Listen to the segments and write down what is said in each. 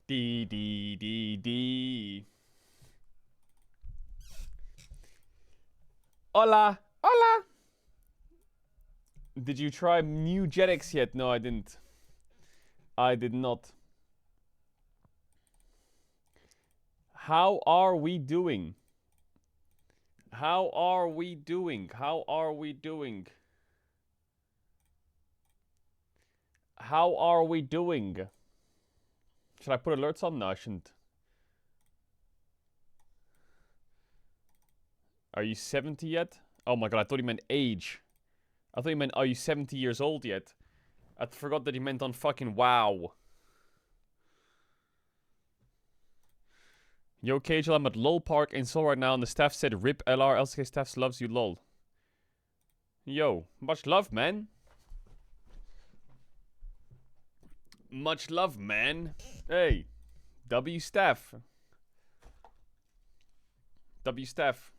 D D D D. Hola, hola. Did you try new Jetix yet? No, I didn't. I did not. How are we doing? How are we doing? How are we doing? How are we doing? Should I put alerts on? No, I shouldn't. Are you 70 yet? Oh my god, I thought he meant age. I thought he meant, are you 70 years old yet? I forgot that he meant on fucking WoW. Yo, Caedrel, I'm at LOL Park in Seoul right now, and the staff said, RIP LR, LCK staff loves you, lol. Yo, much love, man. Much love, man. Hey, W staff. W staff.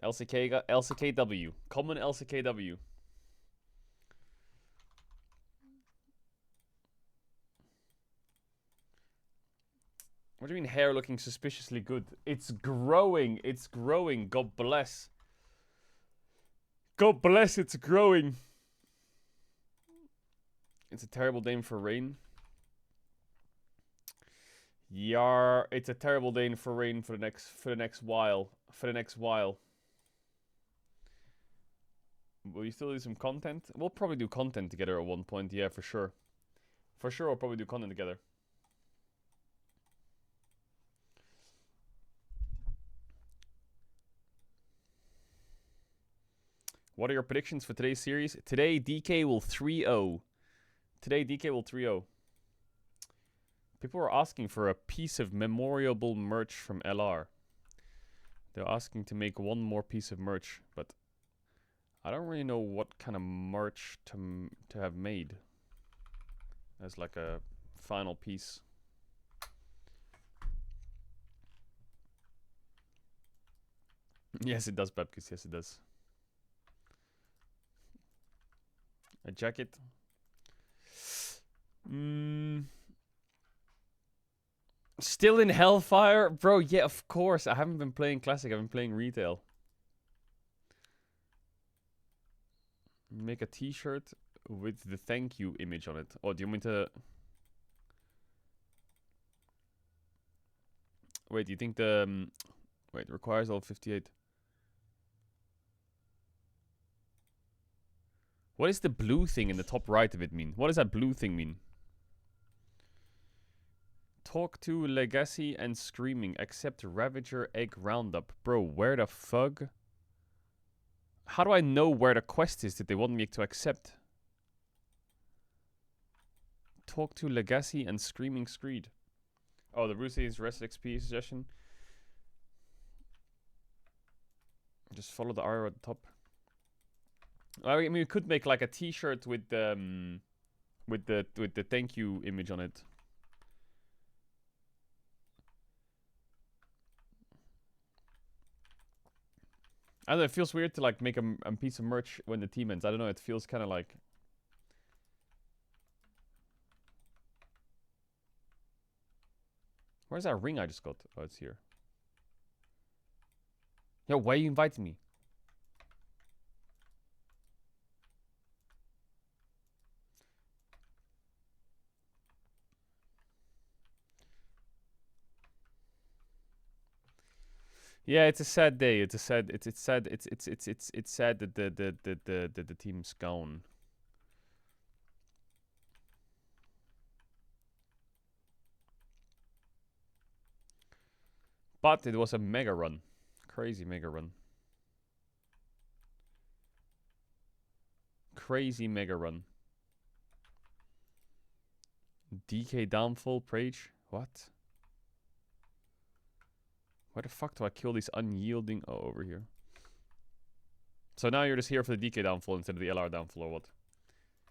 LCKW. Common LCKW. What do you mean hair looking suspiciously good? It's growing. It's growing. God bless. God bless, it's growing. It's a terrible name for rain. Yar, it's a terrible day for rain for the next while. Will you still do some content? We'll probably do content together at one point, yeah, for sure. For sure, we'll probably do content together. What are your predictions for today's series? Today, DK will 3-0. Today, DK will 3-0. People are asking for a piece of memorable merch from LR. They're asking to make one more piece of merch, but I don't really know what kind of merch to have made as like a final piece. Yes, it does, Babkis. Yes, it does. A jacket. Still in Hellfire? Bro, yeah, of course. I haven't been playing Classic. I've been playing Retail. Make a t-shirt with the thank you image on it. Oh, do you want me to... Wait, do you think the... Wait, requires all 58. What is the blue thing in the top right of it mean? What does that blue thing mean? Talk to Legacy and Screaming. Accept Ravager Egg Roundup. Bro, where the fuck? How do I know where the quest is that they want me to accept? Talk to Legacy and Screaming Screed. Oh, the Roosey's Rest XP suggestion. Just follow the arrow at the top. I mean, we could make like a T-shirt with the thank you image on it. I don't know. It feels weird to like make a piece of merch when the team ends. I don't know. It feels kind of like. Where's that ring I just got? Oh, it's here. Yo, why are you inviting me? Yeah, it's a sad day. It's sad that the team's gone. But it was a mega run. Crazy mega run. Crazy mega run. DK downfall, Prage? What? Why the fuck do I kill these unyielding... Oh, over here. So now you're just here for the DK downfall instead of the LR downfall or what?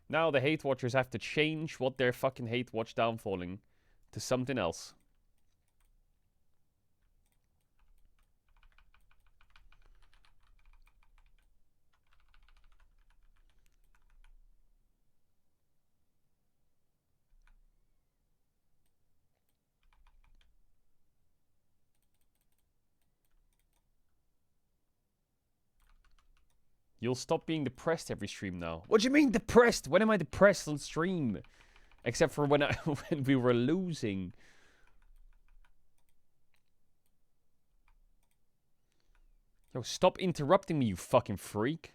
Now the hate watchers have to change what they're fucking hate watch downfalling to something else. You'll stop being depressed every stream now. What do you mean depressed? When am I depressed on stream? Except for when when we were losing. Yo, stop interrupting me, you fucking freak.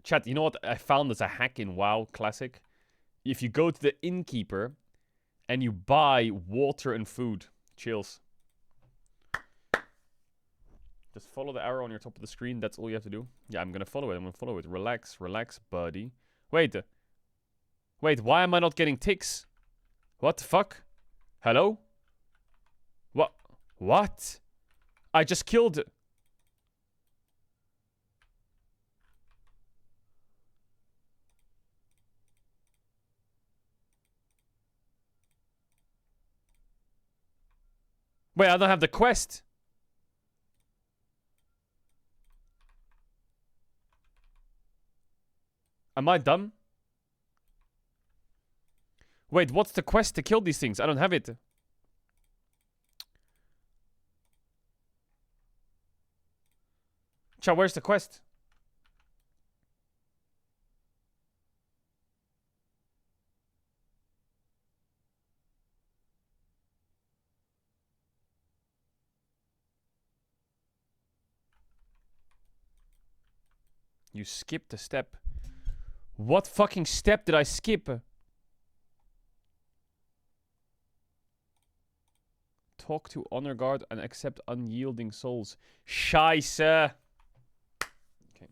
Chat, you know what I found as a hack in WoW Classic? If you go to the innkeeper and you buy water and food. Chills. Just follow the arrow on your top of the screen. That's all you have to do. Yeah, I'm gonna follow it. I'm gonna follow it. Relax, relax, buddy. Wait. Wait, why am I not getting ticks? What the fuck? Hello? What? What? I just killed... Wait, I don't have the quest. Am I dumb? Wait, what's the quest to kill these things? I don't have it. Chat, where's the quest? You skipped a step. What fucking step did I skip? Talk to Honor Guard and accept unyielding souls. Scheisse. Okay.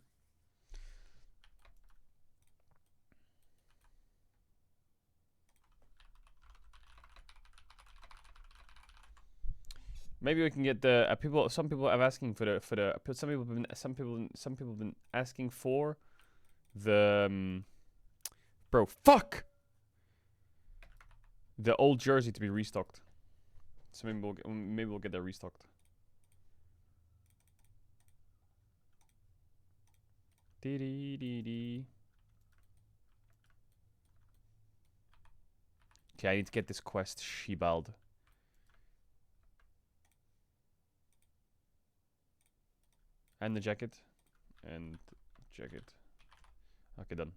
Maybe we can get the people. Some people are asking for the some people have been asking for the bro. Fuck. The old jersey to be restocked. So maybe we'll get that restocked. Dee. Okay, I need to get this quest, Shebald. And the jacket. And jacket. Okay, done.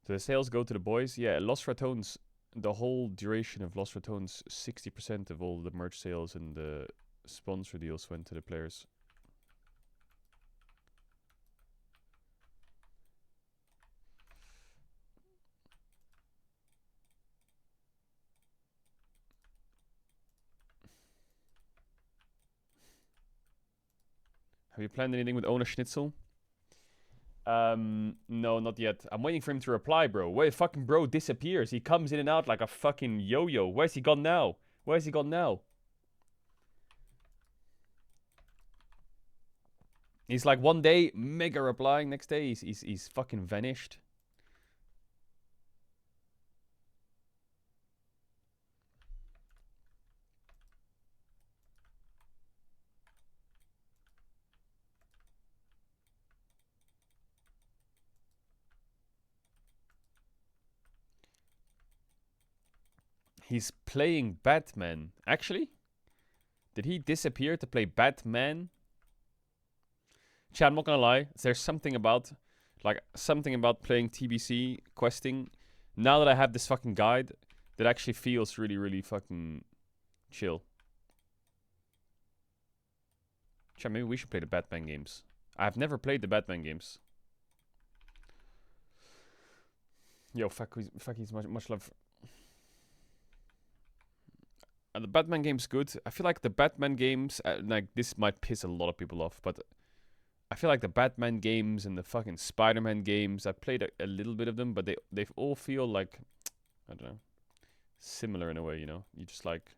So the sales go to the boys. Yeah, Lost Ratones. The whole duration of Lost Ratones, 60% of all the merch sales and the sponsor deals went to the players. Have you planned anything with Ona Schnitzel? No, not yet. I'm waiting for him to reply, bro. Wait, fucking bro disappears. He comes in and out like a fucking yo-yo. Where's he gone now? Where's he gone now? He's like one day mega replying, next day he's fucking vanished. He's playing Batman. Actually? Did he disappear to play Batman? Chat, I'm not gonna lie. There's something about playing TBC questing. Now that I have this fucking guide, that actually feels really, really fucking chill. Chat, maybe we should play the Batman games. I've never played the Batman games. Yo, fuckies, much love. The Batman game's good. I feel like the Batman games, like, this might piss a lot of people off, but I feel like the Batman games and the fucking Spider-Man games, I played a little bit of them, but they all feel like, I don't know, similar in a way, you know? You just like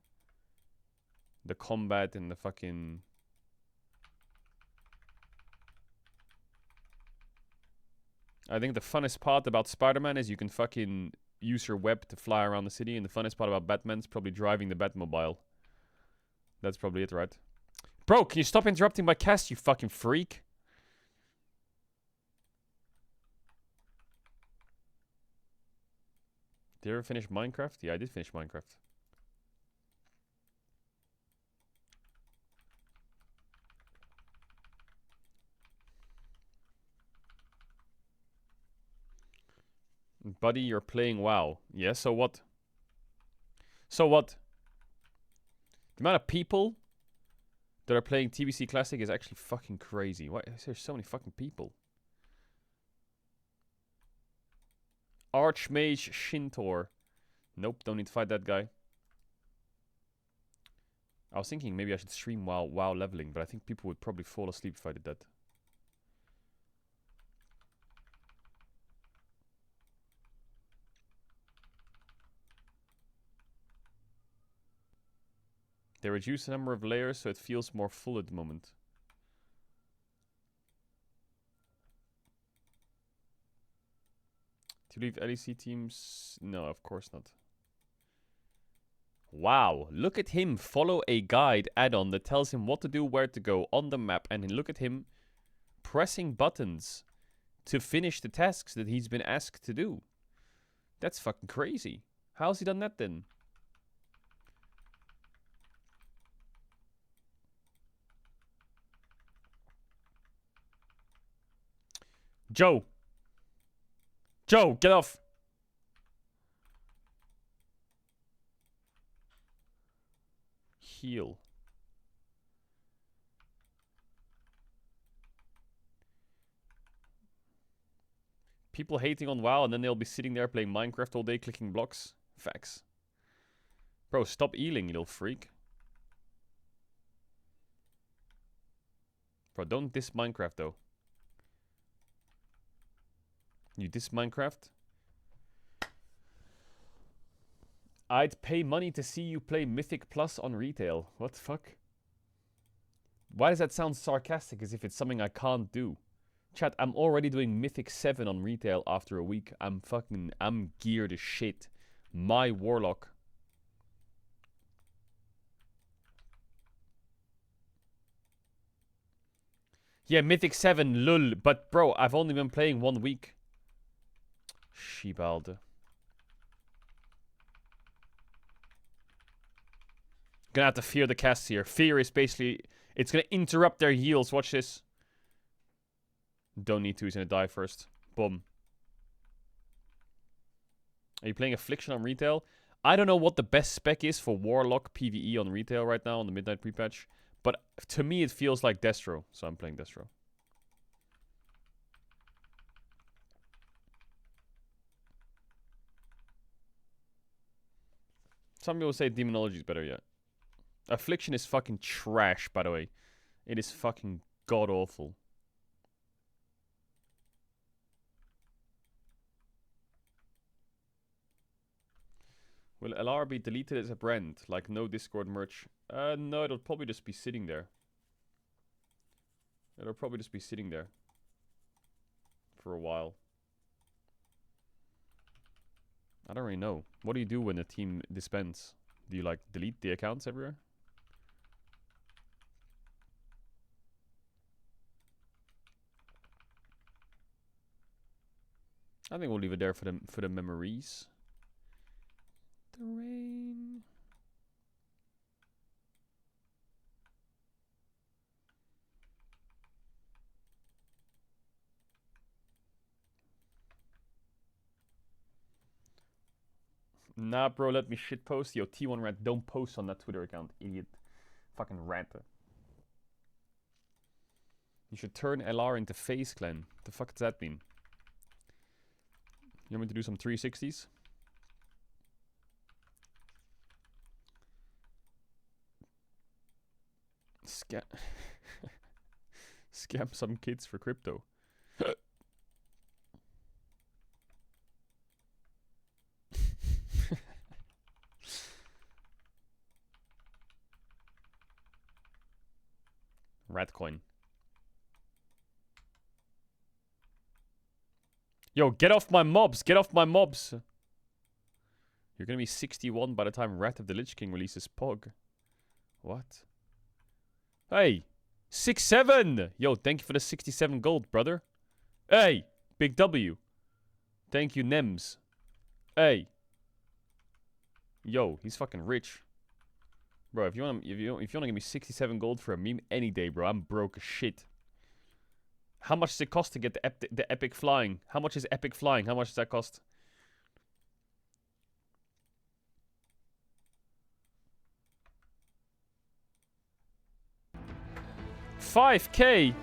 the combat and the fucking... I think the funnest part about Spider-Man is you can fucking use your web to fly around the city, and the funnest part about Batman's probably driving the Batmobile. That's probably it, right? Bro, can you stop interrupting my cast, you fucking freak? Did you ever finish Minecraft? Yeah, I did finish Minecraft. Buddy, you're playing WoW. Yeah, so what? So what? The amount of people that are playing TBC Classic is actually fucking crazy. Why is there so many fucking people? Archmage Shintor. Nope, don't need to fight that guy. I was thinking maybe I should stream while WoW leveling, but I think people would probably fall asleep if I did that. They reduce the number of layers so it feels more full at the moment. To leave LEC teams? No, of course not. Wow, look at him follow a guide add-on that tells him what to do, where to go on the map, and look at him pressing buttons to finish the tasks that he's been asked to do. That's fucking crazy. How's he done that then? Joe! Joe, get off! Heal. People hating on WoW and then they'll be sitting there playing Minecraft all day clicking blocks. Facts. Bro, stop healing, you little freak. Bro, don't diss Minecraft though. You diss Minecraft? I'd pay money to see you play Mythic Plus on retail. What the fuck? Why does that sound sarcastic as if it's something I can't do? Chat, I'm already doing Mythic 7 on retail after a week. I'm geared as shit. My Warlock. Yeah, Mythic 7, lul. But bro, I've only been playing 1 week. Shebalde. Gonna have to fear the casts here. Fear is basically... It's gonna interrupt their heals. Watch this. Don't need to. He's gonna die first. Boom. Are you playing Affliction on retail? I don't know what the best spec is for Warlock PvE on retail right now on the Midnight pre-patch. But to me it feels like Destro. So I'm playing Destro. Some people say Demonology is better, yeah. Affliction is fucking trash, by the way. It is fucking god-awful. Will LR be deleted as a brand? Like no Discord merch? No, it'll probably just be sitting there. It'll probably just be sitting there. For a while. I don't really know. What do you do when a team disbands? Do you like delete the accounts everywhere? I think we'll leave it there for the memories. The rain. Nah, bro, let me shitpost. Yo, T1 Rat, don't post on that Twitter account, idiot. Fucking rat. You should turn LR into FaZe Clan. The fuck does that mean? You want me to do some 360s? Scam some kids for crypto. Ratcoin. Yo, get off my mobs! Get off my mobs! You're gonna be 61 by the time Wrath of the Lich King releases Pog. What? Hey! 6-7! Yo, thank you for the 67 gold, brother. Hey! Big W. Thank you, Nems. Hey! Yo, he's fucking rich. Bro, if you want to give me 67 gold for a meme any day, bro, I'm broke as shit. How much does it cost to get the epic flying? How much is epic flying? How much does that cost? $5K.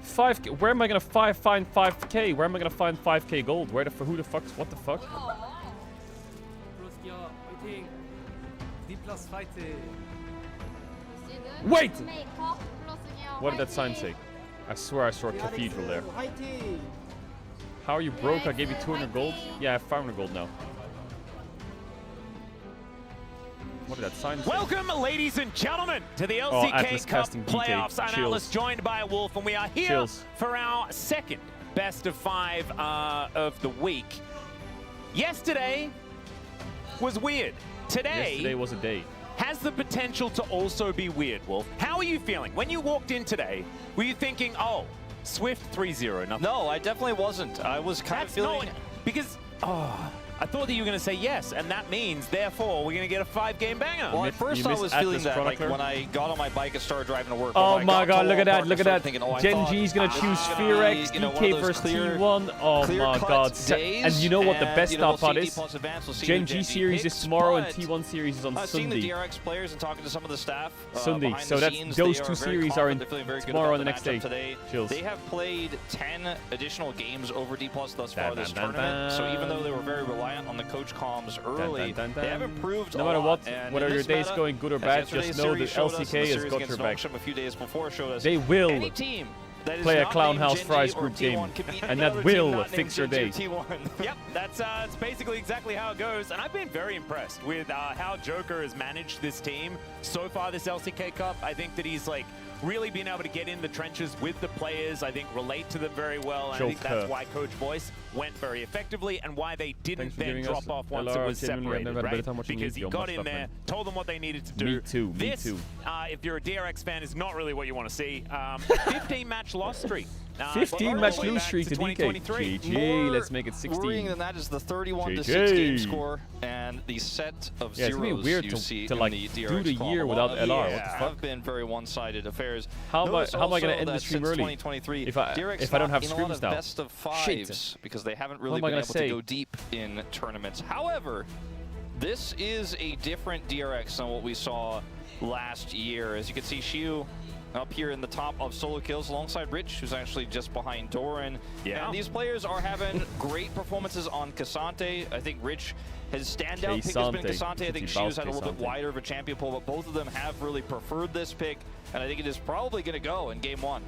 5K. Where am I gonna find 5K? Where am I gonna find 5K gold? Where who the fuck's what the fuck? Wait! What did that sign say? I swear I saw a cathedral there. How are you broke? I gave you 200 gold? Yeah, I have 500 gold now. What did that sign say? Welcome, ladies and gentlemen, to the LCK Cup playoffs. I'm Atlas, joined by Wolf, and we are here for our second best of 5 of the week. Yesterday was weird. Yesterday was a day. Has the potential to also be weird, Wolf. How are you feeling? When you walked in today, were you thinking, oh, Swift 3-0, nothing? No, I definitely wasn't. I was kind of feeling... because, I thought that you were going to say yes, and that means, therefore, we're going to get a 5-game banger. Well, at first I was feeling that, like, when I got on my bike and started driving to work. Oh my god, look at that, look at that. Gen G's going to choose Fearex, DK versus T1. Oh my god. And you know what the best part is? Gen G series is tomorrow and T1 series is on Sunday. Seeing the DRX players and talking to some of the staff Sunday, so that's those two series are in tomorrow and the next day. Chills. They have played 10 additional games over D+ thus far this tournament, so even though they were very reliant on the coach comms early, they have improved no matter what, whether your day's meta, going good or bad, just know that LCK has got your back. A few days before showed us they will any team that play a is Clown not House named Fries Gen G group or game, T1 can beat and another that team will not fix named your Gen G day. or T1. Yep, that's basically exactly how it goes, and I've been very impressed with how Joker has managed this team so far this LCK Cup. I think that he's like really been able to get in the trenches with the players, I think relate to them very well, and I think that's why Coach Voice went very effectively and why they didn't then drop off once it was separated, right? Because he got in there, told them what they needed to do. Me too, this, me too. If you're a DRX fan, is not really what you want to see. 15-match loss streak. 15-match lose streak to DK. GG, let's make it 16. Worrying than that is the 31-6 game score and the set of zeros it's weird you see to like in the DRX do the year without LR. What the fuck? Have been very one-sided affairs. How am I going to end the stream early if I don't have streams now? Best of 5s because they haven't really been able to go deep in tournaments. However, this is a different DRX than what we saw last year. As you can see, Shiu up here in the top of solo kills alongside Rich, who's actually just behind Doran. Yeah. And these players are having great performances on Cassante. I think Rich, his standout pick has been Cassante. I think Shiu's had a little bit wider of a champion pool, but both of them have really preferred this pick, and I think it is probably going to go in game 1.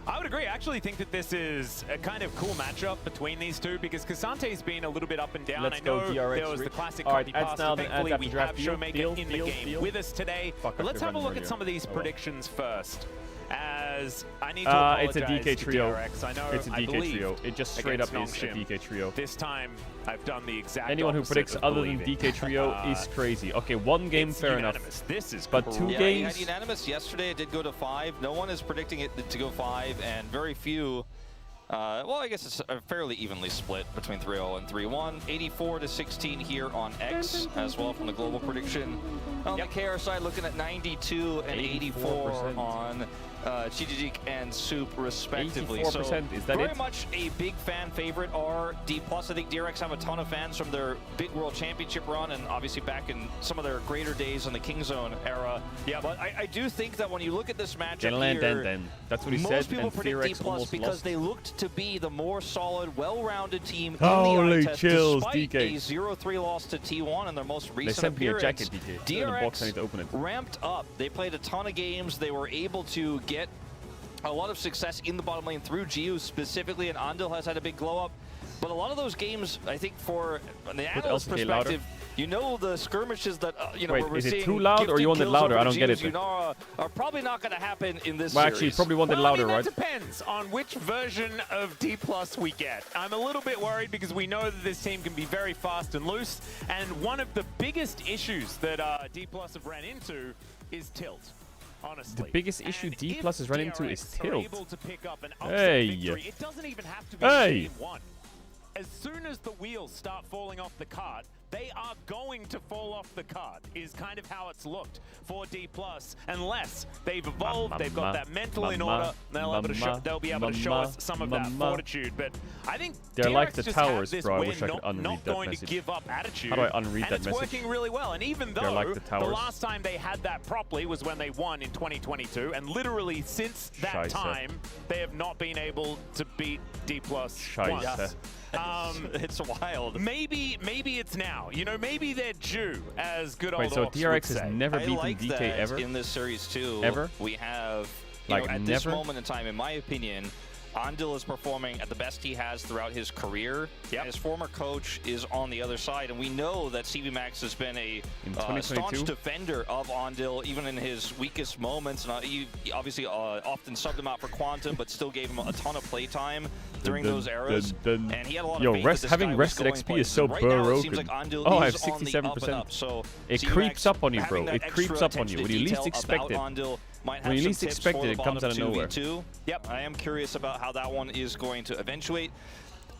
I would agree. I actually think that this is a kind of cool matchup between these two because Cassante's been a little bit up and down. I know there was the classic copy pass, but thankfully we have Showmaker in the game with us today. But let's have a look at some of these predictions first. As I need to apologize it's a DK trio. DRX. I know, it's a DK trio. It just straight up is a DK trio. This time, I've done the exact Anyone who predicts other than DK trio is crazy. Okay, one game, fair enough. This is but 2 games. You had unanimous yesterday. It did go to 5. No one is predicting it to go 5, and very few. Well, I guess it's fairly evenly split between 3-0 and 3-1. 84-16 here on X as well from the global prediction. On the KR side, looking at 92 and 84 on Chijijik and Soup, respectively. 84%, so is that very much a big fan favorite are D+. I think DRX have a ton of fans from their big World Championship run and obviously back in some of their greater days in the Kingzone era. Yeah, but I do think that when you look at this matchup here, that's what he said, most people predict D+ because they looked to be the more solid, well-rounded team in the Holy test, chills, despite DK. a 0-3 loss to T1 in their most recent they sent appearance. Me a jacket, DK. DRX ramped up. They played a ton of games. They were able to get a lot of success in the bottom lane through Gio specifically, and Andil has had a big glow up. But a lot of those games, I think, for the analyst perspective, you know the skirmishes that you know we're seeing. Is it too loud or you want it louder? I don't get it. Are probably not going to happen in this series. Actually, you probably want it louder, right? It depends on which version of D+ we get. I'm a little bit worried because we know that this team can be very fast and loose, and one of the biggest issues that D+ have ran into is tilt. Honestly. The biggest issue D+ has run into is tilt. Hey! It doesn't even have to be game 1. As soon as the wheels start falling off the cart, they are going to fall off the cart, is kind of how it's looked for D+, unless they've evolved, they've got that mental in order, they'll be able to show us some of that fortitude. But I think they're DRX like the just towers, have this bro. I we're wish I could unread not that going message. to give up attitude. How do I unread that and it's message? working really well. And even though like the last time they had that properly was when they won in 2022, and literally since that time, they have not been able to beat D+ once. It's wild. Maybe it's now. You know, maybe they're due, as good old Wait, so Orcs DRX would has say. never beaten like DK that ever? in this series too. Ever? We have, like, at never? this moment in time, in my opinion, Andil is performing at the best he has throughout his career. Yep. His former coach is on the other side, and we know that CVMax has been a staunch defender of Andil, even in his weakest moments. And he obviously often subbed him out for Quantum, but still gave him a ton of playtime during those eras. And he had a lot of faith that this having guy rested was XP going is so places. Right now, it broken. seems like Andil Oh, I have is on the up and up. 67%. So It CVMax creeps up on you, bro. having It that creeps extra up on you. attention When to you least detail expect it. about Andil might have When you some least tips expect for it, the it comes out of bottom nowhere. 2v2. Yep, I am curious about how that one is going to eventuate.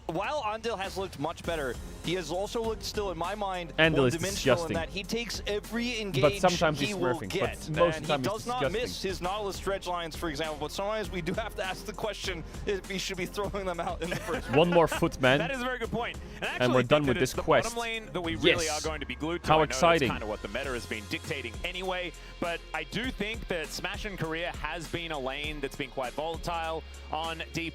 While Andil has looked much better, he has also looked still, in my mind, Andil is one-dimensional in disgusting. that he takes every engage But sometimes he he's will smurfing. get. But most And of the time he he's does not disgusting. miss his Nautilus dredge lines, for example, but sometimes we do have to ask the question if he should be throwing them out in the first One more foot, man. That is a very good point. And we're done with this quest. The bottom lane that we really are going to be glued to. How I know exciting. That's kind of what the meta has been dictating anyway. But I do think that Smash and Korea has been a lane that's been quite volatile on D+.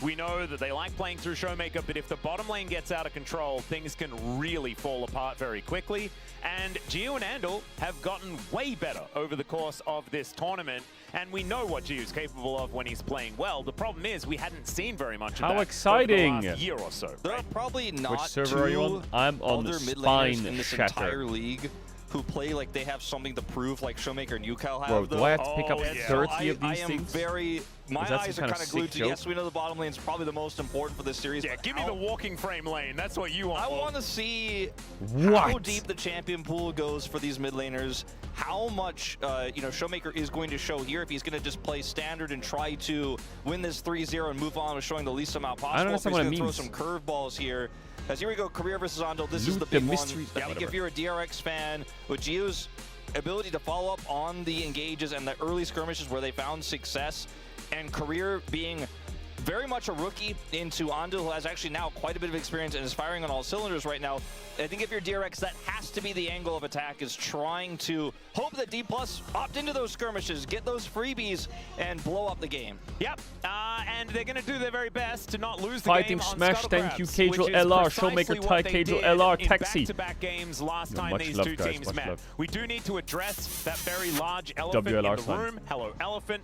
We know that they like playing through Showmaker, but if the bottom lane gets out of control, things can really fall apart very quickly. And Gio and Andil have gotten way better over the course of this tournament, and we know what Gio's capable of when he's playing well. The problem is we hadn't seen very much of that How exciting! over the last year or so. There are probably not Which server are you on? I'm on other the mid Spine laners in this Shatter. entire league who play like they have something to prove, like Showmaker and UCal have. Bro, do I have to pick up 30 of I these am things? My that eyes some are kind kind of of glued sick to, joke? yes, we know the bottom lane is probably the most important for this series. Yeah, give me the walking frame lane. That's what you want. I want to see What? how deep the champion pool goes for these mid laners, how much Showmaker is going to show here, if he's going to just play standard and try to win this 3-0 and move on with showing the least amount possible. I don't understand what it He's going means. to throw some curveballs here. As here we go, Career versus Andil. This is Loot the the big one. mystery- I think if you're a DRX fan, with Gio's ability to follow up on the engages and the early skirmishes where they found success, and Career being very much a rookie into Andil, who has actually now quite a bit of experience and is firing on all cylinders right now. I think if you're DRX, that has to be the angle of attack, is trying to hope that D+ opt into those skirmishes, get those freebies, and blow up the game. Yep, and they're going to do their very best to not lose the Fighting game on Smash, thank you, Caedrel Caedrel LR, Showmaker Ty, Caedrel LR, Taxi. Back-to-back games last time much these love, two guys, teams much met. love. We do need to address that very large elephant in WLR the sign. room. Hello, elephant.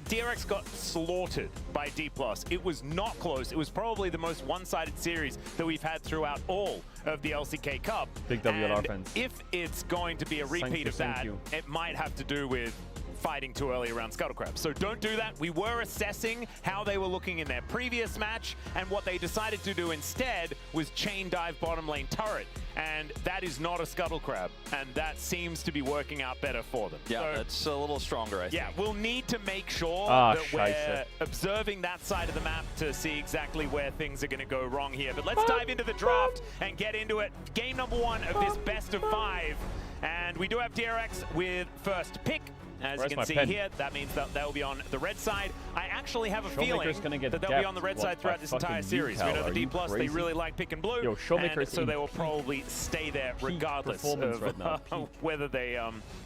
DRX got slaughtered by D+. It was not close. It was probably the most one-sided series that we've had throughout all of the LCK Cup. Big WLR And fans. if it's going to be a repeat of that, it might have to do with fighting too early around Scuttlecrab. So don't do that. We were assessing how they were looking in their previous match, and what they decided to do instead was chain dive bottom lane turret. And that is not a Scuttlecrab, and that seems to be working out better for them. Yeah, so, that's a little stronger, I think. yeah, we'll need to make sure that we're observing that side of the map to see exactly where things are going to go wrong here. But let's dive into the draft and get into it. Game number 1 of this best of 5. And we do have DRX with first pick. As you can see here, that means that they'll be on the red side. I actually have a feeling that they'll be on the red side throughout this entire series. We know the D+, they really like pick and blue, and so they will probably stay there regardless of whether they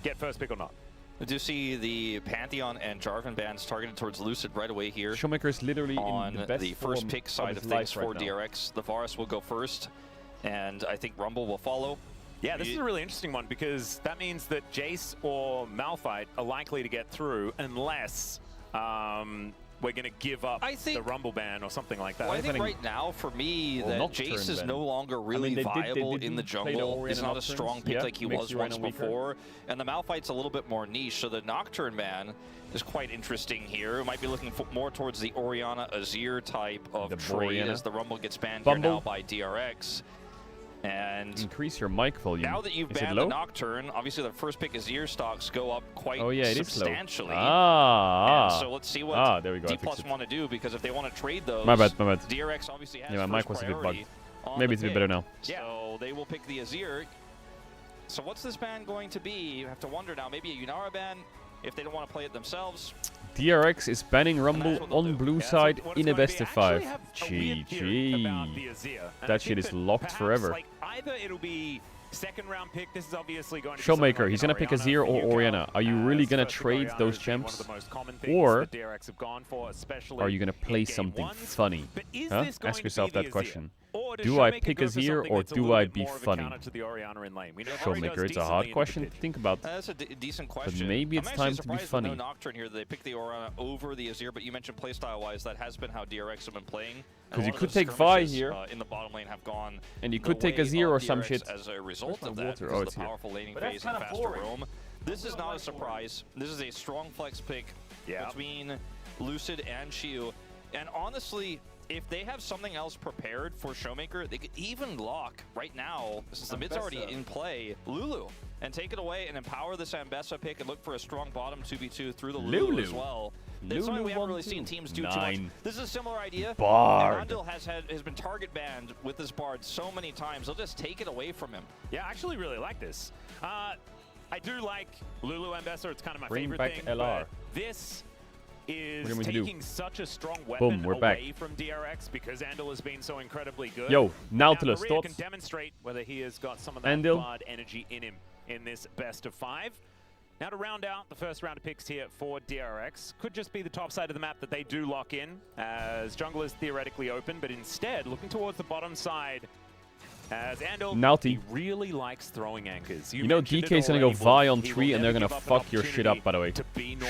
get first pick or not. We do see the Pantheon and Jarvan bans targeted towards Lucid right away here. Showmaker is literally on in the best the first pick side of things for right DRX. The Varus will go first, and I think Rumble will follow. Yeah, this is a really interesting one, because that means that Jace or Malphite are likely to get through unless we're going to give up the Rumble ban or something like that. Well, I think right now, for me, that Jace is no longer really viable in the jungle. He's not a strong pick like he was once before. And the Malphite's a little bit more niche, so the Nocturne ban is quite interesting here. It might be looking more towards the Orianna Azir type of trade as the Rumble gets banned here now by DRX. And increase your mic volume. Now that you've banned the Nocturne, obviously the first pick Azir stocks go up quite substantially. And so let's see what there we go. D+ want to do, because if they want to trade those, my bad. DRX obviously has my mic was a bit bugged. Maybe it's a bit better now. So they will pick the Azir. So what's this ban going to be? You have to wonder now. Maybe a Yunara ban if they don't want to play it themselves. DRX is banning Rumble on blue side in a best of 5. GG. That shit is locked forever. Like, either it'll be second round pick. This is obviously going to be Showmaker, he's gonna pick Azir or Orianna. Are you really gonna trade those champs? Or are you gonna play something funny? Huh? Ask yourself that question. Do I pick Azir or do I be funny? Showmaker, it's a hard question to think about. That's a decent question. But maybe it's time to be funny. No Nocturne here. They pick the Orianna over the Azir, but you mentioned playstyle-wise, that has been how DRX have been playing. Because you could take Vi here, in the bottom lane have gone and you could take Azir or some shit. As a result of that, because of the powerful laning phase and faster roam. This is not a surprise. This is a strong flex pick between Lucid and Xiu. And honestly, if they have something else prepared for Showmaker, they could even lock right now, since the mid's already in play, Lulu, and take it away and empower this Ambessa pick and look for a strong bottom 2v2 through the Lulu as well. That's something we haven't really seen teams do too much. This is a similar idea. Bard. Arundel has been target banned with this Bard so many times. They'll just take it away from him. Yeah, I actually really like this. I do like Lulu Ambessa. It's kind of my favorite back thing. LR. This is taking such a strong Boom, weapon we're away back. from DRX because Andal has been so incredibly good. Yo, Nautilus, now, thoughts? can demonstrate whether he has got some of that Bard energy in him in this best of 5. Now to round out the first round of picks here for DRX, could just be the top side of the map that they do lock in, as jungle is theoretically open, but instead looking towards the bottom side, as Andal, he really likes throwing anchors. You know DK's gonna go Vi on 3 and they're gonna fuck your shit up, by the way.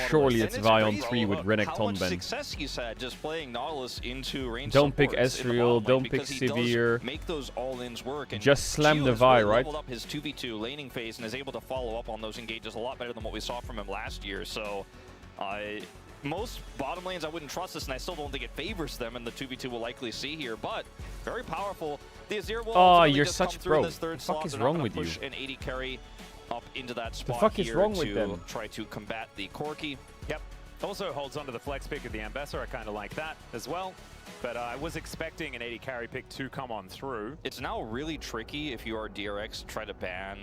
Surely it's Vi on 3 with Renekton How much Ben. success he's had just playing Nautilus into range. Don't pick Ezreal, don't pick Severe. Make those all-ins work. And just slam the Vi, right? Leveled up his 2v2 laning phase and is able to follow up on those engages a lot better than what we saw from him last year. So, most bottom lanes I wouldn't trust this, and I still don't think it favors them, and the 2v2 will likely see here, but very powerful. The Azir will you're just such come through bro. this third The fuck slot. is They're wrong not with gonna you? push an 80 carry up into that spot The fuck is here wrong with to them? try to combat the Corki. Yep. Also holds onto the flex pick of the Ambessa. I kind of like that as well. But I was expecting an 80 carry pick to come on through. It's now really tricky if you are DRX to try to ban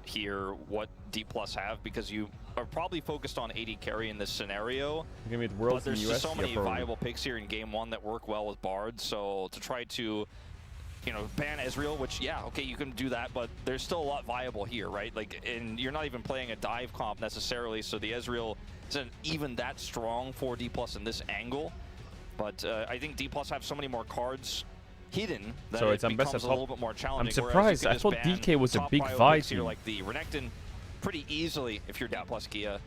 here what D+ have, because you are probably focused on 80 carry in this scenario. But there's just so many viable picks here in game 1 that work well with Bard. So to try to, you know, ban Ezreal, which, yeah, okay, you can do that, but there's still a lot viable here, right? Like, and you're not even playing a dive comp necessarily, so the Ezreal isn't even that strong for D+ in this angle. But I think D+ have so many more cards hidden that so it becomes a little bit more challenging. I'm surprised. I thought DK was a big Vi team. Like the Renekton pretty easily if you're D+ Kia.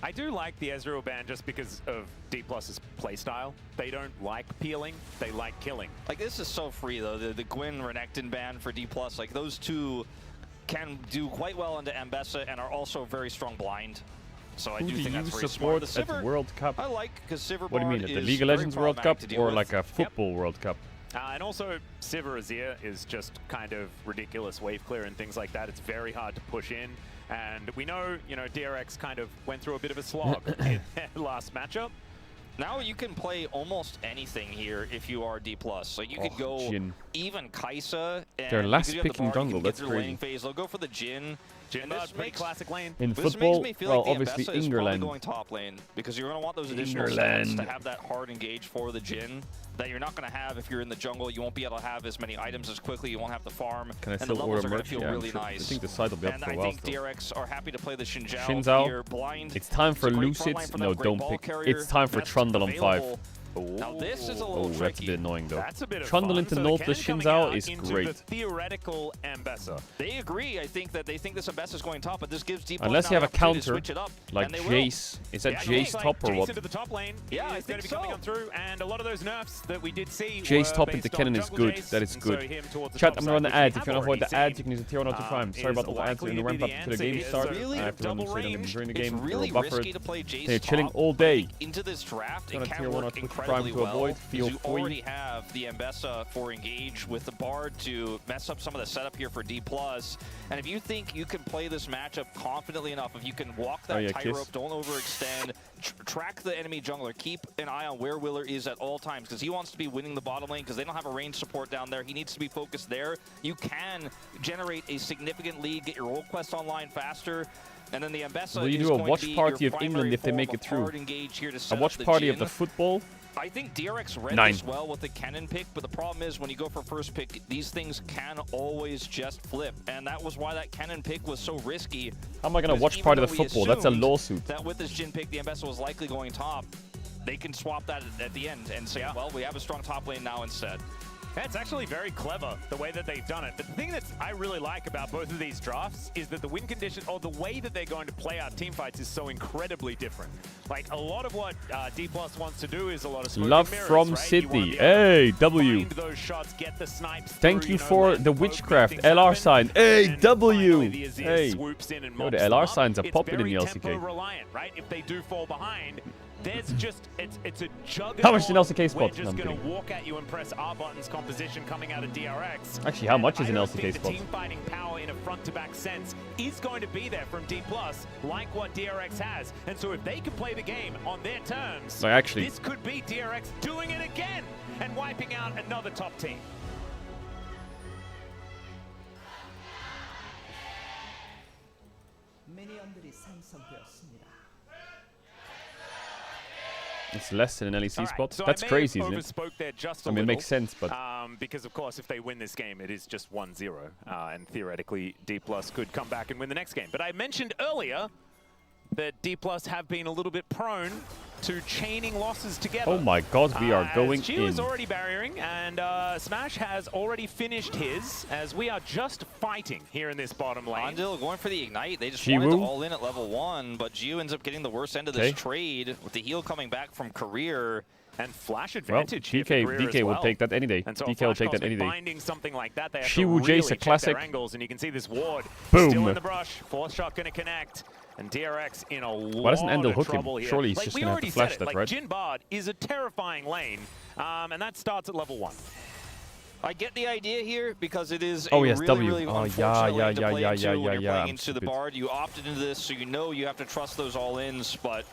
I do like the Ezreal ban just because of D+'s playstyle. They don't like peeling, they like killing. Like, this is so free, though. The Gwyn Renekton ban for D+, like, those two can do quite well into Ambessa and are also very strong blind. So I do think that's very smart. The Sivir, at World Cup? I like, because Sivir What do you mean, at the League of Legends World Cup or like a football World Cup? And also, Sivir Azir is just kind of ridiculous wave clear and things like that. It's very hard to push in. And we know, you know, DRX kind of went through a bit of a slog in their last matchup. Now you can play almost anything here if you are D+. So you could go even Kai'Sa. And they're last picking jungle, that's crazy. They'll go for the Jhin. Jhin Bard, pretty classic lane. In football, well, obviously England. Going top lane because you're going to want those additional stats to have that hard engage for the Jhin that you're not going to have if you're in the jungle. You won't be able to have as many items as quickly. You won't have the farm. Can I and the still levels order are going merch? to feel really nice. I think the side will be up for a while. And I think DRX are happy to play the Xin here blind. It's time for Lucid. No, don't pick. It's time for Trundle on 5. Now this is a little tricky. That's a bit annoying though. That's a bit of Trundle fun. into so Nautilus Xin Zhao is great. The theoretical Ambessa. They agree. I think that they think this Ambessa is going top, but this gives D+ unless you have a counter it up, like Jace. Is that Jace top or what? Jace into the top lane. Yeah, I think so. Coming on through, and a lot of those nerfs that we did see. Jace top into Kennen is good. That is good. Chat, I'm gonna run the ads. If you want to avoid the ads, you can use the tier 1 to Prime. Sorry about all the ads in the ramp up to the game start. I have to run them straight on during the game. Really risky to play Jace. They're chilling all day. Into this draft, it tier can 1 work on Prime incredibly to avoid. Feel you free. already have the Ambessa for engage with the Bard to mess up some of the setup here for D+. And if you think you can play this matchup confidently enough, if you can walk that tightrope, don't overextend, track the enemy jungler. Keep an eye on where Willer is at all times, because he wants to be winning the bottom lane, because they don't have a range support down there. He needs to be focused there. You can generate a significant lead, get your role quest online faster, and then the Ambessa Will you do a watch party of England if they make it through? A watch party of the football? I think DRX read this well with the cannon pick, but the problem is when you go for first pick, these things can always just flip, and that was why that cannon pick was so risky. How am I going to watch part of the football? That's a lawsuit. That with this Jhin pick, the Ambessa was likely going top. They can swap that at the end and say, well, we have a strong top lane now instead. That's actually very clever, the way that they've done it. But the thing that I really like about both of these drafts is that the win condition, or the way that they're going to play out team fights, is so incredibly different. Like, a lot of what D+ wants to do is a lot of smoke Love and mirrors, from right? Sydney. Hey, W. Those shots, get the snipes Thank through, you for the witchcraft LR sign. Hey, W. Hey. Yo, the LR signs are popping in the LCK. It's very tempo-reliant, right? If they do fall behind, there's just, it's a juggernaut. How much is an LCK spot? We're just going to walk at you and press R buttons composition coming out of DRX. Actually, how much is an LCK the spot? team fighting power in a front-to-back sense is going to be there from D+, like what DRX has. And so if they can play the game on their terms, actually, this could be DRX doing it again and wiping out another top team. It's less than an LEC spot. So That's crazy, isn't it? There just I mean, it makes sense, but because of course, if they win this game, it is just 1-0, and theoretically, D+ could come back and win the next game. But I mentioned earlier that D+ have been a little bit prone to chaining losses together. Oh my God, we are going in. Chiu is already barriering, and Smash has already finished his, as we are just fighting here in this bottom lane. Andil going for the Ignite. They just wanted to all in at level 1, but Jiu ends up getting the worst end of this trade with the heal coming back from Career. And flash advantage. Well, DK will take that any day. And so DK will take that any day. Finding something like that, they have Shiwu to really Jace, a check classic. their angles, and you can see this ward Boom. still in the brush. Fourth shot going to connect, and DRX in a Why doesn't Andil hook him? Here. Surely he's just going to have to flash that, right? Jhin Bard is a terrifying lane, and that starts at level 1. I get the idea here because it is oh, a yes, really, W. really unfortunate lane to play into when you're playing into the Bard. You opted into this, so you know you have to trust those all-ins, but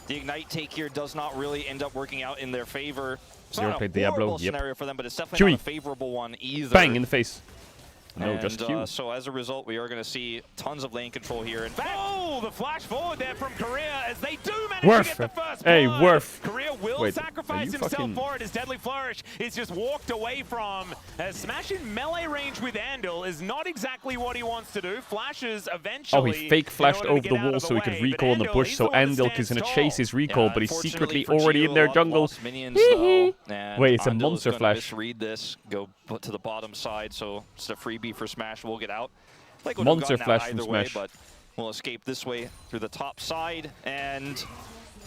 the Ignite take here does not really end up working out in their favor. It's not a horrible scenario for them, but it's definitely not a favorable one either. Bang in the face. No, and, just Q. So as a result, we are going to see tons of lane control here. In fact, the flash forward there from Korea as they do manage to get the first blood. Hey, Worf. Korea will sacrifice himself for it as Deadly Flourish is just walked away from. As Smash in melee range with Andil is not exactly what he wants to do. Flashes eventually. Oh, he fake flashed over the wall so he could recall in the bush, so Andil is going to chase his recall, but he's secretly already in their jungle. Minions, Wait, it's a Andil monster flash. Misread this, go to the bottom side, so it's a freebie for Smash. We'll get out. Like monster flash from Smash. But we'll escape this way through the top side, and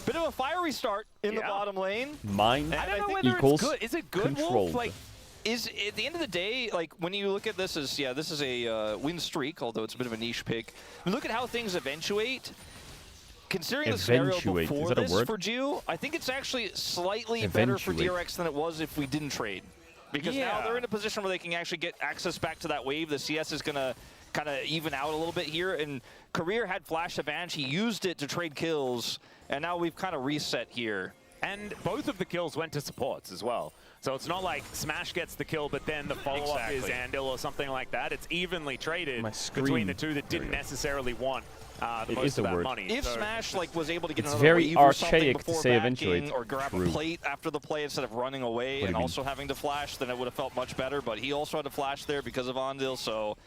bit of a fiery start in the bottom lane. Mine I don't know whether equals it's good. Is it good, controlled. Wolf? Like, is at the end of the day, like when you look at this as this is a win streak, although it's a bit of a niche pick. Look at how things eventuate. Considering the scenario before this for Jiu, I think it's actually slightly better for DRX than it was if we didn't trade. Because now they're in a position where they can actually get access back to that wave. The CS is going to kind of even out a little bit here. And Career had flash advantage. He used it to trade kills. And now we've kind of reset here. And both of the kills went to supports as well. So it's not like Smash gets the kill, but then the follow-up is Andil or something like that. It's evenly traded between the two that didn't necessarily want the most of that money. If Smash was able to get another very wave or something archaic to before say backing eventuate. or grab a plate after the play instead of running away and also having to flash, then it would have felt much better. But he also had to flash there because of Andil. So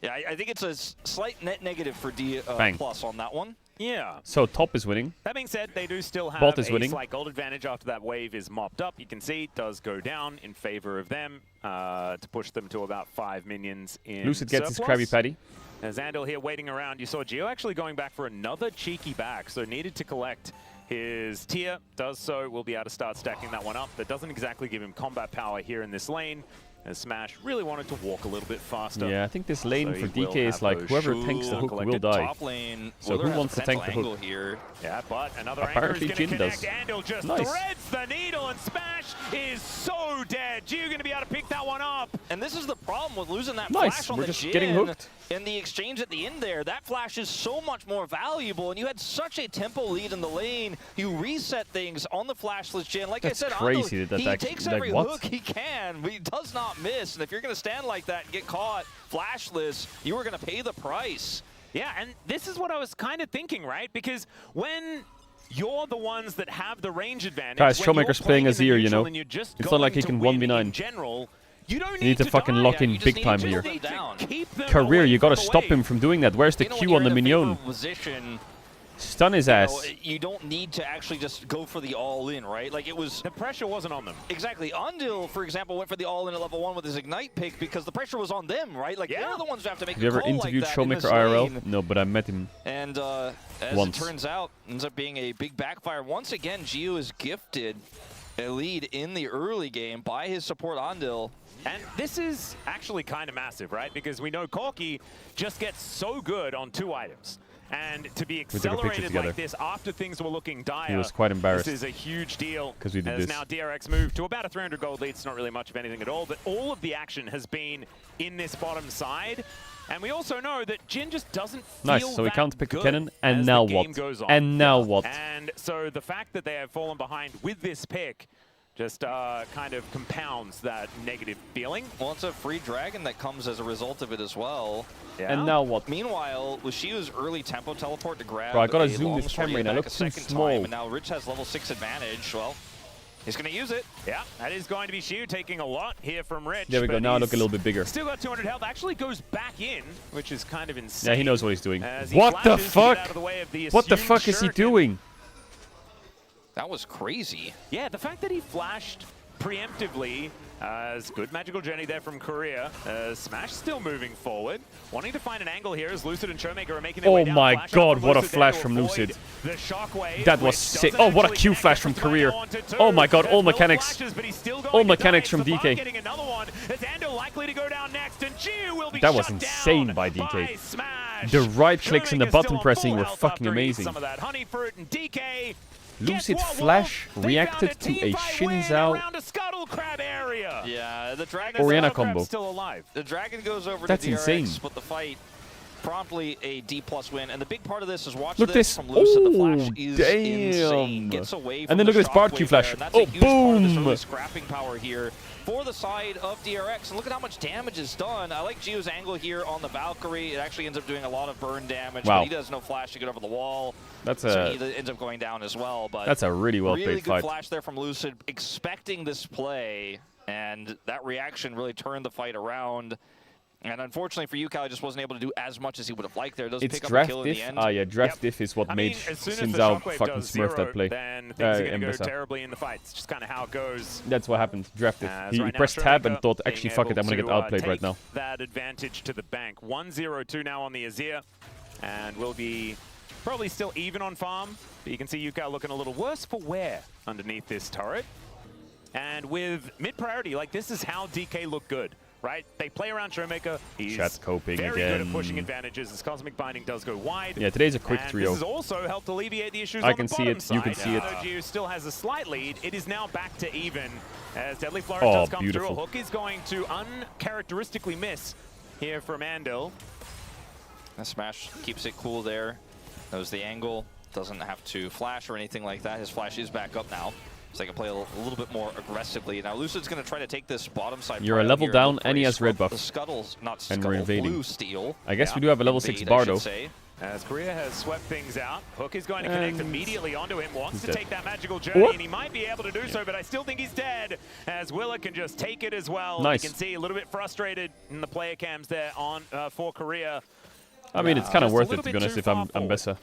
yeah, I think it's a slight net negative for D plus on that one. Yeah. So top is winning. That being said, they do still have Bolt is winning. Slight gold advantage after that wave is mopped up. You can see it does go down in favor of them to push them to about 5 minions in Lucid gets surplus. his Krabby Patty. As Andil here waiting around, you saw Geo actually going back for another cheeky back, so needed to collect his tier. Does so, will be able to start stacking that one up. That doesn't exactly give him combat power here in this lane. as Smash really wanted to walk a little bit faster. Yeah, I think this lane So for he will DK is have like those whoever tanks the hook will die. Top lane, So who wants to tank the angle hook? here? Yeah, but another Apparently anchor is Jin going to does. connect. Andal just Nice. threads the needle, and Smash is so dead. Gio going to be able to pick that one up. And this is the problem with losing that Nice, flash on we're the just Jin getting hooked. in the exchange at the end there. That flash is so much more valuable, and you had such a tempo lead in the lane. You reset things on the flashless Jin. Like That's I said, crazy Andal, that he that takes like, every what? hook he can, but he does not miss. And if you're going to stand like that and get caught flashless, you are going to pay the price. Yeah, and this is what I was kind of thinking, right? Because when you're the ones that have the range advantage, Guys, when you're Showmaker's playing in Azir, the you neutral know. and you're just It's not like he going can to win 1v9. in general, you don't You need to fucking die. lock in You just big need time to here. keep them Career, you gotta from stop away. him from doing that. Where's the You know, Q when on the you're in a minion? favorable position, Stun his you know, ass. you don't need to actually just go for the all-in, right? Like, it was... The pressure wasn't on them. Exactly. Andal, for example, went for the all-in at level 1 with his Ignite pick because the pressure was on them, right? Like, Yeah. they're the ones who have to make Have you a ever call interviewed like that in this Showmaker IRL? lane. No, but I met him. And as Once. it turns out, ends up being a big backfire. Once again, Gio is gifted a lead in the early game by his support Andal. And this is actually kind of massive, right? Because we know Corki just gets so good on 2 items. And to be took a picture accelerated together. like this after things were looking dire, He was quite embarrassed. this is a huge deal. 'Cause we did as this. now DRX moved to about a 300 gold lead. It's not really much of anything at all, but all of the action has been in this bottom side. And we also know that Jin just doesn't feel Nice, so we that can't pick the good cannon, and as now the game what? goes on. And now what? And so the fact that they have fallen behind with this pick just kind of compounds that negative feeling. Well, it's a free dragon that comes as a result of it as well. Yeah. And now what? Meanwhile, Luciu's early tempo teleport to grab Bro, I gotta a zoom this longsword camera in. I back look a too second small. time, and now Rich has level 6 advantage. Well, he's going to use it. Yeah, that is going to be Xiu taking a lot here from Rich. There we go. but Now I he's look a little bit bigger. Still got 200 health. Actually goes back in, which is kind of insane. Yeah, he knows what he's doing. As he What the flashes to get fuck? out of the way of the What the assumed fuck is he shuriken. doing? That was crazy. Yeah, the fact that he flashed preemptively, as good magical journey there from Korea. Smash still moving forward, wanting to find an angle here as Lucid and Showmaker are making their way down. Oh my Flash out god, from what a Lucid flash there to from avoid Lucid. the shockwave, That was which sick. doesn't Oh, what a actually Q connect flash from with the Career. Rhino onto two. Oh my god, There's all no mechanics. flashes, but he's still going All to mechanics die. from Savant DK. getting another one. As Ando likely to go down next, and Gio will be That was shut insane down by DK. Smash. The right clicks and the Showmaker's button still on pressing full were health fucking after he eats amazing. Some of that honey fruit, and DK Lucid Guess what, Flash Wolf? They reacted found to a team fight win Shinzao around a Scuttle Crab area. Yeah, the dragon. And the Orianna Scuttle Crab's combo. still alive. The dragon goes over That's to DRX, insane. but the fight promptly a D+ win. And the big part of this is watch Look this this. from Lucid. The flash Oh, is damn. insane. Gets away from And then the look at this Bard Q shockwave flash. there, and that's Oh, a huge part of this boom. early scrapping power here for the side of DRX. And look at how much damage is done. I like Gio's angle here on the Valkyrie. It actually ends up doing a lot of burn damage. Wow. But he does no flash to get over the wall. That's So a he ends up going down as well. But that's a really well really played good fight. flash there from Lucid, expecting this play, and that reaction really turned the fight around. And unfortunately for you, Cal just wasn't able to do as much as he would have liked there. It does It's pick up a draft kill in the diff. end. Ah, yeah, draft Yep. diff is what I made mean, as soon as the Shinzao shockwave fucking does smurf that zero, play. then things are going to go Mbessa. terribly in the fight. It's just kind of how it goes. That's what happened. Draft diff. As He right now, pressed tab and Showmaker thought, being actually, fuck it, able I'm gonna to, get outplayed right take now. that advantage to the bank. 1-0-2 now on the Azir, and will be probably still even on farm. But you can see Yukao looking a little worse for wear underneath this turret. And with mid priority, like this is how DK look good, right? They play around Showmaker. He's Chat coping very good again. at pushing advantages as Cosmic Binding does go wide. Yeah, today's a quick And 3-0. this has also helped alleviate the issues I on can the see bottom it, you can side. see it. Though Gio still has a slight lead, it is now back to even as Deadly Flourish Oh, does come beautiful. through. A hook is going to uncharacteristically miss here from Andal. And Smash keeps it cool there. Knows the angle. Doesn't have to flash or anything like that. His flash is back up now, so they can play a little bit more aggressively. Now Lucid's going to try to take this bottom side. You're a prio level here down look for and he a has red scuttle- buff. The scuttles, not And scuttle, we're invading. blue steal. I guess Yeah. we do have a level 6 Invade, I bar should though. say. As Korea has swept things out, Hook is going to connect And immediately onto him, wants he's to dead. take that magical journey, What? and he might be able to do so, but I still think he's dead, as Willa can just take it as well. Nice. You can see a little bit frustrated in the player cams there on for Korea. I mean, it's kind of Just a worth it, little to be bit honest, too if I'm far forward. Mbessa.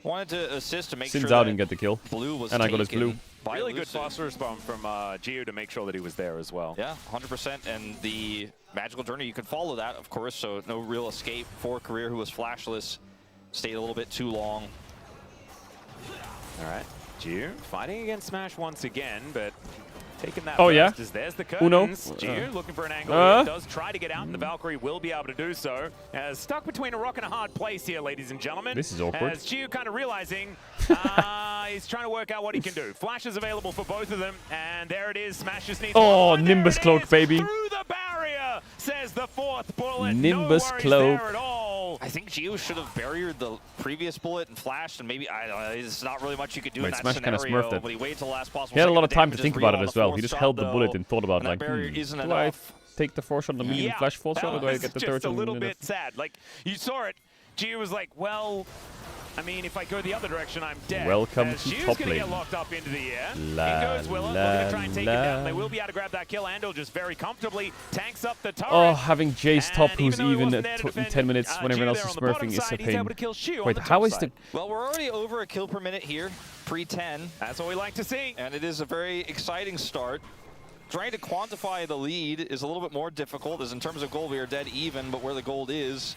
Wanted to assist to make Sin's sure out that and get the kill. blue was And I got his taken blue. by Really good Lucid. foster respawn from Gio to make sure that he was there as well. Yeah, 100%. And the magical journey, you can follow that, of course, so no real escape for Career, who was flashless. Stayed a little bit too long. All right, Gio fighting against Smash once again, but taking that Oh, yeah? first as there's the Uno. curtains. Gio looking for an angle here. Does try to get out, and the Valkyrie will be able to do so. Stuck between a rock and a hard place here, ladies and gentlemen. This is awkward. As Gio kind of realizing he's trying to work out what he can do. Flash is available for both of them, and there it is. Smash just needs one. Nimbus Cloak, baby. Through the barrier, says the fourth bullet. Nimbus no Cloak. there at all. I think Gio should have barriered the previous bullet and flashed, and maybe, I don't know, there's not really much you could do in that Smash kind of scenario, smurfed it. but he waited till the last possible He had a lot of second time to think about it as well. He just held the bullet though, and thought about, and like, that barrier isn't do enough. I take the 4-shot on the medium flash 4-shot, or do I get the third just a shot? little bit sad. Like, you saw it. Gio was like, well, I mean, if I go the other direction, I'm dead. Welcome as to Gio's top going to lane. get locked up into the air. La, In goes Willa, looking to try and take it down. They will be able to grab that kill. Andal just very comfortably tanks up the turret. Oh, having Jace top, And who's even though he even wasn't at there to 10 defend, minutes when everyone Gio else is there on the bottom smurfing, is a side, he's able to pain. kill Gio on Wait, the how top is the... side. Well, we're already over a kill per minute here, pre-10. That's what we like to see. And it is a very exciting start. Trying to quantify the lead is a little bit more difficult, as in terms of gold, we are dead even, but where the gold is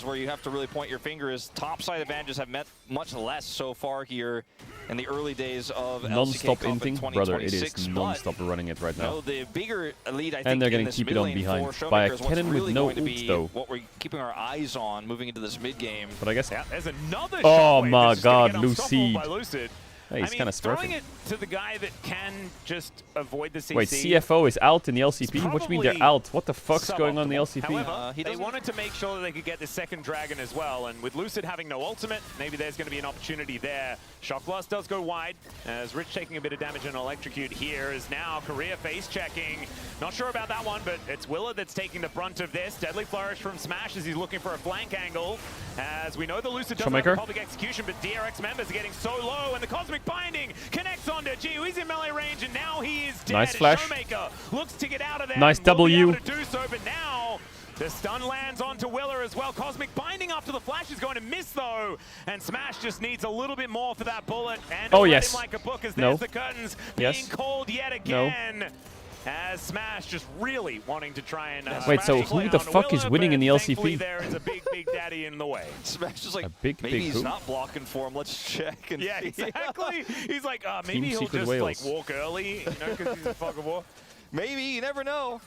where you have to really point your finger. Is top side advantages have met much less so far here in the early days of non-stop LCK Cup in inting, brother, it 2026. is non-stop running it right now. No, the bigger lead, I think, And they're in getting this keep it mid on lane behind for by a Showmaker is what's cannon with really no going to ult, be though. what we're keeping our eyes on moving into this mid game. But I guess... Yeah, there's another Oh shockwave my that's just gonna God, get unstoppable Lucid. by Lucid. Hey, he's I mean, kind of throwing smurfing. it to the guy that can just avoid the CC. Wait, CFO is out in the LCP? What do you mean they're out? What the fuck's going on in the LCP? However, they wanted to make sure that they could get the second dragon as well, and with Lucid having no ultimate, maybe there's going to be an opportunity there. Shock Blast does go wide, as Rich taking a bit of damage and electrocute here is now Korea face checking. Not sure about that one, but it's Willa that's taking the brunt of this. Deadly Flourish from Smash as he's looking for a flank angle. As we know the Lucid doesn't have a public execution, but DRX members are getting so low, and the Cosmic Binding connects onto Gio. He's in melee range, and now he is dead. Nice flash. Showmaker looks to get out of there. Nice Will W. be able to do so, but now the stun lands onto Willer as well. Cosmic Binding after the flash is going to miss, though. And Smash just needs a little bit more for that bullet. And oh, yes. him like a book as there's the curtains being called yet again. No. As Smash just really wanting to try and wait, so who the fuck is winning in the LCP? There is a big daddy in the way. Smash is like, big maybe he's not blocking for him. Let's check. And yeah, exactly. He's like, maybe Team he'll just Wales. like walk early, you know, because he's a fuck of war. Maybe, you never know.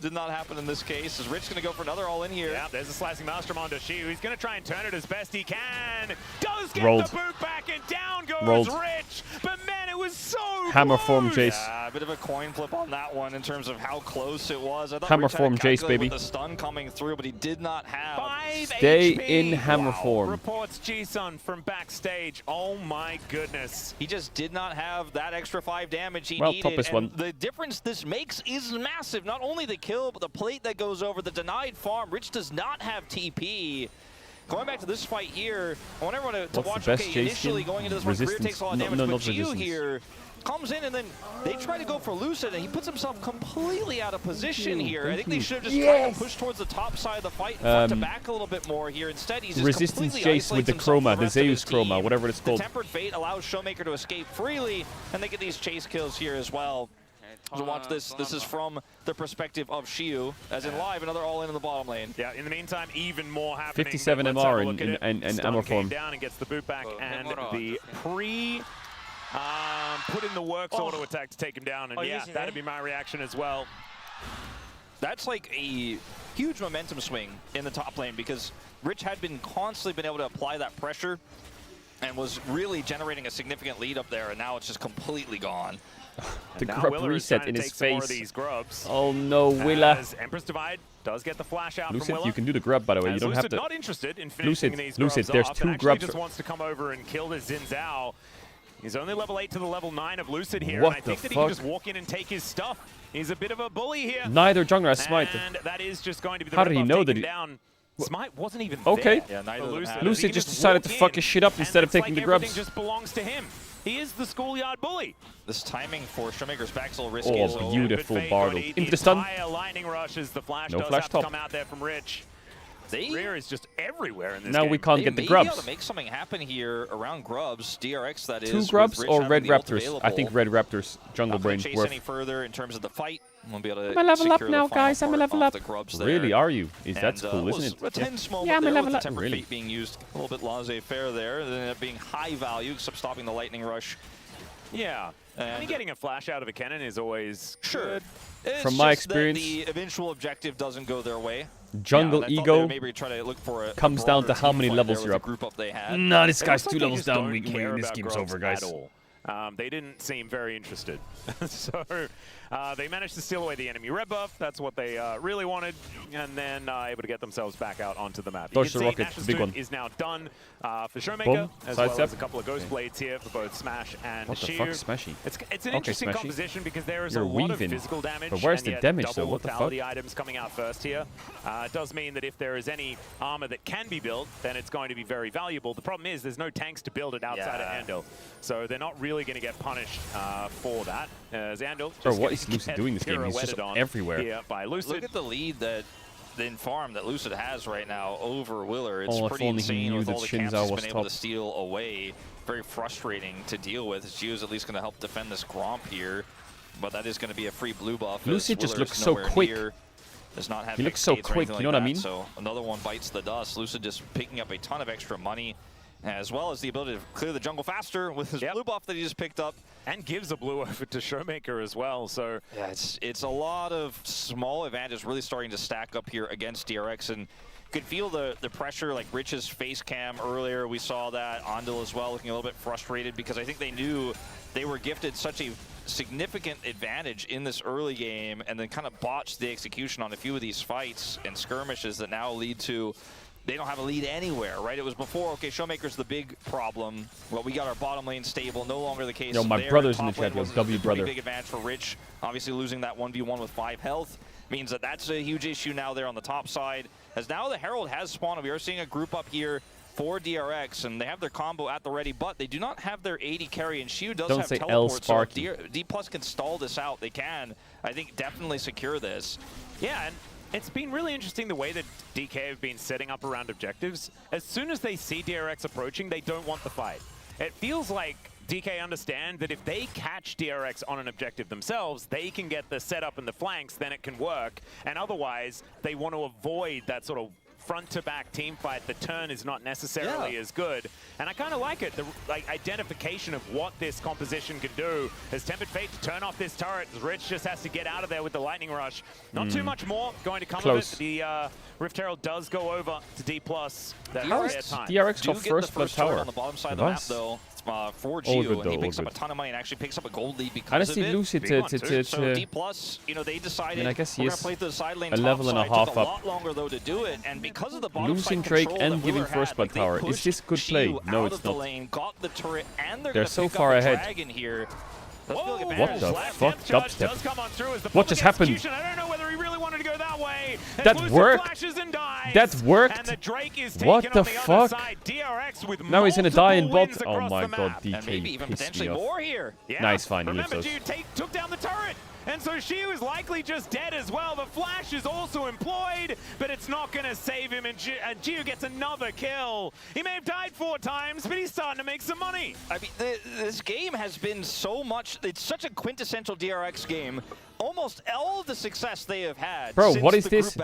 Did not happen in this case. Is Rich going to go for another all in here? Yeah, there's a slicing maelstrom onto Shiu. He's going to try and turn it as best he can. Does get Rolled. the boot back, and down goes Rolled. Rich. But man, it was so Hammer close. form Jace. Yeah, a bit of a coin flip on that one in terms of how close it was. I thought Hammer Rich had form to Jace, calculate baby. with the stun coming through, but he did not have. 5 Stay HP. in hammer form. Reports G-Sun from backstage. Oh my goodness. He just did not have that extra 5 damage he Well, needed. top is and one. the difference this makes is massive. Not only the kill, but the plate that goes over, the denied farm. Rich does not have TP. Going back to this fight here, I want everyone to watch. the best Okay, Jace initially skin? going into this one, Career takes a lot of damage, No, but not Gio resistance. here comes in and then they try to go for Lucid, and he puts himself completely out of position here. I think they should have just tried to push towards the top side of the fight and front to back a little bit more here. Instead, he's just Resistance completely Jace with the isolates himself chroma, from the rest of his Zeus chroma, team. whatever it's called. The Tempered Fate allows Showmaker to escape freely, and they get these chase kills here as well. So watch this. This is from the perspective of Shiu, as in live, another all in the bottom lane. Yeah, in the meantime, even more happening. 57 Let's have a MR look at it. and Stun ammo came form. down and gets the boot back, and the put in the works auto attack to take him down, and yeah, that'd be my reaction as well. That's like a huge momentum swing in the top lane, because Rich had been constantly been able to apply that pressure and was really generating a significant lead up there, and now it's just completely gone. The grub reset in his face. These grubs. Oh no, Willa. As Empress Divide does get the flash out Lucid, from Willa. you can do the grub, by the way. You don't Lucid have to. not interested in finishing these Lucid, grubs there's off, 2 and grubs. just wants to come over and kill this Xin Zhao. He's only level 8 to the level 9 of Lucid here, What and I think that he can just walk in and take his stuff. He's a bit of a bully here. Neither jungler has smite. And that is just going to be the How did he know that down. Smite wasn't even Okay. there. Yeah, neither of them Lucid just decided to fuck his shit up instead of taking the grubs. Everything just belongs to him. He is the schoolyard bully. This timing for Showmaker's back's a little risky as well. Beautiful Good fate, Bardo. but Into the stun. entire lightning rush as the flash No does flash have top. to come out there from Rich. Rear is just everywhere in this Now game. we can't They get the may grubs. be able to make something happen here around grubs. DRX, that is. 2 with grubs Rich or having red the ult raptors? I available. think red raptors. Jungle Not brain. gonna chase Worth. any further in terms of the fight. We'll be able to I'm a level up secure now, the final guys. I'm a part level off up. the grubs there. Really, are you? That's And, cool, was isn't a it? tense moment Yeah, I'm a there level with up. the Tempered Really? Fate being used a little bit laissez-faire there. Then ended up being high value, except stopping the lightning rush Yeah. I mean, getting a flash out of a cannon is always good. From my experience, the eventual objective doesn't go their way. Jungle ego maybe try to look for comes down to how many levels you're up. Group up they had. Nah, this guy's 2 levels down. This game's over, guys. They didn't seem very interested. So they managed to steal away the enemy red buff. That's what they really wanted. And then able to get themselves back out onto the map. Dodge the rocket, big one. Is now done for Showmaker, as well step. as a couple of Ghost Blades here for both Smash and What the Shiu. fuck, Smashy? It's an interesting Smashy. composition because there is You're a lot weaving. of physical damage. But where's and the damage, though? double What the fuck? lethality items coming out first here. It does mean that if there is any armor that can be built, then it's going to be very valuable. The problem is there's no tanks to build it outside of Andal. So they're not really going to get punished for that. As Andal just what is Lucid doing this game? He's just everywhere. Here by Lucid. Look at the lead in farm that Lucid has right now over Willer. It's if pretty only he insane knew with that all the Shinzao camps he's was been able top. to steal away. Very frustrating to deal with. Gio's at least going to help defend this Gromp here, but that is going to be a free blue buff. Lucid just looks so quick. Does not have he looks so quick, you know what I mean? So another one bites the dust. Lucid just picking up a ton of extra money, as well as the ability to clear the jungle faster with his blue buff that he just picked up. And gives a blue over to Showmaker as well. So yeah, it's a lot of small advantages really starting to stack up here against DRX, and could feel the pressure, like Rich's face cam earlier. We saw that. Andal as well looking a little bit frustrated because I think they knew they were gifted such a significant advantage in this early game and then kind of botched the execution on a few of these fights and skirmishes that now lead to they don't have a lead anywhere, right? It was before, okay, Showmaker's the big problem. Well, we got our bottom lane stable, no longer the case. Yo, my brother's in the chat, yo, W brother. Big advantage for Rich. Obviously losing that 1v1 with 5 health means that that's a huge issue now there on the top side. As now the Herald has spawned, we are seeing a group up here for DRX, and they have their combo at the ready, but they do not have their AD carry, and Shiu does have teleport, so if D+ can stall this out, they can, I think, definitely secure this. Yeah, and it's been really interesting the way that DK have been setting up around objectives. As soon as they see DRX approaching, they don't want the fight. It feels like DK understand that if they catch DRX on an objective themselves, they can get the setup and the flanks, then it can work. And otherwise, they want to avoid that sort of front-to-back team fight. The turn is not necessarily as good. And I kind of like it, the identification of what this composition can do. As Tempered Fate to turn off this turret, Rich just has to get out of there with the Lightning Rush. Not too much more going to come of it. The Rift Herald does go over to D+. DRX got first tower on the bottom side of the map, though. For Gio, and he picks up a ton of money and actually picks up a gold lead because of it. Lucid so D+, you know, they decided I guess we're going to play through the side lane a level and a half took a lot longer, though, to do it, and because of the bottom losing side Drake control and giving first blood tower. Is this good play? No, it's not. Lane, got the turret, and they're so far ahead. Dragon here. What the fuck? Dubstep. What just happened? I don't know whether he really wanted to go that way. That worked. That worked. And the Drake is what the fuck? DRX with now he's gonna die in bot. Oh my god, DK. And maybe even potentially more here. Yeah. Nice, fine. Remember, Gio took down the turret. And so Shiu is likely just dead as well. The flash is also employed, but it's not going to save him. And Gio gets another kill. He may have died 4 times, but he's starting to make some money. I mean, this game has been so much. It's such a quintessential DRX game. Almost all of the success they have had. Bro, since what is the this?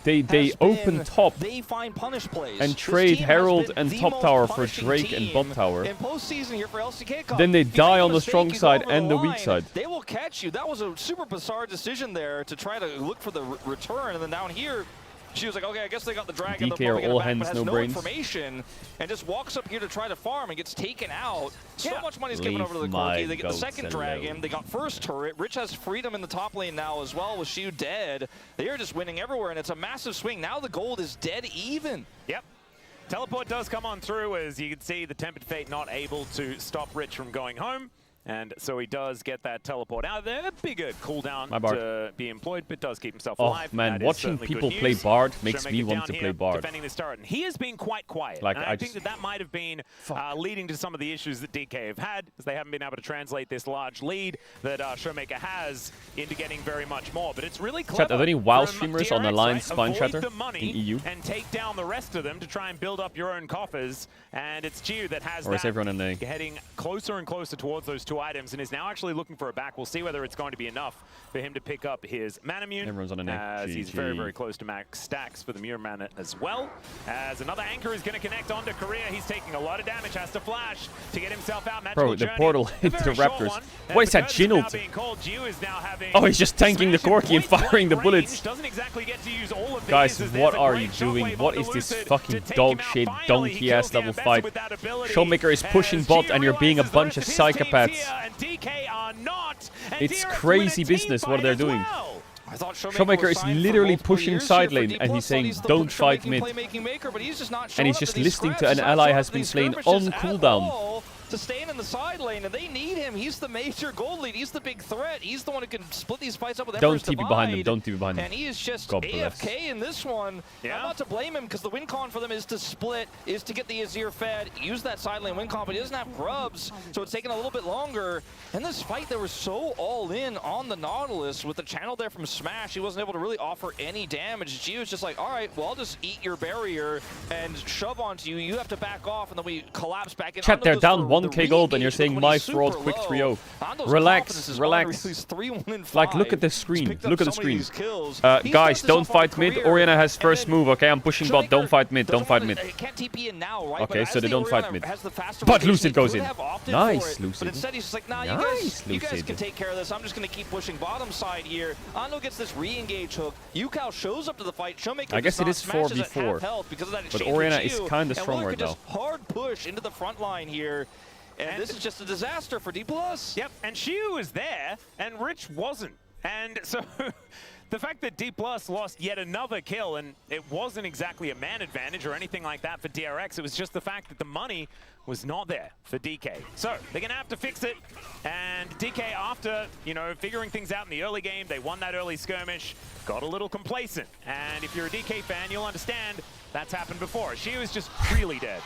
They open top. They find punish plays and trade Herald and top tower for Drake and bot tower. In postseason here for LCK Cup. Then they die on the strong side and the weak side. They will catch you. That was a super bizarre decision there to try to look for the return, and then down here. She was like, okay, I guess they got the dragon. DK are all hands, no brains. Information, and just walks up here to try to farm and gets taken out. So much money's given over to the Corki. They get the second dragon. They got first turret. Rich has freedom in the top lane now as well with Shiu dead. They are just winning everywhere, and it's a massive swing. Now the gold is dead even. Yep. Teleport does come on through, as you can see, the Tempered Fate not able to stop Rich from going home. And so he does get that teleport out of there. A bigger cooldown to be employed, but does keep himself alive. Man, watching people play Bard makes me want to play Bard. Defending this turret. And he has been quite quiet. Like, and I think that might have been leading to some of the issues that DK have had, as they haven't been able to translate this large lead that Showmaker has into getting very much more. But it's really clever. Chat, are there any WoW streamers on the line, Spine Chatter, the money in EU? And take down the rest of them to try and build up your own coffers. And it's Gio that has or is everyone in A? heading closer and closer towards those 2 2 items and is now actually looking for a back. We'll see whether it's going to be enough for him to pick up his Manamune. Everyone's on a neck. As he's very, very close to max stacks for the Muir Mana as well. As another anchor is going to connect onto Korea. He's taking a lot of damage, has to flash to get himself out. Bro, the portal hit the Raptors. What is that Jin ult? Oh, he's just tanking the Corki and firing the bullets. Exactly get to use all of Guys, what are you doing? What is this fucking dog shit, donkey ass level fight? Showmaker is pushing bot and you're being a bunch of psychopaths. It's crazy business what they're doing. Showmaker is literally pushing side lane and he's saying don't fight mid. And he's just listening to an ally has been slain on cooldown. To stand in the side lane, and they need him. He's the major gold lead. He's the big threat. He's the one who can split these fights up with Emperor's Divide. Don't TP behind him. Don't TP behind him. And he is just AFK in this one. Yeah. I'm not to blame him because the win con for them is to split, is to get the Azir fed, use that side lane win con, but he doesn't have grubs, so it's taking a little bit longer. In this fight, they were so all in on the Nautilus with the channel there from Smash. He wasn't able to really offer any damage. G was just like, all right, well, I'll just eat your barrier and shove onto you. You have to back off, and then we collapse back in. Chat, they're down 1k gold and you're saying my fraud quick 3-0. Relax, relax. Like, look at the screen. Look at the screen. Guys, don't fight mid. Orianna has first move, okay? I'm pushing bot. Don't fight mid. Don't fight mid. Okay, so they don't fight mid. But Lucid goes in. Nice, Lucid. But instead he's just like, nah, you guys can take care of this. I'm just going to keep pushing bottom side here. Ando gets this re-engage hook. Yukao shows up to the fight. Showmaker I guess it is 4v4. But Orianna is kind of strong right now. Hard push into the front line here. And this is just a disaster for D+. Yep, and Xiu was there, and Rich wasn't. And so the fact that D+ lost yet another kill, and it wasn't exactly a man advantage or anything like that for DRX, it was just the fact that the money was not there for DK. So they're going to have to fix it. And DK, after, you know, figuring things out in the early game, they won that early skirmish, got a little complacent. And if you're a DK fan, you'll understand that's happened before. Xiu is just really dead.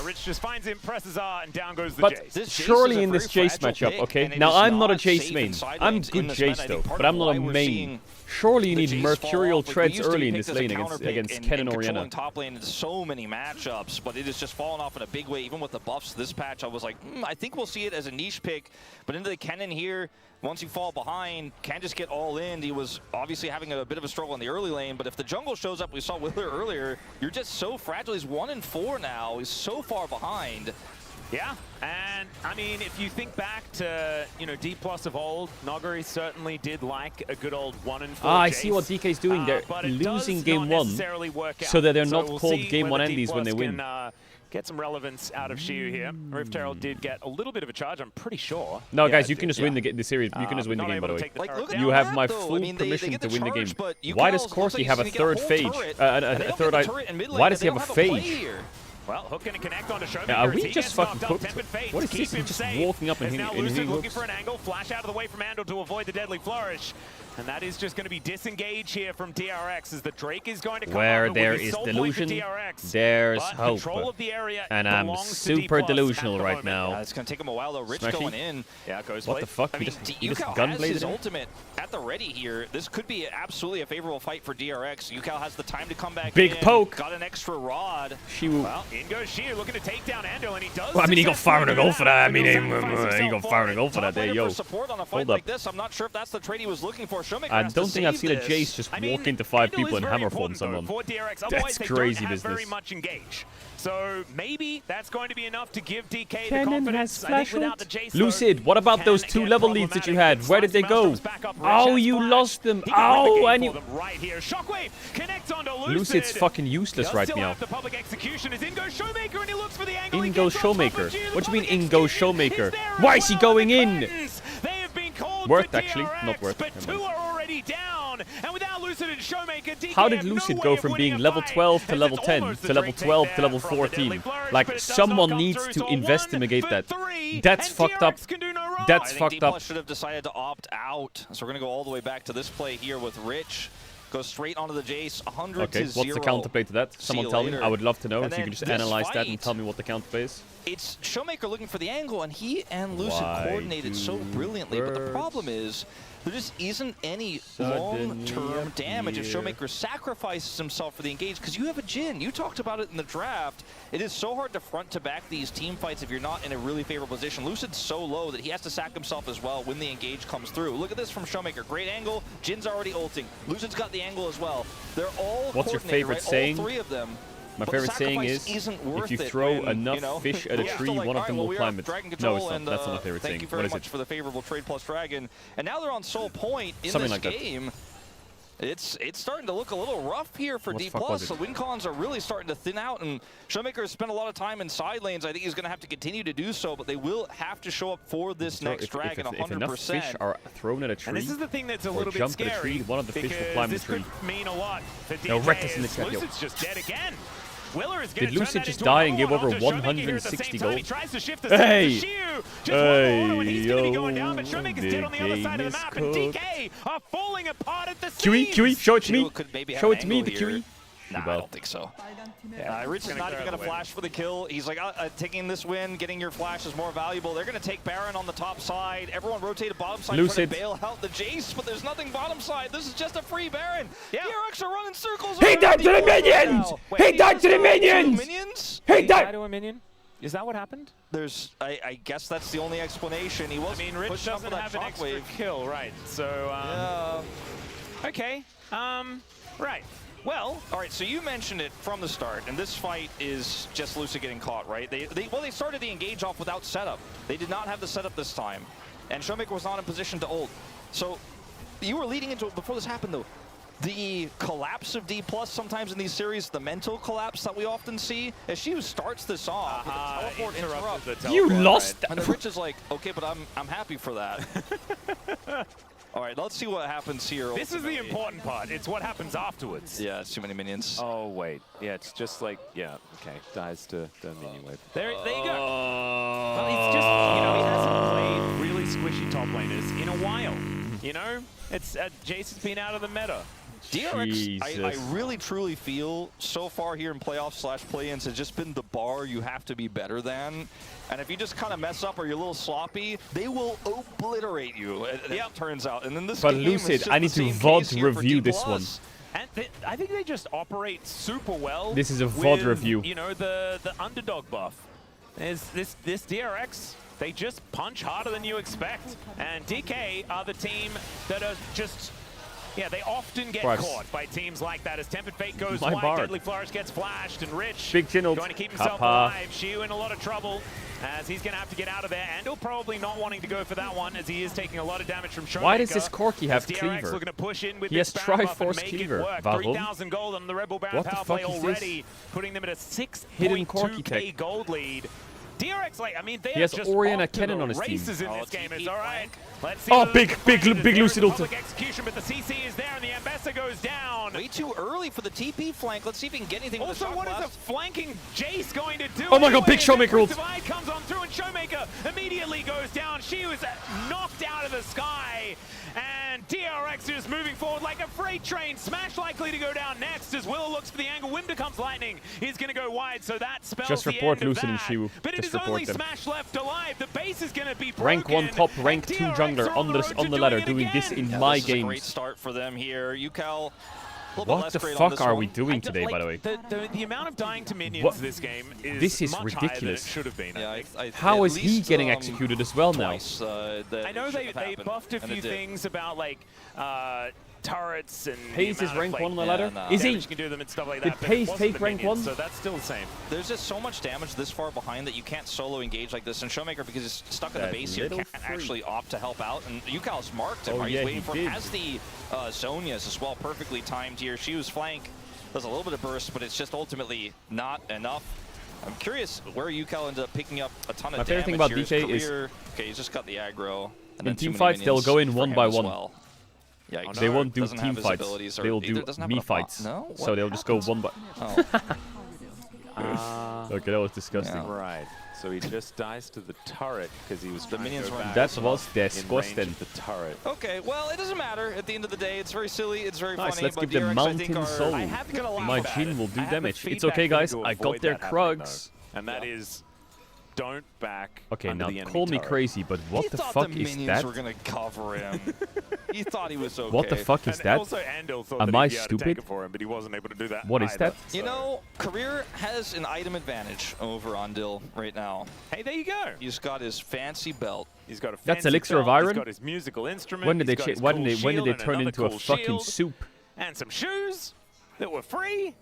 Rich just finds him, presses R, and down goes the Jace. But surely in this Jace matchup, okay? Now, I'm not a Jace main. I'm good Jace, though, but I'm not a main. Surely you need Mercurial Treads early in this lane against Ken and Orianna. Top lane in so many matchups, but it has just fallen off in a big way. Even with the buffs this patch, I was like, I think we'll see it as a niche pick. But into the Kennen here, once you fall behind, can't just get all in. He was obviously having a bit of a struggle in the early lane, but if the jungle shows up, we saw Willer earlier, you're just so fragile. He's 1-4 now. He's so far behind. Yeah, and I mean, if you think back to, you know, D+ of old, Noguri certainly did like a good old 1-4 I see what DK's doing. They're losing game 1, so that they're not called game 1 endies when they win. Get some relevance out of Xiu here. Rift Herald did get a little bit of a charge, I'm pretty sure. No, guys, you can just win the series. You can just win the game, by the way. You have my full permission to win the game. Why does Corki have a third phage? Why does he have a phage? Well, hook gonna connect onto Showmaker. Are we just fucking cooked? What is this? He's just walking up and hitting looking for an angle, flash out of the way from Andal to avoid the deadly flourish. And that is just going to be disengage here from DRX as the Drake is going to come where there is delusion, there's hope. Of the area and I'm super delusional right now. It's going to take him a while though. Rich going in. Yeah, goes what the fuck? I mean, he just Yukao has his ultimate at the ready here. This could be absolutely a favorable fight for DRX. Yukao has the time to come back Big poke. Got an extra rod. Well, in goes Xiu looking to take down Andal, and he does. Well, I mean, he got fired a goal for that. I mean, he got fired a goal for that. There, yo. Support on a fight like this. I'm not sure if that's the trade he was looking for. I don't think I've seen a Jace just walk into 5 people and hammer form someone. That's crazy business. Very much engage. So maybe that's going to be enough to give DK Kennen the confidence. I think without the Jace, Lucid, what about those 2 level leads that you had? Where did they go? Oh, you lost them. Oh, and you... Right here. Shockwave connects onto Lucid. Lucid's fucking useless right now. The public execution is in goes Showmaker, and he looks for the angle. In goes Showmaker. What do you mean in goes Showmaker? Why is he going in? Worked actually, not worked. But 2 are already down, and without Lucid and Showmaker, DK how did Lucid go from being level 12 to level 10 to level 12 to level 14? Like, someone needs to investigate that. That's fucked up. That's fucked up. Should have decided to opt out. So we're gonna go all the way back to this play here with Rich. Goes straight onto the Jace, 100 to 0. What's the counterplay to that? Someone tell me. I would love to know. If you can just analyze that and tell me what the counterplay is. It's Showmaker looking for the angle, and he and Lucid coordinated so brilliantly. But the problem is, there just isn't any long-term damage if Showmaker sacrifices himself for the engage, because you have a Jhin. You talked about it in the draft. It is so hard to front to back these team fights if you're not in a really favorable position. Lucid's so low that he has to sack himself as well when the engage comes through. Look at this from Showmaker. Great angle. Jin's already ulting. Lucid's got the angle as well. They're all What's your favorite right? saying? All three of them. My favorite saying is, if you throw enough fish at a tree, one of them will climb it. No, it's not. That's not my favorite saying. Thank you very much for the favorable trade plus dragon. And now they're on Soul Point in this game. It's starting to look a little rough here for D+. The win cons are really starting to thin out, and Showmaker has spent a lot of time in side lanes. I think he's going to have to continue to do so, but they will have to show up for this next dragon 100%. If enough fish are thrown at a tree, and this is the thing that's a little bit scary, tree, one of the fish will climb the tree. This could mean a lot for DK. No, Reckless in the chat, Lucid's just dead again. Did Lucid just die and give over 160 gold? He tries to shift the hey! Just and he's going to be going down, but Showmaker's dead on the other side of the map, and DK are falling apart at the seams. QE, show it to me. Show it to me, the QE. Nah, I don't think so. Rich is not even going to flash for the kill. He's like, taking this win, getting your flash is more valuable. They're going to take Baron on the top side. Everyone rotated bottom side, trying to bail out the Jace, but there's nothing bottom side. This is just a free Baron. DRX are running circles. He died to the minions! He died to the minions! He died to a minion? Is that what happened? I guess that's the only explanation. He was. I mean, Rich doesn't have an extra kill, right? So, okay. Right. Well, all right, so you mentioned it from the start, and this fight is just Lucid getting caught, right? They started the engage off without setup. They did not have the setup this time, and Showmaker was not in position to ult. So you were leading into it before this happened, though. The collapse of D+, sometimes in these series, the mental collapse that we often see, as she starts this off, teleport interrupt. You lost! Right? And the Rich is like, okay, but I'm happy for that. All right, let's see what happens here. This is the important part. It's what happens afterwards. Yeah, it's too many minions. Oh, wait. Yeah, it's just like, yeah, okay. Dies to the minion wave. There you go. Well, he's just, he hasn't played really squishy top laners in a while. It's Jace has been out of the meta. DRX, I really truly feel so far here in playoffs / play-ins has just been the bar you have to be better than. And if you just kind of mess up or you're a little sloppy, they will obliterate you, it turns out. And then this game Lucid, I need to VOD review this one. And I think they just operate super well. This is a VOD review. The underdog buff. There's this DRX, they just punch harder than you expect. And DK are the team that are just... Yeah, they often get caught by teams like that as Tempered Fate goes wide, Deadly Flourish gets flashed, and Rich going to keep himself alive. Shiu in a lot of trouble as he's going to have to get out of there, and he'll probably not wanting to go for that one as he is taking a lot of damage from Showmaker. Why does this Corki have Cleaver? Looking to push in with he has Triforce Cleaver. 3,000 gold on the Rebel Baron power play already, putting them at a 6.2k gold lead. DRX, they are just Oriana off to Cannon the on his races team. in this game. It's all right. Let's see. Oh, big Lucid ult. Execution, but the CC is there, and the Ambassador goes down. Way too early for the TP flank. Let's see if we can get anything. Also, what is a flanking Jace going to do? Oh my God, big Showmaker ult. Divide comes on through, and Showmaker immediately goes down. She was knocked out of the sky, and DRX is moving forward like a freight train. Smash likely to go down next as Willow looks for the angle. Wim becomes lightning. He's going to go wide, so that spells just report the end Lucid of and that. Shiu. But it is only Smash left alive. The base is going to be broken. Rank 1 top, rank 2 jungler on the ladder doing this in my games. This is a great start for them here. Yucal, what the fuck are we doing today, by the way? The amount of dying to minions this game is much ridiculous. Higher than it should have been. Yeah, how is he getting executed as well now? I know they buffed a few things about turrets and Pace is rank 1 on the ladder? Is he? Can do them and stuff like Did that, Pace take rank 1? So that's still the same. There's just so much damage this far behind that you can't solo engage like this. And Showmaker, because he's stuck in the base here, can't actually opt to help out. And Yucal's marked him. He's waiting for him. Has the Zhonya's as well, perfectly timed here. Shiu's flank does a little bit of burst, but it's just ultimately not enough. I'm curious where Yucal ended up picking up a ton of damage. My favorite thing about DK is... Okay, he's just got the aggro. And in team fights, they'll go in one by one. Well. Yeah, they won't do team fights. They'll do me fights. No? So they'll just go one by... Okay, that was disgusting. Yeah. Right. So he just dies to the turret because he was trying to go back. That was disgusting. The turret. Okay, well, it doesn't matter. At the end of the day, it's very silly. It's very funny. Let's but give them Mountain Soul. My Jhin will do damage. It's okay, guys. I got their Krugs. And that is don't back. Okay, now the enemy call me turret. crazy, but what the fuck the is minions that? were gonna cover him. He thought he was okay. What the fuck is And that? also Andil thought Am that I he'd be able to take stupid? it for him, but he wasn't able to do that. What is either, that? so. You know, Career has an item advantage over Andil right now. Hey, there you go. He's got his fancy belt. He's got a fancy That's Elixir of belt, Iron? He's got his musical instrument. When did they he's got his when cool did shield they and turn another into a cool fucking shield, soup? and some shoes that were free.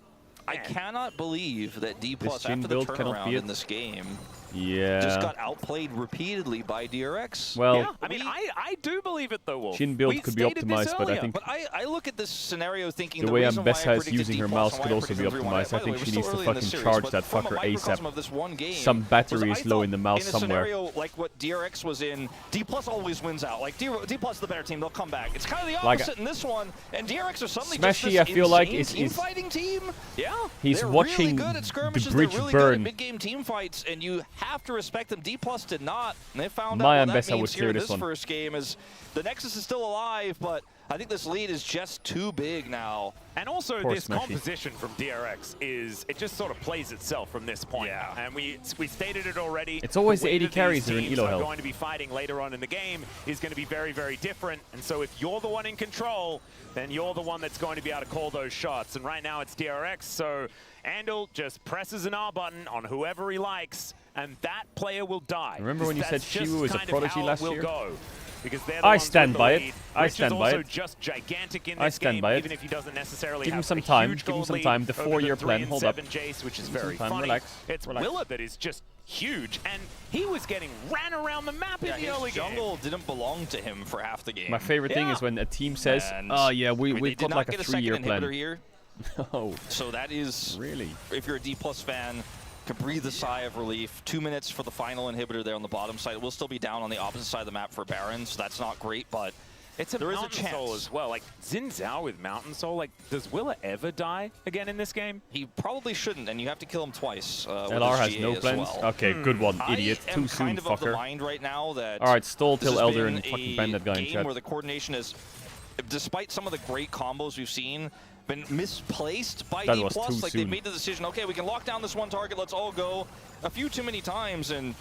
I cannot believe that D+ This Jhin after the build cannot be turnaround it. in this game Yeah. just got outplayed repeatedly by DRX. Well, Yeah, I mean, I do believe it though, Wolf. Jhin build We could be stated this optimized, but I earlier. think But I look at this scenario thinking the way reason why I Ambessa is predicted using her D+ mouse and could why I also be predicted 3-1. optimized. I By the think way, she we're needs still to early in the fucking series, charge but that from a fucker microcosm ASAP. of this one game, Some battery was is I low thought in the mouse in a somewhere. scenario like what DRX was in, D+ always wins out. Like D+ is the better team, they'll come back. It's kind of the Like, opposite in this one, and DRX are suddenly Smashy, just this I feel like, insane is team-fighting team. Yeah, He's they're watching really good at skirmishes, the bridge they're really burn. good at mid-game team fights, and you have to respect them. D+ did not, and they found My out what that Ambessa would means clear here in this this one. first game. Is the Nexus is still alive, but I think this lead is just too big now. And also Poor this Smashy. composition from DRX is, it just sort of plays itself from this point. Yeah. And we stated it already. It's always the way 80 that carries these that are in teams elo are health. going to be fighting later on in the game is going to be very, very different. And so if you're the one in control, then you're the one that's going to be able to call those shots. And right now it's DRX, so Andil just presses an R button on whoever he likes, and that player will die. Remember when you said That's just Shiwu was a kind of prodigy how it last will year? go. Because they're the I ones stand with the by it. lead. I Rich stand is by also it. just gigantic in I this stand game, by it. even if he doesn't necessarily Give him have some a time. huge Give him gold some lead time. The over 4-year 3 plan. and Hold up. 7 Jace, which is Give him some very time. funny. Relax. It's Relax. Willa that is just huge, and he was getting ran around the map Yeah, in the his early jungle game. didn't belong to him for half the game. My favorite thing Yeah. is when a team says, And, "Oh yeah, I mean, they we've did got not like a get a second 3-year inhibitor plan." here, Oh, so that is really? if you're a D+ fan, can breathe a sigh of relief. 2 minutes for the final inhibitor there on the bottom side. It will still be down on the opposite side of the map for Baron, so that's not great, but It's a there is a Mountain Soul chance. as well. Like, Xin Zhao with Mountain Soul, like, does Willa ever die again in this game? He probably shouldn't, and you have to kill him twice. With LR his has GA no as plans. well. Okay, good one, idiot. I Too am soon, kind of the fucker. mind right now that All right, stall this till has Elder been and fucking a ban that guy in game chat. where the coordination is, despite some of the great combos we've seen, been misplaced by That D+. was too Like they soon. made the decision, okay, we can lock down this one target, let's all go a few too many times, and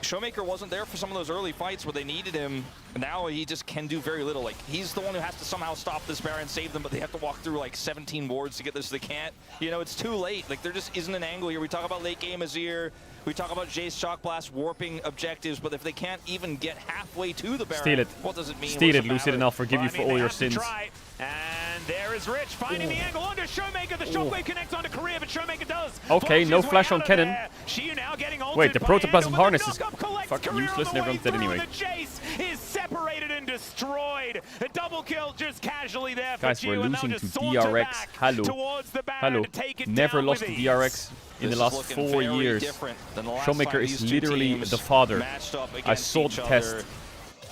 Showmaker wasn't there for some of those early fights where they needed him. Now he just can do very little. Like, he's the one who has to somehow stop this Baron, save them, but they have to walk through like 17 wards to get this. They can't. You know, it's too late. Like, there just isn't an angle here. We talk about late game Azir. We talk about Jace Shock Blast warping objectives, but if they can't even get halfway to the Baron, Steal it. what does it mean? Steal What it, does Lucid, and matter? I'll forgive you Well, I for mean, all they your have to sins. try. And there is Rich finding the angle onto Showmaker. The Shockwave connects onto Career, but Showmaker does. Okay, Flashes no way flash out on of cannon. there. Shiyu now getting ulted Wait, the by protoplasm Andil, harness but is the knock-up collects fucking Career useless on and the way everyone's dead through, anyway. and the Jace is separated and destroyed. A double kill just casually there for Guys, we're Shiyu, and they'll losing just to saunter DRX. back Hello. towards the Baron Hello. to take it Never down lost with to ease. DRX in the This is last looking 4 very years. different than the last Showmaker time is these two literally teams the father. matched up I against saw each the other. test,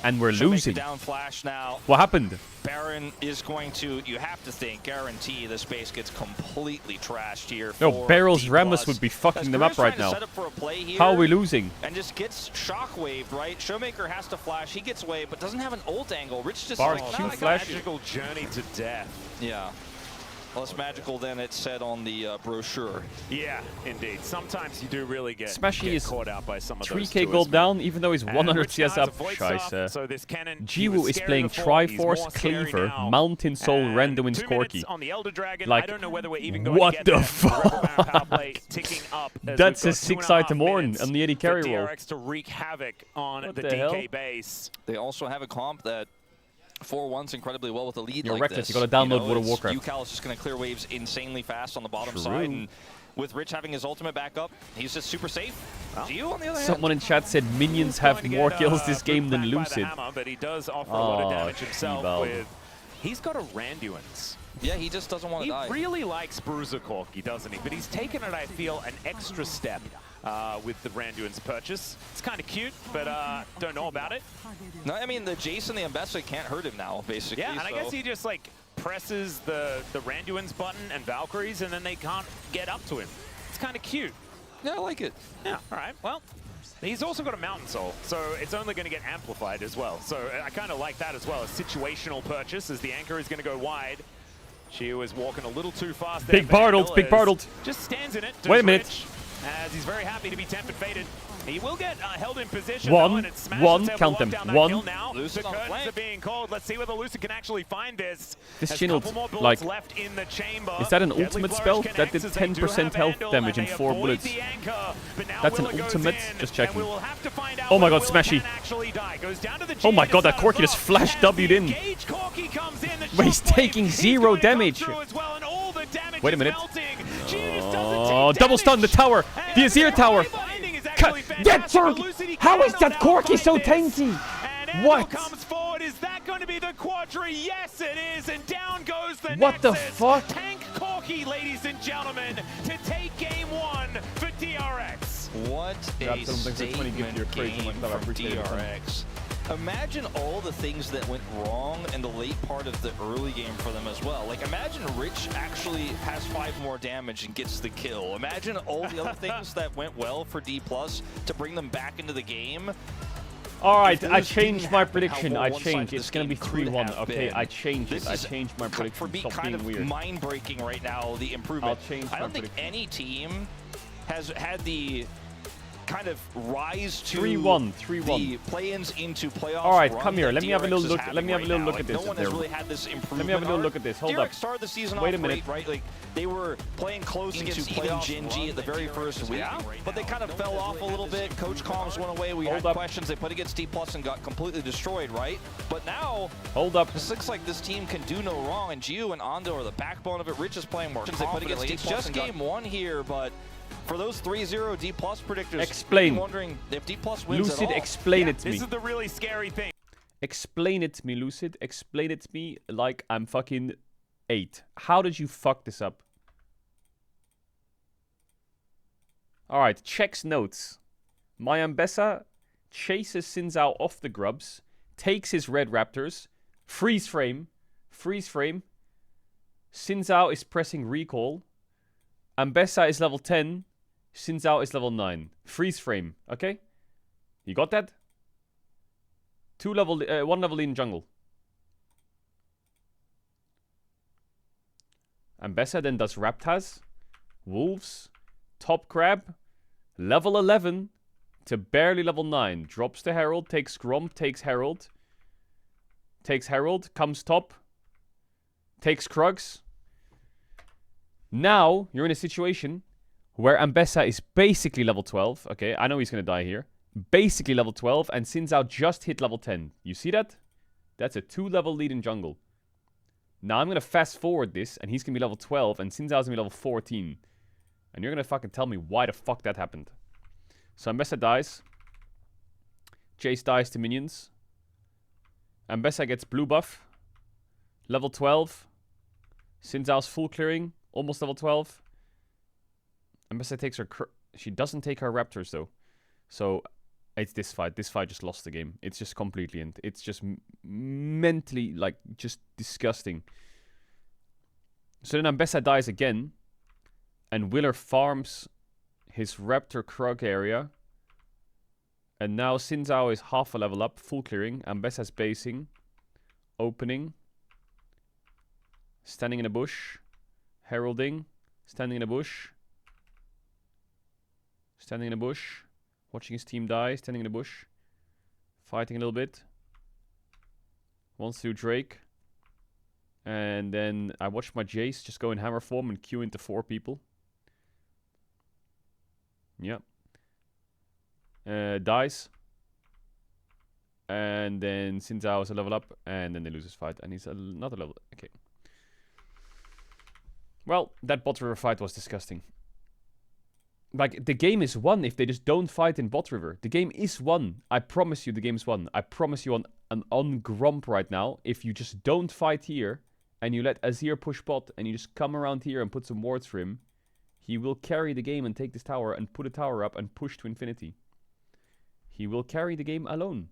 and we're Showmaker losing. down flash now. What happened? Baron is going to, you have to think, guarantee this base gets completely trashed here. No, for Barrels D+. Rammus would be fucking As them Career's up right trying to now. set up for a play here How are we losing? and just gets shockwaved, right? Showmaker has to flash, he gets away, but doesn't have an ult angle. Rich just Bar like, Q nah, I flash. got you. Magical journey to death. Yeah. Less magical than it said on the brochure. Yeah, indeed. Sometimes you do really get Smashy is caught out by some of those 3k gold down, even though he's And 100 Rich now CS has up. a voice Scheiße. off, so this cannon, he Jiwoo was is scary playing before, he's more Triforce, scary Cleaver, now. Mountain Soul, And Randuin's 2 minutes Corki. on the Elder Dragon. Like, I don't know whether we're even going what to get the there. fuck? Rebel Baron power play ticking up as That's we've a got 6 2.5 item on minutes the 80 for carry roll. DRX to wreak havoc on What the the DK hell? base. They also have a comp that 4-1's incredibly well with a lead You're like reckless, this. you gotta download World of it's- Warcraft. UCal is just going to clear waves insanely fast on the bottom True. side, and with Rich having his ultimate back up, he's just super safe. Well, Gio, on the other hand, Someone in chat said minions have Going to more get, kills this game moved than back by the Lucid. hammer, but he does offer a lot of Oh, damage himself T-Ball. with... He's got a Randuin's. yeah, he just doesn't want to He die. really likes Bruiser Corki, doesn't he? But he's taken it, I feel, an extra step with the Randuin's purchase. It's kind of cute, but don't know about it. No, I mean, the Jace and the Ambessa can't hurt him now, basically. Yeah, and I so- guess he just, like, presses the Randuin's button and Valkyries, and then they can't get up to him. It's kind of cute. Yeah, I like it. Yeah, all right, well. He's also got a Mountain Soul, so it's only going to get amplified as well. So I kind of like that as well, a situational purchase as the anchor is going to go wide. Shiyu is walking a little too fast there. Big Bartled, big Bartled. Just stands in it. Wait a minute. Rich, as he's very happy to be tempered fated. He will get held in position. One, though, count them. One. The curtains are being called. Let's see whether Lucid can actually find this. This There's Chinold, a couple more bullets like, left in the chamber. is that an Deadly ultimate Flourish spell that connects did as they do 10% have health Andal, damage in and they 4 avoid bullets? the anchor, but now That's an Willow goes ultimate? in, Just checking. and we will have to find out Oh my whether god, Willow Smashy. can actually die. Goes down to the Oh my G god, to that start Corki as just well. flash As W'd the in. engaged Corki comes in, the But he's shot blade taking is 0 going to come damage. through as well, and all the damage Wait a is minute. melting. G just doesn't Oh, take double stun the damage. tower. And The Azir tower. finding is Cut. actually That fantastic, but Turk. Lucid How is cannot that Corki so outfight this. tanky? And What? Andal comes forward. Is that going to be the Quadri? Yes, it is. And down goes the What the Nexus. fuck? Tank Corki, ladies and gentlemen, to take game 1 for DRX. What Grab a some things for 20, give statement you a crazy game one, but I from appreciate it. DRX. Imagine all the things that went wrong in the late part of the early game for them as well. Like, imagine Rich actually has 5 more damage and gets the kill. Imagine all the other things that went well for D+ to bring them back into the game. Alright, I If those changed didn't my happen, prediction. how I one-sided changed. this It's gonna be game could 3-1. have Okay, been. I changed it. This I is changed my prediction. For me, Stop kind being of weird. mind-breaking right now, the improvement. I'll change I don't my think prediction. any team has had the kind of rise to 3-1. the play-ins into playoffs. All right, run come here. that Let me have a DRX little is look. having Let me have a right little now. look Like, at this. No one has really had this improvement. Let me have a little look at this. Hold up. DRX started the season Wait off a minute. great, right? Like they were playing close against even Gen G at the very first week, but they kind of fell off a little bit. Coach comms went away. We had questions. They played against D+ and got completely destroyed, right? But now, Hold up. this looks like this team can do no wrong, and Gio and Ando are the backbone of it. Rich is playing more confidently. It's just game 1 here, but for those 3-0 D+ predictors, Explain. I'm wondering if D+ wins Lucid, at all. explain it to me. This is the really scary thing. Explain it to me, Lucid. Explain it to me like I'm fucking 8. How did you fuck this up? Alright, checks notes. My Ambessa chases Sinzao off the grubs, takes his red raptors, freeze frame. Sinzao is pressing recall. Ambessa is level 10. Sinzao is level 9. Freeze frame, okay? You got that? 1 level in jungle. Ambessa then does Raptaz, Wolves, Top Crab, level 11 to barely level 9. Drops the Herald, takes Gromp, takes Herald, comes top, takes Krugs. Now, you're in a situation where Ambessa is basically level 12. Okay, I know he's going to die here. Basically level 12, and Sinzao just hit level 10. You see that? That's a 2-level lead in jungle. Now I'm going to fast forward this, and he's going to be level 12, and Sinzao's going to be level 14. And you're going to fucking tell me why the fuck that happened. So Ambessa dies. Jace dies to minions. Ambessa gets blue buff. Level 12. Sinzao's full clearing. Almost level 12. Ambessa takes her... She doesn't take her raptors, though. So... It's this fight. This fight just lost the game. It's just completely end. It's just mentally, like, just disgusting. So then Ambessa dies again. And Willer farms his Raptor Krug area. And now Sinzao is half a level up. Full clearing. Ambessa's basing. Opening. Standing in a bush. Heralding. Standing in a bush. Standing in a bush. Watching his team die, standing in the bush. Fighting a little bit. Wants to do Drake. And then I watched my Jace just go in hammer form and queue into 4 people. Yep. Dies. And then Sinzao is a level up. And then they lose his fight. And he's another level. Okay. Well, that bot river fight was disgusting. Like, the game is won if they just don't fight in bot river. The game is won. I promise you the game is won. I promise you on Gromp right now, if you just don't fight here, and you let Azir push bot, and you just come around here and put some wards for him, he will carry the game and take this tower, and put a tower up, and push to infinity. He will carry the game alone.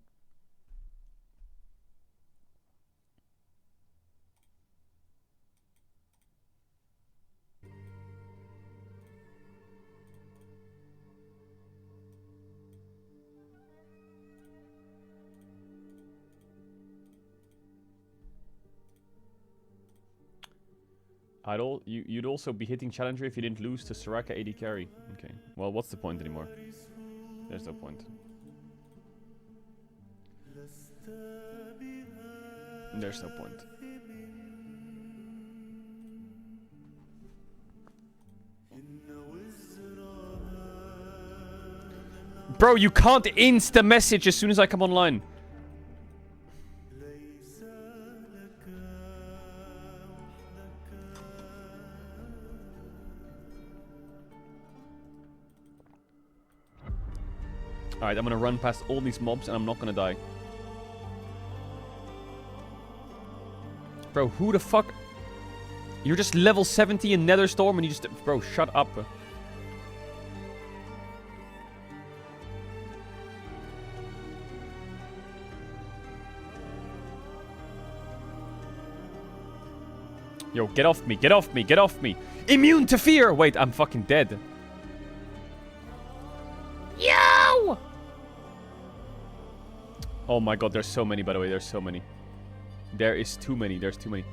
You'd also be hitting Challenger if you didn't lose to Soraka AD carry. Okay. Well, what's the point anymore? There's no point. There's no point. Bro, you can't insta message as soon as I come online. Alright, I'm gonna run past all these mobs and I'm not gonna die. Bro, who the fuck? You're just level 70 in Netherstorm and you just... Bro, shut up. Yo, get off me, get off me, get off me. Immune to fear! Wait, I'm fucking dead. Yo! Oh my god, there's so many, by the way. There's so many. There is too many. There's too many.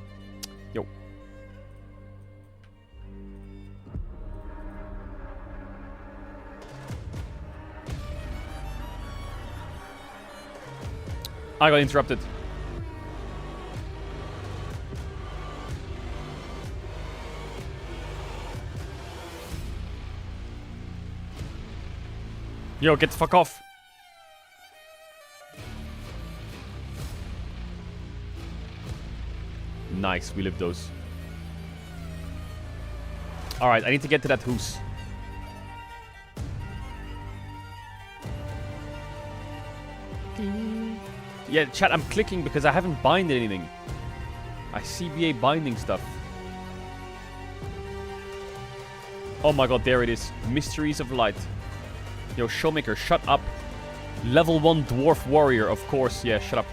Yo. I got interrupted. Yo, get the fuck off. Nice, we lived those. Alright, I need to get to that hoose. Yeah, chat, I'm clicking because I haven't binded anything. I CBA binding stuff. Oh my god, there it is. Mysteries of Light. Yo, Showmaker, shut up. Level 1 Dwarf Warrior, of course. Yeah, shut up.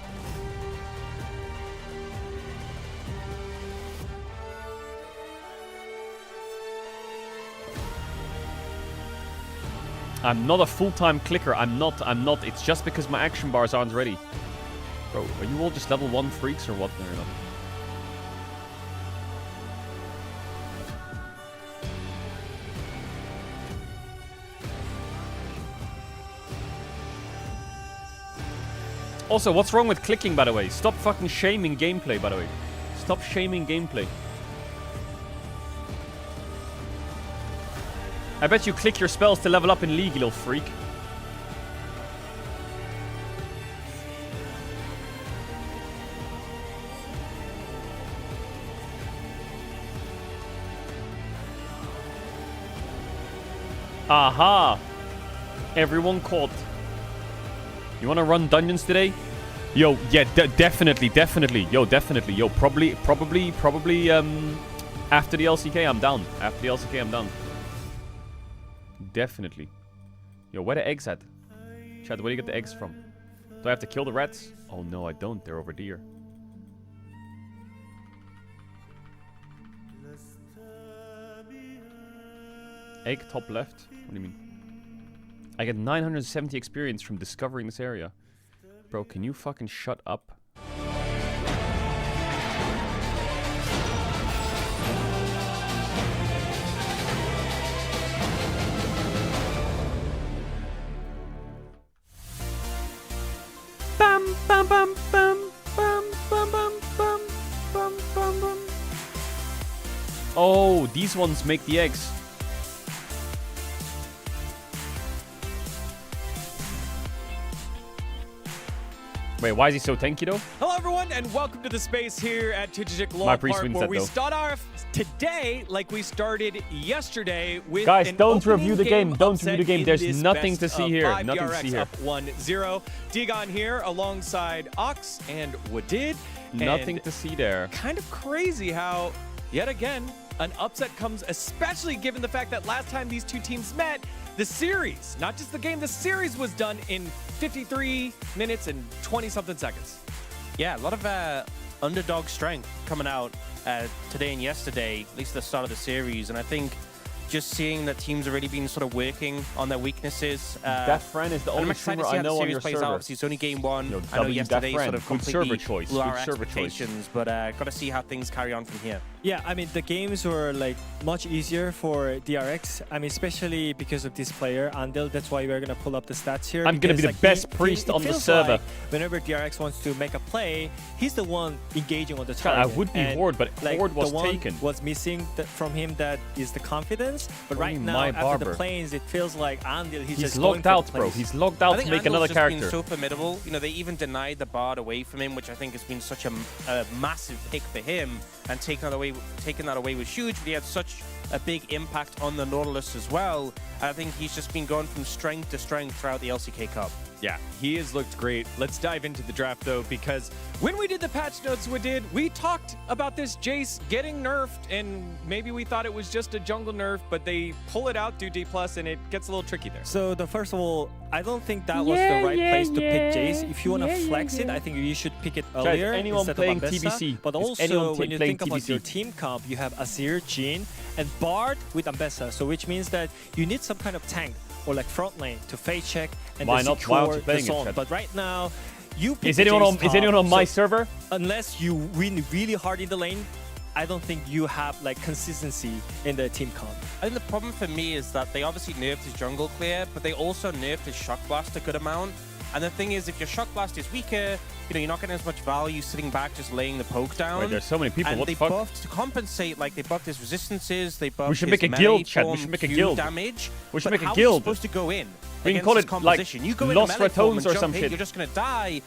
I'm not a full-time clicker. I'm not. It's just because my action bars aren't ready. Bro, are you all just level 1 freaks or what? No, you're not. Also, what's wrong with clicking, by the way? Stop fucking shaming gameplay, by the way. Stop shaming gameplay. I bet you click your spells to level up in League, you little freak. Aha! Everyone caught. You wanna run dungeons today? Yo, yeah, definitely. Yo, definitely. Yo, probably, after the LCK, I'm down. After the LCK, I'm down. Definitely. Yo, where the eggs at? Chad, where do you get the eggs from? Do I have to kill the rats? Oh, no, I don't. They're over there. Egg top left? What do you mean? I get 970 experience from discovering this area. Bro, can you fucking shut up? Bam, bam, bam, bam, bam, bam, bam, bam, bam, bam, bam. Oh, these ones make the eggs. Wait, why is he so tanky though? Hello everyone, and welcome to the space here at Tijik Law My Park, where we though. start off today like we started yesterday with Guys, an don't review the game. upset Don't review the game. in There's this nothing to best see of here. 5 Nothing to DRX see here. Up 1-0. Digon here alongside Ox and Wadid. Nothing to see there. Kind of crazy how, yet again, an upset comes, especially given the fact that last time these two teams met, the series, not just the game, the series was done in 53 minutes and 20-something seconds. Yeah, a lot of underdog strength coming out today and yesterday, at least at the start of the series. And I think just seeing that teams are really been sort of working on their weaknesses. That friend is the only streamer I know on your server. Obviously, it's only game one. Yo, I know yesterday sort of good server choice. blew our Good server choice. expectations, but got to see how things carry on from here. Yeah, I mean, the games were like much easier for DRX. I mean, especially because of this player, Andel. That's why we're going to pull up the stats here. I'm going to be the best priest on the server. Like whenever DRX wants to make a play, he's the one engaging on the target. I would be Horde, but like, Horde was the one taken. What's missing from him that is the confidence. But right now, after the planes, it feels like Andel, he's just logged out, bro. He's logged out to make another character. Been so formidable. You know, they even denied the Bard away from him, which I think has been such a massive pick for him. And taking that away was huge. But he had such a big impact on the Nautilus as well. And I think he's just been going from strength to strength throughout the LCK Cup. Yeah, he has looked great. Let's dive into the draft, though, because when we did the patch notes we talked about this Jace getting nerfed, and maybe we thought it was just a jungle nerf, but they pull it out, do D+, and it gets a little tricky there. So, first of all, I don't think that was the right place to pick Jace. If you want to flex it, I think you should pick it earlier instead of Ambessa. But also, when you think about your team comp, you have Azir, Jhin, and Bard with Ambessa. So, which means that you need some kind of tank or like front lane to phase check and secure the zone. But right now, you pick is anyone on my server? Unless you win really hard in the lane, I don't think you have like consistency in the team comp. I think the problem for me is that they obviously nerfed his jungle clear, but they also nerfed his shock blast a good amount. And the thing is, if your shock blast is weaker, you know, you're not getting as much value sitting back just laying the poke down. Wait, there's so many people. And what they the fuck? buffed to compensate, like they buffed his resistances, they buffed we should his make a guild, Chad. We should make a guild. Damage. We should but make a guild. How are you supposed to go in? We can call it like you go in Lost Ratones or some shit. You're just gonna die.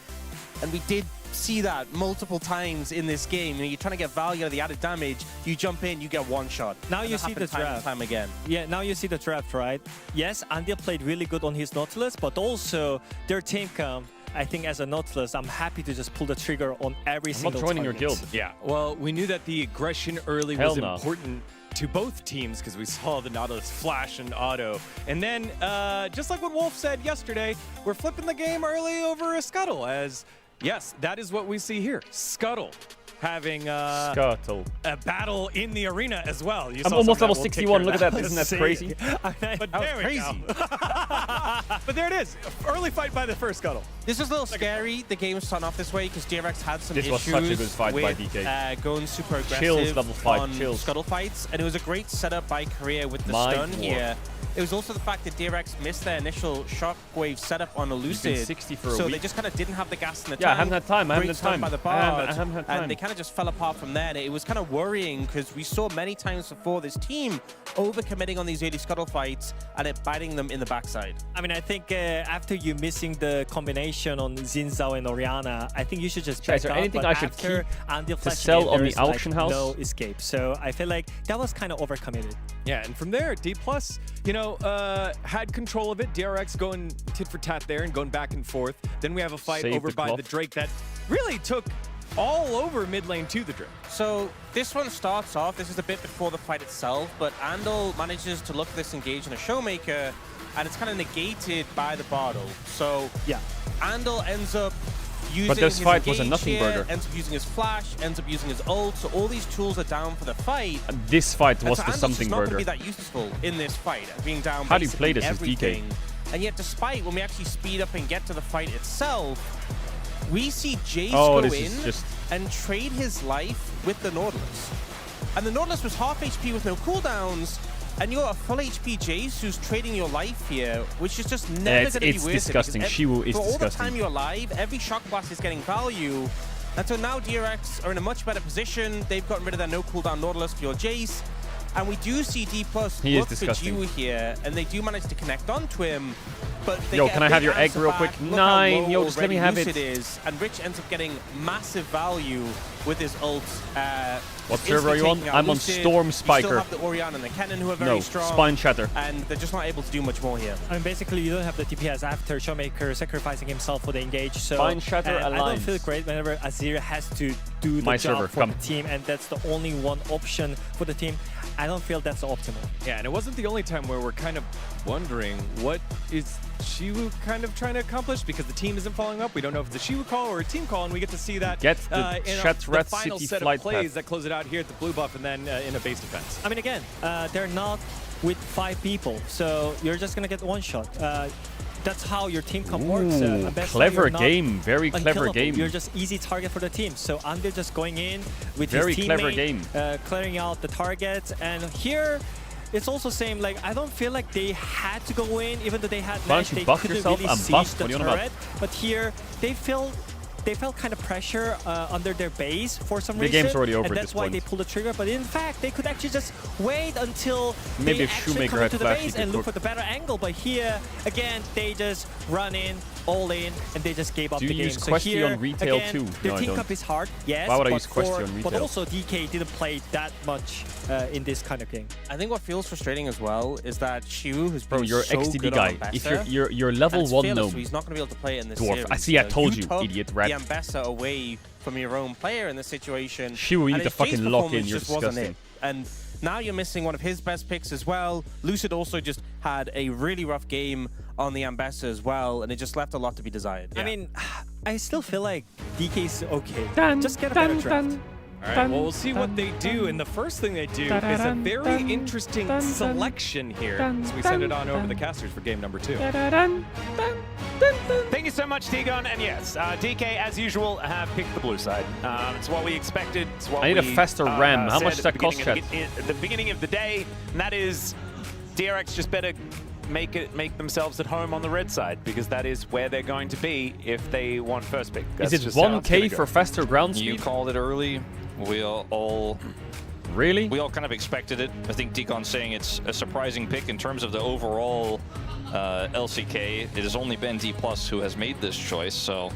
And we did see that multiple times in this game. You know, you're trying to get value out of the added damage. You jump in, you get one shot. Now you see the draft. Time again. Yeah, now you see the draft, right? Yes, Andel played really good on his Nautilus, but also their team comp. I think as a Nautilus, I'm happy to just pull the trigger on every single I'm not joining target. your guild. Yeah, well, we knew that the aggression early was important to both teams because we saw the Nautilus flash and auto. And then, just like what Wolf said yesterday, we're flipping the game early over a Scuttle as, yes, that is what we see here. Scuttle having a battle in the arena as well. I'm almost level 61. Look at that. Isn't that crazy? But there we go. But there it is. Early fight by the first Scuttle. This was a little scary. The game starting off this way because DRX had some issues was such a good fight with by DK. Going super aggressive Chills, level 5, on chills. Scuttle fights. And it was a great setup by Korea with the stun here. It was also the fact that DRX missed their initial shockwave setup on Elucid. 60 for a so week. they just kind of didn't have the gas in the tank. Yeah, I haven't had time. I haven't had time. By the Bard, I haven't had time. And they kind of just fell apart from there. And it was kind of worrying because we saw many times before this team overcommitting on these early Scuttle fights and it biting them in the backside. I mean, I think after you missing the combination on Xin Zhao and Orianna, I think you should just back is there up, anything I should keep to sell on the auction house? No escape. So I feel like that was kind of overcommitted. Yeah, and from there, D+, you know, had control of it. DRX going tit for tat there and going back and forth. Then we have a fight over by the Drake that really took all over mid lane to the Drake. So this one starts off, this is a bit before the fight itself, but Andel manages to look this engage in a Showmaker, and it's kind of negated by the Bardo. So yeah, Andel ends up using but this his fight was a nothing here, burger. Ends up using his flash, ends up using his ult, so all these tools are down for the fight. And this fight was so the something burger. It's not going burger. to be that useful in this fight, being down How do you play this as DK? And yet, despite when we actually speed up and get to the fight itself, we see Jace go in and trade his life with the Nautilus. And the Nautilus was half HP with no cooldowns, and you're a full HP Jace who's trading your life here, which is just never going to be worth disgusting. it. Shiwu is for all disgusting. the time you're alive, every Shock Blast is getting value. And so now DRX are in a much better position. They've gotten rid of their no cooldown Nautilus for your Jace. And we do see D+ look for Jiwoo here, and they do manage to connect onto him. But they can I have your egg real quick? 9. Yo, just let me have it. And Rich ends up getting massive value with his ult. What server are you on? I'm on Storm Spiker. You still have the Orianna and the Cannon who are very strong. Spine Shatter. And they're just not able to do much more here. I mean, basically, you don't have the DPS after Showmaker sacrificing himself for the engage. So Spine Shatter I don't feel great whenever Azir has to do the job for the team, and that's the only one option for the team. I don't feel that's optimal. Yeah, and it wasn't the only time where we're kind of wondering what is Jiwoo kind of trying to accomplish because the team isn't following up. We don't know if it's a Jiwoo call or a team call, and we get to see that in the final City set flight of plays path that close it out here at the blue buff and then in a base defense. I mean, again, they're not with 5 people. So you're just going to get one shot. That's how your team comp works. Clever game, very clever game. You're just easy target for the team. So Under just going in with very his teammate, clever game, clearing out the targets. And here, it's also same. Like I don't feel like they had to go in, even though they had Nash. They couldn't really siege the turret. But here, they felt kind of pressure under their base for some reason. The game's already over and at that's this why point. they pulled the trigger. But in fact, they could actually just wait until maybe they if actually Shoemaker come had into the flash, base and look for the better angle. But here, again, they just run in, all in, and they just gave up the game. Do you use so Question here, on retail again, too? Their No, I team don't. cup is hard, yes. Why would I use Question on retail? But also, DK didn't play that much in this kind of game. I think what feels frustrating as well is that Shu, who's been you're so XTD good guy. on If Ambessa, you're level 1 gnome, so he's not going to be able to play it in this dwarf. series. I see. I told you, took idiot rat. the Ambessa away from your own player in this situation. Shu, we need and to his fucking Jace lock in. performance You're just wasn't disgusting. it. And now you're missing one of his best picks as well. Lucid also just had a really rough game on the Ambessa as well, and it just left a lot to be desired. I mean, I still feel like DK's okay. Just get a better draft. All right, well, we'll see what they do. And the first thing they do is a very interesting selection here. So we send it on over the casters for game number 2. Thank you so much, T-Gun. And yes, DK, as usual, have picked the blue side. It's what we expected. It's what I need a we, faster RAM. How much does that cost, Chat? At the beginning of the day, and that is DRX just better make themselves at home on the red side, because that is where they're going to be if they want first pick. That's is it just how it's 1K gonna for go. faster ground speed? You called it early. We all Really? We all kind of expected it. I think Deacon's saying it's a surprising pick in terms of the overall LCK. It has only been D+ who has made this choice, so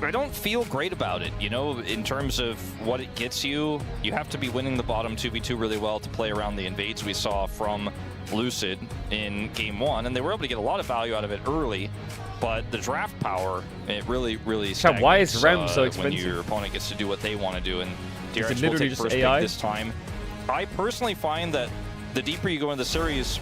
I don't feel great about it. You know, in terms of what it gets you, you have to be winning the bottom 2v2 really well to play around the invades we saw from Lucid in game 1, and they were able to get a lot of value out of it early. But the draft power, it really stagnates. Why is RAM so expensive? When your opponent gets to do what they want to do, and DRX will literally take just first AI? pick this time. I personally find that the deeper you go into the series,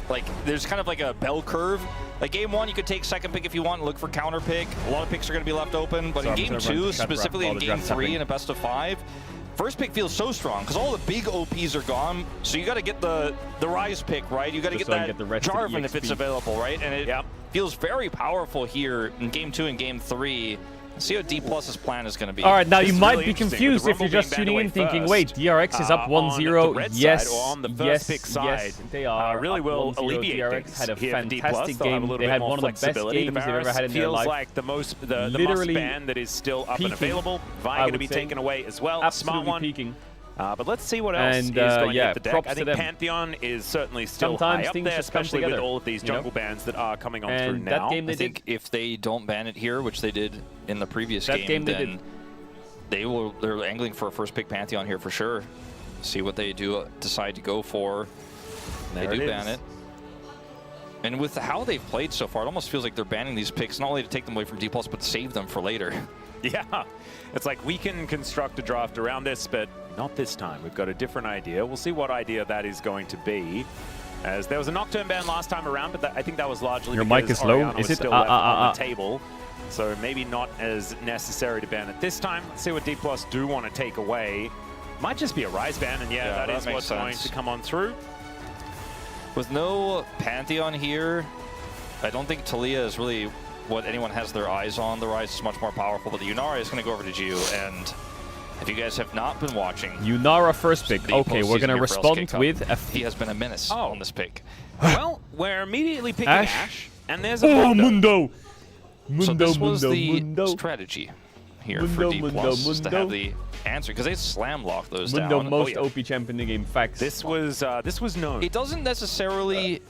like there's kind of like a bell curve. Like game 1, you could take second pick if you want and look for counter pick. A lot of picks are going to be left open, but in game 2, specifically in game 3 in a best of 5, first pick feels so strong because all the big OPs are gone. So you got to get the Rise pick, right? You got to get that Jarvan if it's available, right? And it feels very powerful here in game 2 and game 3. See what D+'s plan is going to be. All right, now you might really be confused if you're just tuning in thinking, wait, DRX is up 1-0. Yes, on the first pick side, yes, they are. really will alleviate DRX had a fantastic They'll have game. a little They bit had more one of the best flexibility. games they've ever had in their feels life. like the most the Literally must ban that is still up peaking, and available. Vi going to be taken away as well. Absolutely Smart one. peaking. But let's see what else is going to hit the deck. I think Pantheon is certainly still high up there, especially with all of these jungle bans that are coming on through now. I think if they don't ban it here, which they did in the previous game, then they're angling for a first pick Pantheon here for sure. See what they do decide to go for. They do ban it. And with how they've played so far, it almost feels like they're banning these picks not only to take them away from D+, but to save them for later. Yeah, it's like we can construct a draft around this, but not this time. We've got a different idea. We'll see what idea that is going to be. As there was a Nocturne ban last time around, but I think that was largely your because mic is low. Orianna Is was it still left on the table. So maybe not as necessary to ban it this time. Let's see what D+ do want to take away. Might just be a Rise ban, and that is what's going to come on through. With no Pantheon here, I don't think Taliyah is really what anyone has their eyes on. The Rise is much more powerful, but the Yunara is going to go over to Jiu, and if you guys have not been watching... Yunara first pick. Okay, we're going to respond with a... He has been a menace on this pick. Well, we're immediately picking Ashe, and there's a Mundo! So this was the strategy here for D+, to have the answer, because they slam lock those down. Mundo, most OP champion in the game, facts. This was known. It doesn't necessarily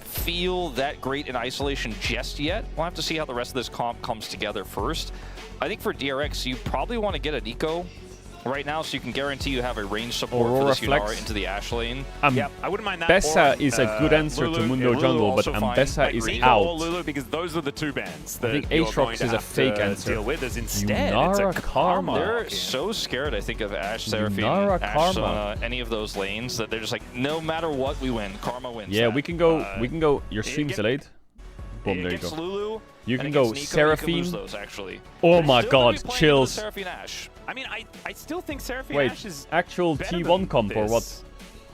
feel that great in isolation just yet. We'll have to see how the rest of this comp comes together first. I think for DRX, you probably want to get an eco right now, so you can guarantee you have a range support for this Yunara into the Ash lane. Yep, I wouldn't mind that. Bessa is a good answer Lulu, to Mundo jungle, but Bessa is Rico out. Or Lulu, because those are the two bans that I think you're going Aatrox to is a have fake to answer. deal with. As instead, Yunara it's a Karma. They're so scared, I think, of Ashe, Seraphine, Yunara Ashe, Karma. any of those lanes, that they're just like, no matter what we win, Karma wins. Yeah, that. we can go. Your stream's delayed. Boom, there you go. Lulu, you can go Nico, Seraphine. you can lose those, actually. Oh my god, chills. Seraphine Ashe. I mean, I still think Seraphine Wait, Ashe is actual better T1 than comp or this. what?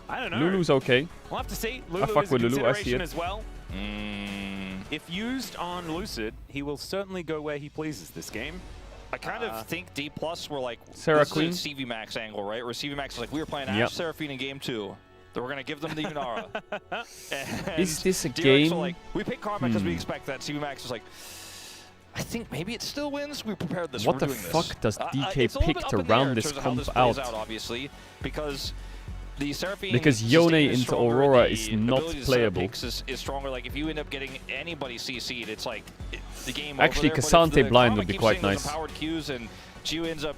I don't know. Lulu's okay. We'll have to see. I fuck with Lulu. I see it. As well. If used on Lucid, he will certainly go where he pleases this game. I kind of think D+ were like, Sarah this Queen. is a CV Max angle, right? Where CV Max is like, we were playing Ashe Seraphine in game 2. Then we're going to give them the Yunara. Is this a DRX game? Like, we picked Karma because we expect that. CV Max is like, I think maybe it still wins. We prepared this. What the doing fuck this. does DK pick to round this comp out? Obviously, because the Seraphine Yone into Aurora is not playable. Is stronger. Like if you end up getting anybody CC'd, it's like the game. Actually, over there. Cassante blind would be quite nice. Empowered Qs and Gio ends up,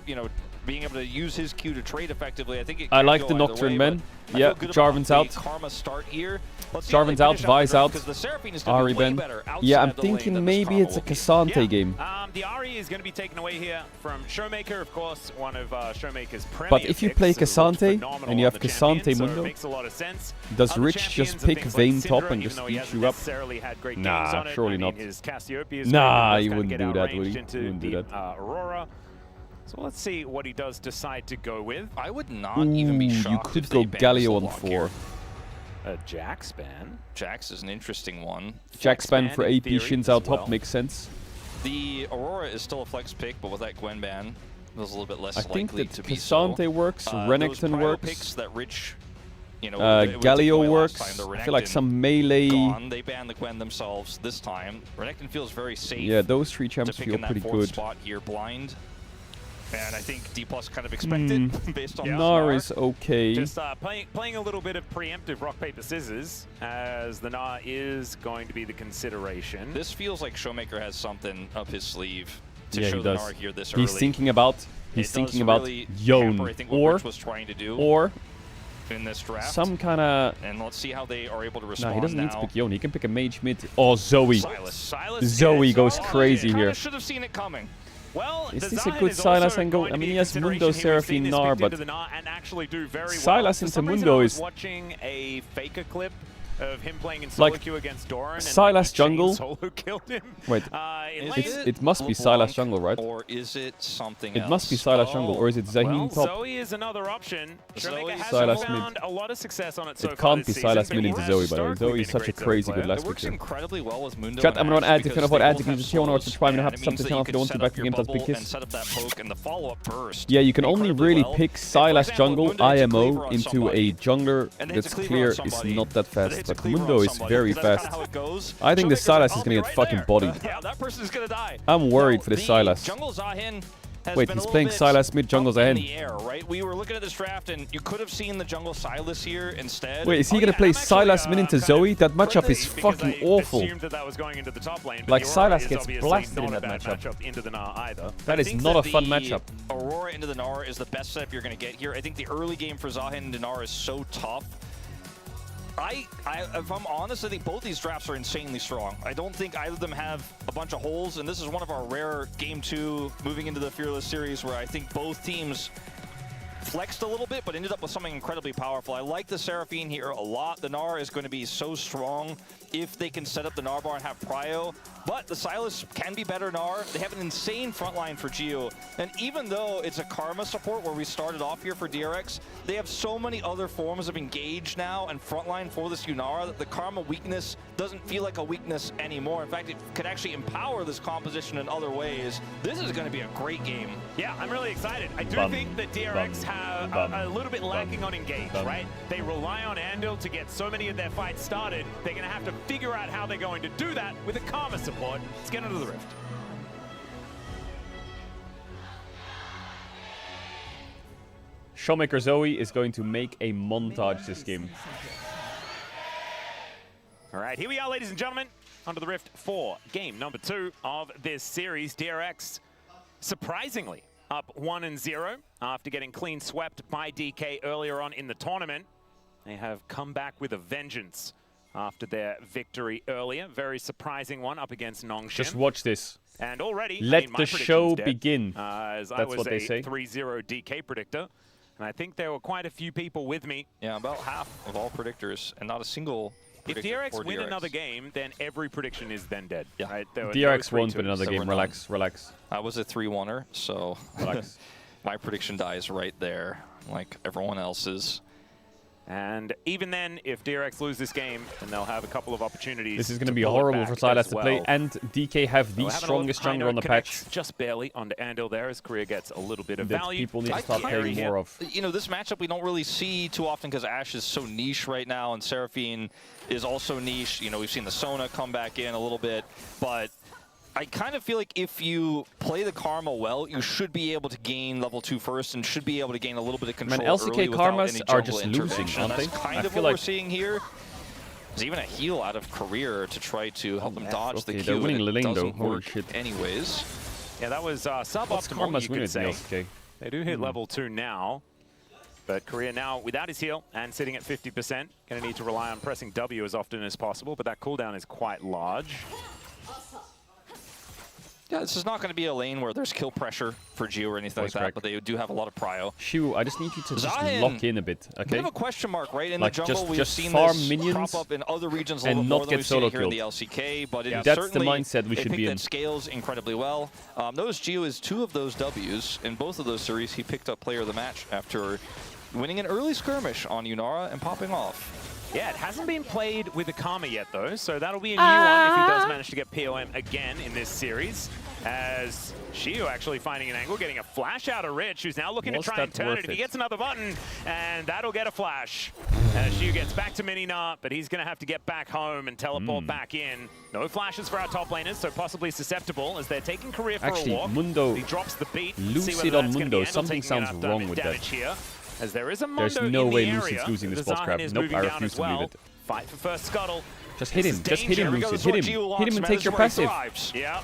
being able to use his Q to trade effectively. I think I like the Nocturne men. Yeah, Jarvan's out. Karma start here. Jarvan's out, Vi's out, Ahri Ben. Yeah, I'm thinking maybe it's a Cassante game. The Ahri is going to be taken away here from Showmaker, of course, one of Showmaker's premier But if you play picks, so Cassante and you have Cassante so Mundo, it makes a lot of sense. does Rich just pick Vayne top and just eat you up? Nah, surely not. Nah, he wouldn't do that, would he? He wouldn't do that. Aurora. So let's see what he does decide to go with. I would not even be shocked. You could go Galio on 4. A Jax ban. Jax is an interesting one. Jax ban for AP, Shin's out top makes sense. The Aurora is still a flex pick, but with that Gwen ban, it was a little bit less likely to be so. I think that Cassante works, Renekton works. Picks that Rich, Galio works. I feel like some melee. They banned the Gwen themselves this time. Renekton feels very safe. Yeah, those 3 champs feel pretty good. Spot here, blind. And I think D+ kind of expected based on Gnar is okay. Just playing a little bit of preemptive rock, paper, scissors, as the Gnar is going to be the consideration. This feels like Showmaker has something up his sleeve to show he the does. Gnar here this early. He's thinking about really Yone or in this draft. Some kind of. And let's see how they are able to respond. No, he doesn't now. need to pick Yone. He can pick a mage mid. Oh, Zoe. Silas Zoe goes crazy here. Should have seen it coming. Well, is this a good Silas angle? I mean, he has Mundo, Seraphine, Gnar, but Silas into Mundo is... watching a Faker clip of him playing in solo queue against Doran, Silas jungle. Solo killed him. Wait, it must be Silas jungle, right? Or is it something else? It must be Silas jungle, or is it Zaheen top? Zoe is another option. Showmaker has Silas found a lot of success on it so far. It can't be Silas mid into Zoe, by the way. Zoe is such a crazy good last pick. It works incredibly well with Mundo. Chat, I'm gonna add if you know what ads, you can just on or subscribe and have something to if you want to back the game, that's big kiss. Yeah, you can only really pick Silas jungle, IMO, into a jungler that's clear is not that fast, but Mundo is very fast. I think this Silas is gonna get fucking bodied. Yeah, that person's gonna die. I'm worried for this Silas. Jungle Zahin Wait, he's playing Silas mid, jungle Zahin. Right? We were looking at this draft and you could have seen the jungle Silas here instead. Wait, is he gonna play Silas mid into Zoe? That matchup is fucking awful. Like Silas gets blasted in that matchup. That is not a fun matchup. Aurora into the Gnar is the best setup you're gonna get here. I think the early game for Zahin into Gnar is so tough. If I'm honest, I think both these drafts are insanely strong. I don't think either of them have a bunch of holes, and this is one of our rare Game 2 moving into the Fearless series where I think both teams flexed a little bit, but ended up with something incredibly powerful. I like the Seraphine here a lot. The Gnar is going to be so strong if they can set up the Gnar bar and have prio, but the Silas can be better Gnar. They have an insane front line for Geo, and even though it's a Karma support where we started off here for DRX, they have so many other forms of engage now and frontline for this Yunara that the Karma weakness doesn't feel like a weakness anymore. In fact, it could actually empower this composition in other ways. This is going to be a great game. Yeah, I'm really excited. I do think that DRX have a little bit lacking on engage, right? They rely on Andil to get so many of their fights started. They're going to have to figure out how they're going to do that with a Karma support. Let's get into the Rift. Showmaker Zoe is going to make a montage this game. All right, here we are, ladies and gentlemen, onto the Rift for game number 2 of this series. DRX, surprisingly, up 1-0 after getting clean swept by DK earlier on in the tournament. They have come back with a vengeance after their victory earlier. Very surprising one up against Nongshin. Just watch this. And already, let the show begin. As That's what they say. I was a 3-0 DK predictor. And I think there were quite a few people with me. Yeah, about half of all predictors, and not a single predictor. If DRX win another game, then every prediction is then dead. Yeah. Right? DRX won't win another game. Relax, relax. I was a 3-1er, so relax. My prediction dies right there, like everyone else's. And even then, if DRX lose this game, then they'll have a couple of opportunities. This is going to be horrible for Silas to play, and DK have the strongest jungler on the patch. Just barely onto Andil there as Korea gets a little bit of value. People need to start paying more of. You know, this matchup we don't really see too often because Ashe is so niche right now, and Seraphine is also niche. You know, we've seen the Sona come back in a little bit, but I kind of feel like if you play the Karma well, you should be able to gain level 2 first and should be able to gain a little bit of control early without any jungle intervention. That's kind of what we're seeing here. There's even a heal out of Career to try to help them dodge the Q. They're winning the lane though. Holy shit. Anyways. Yeah, that was suboptimal, you could say. They do hit level 2 now. But Korea now without his heal and sitting at 50%. Going to need to rely on pressing W as often as possible, but that cooldown is quite large. Yeah, this is not going to be a lane where there's kill pressure for Geo or anything like that, but they do have a lot of prio. Shu, I just need you to just lock in a bit, okay? We have a question mark, right? In the jungle, we've seen farm this minions crop up in other regions a little more than we've seen it here in the LCK, but it is that's certainly the mindset we should be in. That scales incredibly well. Notice Geo is 2 of those Ws. In both of those series, he picked up player of the match after winning an early skirmish on Yunara and popping off. Yeah, it hasn't been played with the Karma yet, though, so that'll be a new one if he does manage to get POM again in this series. As Shiu actually finding an angle, getting a flash out of Rich, who's now looking to try and turn it. If he gets another button, and that'll get a flash. As Shiu gets back to Minina, but he's going to have to get back home and teleport back in. No flashes for our top laners, so possibly susceptible as they're taking Career for a walk. Mundo, he drops the beat. Lucid on Mundo, something sounds wrong with that. Here. As there is a There's no way Lucid's losing this boss crap. Nope, I refuse to believe it. Fight for first scuttle. Just hit him. Just hit him, Lucid. Hit him. Hit him and take your passive. Yeah.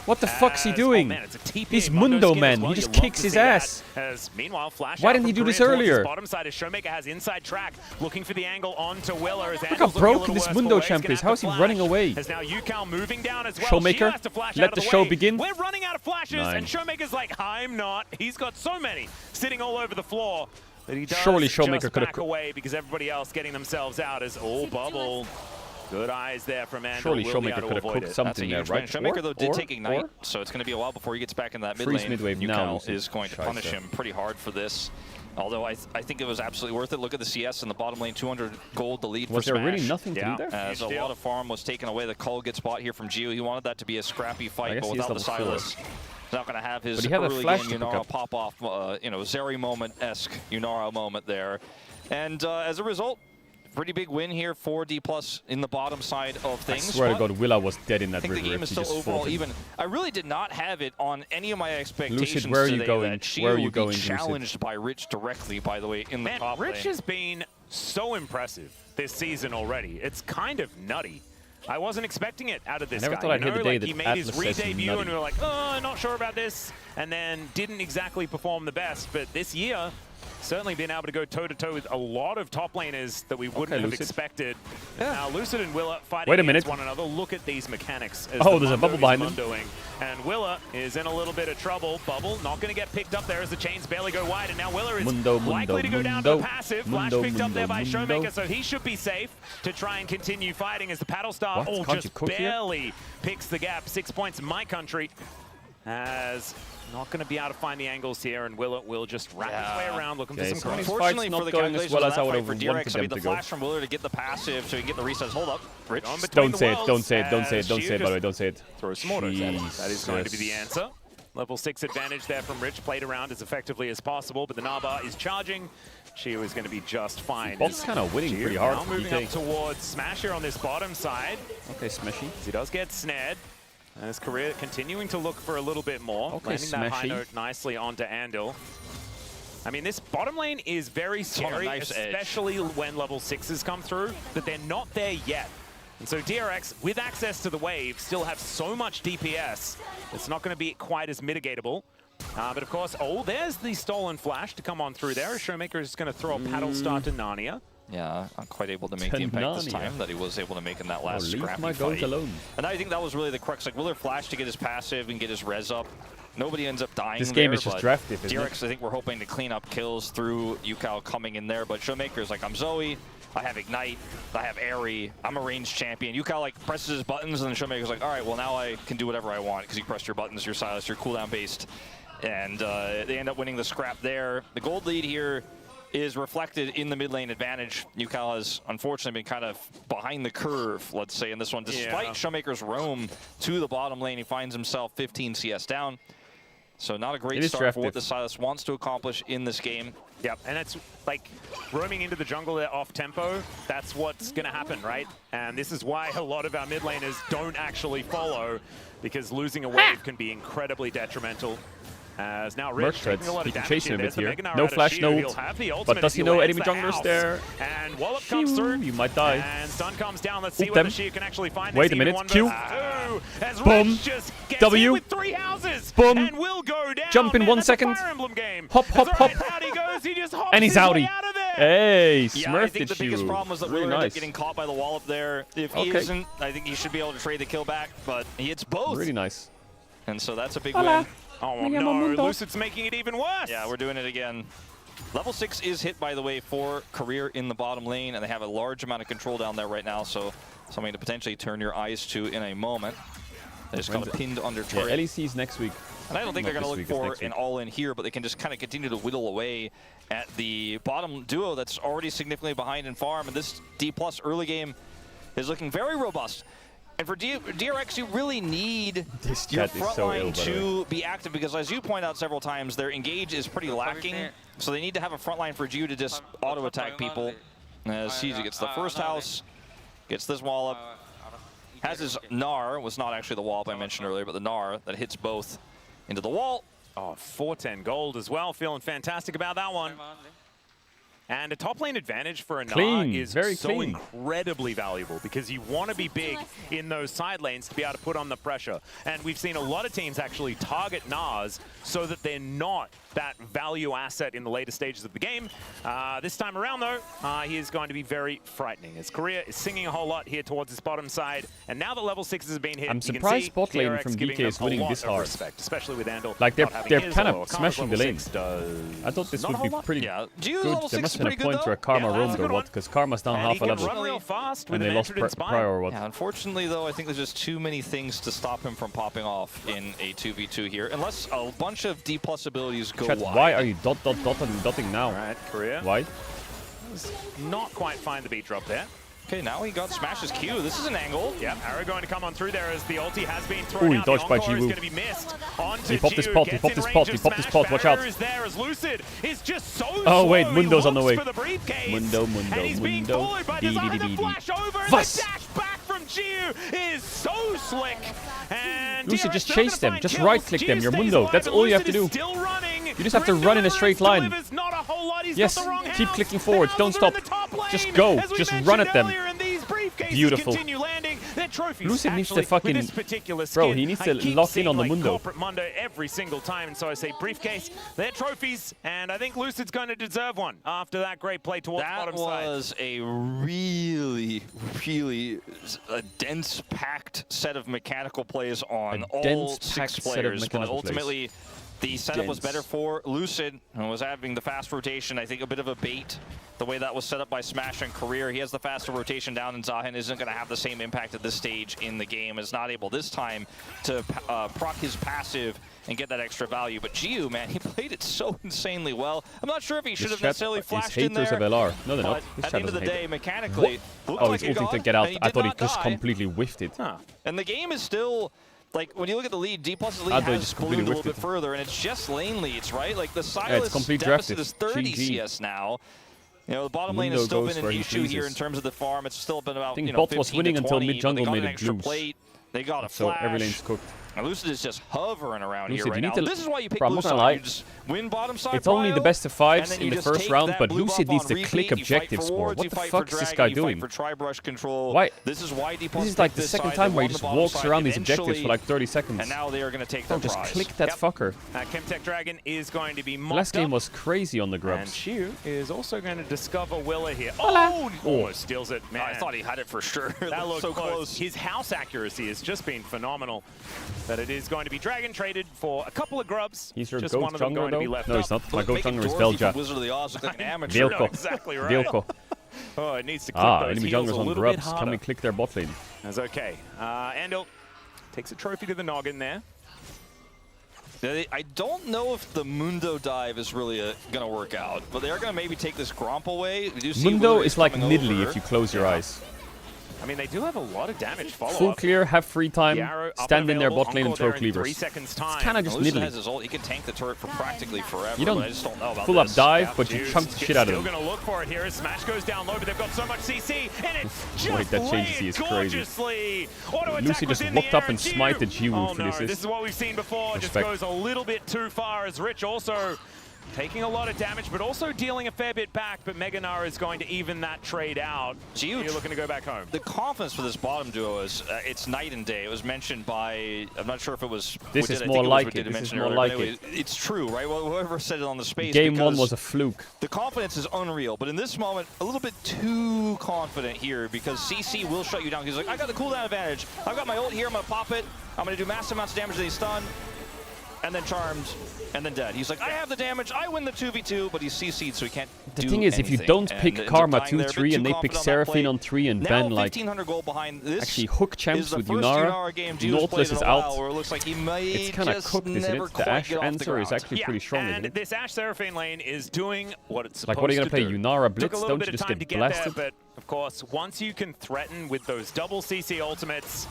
What the fuck's he doing? He's Mundo, man. He just kicks his ass. Why didn't he do this earlier? Bottom side as Showmaker has inside track, looking for the angle onto Willer. Look how broken this Mundo champ is. How is he running away? As now Yukal moving down as well. Showmaker, let the show begin. We're running out of flashes, and Showmaker's like, I'm not. He's got so many sitting all over the floor. But he does surely Showmaker could have back away because everybody else getting themselves out as Bubble. Good eyes there from Andil. Surely Showmaker could have cooked something there, right? Showmaker, though, did take Ignite, so it's going to be a while before he gets back in that mid lane. Yukal is going to punish him pretty hard for this. Although I think it was absolutely worth it. Look at the CS in the bottom lane, 200 gold, the lead for Smash. Was there really nothing to do there? As a lot of farm was taken away. The Cull gets bought here from Geo. He wanted that to be a scrappy fight, but without the Silas, he's not going to have his early game Yunara pop-off, Zeri moment-esque Yunara moment there. And as a result, pretty big win here for D+ in the bottom side of things. I swear to God, Willa was dead in that river. I think the game is still overall even. I really did not have it on any of my expectations. Lucid, where are you going? Where are you going? Challenged by Rich directly, by the way, in the top lane. Rich has been so impressive this season already. It's kind of nutty. I wasn't expecting it out of this guy. I never thought I'd hit the day that he made his re-debut and we were like, oh, not sure about this, and then didn't exactly perform the best. But this year, certainly been able to go toe-to-toe with a lot of top laners that we wouldn't have expected. Yeah. Now, Lucid and Willa fighting against one another. Look at these mechanics. As there's a bubble behind him. And Willa is in a little bit of trouble. Bubble not going to get picked up there as the chains barely go wide. And now Willa is likely to go down to the passive. Flash picked up there by Showmaker, so he should be safe to try and continue fighting as the Paddle Star just barely picks the gap. 6 points in my country. As not going to be able to find the angles here, and Willa will just wrap his way around looking for some cross. Unfortunately for the calculations of that fight for DRX, I mean, the flash from Willer to get the passive so he can get the resets. Hold up, Rich. Don't say it, don't say it, don't say it, don't say it, by the way, don't say it. Throw some autos at him. That is going to be the answer. Level 6 advantage there from Rich, played around as effectively as possible, but the Naba is charging. Shiu is going to be just fine. Bot's kind of winning pretty hard. Now moving up towards Smash here on this bottom side. Okay, Smashy. He does get snared. And his career continuing to look for a little bit more. Okay, landing that high note nicely onto Andil. I mean, this bottom lane is very scary, especially when level 6s come through, but they're not there yet. And so DRX, with access to the wave, still have so much DPS, it's not going to be quite as mitigatable. But of course, there's the stolen flash to come on through there. Showmaker is going to throw a paddle star to Narnia. Yeah, not quite able to make the impact this time that he was able to make in that last scrappy fight. Alone. And I think that was really the crux. Like, Willer flash to get his passive and get his res up. Nobody ends up dying. This game is just drafted, isn't DRX, I think we're hoping to clean up kills through Yukal coming in there. But Showmaker's like, I'm Zoe, I have Ignite, I have Airy, I'm a ranged champion. Yukal like presses his buttons, and then Showmaker's like, all right, well now I can do whatever I want because you pressed your buttons, you're Silas, you're cooldown based. And they end up winning the scrap there. The gold lead here is reflected in the mid lane advantage. UCal has unfortunately been kind of behind the curve, let's say, in this one. Despite Showmaker's roam to the bottom lane, he finds himself 15 CS down. So not a great start for what the Sylas wants to accomplish in this game. Yep, and it's like roaming into the jungle there off tempo, that's what's going to happen, right? And this is why a lot of our mid laners don't actually follow, because losing a wave can be incredibly detrimental. As now Rich taking a lot of damage chase him a bit here. Mega No flash, no ult. But does he know enemy junglers there? And Wallop comes through. You might die. And stun comes down. Let's see whether she can actually find. Wait a minute. Q. As Boom. just gets W. with 3 houses. Boom. And will go down. Jump in 1 second. Hop, hop, hop. Out he goes. He just hops and he's outie. Hey, Smurf, I think the biggest problem was that really ended up getting caught by the Wallop there. If he isn't, I think he should be able to trade the kill back, but he hits both. Really nice. And so that's a big win. Oh no, Lucid's making it even worse. Yeah, we're doing it again. Level 6 is hit, by the way, for Career in the bottom lane, and they have a large amount of control down there right now, so something to potentially turn your eyes to in a moment. They just got pinned under turret. Yeah, LEC's next week. And I don't think they're going to look for an all-in here, but they can just kind of continue to whittle away at the bottom duo that's already significantly behind in farm, and this D+ early game is looking very robust. And for DRX, you really need your front line to be active, because as you point out several times, their engage is pretty lacking. So they need to have a front line for Gio to just auto-attack people. As CZ gets the first house, gets this Wallop. Has his Gnar, was not actually the Wallop I mentioned earlier, but the Gnar that hits both into the wall. Oh, 410 gold as well. Feeling fantastic about that one. And a top lane advantage for a Gnar is so incredibly valuable, because you want to be big in those side lanes to be able to put on the pressure. And we've seen a lot of teams actually target Gnars so that they're not that value asset in the later stages of the game. This time around, though, he is going to be very frightening. His career is singing a whole lot here towards his bottom side. And now that level 6 has been hit, I'm surprised bot lane from DK is winning this hard. Especially with Andal. Like, they're kind of smashing the lane. I thought this would be pretty good. There must have been a point where Karma roamed or what, because Karma's down half a level. And they lost prior or what. Yeah, unfortunately, though, I think there's just too many things to stop him from popping off in a 2v2 here. Unless a bunch of D+ abilities go wide. Why are you dotting now? Right, Korea. Why? Not quite find the beat drop there. Okay, now he got Smash's Q. This is an angle. Yeah, arrow going to come on through there as the ulti has been thrown out. Dodged by the Encore is Jiwoo. going to be missed onto He popped this pot, he popped this pot, he popped this pot, watch out. Is there as Lucid is just so oh wait, slow. Mundo's on the way. Mundo, and he's being followed by the flash over, and the dash back from Jiu is so slick. And Lucid, just chase them, just right-click them, you're Mundo. That's all you have to do. You just have to run in a straight line. Yes, keep clicking forwards, don't stop. Just go, just run at them. Beautiful. Lucid needs to fucking... Bro, he needs to lock in on the Mundo. Mundo every single time, and so I say briefcase, they're trophies, and I think Lucid's going to deserve one after that great play towards the bottom side. That was a really, really dense, packed set of mechanical plays on all 6 players, but ultimately the setup was better for Lucid, and was having the fast rotation. I think a bit of a bait, the way that was set up by Smash and Career. He has the faster rotation down, and Zahin isn't going to have the same impact at this stage in the game. Is not able this time to proc his passive and get that extra value. But Jiu, man, he played it so insanely well. I'm not sure if he should have necessarily flashed in there. Of LR. No, they're not. At the end of the day, mechanically, oh, he's ulting to get out. I thought he just completely whiffed it. And the game is still... Like, when you look at the lead, D+'s lead has ballooned a little bit further, and it's just lane leads, right? Like, the Sylas deficit is 30 CS now. You know, the bottom lane has still been an issue here in terms of the farm. It's still been about, you know, 15 was winning to 20, until mid-jungle made it blooms. They got a flash. So every lane's cooked. And Lucid is just hovering around Lucid, here right now. This is why you pick blue side. You just win bottom side. It's only the best of 5s in the first round, but Lucid needs to click objective score. What the fuck is this guy doing? Why? This is why this is like the second time where he just walks around these objectives for like 30 seconds. And now they are going to take their prize. Just click that fucker. Chemtech Dragon is going to be mopped up. The last game was crazy on the grubs. And Shu is also going to discover Willa here. Oh, almost steals it. Man, I thought he had it for sure. That looked so close. His house accuracy has just been phenomenal. But it is going to be Dragon traded for a couple of grubs. He's your just goat one of them going to be left No, he's not. My goat jungler is Velja. Vilko. Exactly right. Vilko. Oh, it needs to click those enemy heals junglers on grubs. Can we click their bot lane? That's okay. Andal takes a trophy to the noggin there. I don't know if the Mundo dive is really going to work out, but they're going to maybe take this Gromp away. We do see Mundo is like Nidalee if you close your eyes. I mean, they do have a lot of damage follow-up. Full clear, have free time, stand in their bot lane and throw cleavers. It's kind of just Nidalee. Has his ult. He can tank the turret for practically forever. You don't, I just don't know about full up this. dive, but you chunk the shit out of them. Still going to look for it here as Smash goes down low, but they've got so much CC, and it's just Wait, that change is crazy. Lucy just looked up and smited Jiwoo for this. This is what we've seen before. Just goes a little bit too far as Rich also taking a lot of damage, but also dealing a fair bit back. But Mega Nara is going to even that trade out. You're looking to go back home. The confidence for this bottom duo is it's night and day. It was mentioned by, I'm not sure if it was. This is more like it. This is more like it. It's true, right? Well, whoever said it on the space. Game 1 was a fluke. The confidence is unreal, but in this moment, a little bit too confident here because CC will shut you down. He's like, I got the cooldown advantage. I've got my ult here. I'm gonna pop it. I'm gonna do massive amounts of damage to these stun. And then charmed, and then dead. He's like, I have the damage, I win the 2v2, but he's CC'd, so he can't do The thing is, if you don't pick Karma 2-3 and they pick Seraphine on 3 and Ben, like, actually hook champs with Yunara, Nautilus is out. It's kind of cooked, isn't it? The Ashe answer is actually pretty strong, isn't it? This Ashe Seraphine lane is doing what it's supposed to do. Like, what are you going to play, Yunara Blitz? Don't you just get blasted? But, of course, once you can threaten with those double CC ultimates,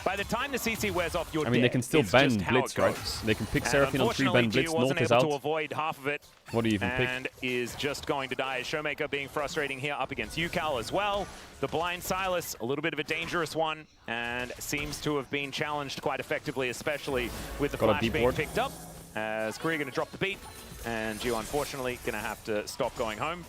by the time the CC wears off, you're dead. I mean, they can still ban Blitz, right? They can pick Seraphine on 3, ban Blitz, Naut is out. To avoid half of it. What do you even pick? And is just going to die. Showmaker being frustrating here up against Yukal as well. The blind Sylas, a little bit of a dangerous one, and seems to have been challenged quite effectively, especially with the flash being picked up. As Korea going to drop the beat, and Gio unfortunately going to have to stop going home.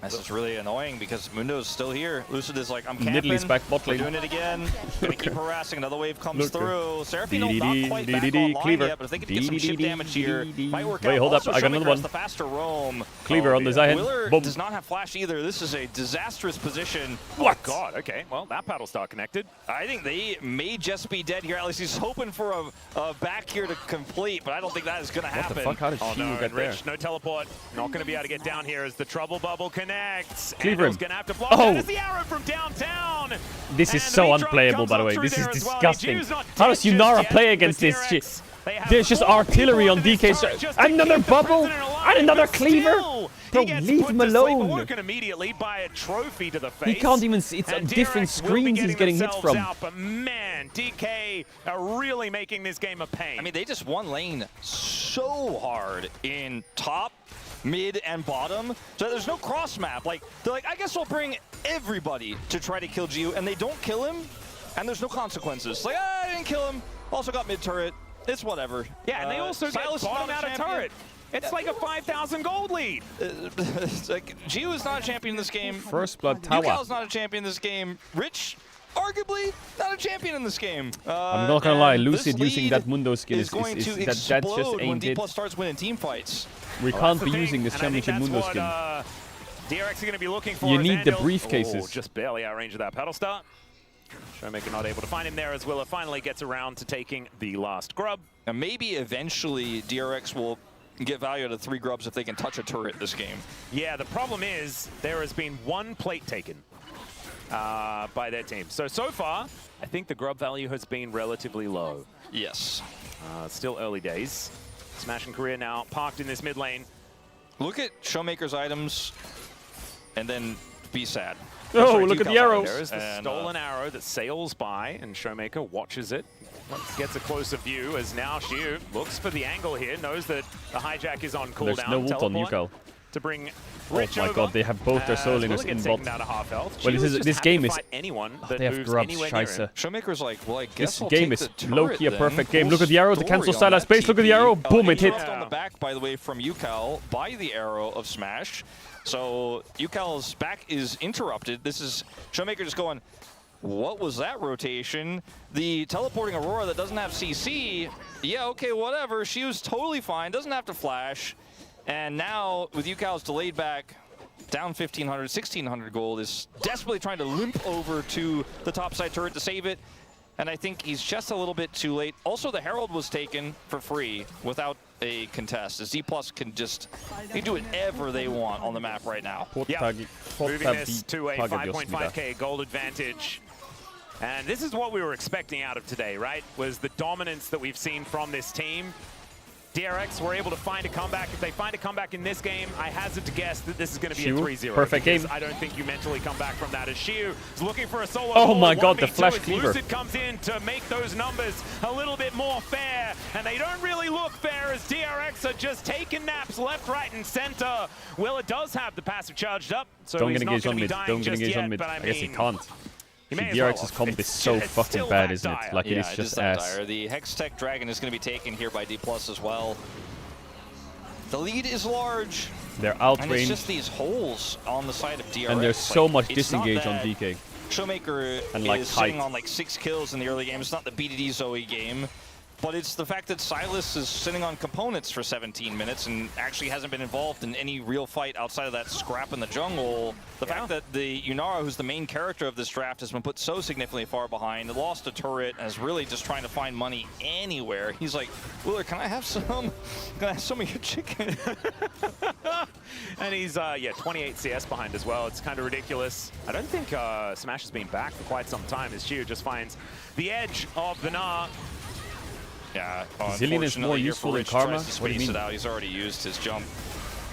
This is really annoying because Mundo's still here. Lucid is like, I'm camping. Nidalee's back bot lane. We're doing it again. Gonna keep harassing. Another wave comes through. Seraphine not quite back online yet, but if they can get some ship damage here, might work out. Wait, hold up. I got another one. The faster roam. Cleaver on the Zion. Willer does not have flash either. This is a disastrous position. What? Oh, God. Okay. Well, that paddle star connected. I think they may just be dead here. At least he's hoping for a back here to complete, but I don't think that is going to happen. What the fuck? How did Shiu get there? No teleport. Not going to be able to get down here as the trouble bubble connects. Cleaver. Gonna have to block that as the arrow from downtown. This is so unplayable, by the way. This is disgusting. How does Yunara play against this shit? There's just artillery on DK. Another bubble and another Cleaver. Bro, leave him alone. Immediately by a trophy to the face. He can't even see. It's on different screens he's getting hit from. But man, DK are really making this game a pain. I mean, they just won lane so hard in top, mid, and bottom. So there's no cross map. Like, they're like, I guess we'll bring everybody to try to kill Jiu, and they don't kill him, and there's no consequences. Like, I didn't kill him. Also got mid turret. It's whatever. Yeah, and they also get bottom out of turret. It's like a 5,000 gold lead. It's like, Jiu is not a champion in this game. First blood tower. Yukal is not a champion in this game. Rich, arguably, not a champion in this game. I'm not gonna lie, Lucid using that Mundo skin is going to that just ain't it. D+ starts winning team fights. We can't be using this championship Mundo skin. DRX are going to be looking for. You need the briefcases. Oh, just barely out range of that paddle star. Showmaker not able to find him there as Willer finally gets around to taking the last grub. And maybe eventually DRX will get value out of 3 grubs if they can touch a turret this game. Yeah, the problem is there has been 1 plate taken by their team. So far, I think the grub value has been relatively low. Yes. Still early days. Smash and Korea now parked in this mid lane. Look at Showmaker's items and then be sad. Oh, look at the arrows. There is the stolen arrow that sails by, and Showmaker watches it. Gets a closer view as now Shiu looks for the angle here, knows that the hijack is on cooldown. There's no ult on Yukal. To bring Rich over. God, they have both their soul laners in bot. Well, this game is... anyone that they have grubs, scheiße. Showmaker's like, well, I guess this game is low-key a perfect game. Look at the arrow, the cancel side space, look at the arrow, boom, it hit. On the back, by the way, from Yukal by the arrow of Smash. So Yukal's back is interrupted. This is Showmaker just going, what was that rotation? The teleporting Aurora that doesn't have CC, yeah, okay, whatever. She was totally fine, doesn't have to flash. And now, with Yukal's delayed back, down 1,500, 1,600 gold, is desperately trying to limp over to the topside turret to save it. And I think he's just a little bit too late. Also, the Herald was taken for free without a contest. The Z+ can just do whatever they want on the map right now. Yeah, moving this to a 5.5k gold advantage. And this is what we were expecting out of today, right? Was the dominance that we've seen from this team. DRX were able to find a comeback. If they find a comeback in this game, I hazard to guess that this is going to be Shiu, a 3-0. perfect game. I don't think you mentally come back from that as Shiu is looking for a solo. Oh my god, the flash cleaver. Lucid comes in to make those numbers a little bit more fair, and they don't really look fair as DRX are just taking naps left, right, and center. Willa does have the passive charged up, so don't he's get not engaged going on to be mid. dying Don't get just engaged yet, on mid. but I guess he can't. DRX's comp is so fucking bad, isn't it? Like, it is just ass. Dire. The Hextech Dragon is going to be taken here by D+ as well. The lead is large. They're outrange. And it's just these holes on the side of DRX. And there's so much disengage on DK. Showmaker and like is sitting on like 6 kills in the early game. It's not the BDD Zoe game. But it's the fact that Silas is sitting on components for 17 minutes and actually hasn't been involved in any real fight outside of that scrap in the jungle. The fact that the Yunara, who's the main character of this draft, has been put so significantly far behind, lost a turret, and is really just trying to find money anywhere. He's like, Willer, can I have some? Can I have some of your chicken? And he's, yeah, 28 CS behind as well. It's kind of ridiculous. I don't think Smash has been back for quite some time as Shiu just finds the edge of the Gnar. Yeah, Zilean is more useful than Karma? What do you mean? He's already used his jump.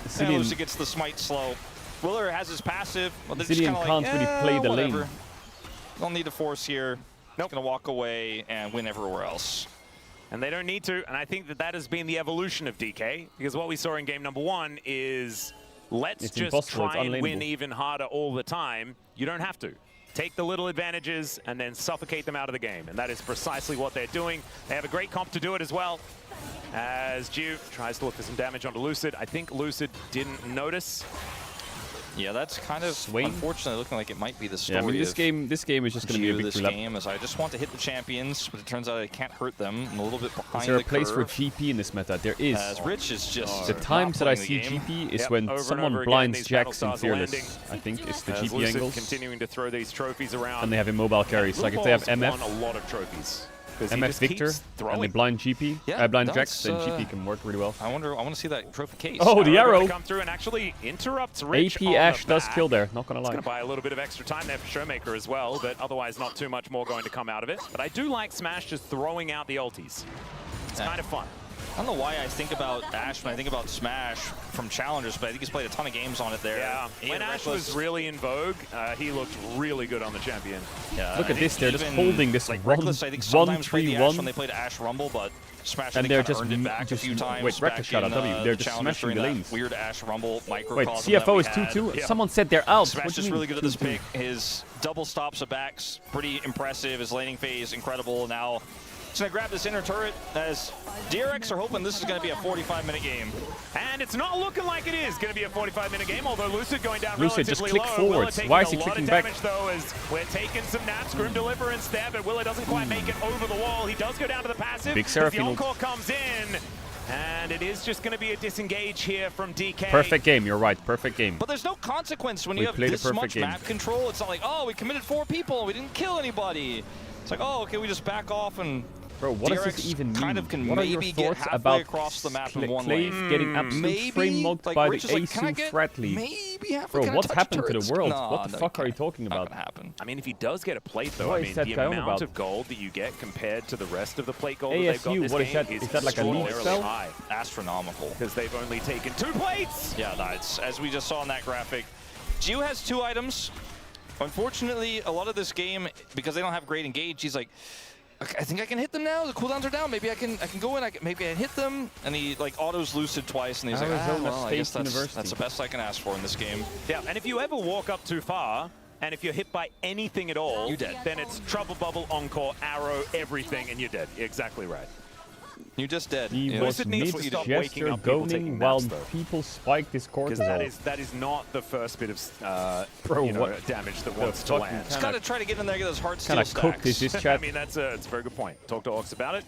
Zilean Lucy gets the smite slow. Willer has his passive. Well, Zilean can't really play the lane. Don't need to force here. Nope. Gonna walk away and win everywhere else. And they don't need to, and I think that that has been the evolution of DK, because what we saw in game number 1 is let's just try and win even harder all the time. You don't have to. Take the little advantages and then suffocate them out of the game. And that is precisely what they're doing. They have a great comp to do it as well. As Ju tries to look for some damage onto Lucid. I think Lucid didn't notice. Yeah, that's kind of unfortunately looking like it might be the story. Yeah, I mean, this game is just going to be a victory lap. Game, as I just want to hit the champions, but it turns out I can't hurt them. I'm a little bit behind. Is there a place for GP in this meta? There is. As Rich is just the times that I see GP is when someone blinds Jax in Fearless. I think it's the GP angles. Continuing to throw these trophies around. And they have immobile carries. Like if they have MF, won a lot of trophies. MF Victor, and they blind GP, blind Jax, then GP can work really well. I want to see that trophy case. Oh, the arrow! Come through and actually interrupts Rich AP Ashe does kill there, not gonna lie. It's gonna buy a little bit of extra time there for Showmaker as well, but otherwise not too much more going to come out of it. But I do like Smash just throwing out the ultis. It's kind of fun. I don't know why I think about Ashe when I think about Smash from Challengers, but I think he's played a ton of games on it there. Yeah, when Ashe was really in vogue, he looked really good on the champion. Yeah, look at this, they're just holding this like Reckless, I think sometimes played the Ashe when they played Ashe Rumble, but Smash and they're just earned it back a few times. Wait, Reckless shot out W, they're just smashing the lanes. Weird Ashe Rumble microcosm. Wait, CFO is 2-2? Yeah. Someone said they're out. Smash is really good at this pick. His double stops of backs, pretty impressive. His laning phase, incredible. Now, he's going to grab this inner turret as DRX are hoping this is going to be a 45-minute game. And it's not looking like it is going to be a 45-minute game, although Lucid going down Lucid relatively just click forwards. Why is he clicking back? Though, as we're taking some naps, Grim Deliverance there, but Willa doesn't quite make it over the wall. He does go down to the passive. Big Seraphine. The encore comes in. And it is just going to be a disengage here from DK. Perfect game, you're right, perfect game. But there's no consequence when you have this much map control. It's not like, oh, we committed 4 people, we didn't kill anybody. It's like, oh, okay, we just back off and Bro, what does this even mean? Kind of can what are your thoughts about across the map in one lane? Getting absolutely frame mugged by the Asu threat lead? Bro, what's happened to the world? What the fuck are you talking about? I mean, if he does get a plate, though, I mean, the amount of gold that you get compared to the rest of the plate gold that they've got this game is like a lead spell? high. Astronomical. Because they've only taken 2 plates! Yeah, that's, as we just saw in that graphic. Jiu has 2 items. Unfortunately, a lot of this game, because they don't have great engage, he's like, I think I can hit them now. The cooldowns are down. Maybe I can go in. Maybe I can hit them. And he like autos Lucid twice, and he's like, well, I guess that's the best I can ask for in this game. Yeah, and if you ever walk up too far, and if you're hit by anything at all, you're dead. Then it's trouble bubble, encore, arrow, everything, and you're dead. You're exactly right. You're just dead. He was mid-gesture going while people spike this cortisol. That is not the first bit of damage that wants to land. Just gotta try to get in there, get those hard steel stacks. Kind of cooked this chat. I mean, that's a very good point. Talk to Ox about it.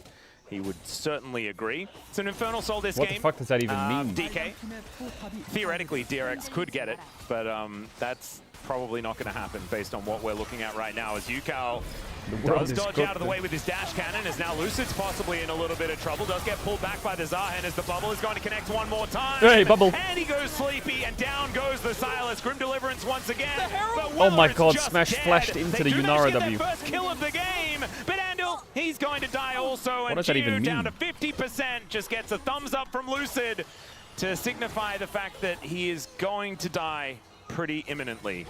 He would certainly agree. It's an Infernal Soul this game. What the fuck does that even mean? DK. Theoretically, DRX could get it, but that's probably not going to happen based on what we're looking at right now as Yukao Does dodge out of the way with his dash cannon, as now Lucid's possibly in a little bit of trouble. Does get pulled back by the Zahen as the bubble is going to connect one more time. Hey, bubble. And he goes sleepy, and down goes the Silas. Grim Deliverance once again. Oh my god, Smash flashed into the Yunara W. First kill of the game, but Andal, he's going to die also. What does that even mean? Down to 50%, just gets a thumbs up from Lucid to signify the fact that he is going to die pretty imminently.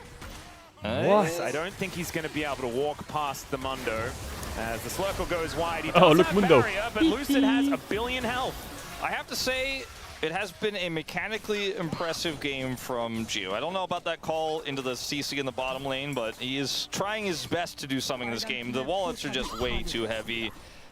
What? I don't think he's going to be able to walk past the Mundo. As the Slurkle goes wide, he does look, have Mundo. barrier, but Lucid has 1 billion health. I have to say, it has been a mechanically impressive game from Gio. I don't know about that call into the CC in the bottom lane, but he is trying his best to do something in this game. The wallets are just way too heavy,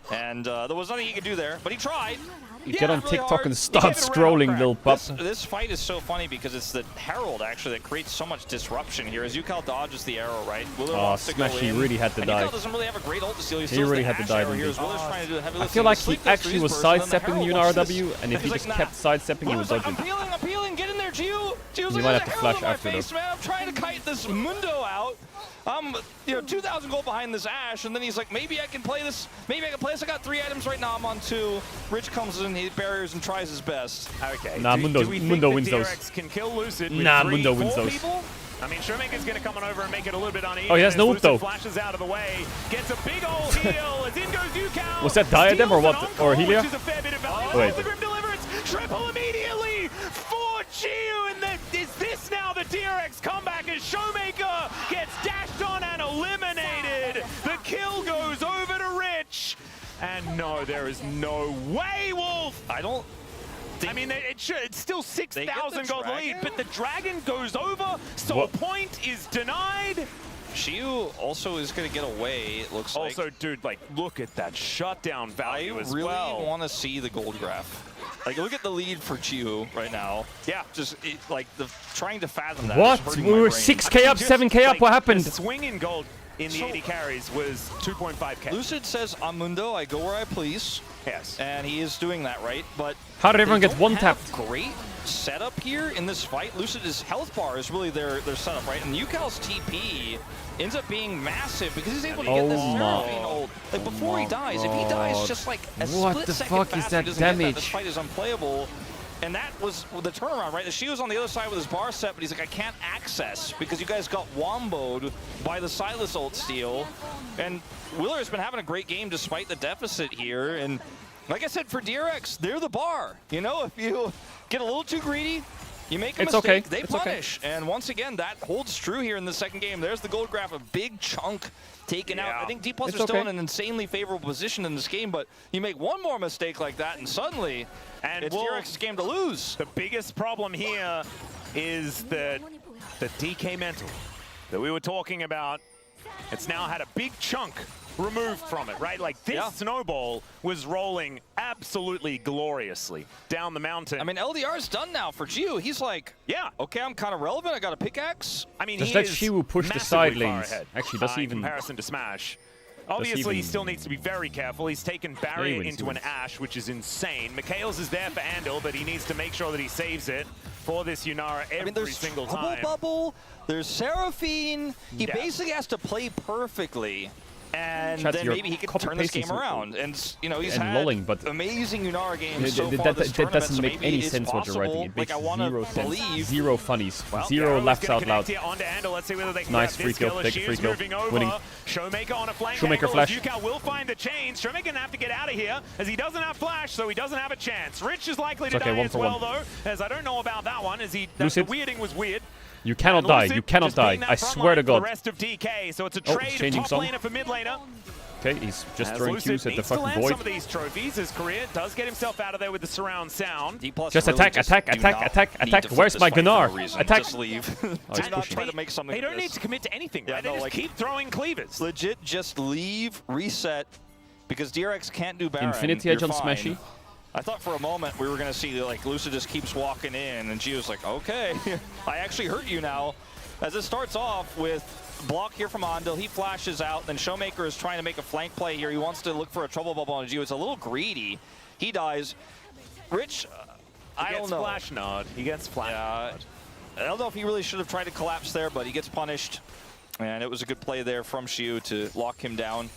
and there was nothing he could do there, but he tried. You get on TikTok and start scrolling, little pup. This fight is so funny because it's the Herald, actually, that creates so much disruption here. As Yukal dodges the arrow, right? Willer wants to go Smash, he in, really had to die. Yukal doesn't really have a great ult to steal. He really had to die. I feel like he actually was sidestepping the Yunara W, and if he just kept sidestepping, he would dodge it. I'm peeling, get in there, Gio. Gio's You might have to flash after though. Man, I'm trying to kite this Mundo out. You know, 2,000 gold behind this Ashe, and then he's like, maybe I can play this. Maybe I can play this. I got 3 items right now. I'm on 2. Rich comes in, he barriers and tries his best. Okay. Nah, Mundo wins those. Can kill Lucid with nah, 3, Mundo wins 4 those. people? I mean, Showmaker's going to come on over and make it a little bit uneven. Oh, he has no ult though. Flashes out of the way, gets a big old heal. As in goes Yukal. Was that Diadem or what? Or Helia? Which is a fair bit of value. Wait. The Grim Deliverance. Triple immediately for Gio. And is this now the DRX comeback as Showmaker gets dashed on and eliminated? The kill goes over to Rich. And no, there is no way, Wolf. I mean, it's still 6,000 gold lead, but the dragon goes over, so what? Point is denied. Shiu also is going to get away, it looks like. Also, dude, like, look at that shutdown value as well. I really want to see the gold graph. Like, look at the lead for Chiu right now. Yeah. Just, like, trying to fathom that. What? We were 6k up, 7k up, what happened? The swing in gold in the 80 carries was 2.5k. Lucid says, on Mundo, I go where I please. Yes. And he is doing that, right? But how did everyone get one-tapped? Great setup here in this fight. Lucid's health bar is really their setup, right? And Yukal's TP ends up being massive because he's able to get this Seraphine ult. Like, before he dies, if he dies just like a split second faster, he doesn't get that, this fight is unplayable. And that was the turnaround, right? The Shi was on the other side with his bar set, but he's like, I can't access because you guys got womboed by the Silas ult steal. And Willer has been having a great game despite the deficit here. And like I said, for DRX, they're the bar. You know, if you get a little too greedy, you make a mistake, they punish. And once again, that holds true here in the second game. There's the gold graph, a big chunk taken out. I think D+ are still in an insanely favorable position in this game, but you make one more mistake like that, and suddenly it's DRX's game to lose. The biggest problem here is the DK mental that we were talking about. It's now had a big chunk removed from it, right? Like, this snowball was rolling absolutely gloriously down the mountain. I mean, LDR's done now for Gio. He's like, okay, I'm kind of relevant. I got a pickaxe. I mean, just let Shiwu push the side lanes. Actually, that's even in comparison to Smash. Obviously, he still needs to be very careful. He's taken barrier into an Ashe, which is insane. Mikhails is there for Andal, but he needs to make sure that he saves it for this Yunara every single time. Bubble, there's Seraphine. He basically has to play perfectly. And then maybe he can turn this game around. And, you know, he's had amazing Yunara games so far this tournament. That doesn't make any sense what you're writing. It makes zero sense. Zero funnies. Zero laughs out loud. Nice free kill. Take a free kill. Winning. Showmaker on a flank. Showmaker flash. Yukal will find the chains. Showmaker gonna have to get out of here as he doesn't have flash, so he doesn't have a chance. Rich is likely to die as well, though, as I don't know about that one. As the weirding was weird. You cannot die. You cannot die. I swear to God. The rest of DK, so it's a trade top laner for mid laner. Okay, he's just throwing Qs at the fucking void. Some of these trophies, his career does get himself out of there with the surround sound. Just attack. Where's my Gunnar? Attack. Just leave. Try to make something. They don't need to commit to anything, right? They just keep throwing cleavers. Legit, just leave, reset, because DRX can't do Baron. Infinity Edge on Smashy. I thought for a moment we were going to see, like, Lucid just keeps walking in, and Gio's like, okay, I actually hurt you now. As it starts off with block here from Andal, he flashes out, then Showmaker is trying to make a flank play here. He wants to look for a trouble bubble on Gio. It's a little greedy. He dies. Rich, I don't know. Flash nod. He gets flash nod. I don't know if he really should have tried to collapse there, but he gets punished. And it was a good play there from Xiu to lock him down.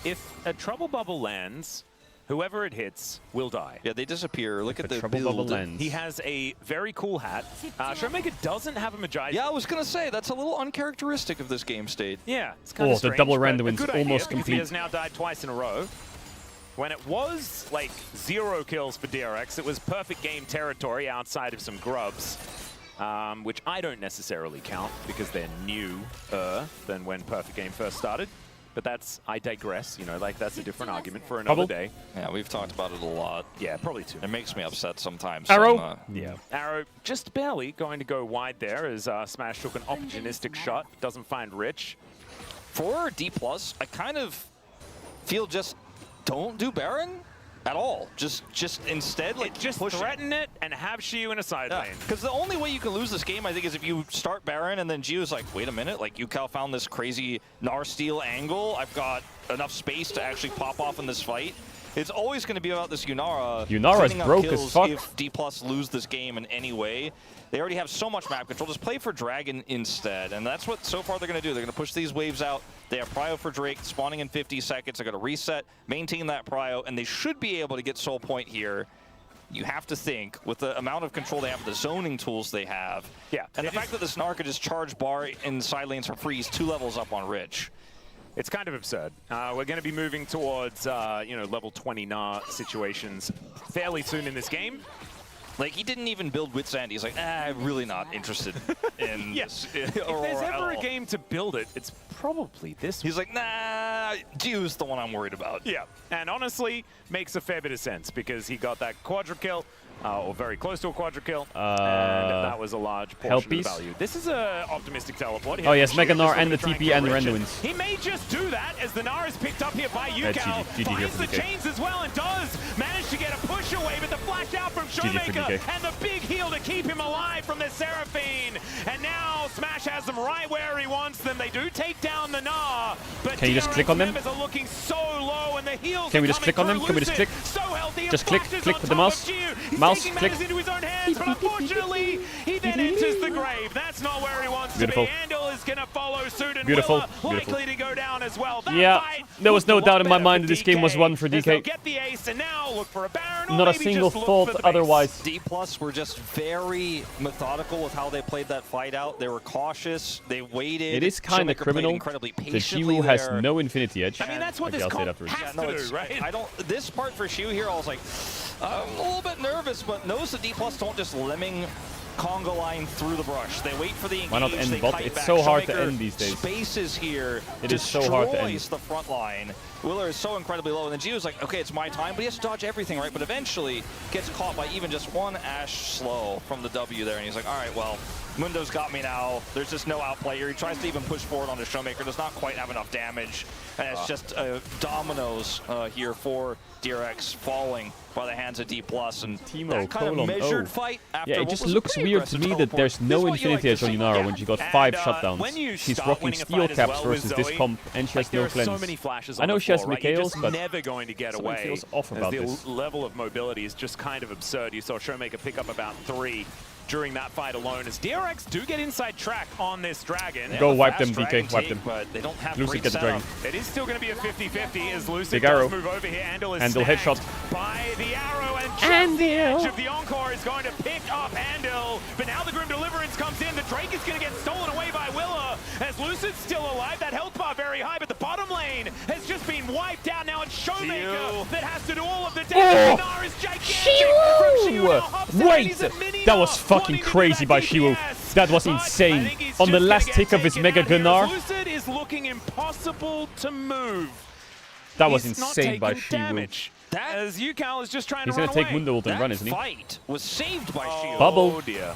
If a Trouble Bubble lands, whoever it hits will die. Yeah, they disappear. Look at the Trouble build. Bubble lands. He has a very cool hat. Showmaker doesn't have a Magi. Yeah, I was going to say, that's a little uncharacteristic of this game state. Yeah, it's kind of strange. The double but random a wins good almost idea, because complete. He has now died twice in a row. When it was like 0 kills for DRX, it was perfect game territory outside of some grubs, which I don't necessarily count because they're newer than when perfect game first started. But that's, I digress, you know, like that's a different argument for another day. Yeah, we've talked about it a lot. Yeah, probably too. It makes me upset sometimes. Arrow? Yeah. Arrow just barely going to go wide there as Smash took an opportunistic shot, doesn't find Rich. For D+, I kind of feel just don't do Baron at all. Just instead, like, just threaten it and have Xiu in a side lane. Because the only way you can lose this game, I think, is if you start Baron and then Xiu's like, wait a minute, like, Yukao found this crazy Gnar steal angle. I've got enough space to actually pop off in this fight. It's always going to be about this Yunara. Yunara's broke as fuck. If D+ lose this game in any way. They already have so much map control. Just play for Dragon instead. And that's what so far they're going to do. They're going to push these waves out. They have Prio for Drake spawning in 50 seconds. They're going to reset, maintain that Prio, and they should be able to get Soul Point here. You have to think, with the amount of control they have, the zoning tools they have, and the fact that this Gnar could just charge bar in side lanes for free, 2 levels up on Rich. It's kind of absurd. We're going to be moving towards, you know, level 20 Gnar situations fairly soon in this game. Like, he didn't even build with Sandy. He's like, I'm really not interested in this. If there's ever a game to build it, it's probably this one. He's like, nah, Jiu's the one I'm worried about. Yeah, and honestly, makes a fair bit of sense because he got that quadra kill, or very close to a quadra kill, and that was a large portion of the value. This is a optimistic teleport. Oh yes, Mega Gnar and the TP and the render wins. He may just do that as the Gnar is picked up here by Yukao. Finds the chains as well and does manage to get a push away, but the flash out from Showmaker and the big heal to keep him alive from the Seraphine. And now Smash has them right where he wants them. They do take down the Gnar, but can you just click on them? Members are looking so low and the heals can we just click on them? Can we just click? So healthy, just click with the mouse. Mouse, click. Into his own hands, but unfortunately, he then enters the grave. That's not where he wants to be. Andal is going to follow suit, and Willa likely to go down as well. That fight there was no doubt in my mind that this game was won for DK. Get the ace, and now look for a Baron. Not a single thought otherwise. D+ were just very methodical with how they played that fight out. They were cautious. They waited. It is kind of criminal that Xiu has no Infinity Edge. I mean, that's what this comp has to do, right? I don't. This part for Xiu here, I was like, I'm a little bit nervous, but notice the D+ don't just lemming conga line through the brush. They wait for the engage. Why not end bot? It's so hard to end these days. Spaces here. It is so hard to end. Destroys the front line. Willer is so incredibly low, and then Gio's like, okay, it's my time, but he has to dodge everything, right? But eventually gets caught by even just one Ashe slow from the W there, and he's like, all right, well, Mundo's got me now. There's just no outplay here. He tries to even push forward on the Showmaker. Does not quite have enough damage. And it's just dominoes here for DRX falling by the hands of D+. And Teemo, that kind of measured fight after it just looks weird to me that there's no Infinity Edge on Yunara when she got 5 shutdowns. She's rocking steel caps versus this comp, and she has no cleanse. So many flashes I know she has right? Mikhail's, but never going to get away. Feels off about the this. level of mobility is just kind of absurd. You saw Showmaker pick up about 3 during that fight alone, as DRX do get inside track on this Dragon. Go wipe them, DK, wipe them. But they don't have Lucid get the Dragon. It is still going to be a 50-50 as Lucid Big does arrow. move over here. Andal is Andal headshot by the arrow, and the edge of the Encore is going to pick up Andal. But now the Grim Deliverance comes in. The Drake is going to get stolen away by Willa, as Lucid's still alive. That health bar very high, but the bottom lane has just been wiped out. Now it's Showmaker that has to do all of the damage. Gnar is gigantic. Wait, that was fucking crazy by Xiu. That was insane. On the last tick of his Mega Gnar. Lucid is looking impossible to move. That was insane by Xiu. As Yukao is just trying to run away. He's going to take Mundo ult and run, isn't he? That fight was saved by Xiu. Bubble. Oh dear.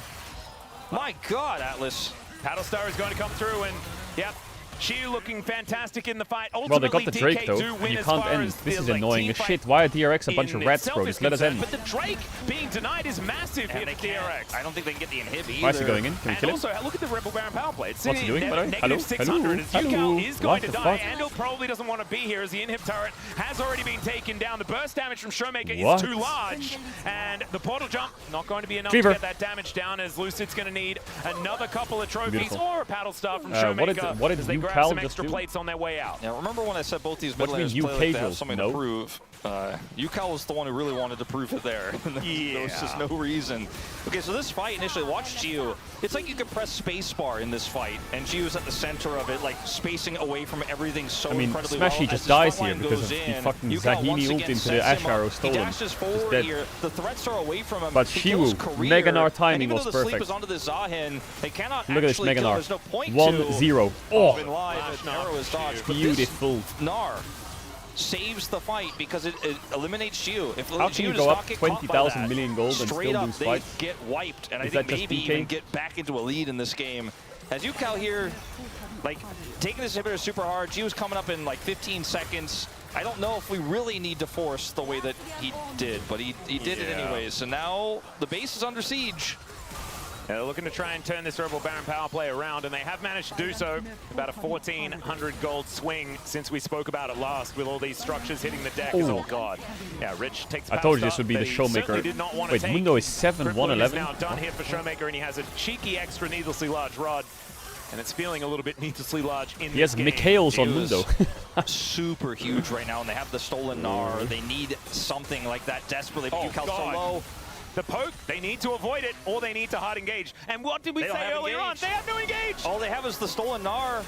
My God, Atlas. Paddlestar is going to come through, and yep, Shiu looking fantastic in the fight. Well, they got the Drake though. You can't end. This is annoying as shit. Why are DRX a bunch of rats, bro? Just let us end. But the Drake being denied is massive here for DRX. I don't think they can get the inhib either. Why is he going in? Can we kill him? Also, look at the Rebel Baron power play. It's What's he doing, by the way? Hello? -600 as Hello? Yukal is going to What the die. fuck? Andal probably doesn't want to be here as the inhib turret has already been taken down. The burst damage from Showmaker is too large. And the portal jump, not going to be enough to get that damage down as Lucid's going to need another couple of trophies or a paddle star from Showmaker as they grab some extra plates on their way out. Now, remember when I said both these mid laners play like they have something to prove? Yukal was the one who really wanted to prove it there. There was just no reason. Okay, so this fight initially, watch Gio. It's like you could press spacebar in this fight, and Gio's at the center of it, like spacing away from everything so incredibly well. Smashy just dies here because of the fucking Zahini ult into the Ash Arrow stolen. He dashes forward here. The threats are away from him. But Shiwu, Mega Gnar timing was perfect. Sleep is onto the Zahin. They cannot Look at this Mega Gnar. No 1-0. Oh, arrow is dodged. Beautiful. Gnar saves the fight because it eliminates Shiu. If how can you go up 20,000 million gold and still lose fights? They get wiped, and I think maybe even get back into a lead in this game. As Yukal here, like, taking this inhibitor super hard, Shiu's coming up in like 15 seconds. I don't know if we really need to force the way that he did, but he did it anyways. So now the base is under siege. They're looking to try and turn this Rebel Baron power play around, and they have managed to do so. About a 1,400 gold swing since we spoke about it last, with all these structures hitting the deck. Oh god. Yeah, Rich takes. I told you this would be the Showmaker. Wait, Mundo is 7-1-11. Now done here for Showmaker, and he has a cheeky extra needlessly large rod. And it's feeling a little bit needlessly large in this game. He has Mikhails on Mundo. Super huge right now, and they have the stolen Gnar. They need something like that desperately. But Yukal so low. The poke, they need to avoid it, or they need to hard engage. And what did we say earlier on? They have no engage! All they have is the stolen Gnar.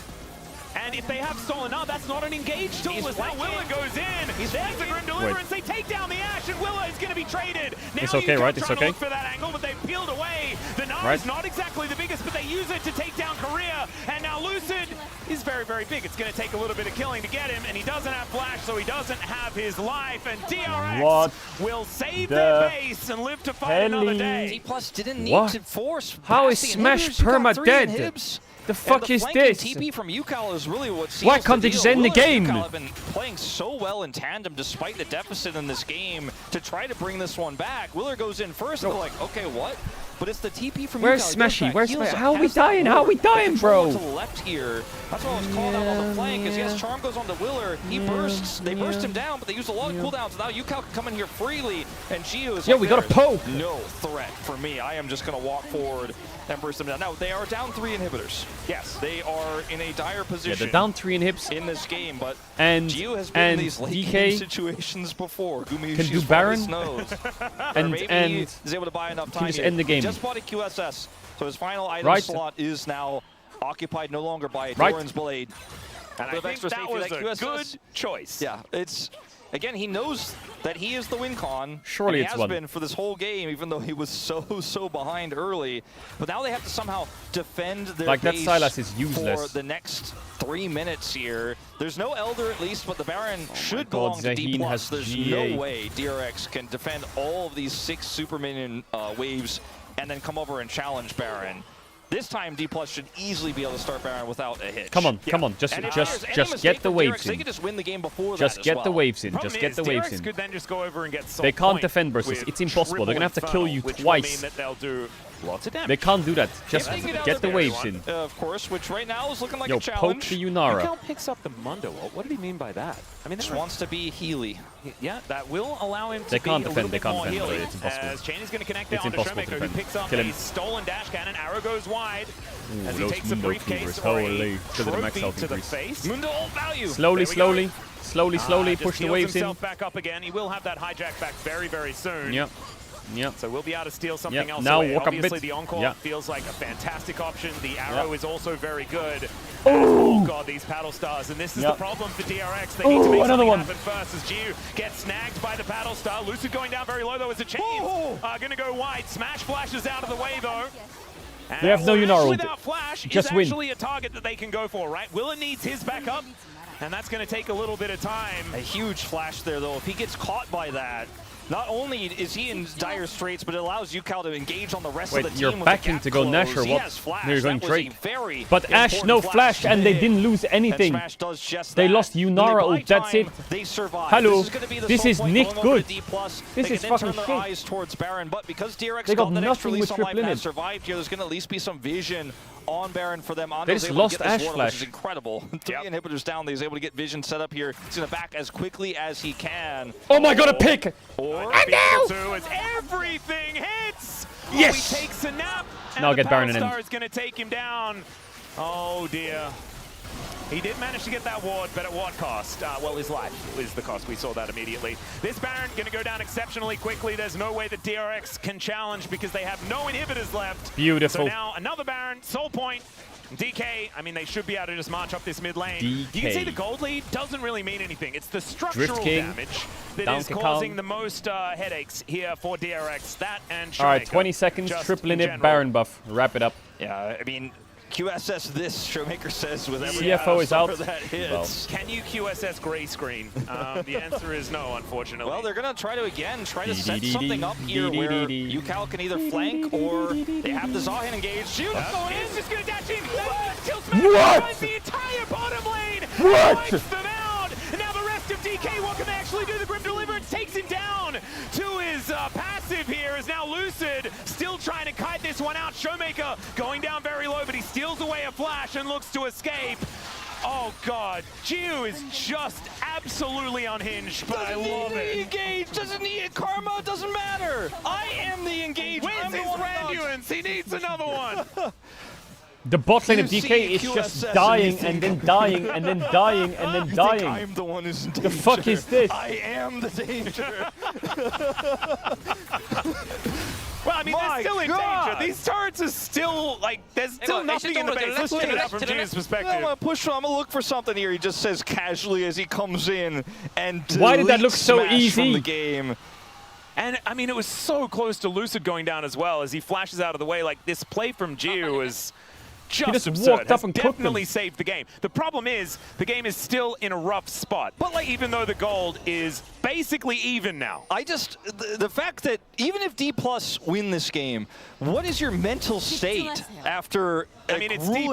And if they have stolen Gnar, that's not an engage tool. As now Willa goes in. There's the Grim Deliverance. They take down the Ash, and Willa is going to be traded. Now it's okay, right? It's okay. Look for that angle, but they peeled away. The Gnar is not exactly the biggest, but they use it to take down Korea. And now Lucid is very, very big. It's going to take a little bit of killing to get him, and he doesn't have flash, so he doesn't have his life. And DRX will save their base and live to fight another day. D+ didn't need to force. How is Smash perma dead? The fuck is this? TP from Yukal is really what why can't they just end the game? Yukal have been playing so well in tandem despite the deficit in this game to try to bring this one back. Willer goes in first, and they're like, okay, what? But it's the TP from Where's Yukal. Smashy? Where's Smashy? How are we dying? How are we dying, bro? To the left here. That's what I was called out on the flank. As yes, Charm goes on to Willer. He bursts. They burst him down, but they use a lot of cooldowns. So now Yukal can come in here freely, and Gio is we got a poke. No threat for me. I am just going to walk forward and burst them down. Now, they are down 3 inhibitors. Yes, they are in a dire position. Yeah, they're down 3 inhibs in this game, but Gio has been in these late game situations before. Gumi can do Baron, and maybe he's able to buy enough time. Can just end the game. He just bought a QSS, so his final item slot is now occupied no longer by Doran's Blade. And I think that was a good choice. Yeah, it's... Again, he knows that he is the win con. Surely it's has been for this whole game, even though he was so behind early. But now they have to somehow defend their base that Sylas is useless. for the next 3 minutes here. There's no Elder at least, but the Baron should belong to D+. There's no way DRX can defend all of these 6 super minion waves and then come over and challenge Baron. This time, D+ should easily be able to start Baron without a hitch. Come on, come on, just get the waves in. They could just win the game before just that get the waves in, just get the waves in. Could then just go over and get they can't defend versus, it's impossible. They're gonna have to kill you twice. That they'll do lots of damage. They can't do that. Just get the waves in. Of course, which right now is looking like a challenge. Poke the Yunara. Yukal picks up the Mundo. What did he mean by that? I mean, just wants to be Healy. Yeah, that will allow him to they can't be defend. a They can't defend. It's impossible. As Chain is going to connect down to Showmaker, who picks up a stolen dash cannon. Arrow goes wide. Ooh, as he takes a briefcase or a trophy to the face. Mundo ult value. Slowly push the waves in. Back up again. He will have that hijack back very, very soon. Yep. So we'll be able to steal something else now away. walk Obviously, a bit. the Encore feels like a fantastic option. The Arrow is also very good. Oh god, these paddle stars. And this is the problem for DRX. They need to make something happen first as Giu gets snagged by the paddle star. Lucid going down very low though as a Chain. Going to go wide. Smash flashes out of the way though. And they have no Yunara without flash just is actually a target that they can go for, right? Willa needs his backup, and that's going to take a little bit of time. A huge flash there, though. If he gets caught by that, Not only is he in dire straits, but it allows UCal to engage on the rest of the team. You're with backing to go Nash or what? No, you're going Drake. But Ashe, no flash, and they didn't lose anything. They lost Yunara ult, that's it. They survive. Hello, this is not good. This is fucking shit. Eyes towards Baron, but because DRX they got nothing with triple lineage. Survived here, there's going to at least be some vision on Baron for them. They just lost Ashe flash. Which is incredible. 3 inhibitors down. He's able to get vision set up here. He's going to back as quickly as he can. Oh my god, a pick! Or as everything hits! Yes! He takes a nap, and now the get Baron in. Star is going to take him down. Oh dear. He did manage to get that ward, but at what cost? Well, his life is the cost. We saw that immediately. This Baron going to go down exceptionally quickly. There's no way that DRX can challenge because they have no inhibitors left. Beautiful. So now another Baron, Soul Point. DK, I mean, they should be able to just march up this mid lane. DK. You can see the gold lead doesn't really mean anything. It's the structural damage that is causing the most headaches here for DRX. That and Showmaker. All right, 20 seconds, triple inhib Baron buff. Wrap it up. Yeah, I mean, QSS this, Showmaker says, with every CFO is out. that hits. Well. Can you QSS gray screen? The answer is no, unfortunately. Well, they're going to try to, again, try to set something up here where UCal can either flank or they have the Zahin engaged. Shoot, going in. He's just going to dash in. What? The entire bottom lane. What? Wipes them out. And now the rest of DK, what can they actually do? The Grim Deliverance takes him down to his passive here is now Lucid. Still trying to kite this one out. Showmaker going down very low, but he steals away a flash and looks to escape. Oh god, Geo is just absolutely unhinged, but I love it. Engage, doesn't need it, Karma, doesn't matter. I am the engaged. Wins his Randuins, he needs another one. The bot lane of DK is just dying and then dying and then dying and then dying. I'm the one who's in danger. The fuck is this? I am the danger. Well, I mean, they're still in danger. These turrets are still, like, there's still nothing in the base. Let's check it out from Geo's perspective. I'm gonna push. I'm gonna look for something here. He just says casually as he comes in and why did that look so easy from the game? And I mean, it was so close to Lucid going down as well as he flashes out of the way. Like, this play from Geo is just absurd. Walked up and definitely saved the game. The problem is the game is still in a rough spot. But like, even though the gold is basically even now. I just the fact that even if D+ win this game, what is your mental state after I mean, it's D+,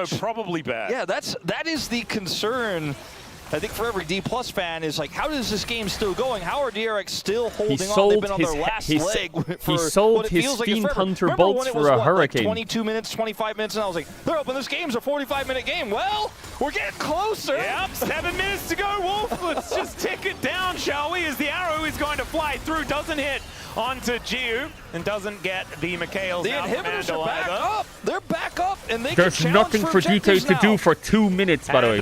so probably bad. Yeah, that is the concern. I think for every D+ fan is like, how is this game still going? How are DRX still holding on? They've been on their last leg for he sold what it his feels like Fiend Hunter Remember bolts when it for was, a what, hurricane. Like 22 minutes, 25 minutes, and I was like, they're hoping this game's a 45-minute game. Well, we're getting closer. Yep, 7 minutes to go, Wolf. Let's just tick it down, shall we? As the arrow is going to fly through, doesn't hit onto Geo, and doesn't get the Mikhails out. The inhibitors are back up. They're back up, and they There's nothing for DK to do for 2 minutes, by the way.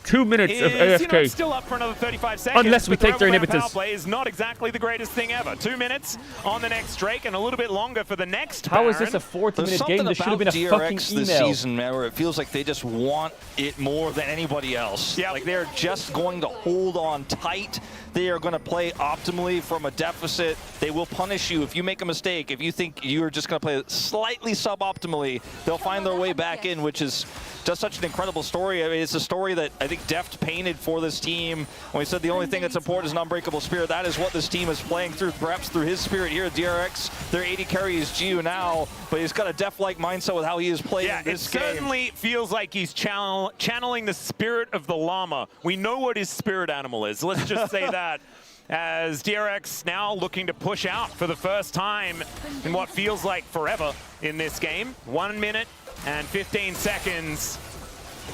2 minutes of AFK. You know, still up for another 35 seconds. Unless we take their inhibitors. Power play is not exactly the greatest thing ever. 2 minutes on the next Drake, and a little bit longer for the next How Baron. is this a 40-minute game? This should have been a DRX fucking email. This season, man, where it feels like they just want it more than anybody else. Yep. Like they're just going to hold on tight. They are going to play optimally from a deficit. They will punish you if you make a mistake. If you think you're just going to play slightly suboptimally, they'll find their way back in, which is just such an incredible story. I mean, it's a story that I think Deft painted for this team. When he said the only thing that's important is an unbreakable spirit, that is what this team is playing through, perhaps through his spirit here at DRX. Their AD carry is Geo now, but he's got a Deft-like mindset with how he is playing this game. It certainly feels like he's channeling the spirit of the llama. We know what his spirit animal is. Let's just say that. As DRX now looking to push out for the first time in what feels like forever in this game. 1 minute and 15 seconds.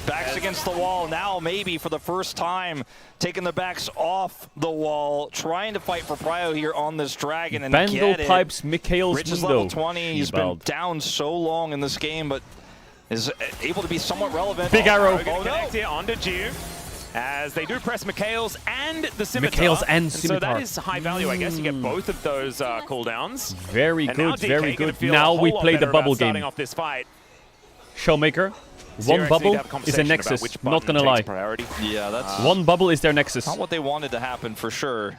Backs against the wall now, maybe for the first time, taking the backs off the wall, trying to fight for Prio here on this dragon and Bandle get pipes Mikhail's Rich is window. level 20. He's been down so long in this game, but is able to be somewhat relevant. Big arrow. Connect here onto Geo. As they do press Mikhail's and the Scimitar. Mikhail's and Scimitar. So that is high value, I guess. You get both of those cooldowns. Very and good, very good. Now Now we play the bubble game. Starting off this fight. Showmaker. One bubble is a nexus, not gonna lie. Yeah, that's one bubble is their nexus. not what they wanted to happen for sure.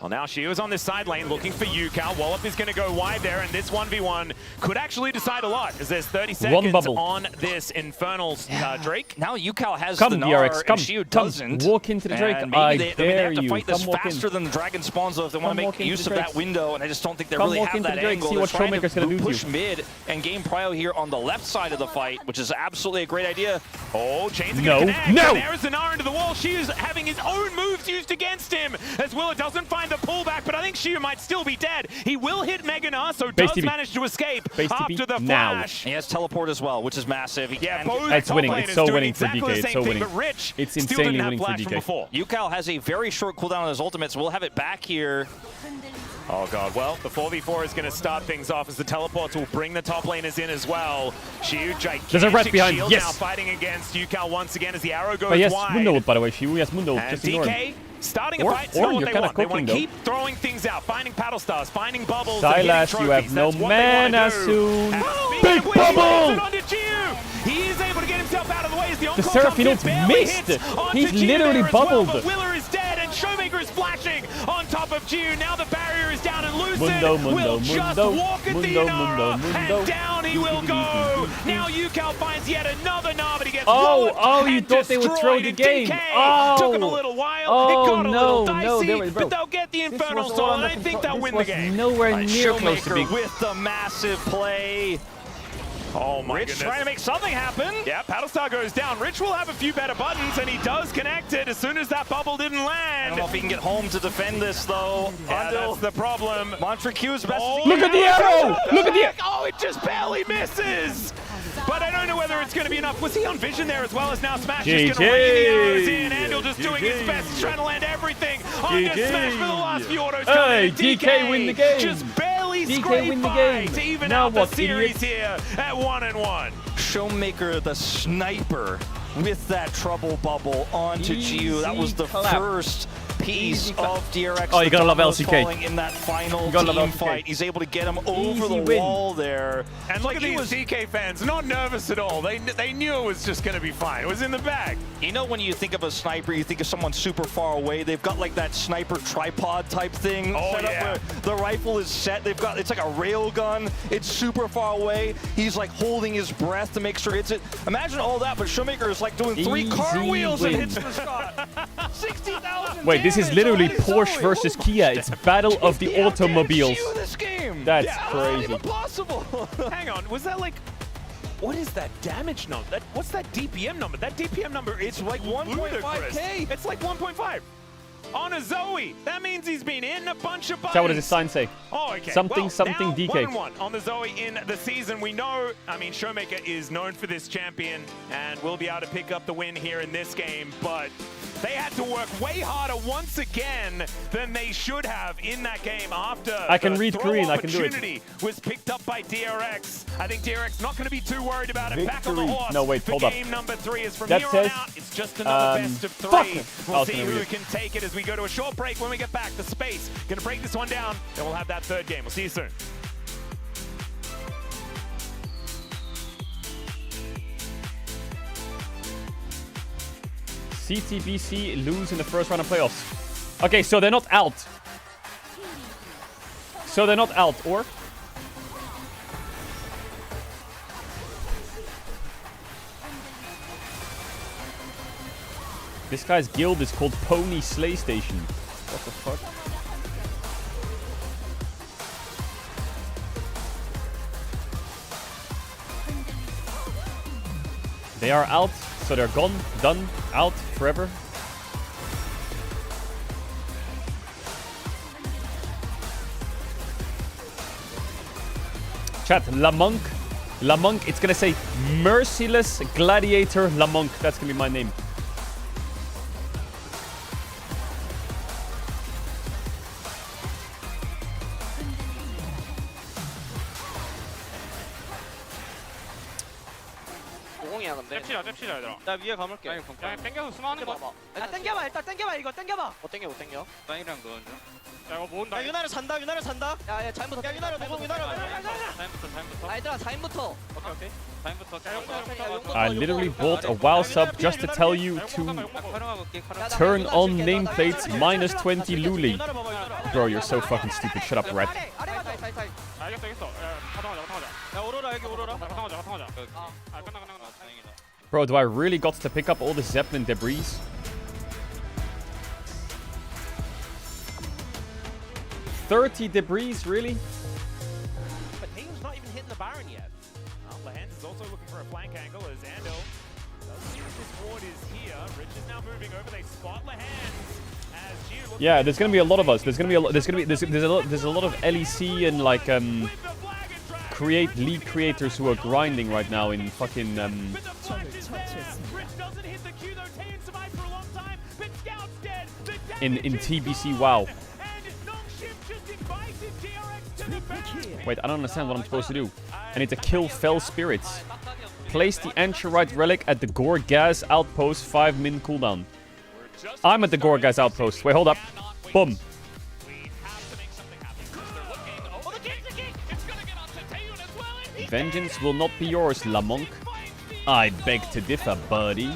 Well, now Shiu is on this side lane looking for Yukal. Wallop is going to go wide there, and this 1v1 could actually decide a lot, as there's 30 seconds on this Infernal Drake. Now Yukal has the Gnar, and Shiu doesn't. Walk into the Drake. Maybe they have to fight this faster than the Dragon spawns, though, if they want to make use of that window, and I just don't think they really have that angle. They're trying to push mid and gain prio here on the left side of the fight, which is absolutely a great idea. Oh, Chains are going to connect. No! There is the Gnar into the wall. Shiu's having his own moves used against him, as Willa doesn't find the pullback, but I think Shiu might still be dead. He will hit Mega Gnar, so does manage to escape after the flash. He has teleport as well, which is massive. It's winning. It's so winning for DK. It's so winning. It's insanely winning for DK. Yukal has a very short cooldown on his ultimate, so we'll have it back here. Oh god, well, the 4v4 is going to start things off as the teleports will bring the top laners in as well. Shiu, gigantic shield now fighting against Yukal once again as the arrow goes wide. Yes, Mundo, by the way, Shiu, yes, Mundo, just ignore him. Starting a fight, know what they want. They want to keep throwing things out, finding paddle stars, finding bubbles. Silas, you have no mana soon. Big bubble! He is able to get himself out of the way as the Seraphino's missed. He's literally bubbled. But Willer is dead and Showmaker is flashing on top of Jiu. Now the barrier is down and Lucid will just walk at the Inara and down he will go. Now Yukal finds yet another Gnar, but he gets you thought they would throw the game. Took him a little while. It got a little dicey, but they'll get the Infernal Soul, and I think they'll win the game. Nowhere near close to being with the massive play. Oh my Rich goodness. trying to make something happen. Yeah, Paddlestar goes down. Rich will have a few better buttons, and he does connect it as soon as that bubble didn't land. I don't know if he can get home to defend this, though. Yeah, that's the problem. Montrecue's best. Look at the arrow! Look at the Oh, it just barely misses! But I don't know whether it's going to be enough. Was he on vision there as well as now Smash is going to rain the arrows in? Andal just doing his best. He's trying to land everything. On to Smash for the last few autos coming in. DK win the game. Just barely scraped by to even out the series here at 1-1. Showmaker the sniper with that trouble bubble onto Jiu. That was the first piece of DRX. Oh, you gotta love LCK. In that final team fight. He's able to get him over the wall there. And look at these DK fans, not nervous at all. They knew it was just gonna be fine. It was in the bag. You know when you think of a sniper, you think of someone super far away. They've got like that sniper tripod type thing set up where the rifle is set. It's like a rail gun. It's super far away. He's like holding his breath to make sure it's it. Imagine all that, but Showmaker is like doing 3 cartwheels and hits the shot. 60,000. Wait, this is literally Porsche versus Kia. It's Battle of the Automobiles. This game. That's crazy. Impossible. Hang on, was that like? What is that damage number? What's that DPM number? That DPM number is like 1.5K. It's like 1.5. On a Zoe. That means he's been in a bunch of buttons. So what does his sign say? Oh, okay. Something now, DK. 1-1 on the Zoe in the season. We know, I mean, Showmaker is known for this champion and will be able to pick up the win here in this game, but they had to work way harder once again than they should have in that game after I can read Korean, I can do it. Opportunity was picked up by DRX. I think DRX not going to be too worried about it. Back on the horse. No, wait, hold up. Game number 3 is from that here says, on out. It's just another best of 3. We'll see who can take it as we go to a short break. When we get back, the space. Going to break this one down, then we'll have that third game. We'll see you soon. CTBC lose in the first round of playoffs. Okay, so they're not out. Or? This guy's guild is called Pony Slay Station. What the fuck? They are out, so they're gone, done, out, forever. Chat, Lamonk. Lamonk, it's gonna say Merciless Gladiator Lamonk. That's gonna be my name. 잽시다 얘들아. 나 위에 감을게. 그냥 땡겨서 스마하는 거. 땡겨봐 일단 땡겨봐 이거 땡겨봐. 땡겨. 땅이랑 넣어줘. 야 이거 모은다. 야 유나를 잔다. 야 자인부터. 야 유나를 먹어 유나를. 자인부터. 얘들아 자인부터. 오케이. 자인부터. I literally bought a WoW sub just to tell you to turn on nameplates -20 Luli. Bro, you're so fucking stupid. Shut up, rat. Bro, do I really got to pick up all the Zeppelin debris? $30 debris, really? But Tatum's not even hitting the Baron yet. Well, Lehens is also looking for a flank angle as Andel does see that this ward is here. Rich is now moving over. They spot Lehens. Yeah, there's gonna be a lot of us. There's a lot of LEC and like league creators who are grinding right now in fucking in TBC. Wow. Wait, I don't understand what I'm supposed to do. I need to kill fell spirits. Place the Anchorite relic at the Gorgas outpost. 5-min cooldown. I'm at the Gorgas outpost. Wait, hold up. Boom. Vengeance will not be yours, Lamonk. I beg to differ, buddy.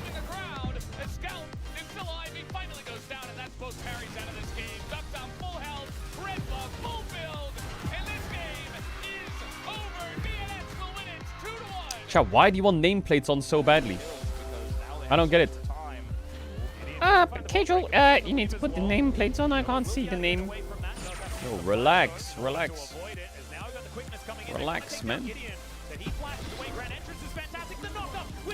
Chat, why do you want nameplates on so badly? I don't get it. Caedrel, you need to put the nameplates on. I can't see the name. Yo, relax, relax. Relax, man.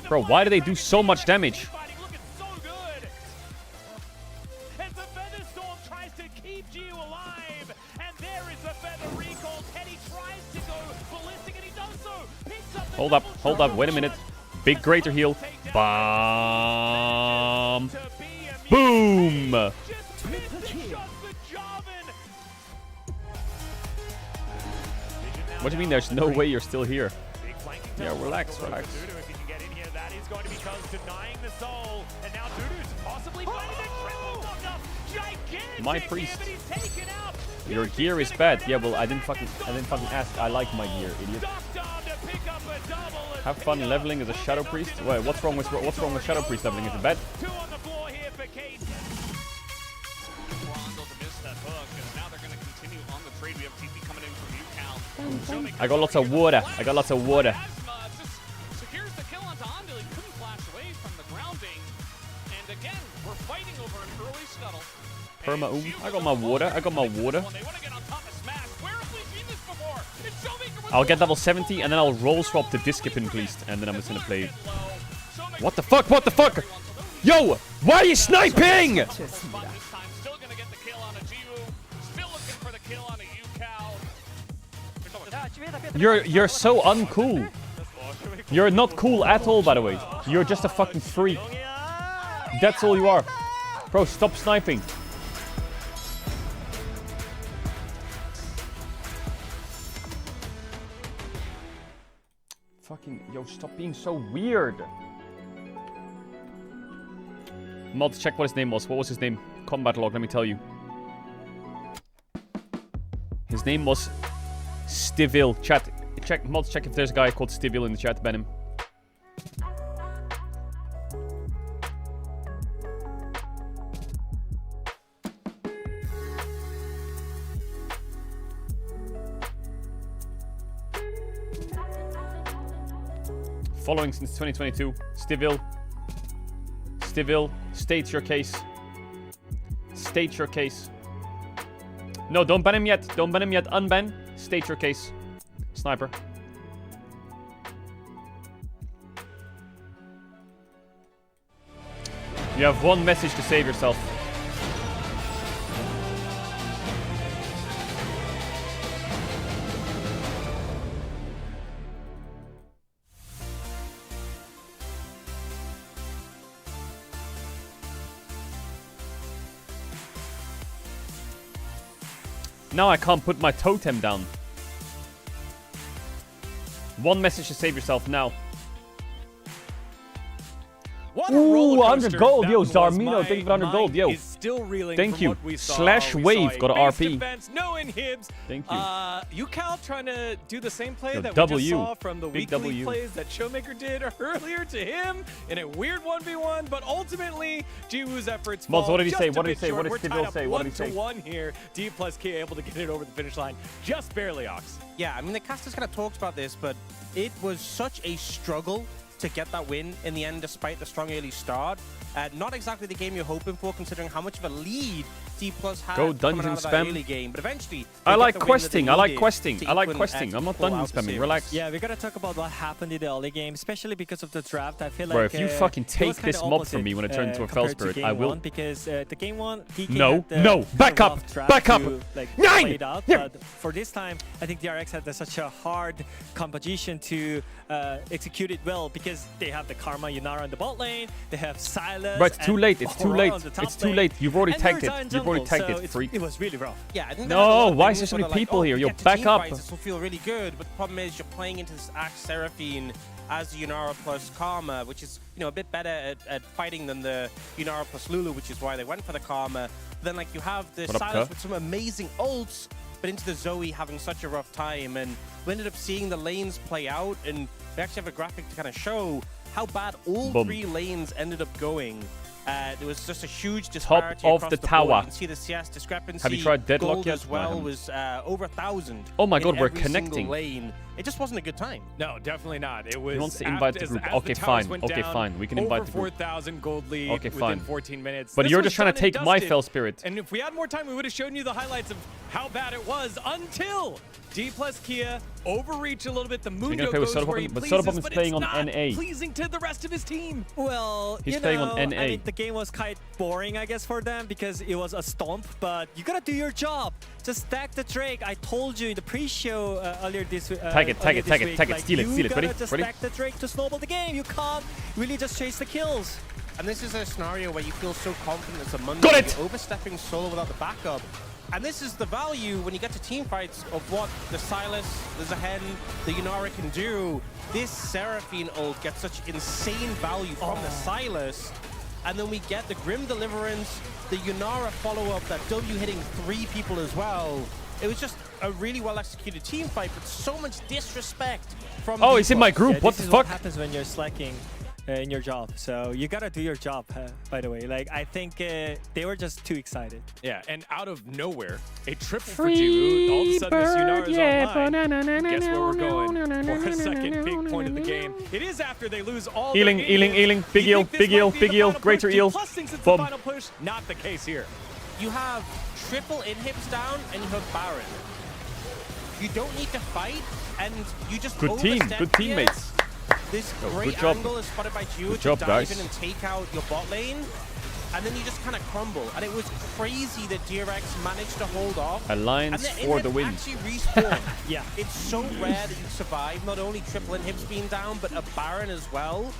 Bro, why do they do so much damage? Hold up, wait a minute. Big greater heal. Bomb. Boom! What do you mean there's no way you're still here? Yeah, relax, relax. My priest. Your gear is bad. Yeah, well, I didn't fucking ask. I like my gear, idiot. Have fun leveling as a Shadow Priest. Wait, what's wrong with Shadow Priest leveling? Is it bad? I got lots of water. Secures the kill onto Andel. He couldn't flash away from the grounding. And again, we're fighting over an early scuttle. I got my water. I'll get level 70 and then I'll roll swap the Discipline Priest and then I'm just gonna play. What the fuck? Yo! Why are you sniping? You're so uncool. You're not cool at all, by the way. You're just a fucking freak. That's all you are. Bro, stop sniping. Fucking, yo, stop being so weird. Mods, check what his name was. What was his name? Combat log, let me tell you. His name was Stivil. Chat, mods, check if there's a guy called Stivil in the chat. Ban him. Following since 2022. Stivil, state your case. State your case. No, don't ban him yet. Unban. State your case. Sniper. You have one message to save yourself. Now I can't put my totem down. One message to save yourself now. Ooh, 100 gold, yo, Zarmino, thank you for 100 gold, yo. still reeling Thank from you. what we saw. Slash We wave saw got a base RP. Defense, no inhibs. Thank you. UCal trying to do the same play Yo, that W. we just saw from the Big weekly W. plays that Showmaker did earlier to him in a weird 1v1, but ultimately Jiwoo's efforts fall Moz, what did he just say? a What did he bit say? short. What did We're Caedrel tied say? up What did he say? 1-1 here. D plus K able to get it over the finish line. Just barely, Ox. Yeah, I mean, the casters kind of talked about this, but it was such a struggle to get that win in the end, despite the strong early start. Not exactly the game you're hoping for, considering how much of a lead D Plus had Go coming dungeon out of that spam. early game. But eventually, I they like get the win that they questing. I like needed questing. to I like even, questing. I'm not pull dungeon out the spamming. series. Relax. Yeah, we gotta talk about what happened in the early game, especially because of the draft. I feel Bro, like if you fucking take this mob from me when I turn into a Fell Spirit, I will. Because the game one, DK No, had the, no, back up, back up. Like, Nine! played out, Yeah. but for this time, I think DRX had such a hard composition to execute it well because they have the Karma Yunara in the bot lane, they have Silas. Bro, it's too and late. It's too Aurora late. on the top It's too lane, late. You've already and tagged they're it. in You've already jungle, tagged so it, freak. It was really rough. Yeah, I think No, there's a lot of why is things there so many where they're people like, here? oh, Yo, we get to back team up. fights, this will feel really good, but the problem is you're playing into this Axe Seraphine as the Yunara plus Karma, which is, you know, a bit better at fighting than the Yunara plus Lulu, which is why they went for the Karma. Then, like, you have the What up, Silas Kerr? with some amazing ults, but into the Zoe having such a rough time, and we ended up seeing the lanes play out, and we actually have a graphic to kind of show how bad all Boom. 3 lanes ended up going. There was just a huge disparity of across the board. tower. You can see the CS discrepancy. Have you tried Deadlock Gold yet? as No, I well haven't. was over 1,000. Oh my in God, we're every single connecting. lane. It just wasn't a good time. No, definitely not. It was. He wants to invite the group. Okay, fine. Okay, fine. We can invite the over group. 4,000 gold lead Okay, within fine. 14 minutes. But This you're was just trying to done and take my dusted. Fell Spirit. And if we had more time, we would have shown you the highlights of how bad it was until D plus Kia overreach a little bit. The gonna Mundo play with goes where Soda he Pop, but pleases, Soda Pop is but playing it's on not NA. pleasing to the rest of his team. Well, He's you playing know, on NA. I mean, the game was quite boring, I guess, for them because it was a stomp, but you gotta do your job. Just stack the Drake. I told you in the pre-show earlier this week. Tag it, tag it, tag it, tag it. Steal it, steal it. Ready? You gotta just Ready? stack the Drake to snowball the game. You can't really just chase the kills. And this is a scenario where you feel so confident as a Mundo. Got it! You're overstepping solo without the backup. And this is the value when you get to team fights of what the Silas, the Zahen, the Yunara can do. This Seraphine ult gets such insane value from the Silas. And then we get the Grim Deliverance, the Yunara follow-up, that W hitting 3 people as well. It was just a really well-executed team fight, but so much disrespect from Oh, he's in my D+. group. Yeah, What this the is fuck? What happens when you're slacking in your job? So you gotta do your job. By the way, like I think they were just too excited. Yeah, and out of nowhere, a triple for Free Jiwoo. All of a sudden, this Yunara is bird, online. yeah, Guess where we're going banana, for a second big point of the game. It is after they lose all their Healing, healing, idiots. healing. Big You eel, think this big might eel, be big the eel. final Greater push? eel. D+ thinks it's Boom. the final push. Not the case here. You have triple inhibs down and you have Baron. You don't need to fight, and you just Good team, overstep good here. teammates. This Yo, great good job. angle is spotted by Jiwoo Good to job, dive guys. in and take out your bot lane, and then you just kind of crumble. And it was crazy that DRX managed to hold off. Alliance and for the inhibs win. actually respawn. Yeah. It's so rare that you survive not only triple inhibs being down, but a Baron as well.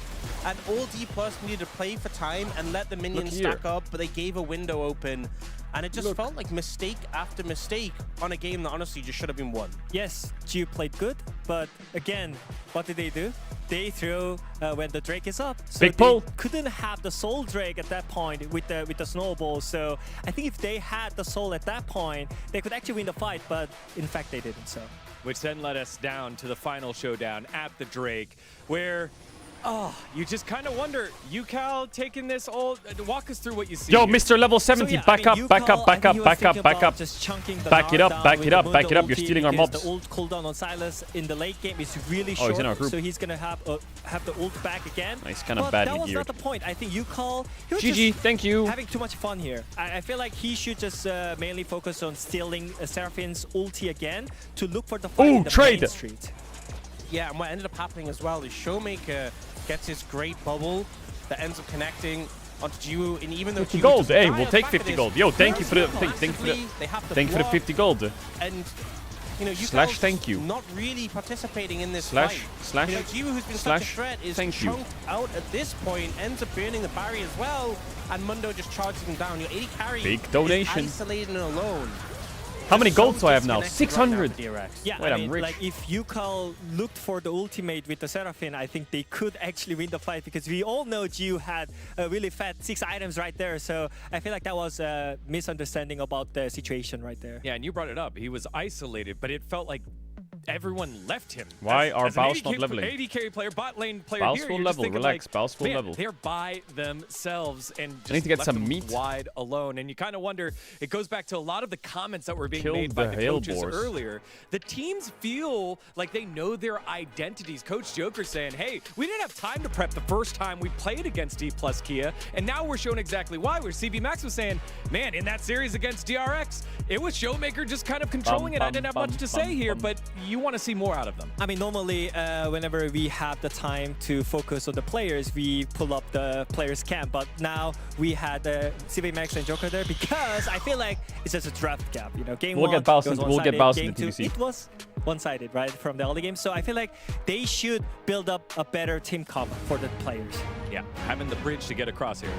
And all D+ needed to play for time and let the minions here. stack up, but they gave a window open. And it just felt like mistake after mistake on a game that honestly just should have been won. Yes, Jiu played good, but again, what did they do? They throw when the Drake is up. So Big they pull. couldn't have the Soul Drake at that point with the snowball. So I think if they had the Soul at that point, they could actually win the fight, but in fact they didn't. So, Which then led us down to the final showdown at the Drake, where you just kind of wonder, UCal taking this all. Walk us through what you see. Yo, here. Mr. Level 70, back up, back up, back up, back up, back up. Just chunking the Back it up, knockdown back with it the up, back it Mundo up. You're ulti stealing our because mobs. The ult cooldown on Silas in the late game is really Oh, short, he's in our group. so he's gonna have the ult back again. Nice, kind of But badly that was geared. not the point. I think UCal, he was GG, just thank you. having too much fun here. I feel like he should just mainly focus on stealing Seraphine's ulti again to look for the fight Ooh, in the trade. main street. Yeah, and what ended up happening as well is Showmaker gets his great bubble that ends up connecting onto Jiwoo, and even though 50 Jiwoo gold. doesn't Hey, die we'll off the take back of 50 this, gold. Yo, thank you for the proactively, they have to thank you for the block, 50 gold. And you know, Slash, UCal's thank you. not really participating in this Slash, fight. slash, you know, Jiwoo, who's been slash, such a threat, is thank you. chunked out at this point, ends up burning the barrier as well, and Mundo just charges him down. Your 80 carry Big donation. is isolated and alone. How many golds do I have now? 600. Yeah, Wait, I I'm mean, rich. like if Yukal looked for the ultimate with the Seraphine, I think they could actually win the fight because we all know Jiu had a really fat 6 items right there. So I feel like that was a misunderstanding about the situation right there. Yeah, and you brought it up. He was isolated, but it felt like everyone left him. Why are an Baus not AD leveling? AD carry player, bot lane player Baus here, full you're just level, thinking relax, like, Baus full man, level. They're by themselves and just I need to get left some them meat. wide alone. And you kind of wonder, it goes back to a lot of the comments that were being Killed made by the the coaches Hailbors. earlier. The teams feel like they know their identities. Coach Joker saying, hey, we didn't have time to prep the first time we played against D plus Kia, and now we're shown exactly why. Where CB Max was saying, man, in that series against DRX, it was Showmaker just kind of controlling it. I didn't have much to say here, but you want to see more out of them. I mean, normally, whenever we have the time to focus on the players, we pull up the players' camp. But now we had CB Max and Joker there because I feel like it's just a draft gap. You know, game We'll one get Baus goes into- we'll one-sided, get Baus game into two, TBC. it was one-sided, right, from the early game. So I feel like they should build up a better team comp for the players. Yeah, having the bridge to get across here.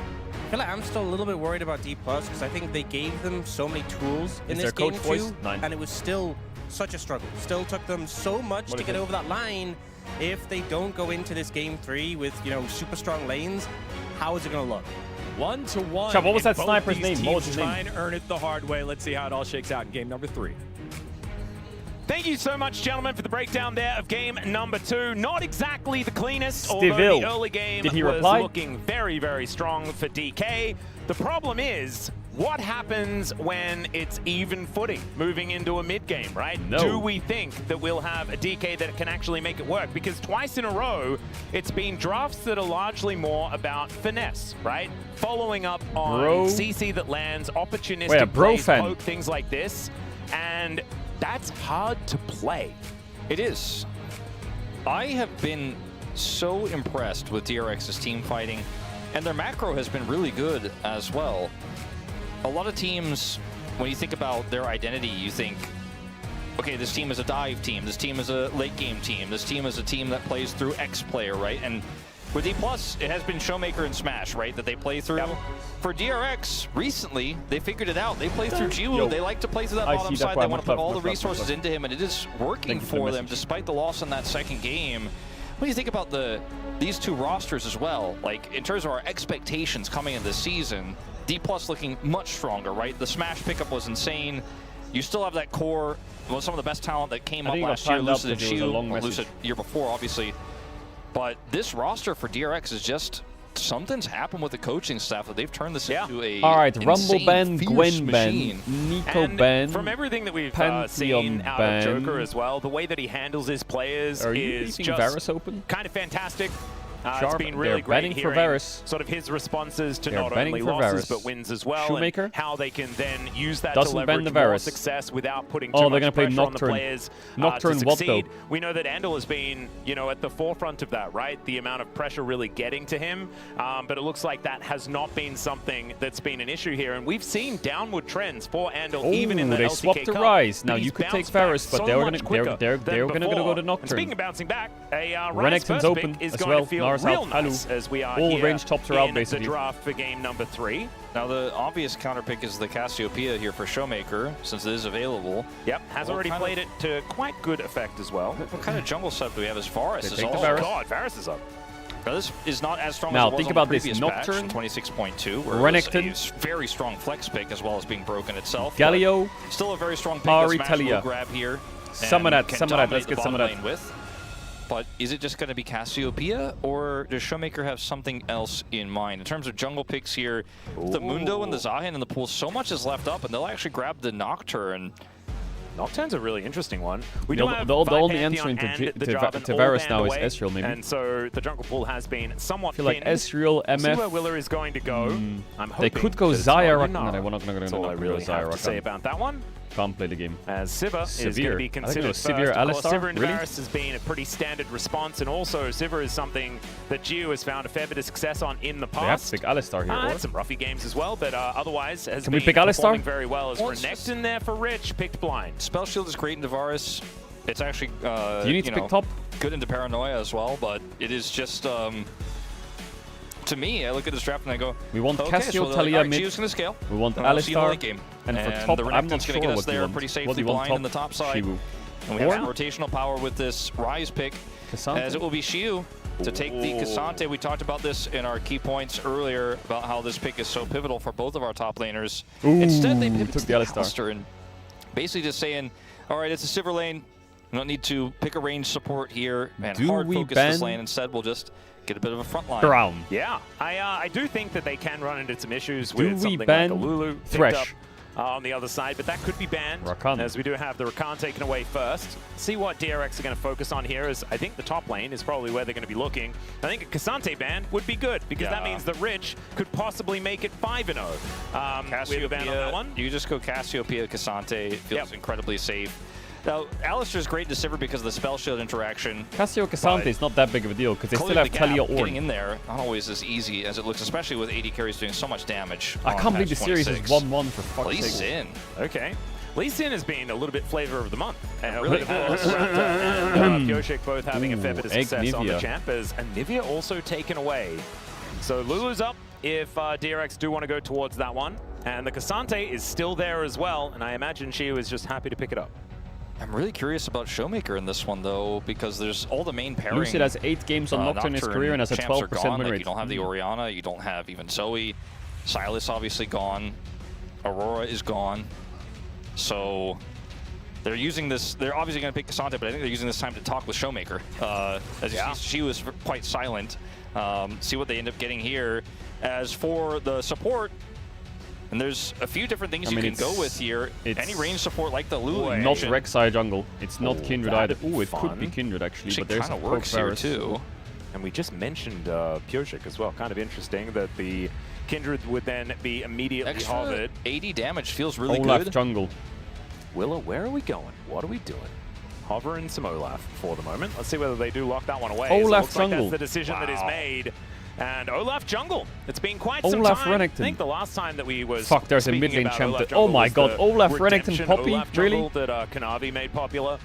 I feel like I'm still a little bit worried about D+ because I think they gave them so many tools in Is this their game coach voice? too, 9. and it was still such a struggle. Still took them so much What to is get it? over that line. If they don't go into this game 3 with, you know, super strong lanes, how is it going to look? 1-1. Chad, what was and that both sniper's these name? What was teams his name? trying to earn it the hard way. Let's see how it all shakes out in game number 3. Thank you so much, gentlemen, for the breakdown there of game number 2. Not exactly the cleanest, Stivil. although the early game Did he was reply? looking very, very strong for DK. The problem is, what happens when it's even footing moving into a mid game, right? No. Do we think that we'll have a DK that can actually make it work? Because twice in a row, it's been drafts that are largely more about finesse, right? Following up on Bro. CC that lands, opportunistic Wait, a bro plays, fan. poke, things like this. And that's hard to play. It is. I have been so impressed with DRX's team fighting, and their macro has been really good as well. A lot of teams, when you think about their identity, you think, okay, this team is a dive team, this team is a late game team, this team is a team that plays through X player, right? And with D+, it has been Showmaker and Smash, right, that they play through. Yep. For DRX, recently, they figured it out. They play through Jiwoo. Yo. They like to play through that I bottom see that side. why They I'm want to not put all love, the love, love, resources love. into him, and it is working Thank you for the for them message. despite the loss in that second game. When you think about these two rosters as well, like in terms of our expectations coming into the season, D+ looking much stronger, right? The Smash pickup was insane. You still have that core, well, some of the best talent that came I up think it got last year, timed up Lucid and because it was a Shiu, long well, message. Lucid year before, obviously. But this roster for DRX is just, something's happened with the coaching staff that they've turned this into a All right, Rumble insane, ban, fierce Gwen machine. ban, Nico And ban. from everything that we've Pantheon seen out ban. of Joker as well, the way that he handles his players Are you is leaving just Varus open? kind of fantastic. It's Sharp, been they're really great banning for hearing Varus. sort of his responses to They're not banning only for losses Varus. but wins as well, Shoemaker? and how they can then use that Doesn't to ban leverage the more Varus. success without putting Oh, too they're much gonna play pressure on the Nocturne. players Nocturne to what, though? succeed. We know that Andal has been, you know, at the forefront of that, right? The amount of pressure really getting to him, but it looks like that has not been something that's been an issue here, and we've seen downward trends for Andal even in the they LCK swapped the Cup. Ryze. Now He's you could take bounced back Varus, but so they were much gonna quicker they're than gonna go before. to And Nocturne. speaking of bouncing back, a Ryze Renekton's first open pick is as going well. to feel Lars real out. nice Hello. as we are All here range tops are out, in basically. the draft for game number 3. Now the obvious counter pick is the Cassiopeia here for Showmaker, since it is available. Yep, has What already kind played it to quite good effect as well. What kind of jungle setup do we have as Varus? They Is take the also- Varus. God, Varus is up. Now, this is not as strong Now, as it was think on about the this. previous patch Nocturne, in 26.2, where Renekton, it was a very strong flex pick as well as being broken itself. Galio, but still a very strong pick Ari that Smash will Talia. grab here. Some of and that, can some of that. dominate Let's the get some of bottom that. lane with. But is it just going to be Cassiopeia, or does Showmaker have something else in mind? In terms of jungle picks here, the Mundo and the Zahin in the pool, so much is left up, and they'll actually grab the Nocturne. Nocturne's a really interesting one. We The- do have the only Pantheon answer into and the to Jarvan all Varus banned now is away, Ezreal, maybe. And so the jungle pool has been somewhat I feel like thinned. Ezreal, We'll see where MF. Willer is going to go. I'm hoping They could go that it's not Zyra. Lunara. No, we're not That's all I gonna go really have to say Zyra. about that one. Can't play the game. As Sivir is going Severe. to be I think it considered was first. Severe Of course, Alistar? Sivir into Really? Varus has been a pretty standard response, and also Sivir is something that Geo has found a fair bit of success on in the They have past. to pick Alistar here. Had Or? some roughy games as well, but otherwise has Can been we pick Alistar? performing very well. As Well, it's just- Renekton there for Rich, picked blind. Spell Shield is great into Varus. It's actually, Do you need to pick top? good into Paranoia as well, but it is just, to me, I look at this draft and I go, we want okay, Cassio, so Talia mid. Shiyu's going to scale. We want Alistar. And for top, the I'm not Renekton's sure going to get us what there want. pretty What safely do you want blind top? in the top side. Shivu. And we have rotational power with this Rise pick, Cassante. as it will be Shiyu to take the Cassante. We talked about this in our key points earlier about how this pick is so pivotal for both of our top laners. Instead, they pivoted to the Alistar and basically just saying, all right, it's a silver lane. We don't need to pick a range support here and hard focus this lane. Instead, we'll just get a bit of a front line. Brown. Yeah, I do think that they can run into some issues with something like a Lulu Thresh on the other side, but that could be banned, Rakan. as we do have the Rakan taken away first. See what DRX are going to focus on here, is I think the top lane is probably where they're going to be looking. I think a Cassante ban would be good, because that means that Rich could possibly make it 5-0 with a ban on that one. You just go Cassiopeia, Cassante. It feels incredibly safe. Now, Alistar's great in Sivir because of the spell shield interaction. Cassio Cassante is not that big of a deal because they still have Talia Ornn. Getting in there, not always as easy as it looks, especially with AD carries doing so much damage. I can't believe the series is 1-1 for fuck's sake. Lee Sin. Okay. Lee Sin has been a little bit flavor of the month. And really Pioshik both having a fair bit of success on the champ, as Anivia also taken away. So Lulu's up if DRX do want to go towards that one. And the Cassante is still there as well, and I imagine Shiyu is just happy to pick it up. I'm really curious about Showmaker in this one, though, because there's all the main pairing. Lucid has 8 games on Nocturne in his career and has a 12% win rate. You don't have the Orianna, you don't have even Zoe. Silas obviously gone. Aurora is gone. So they're using this, they're obviously going to pick Cassante, but I think they're using this time to talk with Showmaker. As you see, she was quite silent. See what they end up getting here. As for the support, and there's a few different things you can go with here. Any range support like the Lulu. Not Rek'Sai jungle. It's not Kindred either. Ooh, it could be Kindred actually, but there's a works here too. And we just mentioned Pioshik as well. Kind of interesting that the Kindred would then be immediately hovered. 80 damage feels really Olaf good. jungle. Willa, where are we going? What are we doing? Hovering some Olaf for the moment. Let's see whether they do lock that one away. Olaf jungle. Like that's the decision that is made. And Olaf jungle. It's been quite some time. Renekton. I think the last time that we was Fuck, there's a mid lane champ that, oh my god, Olaf Renekton Poppy, really? That Kanavi made popular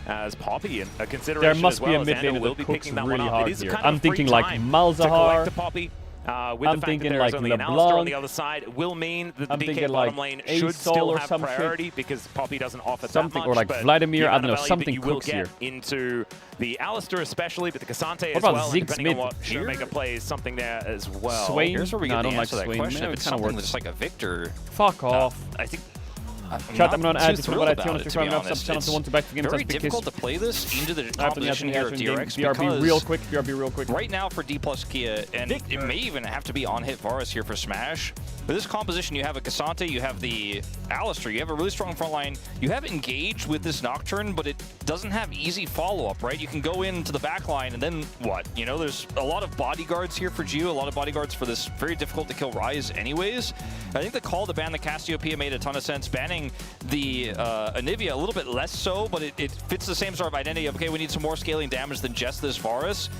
as Poppy a consideration. There must be a mid lane that cooks really hard here. I'm thinking like Malzahar. I'm thinking like LeBlanc on the other side will mean that the DK bottom lane should still have priority because Poppy doesn't offer something, that much. Or like Vladimir, I don't know, something cooks here. Into the Alistar especially, but the Cassante as well. Ziggs depending on what Showmaker plays something there as well. Swain? Here's where we get the to answer to that question. If it's kind of something that's like a Victor. Fuck off. I think Chat, I'm not too thrilled about it, to be honest. It's very difficult to play this into the composition here at DRX BRB real quick, BRB real quick. Right now for D plus Kia, and it may even have to be on hit Varus here for Smash. With this composition, you have a Cassante, you have the Alistar, you have a really strong front line. You have Engage with this Nocturne, but it doesn't have easy follow-up, right? You can go into the back line and then what? You know, there's a lot of bodyguards here for Gio, a lot of bodyguards for this very difficult to kill Ryze anyways. I think the call to ban the Cassiopeia made a ton of sense. Banning the Anivia a little bit less so, but it fits the same sort of identity of, okay, we need some more scaling damage than just this Varus.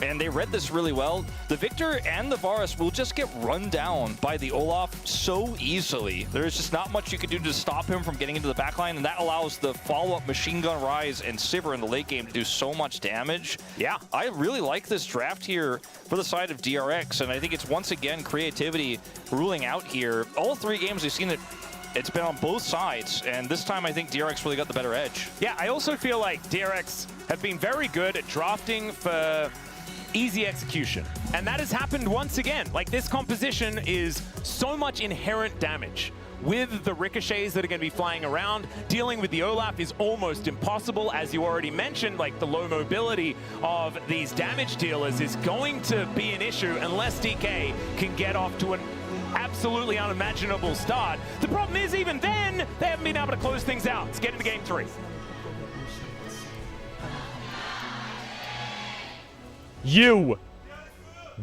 And they read this really well. The Victor and the Varus will just get run down by the Olaf so easily. There's just not much you can do to stop him from getting into the backline, and that allows the follow-up Machine Gun Ryze and Sivir in the late game to do so much damage. Yeah, I really like this draft here for the side of DRX, and I think it's once again creativity ruling out here. All 3 games we've seen it. It's been on both sides, and this time I think DRX really got the better edge. Yeah, I also feel like DRX have been very good at drafting for easy execution. And that has happened once again. Like, this composition is so much inherent damage. With the ricochets that are going to be flying around, dealing with the Olaf is almost impossible. As you already mentioned, like, the low mobility of these damage dealers is going to be an issue unless DK can get off to an absolutely unimaginable start. The problem is, even then, they haven't been able to close things out. Let's get into game 3. You!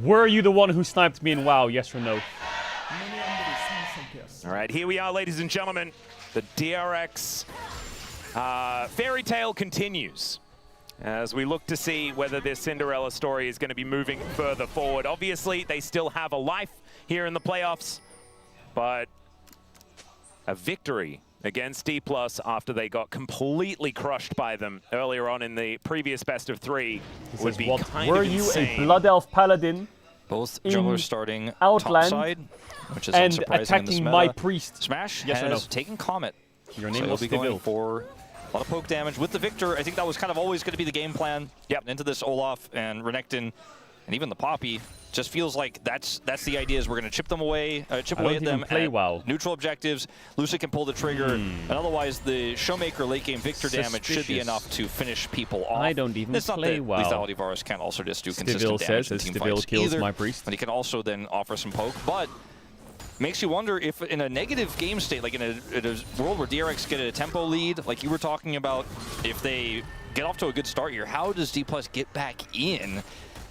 Were you the one who sniped me in WoW, yes or no? All right, here we are, ladies and gentlemen. The DRX fairy tale continues as we look to see whether this Cinderella story is going to be moving further forward. Obviously, they still have a life here in the playoffs, but a victory against D+ after they got completely crushed by them earlier on in the previous best of 3 would be kind of insane. Were you a Blood Elf Paladin? Both junglers starting Outland top side, which is and unsurprising attacking in this meta. my priest. Smash yes has taken Comet. Your name so was he'll be going for a lot of poke damage with the Victor. I think that was kind of always going to be the game plan. Yep. Into this Olaf and Renekton, and even the Poppy. Just feels like that's the idea is we're going to chip them away, chip away at them at neutral objectives. Lucy can pull the trigger, and otherwise the Showmaker late game Victor damage should be enough to finish people off. I don't even play well. Lethality Varus can also just do consistent Stivil damage says in team Stivil fights kills either, my priest. and he can also then offer some poke, but makes you wonder if in a negative game state, like in a world where DRX get a tempo lead, like you were talking about, if they get off to a good start here, how does D+ get back in?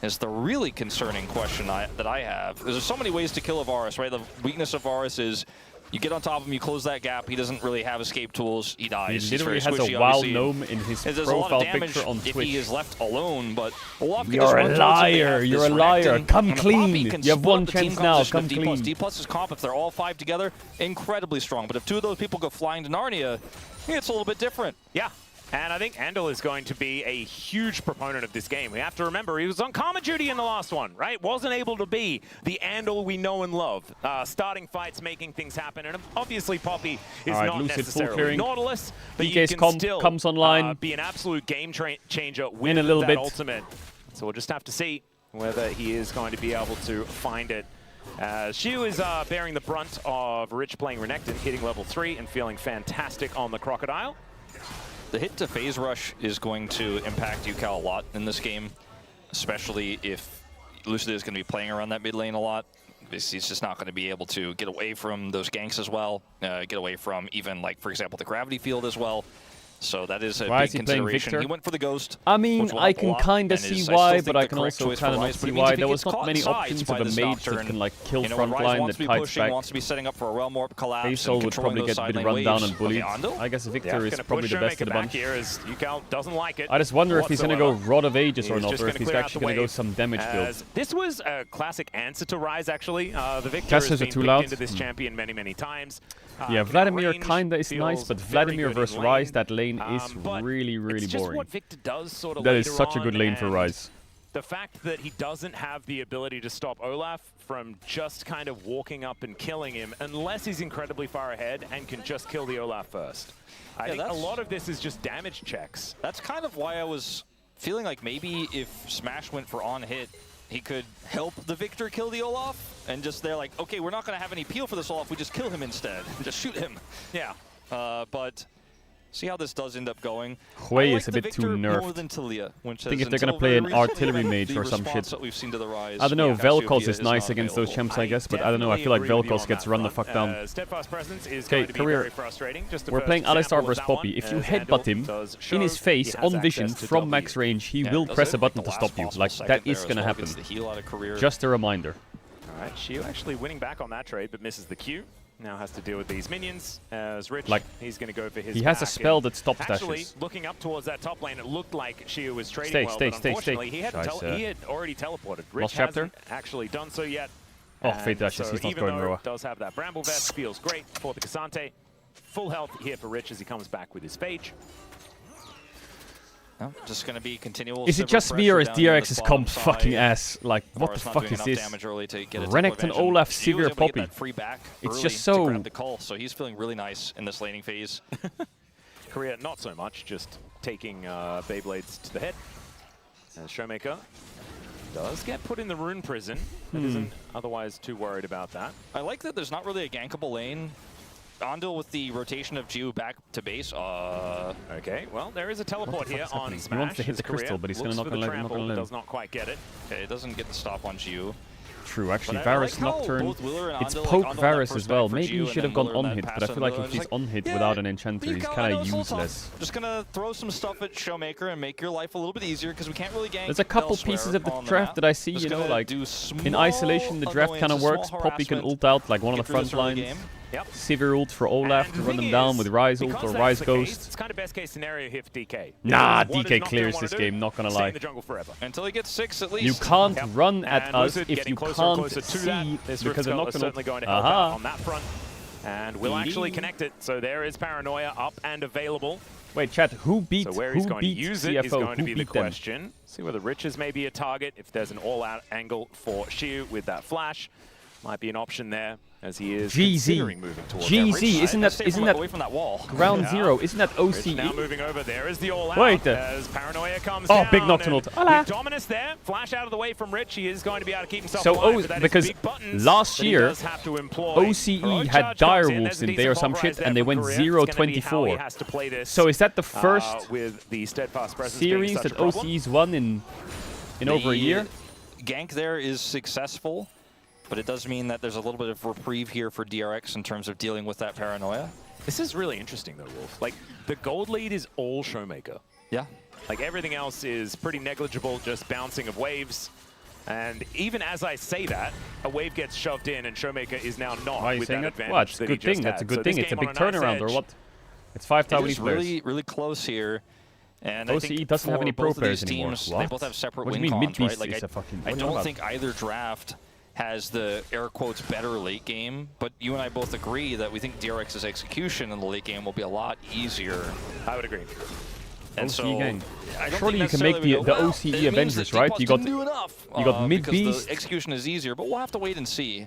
Is the really concerning question that I have. There's so many ways to kill a Varus, right? The weakness of Varus is you get on top of him, you close that gap, he doesn't really have escape tools, he dies. He literally He's has a wild gnome in his profile picture on if Twitch. he is left alone, but Olaf You're a liar, you're a liar. Come clean. You have one chance now, come clean. D+'s comp, if they're all 5 together, incredibly strong. But if 2 of those people go flying to Narnia, it's a little bit different. Yeah. And I think Andal is going to be a huge proponent of this game. We have to remember he was on karma duty in the last one, right? Wasn't able to be the Andal we know and love. Starting fights, making things happen. And obviously Poppy is not necessarily Nautilus, but you can still comes online. Be an absolute game changer with in a little that bit. ultimate. So we'll just have to see whether he is going to be able to find it. Xiu is bearing the brunt of Rich playing Renekton, hitting level 3 and feeling fantastic on the Crocodile. The hit to phase rush is going to impact UCal a lot in this game, especially if Lucid is going to be playing around that mid lane a lot. He's just not going to be able to get away from those ganks as well, get away from even, like, for example, the gravity field as well. So that is a big consideration. He went for the Ghost. I mean, I can kind of see why, but I can also kind of not see why. There was not many options of a mage that can like kill frontline that kites back. Wants to be setting up for a realm warp collapse. Faisal would probably get a bit run down and bullied. I guess Victor is probably the best of the bunch. Doesn't like it. I just wonder if he's going to go Rod of Ages or not, or if he's actually going to go some damage build. This was a classic answer to Rise, actually. The Victor has been picked into this champion many times. Yeah, Vladimir kinda is nice, but Vladimir versus Rise, that lane is really boring. What Victor does sort of that is such a good lane for Rise. The fact that he doesn't have the ability to stop Olaf from just kind of walking up and killing him, unless he's incredibly far ahead and can just kill the Olaf first. I think a lot of this is just damage checks. That's kind of why I was feeling like maybe if Smash went for on hit, he could help the Victor kill the Olaf, and just they're like, okay, we're not going to have any peel for this Olaf, we just kill him instead. Just shoot him. Yeah. But see how this does end up going. Hui is a bit too nerfed. More than Talia, I think if they're going to play an artillery mage or some shit. That we've seen to the Rise, I don't know, Vel'Koz is nice against those champs, I guess, but I don't know, I feel like Vel'Koz gets run the fuck down. Okay, career. We're playing Alistar vs Poppy. If you headbutt him in his face on vision from max range, he will press a button to stop you. Like, that is going to happen. Just a reminder. Alright, Xiu actually winning back on that trade, but misses the Q. Now has to deal with these minions as Rich. Like, he's going to go for his. He has a spell that stops actually, dashes. looking up towards that top lane, it looked like Xiu was trading well, but unfortunately he had already teleported. Rich hasn't actually done so yet. Oh, Fate dashes, so he's not even going though Roa. It does have that Bramble Vest, feels great for the Cassante. Full health here for Rich as he comes back with his Phage. No, just going to be continual. Is it just me or is DRX's comp fucking ass? Like, what the fuck is this? Renekton, Olaf, Severe, Poppy. It's just so... grab the call, so he's feeling really nice in this laning phase. Korea, not so much, just taking Beyblades to the head. As Showmaker does get put in the rune prison, and isn't otherwise too worried about that. I like that there's not really a gankable lane. Andal with the rotation of Jiu back to base. Okay, well, there is a teleport here on Smash. He wants to hit the crystal, but he's going to not going to let him. Does not quite get it. Okay, it doesn't get the stop on Jiu. True, actually, Varus Nocturne. It's poke Varus as well. Maybe he should have gone on hit, but I feel like if he's on hit without an enchanter, he's kind of useless. Just gonna throw some stuff at Showmaker and make your life a little bit easier because we can't really gank. There's a couple pieces of the draft that I see, you know, like in isolation, the draft kind of works. Poppy can ult out like one of the front lines. Severe ult for Olaf to run them down with Rise ult or Rise Ghost. It's kind of best case scenario here for DK. Nah, DK clears this game, not gonna lie. Until he gets 6 at least. You can't run at us if you can't see, because I'm not certainly going to help out on that front. And will actually connect it. So there is Paranoia up and available. Wait, chat, who beat So where he's going to use it is going to be the them? question. See whether Rich is maybe a target. If there's an all-out angle for Xiu with that flash, might be an option there, as he is considering moving towards GZ, isn't that away from that wall? Ground Zero, isn't that OCE? Rich now moving over, there is the all-out. Wait, as Paranoia comes down. Big Nocturnal. With Dominus there, flash out of the way from Rich, he is going to be able to keep himself alive. But because last year, OCE had Direwolves in there or some shit, and they went 0-24. So is that the first with the steadfast series that OCE's won in over a year? Gank there is successful. But it does mean that there's a little bit of reprieve here for DRX in terms of dealing with that Paranoia. This is really interesting, though, Wolf. Like, the gold lead is all Showmaker. Yeah. Like, everything else is pretty negligible, just bouncing of waves. And even as I say that, a wave gets shoved in, and Showmaker is now not with that advantage. Well, it's a good thing. That's a good thing. It's a big turnaround, or what? It's 5 tower lead players. Really, really close here. And OCE doesn't have any pro players anymore. They both have separate win cons, right? Like, I don't think either draft has the air quotes better late game, but you and I both agree that we think DRX's execution in the late game will be a lot easier. I would agree. And so surely you can make the OCE Avengers, right? You got mid beast. The execution is easier, but we'll have to wait and see.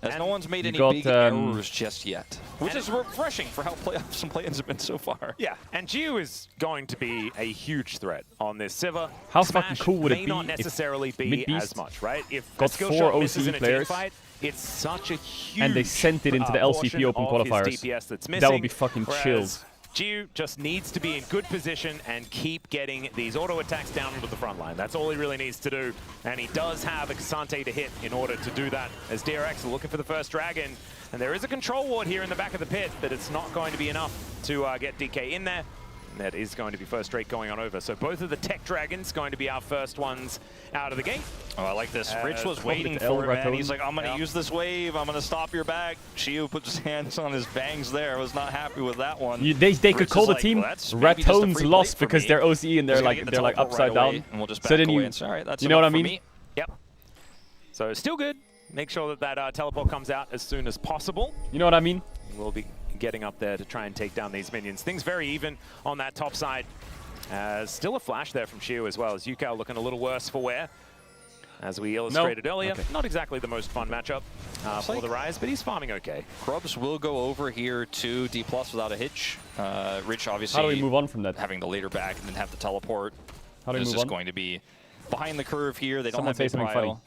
As no one's made any big errors just yet, which is refreshing for how playoffs and play-ins have been so far. Yeah, and Xiu is going to be a huge threat on this Sivir. How fucking cool would it be may not necessarily be as much, right? If got 4 OCE players, it's such a huge and they sent it into the LCP Open qualifiers. That would be fucking chills. Xiu just needs to be in good position and keep getting these auto attacks down into the front line. That's all he really needs to do. And he does have a Cassante to hit in order to do that, as DRX are looking for the first dragon. And there is a control ward here in the back of the pit, but it's not going to be enough to get DK in there. And that is going to be first rate going on over. So both of the tech dragons going to be our first ones out of the gate. Oh, I like this. Rich was waiting for it, man. He's like, I'm going to use this wave. I'm going to stop your back. Xiu puts his hands on his bangs there. I was not happy with that one. They could call the team Ratones lost because they're OCE and they're like upside down. And we'll just so then you know what I mean? Yep. So still good. Make sure that teleport comes out as soon as possible. You know what I mean? We'll be getting up there to try and take down these minions. Things very even on that top side. Still a flash there from Xiu as well, as Yukao looking a little worse for wear. As we illustrated earlier, not exactly the most fun matchup for the Rise, but he's farming okay. Krubs will go over here to D+ without a hitch. Rich obviously how do we move on from that? Having the later back and then have the teleport. How do we move on? This is going to be behind the curve here. They don't have big pile.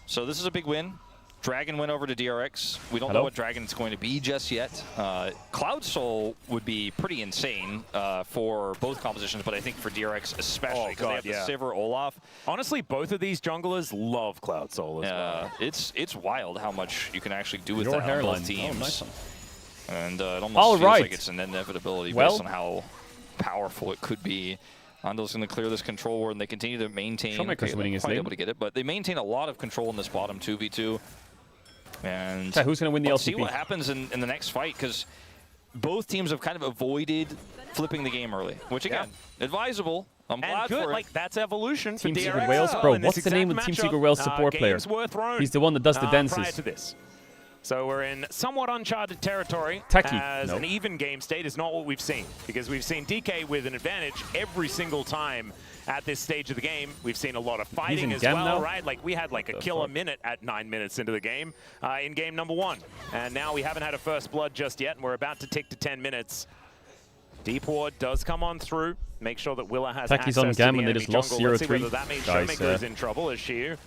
So this is a big win. Dragon went over to DRX. We don't know what Dragon it's going to be just yet. Cloud Soul would be pretty insane for both compositions, but I think for DRX especially, because they have the Sivir Olaf. Honestly, both of these junglers love Cloud Soul as well. It's wild how much you can actually do with that on both teams. Oh, nice. And it almost feels like it's an inevitability based on how powerful it could be. Ando's going to clear this control ward, and they continue to maintain. Showmaker's winning his lane. Able to get it, but they maintain a lot of control in this bottom 2v2. And who's going to win the LCP? See what happens in the next fight, because both teams have kind of avoided flipping the game early, which again, advisable. I'm glad for it. Like, that's evolution for Team DRX. Secret Wales, bro. What's the name of Team Secret Wales support player? He's the one that does the dances. Prior to this. So we're in somewhat uncharted territory, as an even game state is not what we've seen, because we've seen DK with an advantage every single time at this stage of the game. We've seen a lot of fighting as well, right? Like, we had like a killer minute at 9 minutes into the game in game number 1. And now we haven't had a first blood just yet, and we're about to tick to 10 minutes. Deep Ward does come on through. Make sure that Willa has access on to Gam the and they enemy just lost jungle. Let's see 0-3. whether that means Showmaker is in trouble as Xiu.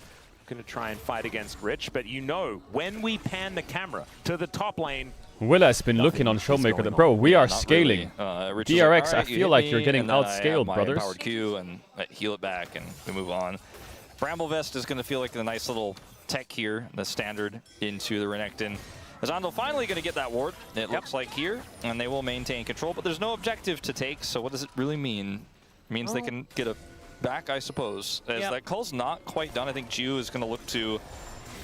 Going to try and fight against Rich, but you know, when we pan the camera to the top lane, Willa has been looking on Showmaker. Bro, we are scaling. Really. DRX, I feel like you're getting outscaled, brothers. Powered Q and heal it back, and we move on. Bramble Vest is going to feel like a nice little tech here, the standard into the Renekton. Is Ando finally going to get that ward? It looks like here, and they will maintain control, but there's no objective to take, so what does it really mean? It means they can get a back, I suppose. As that call's not quite done, I think Xiu is going to look to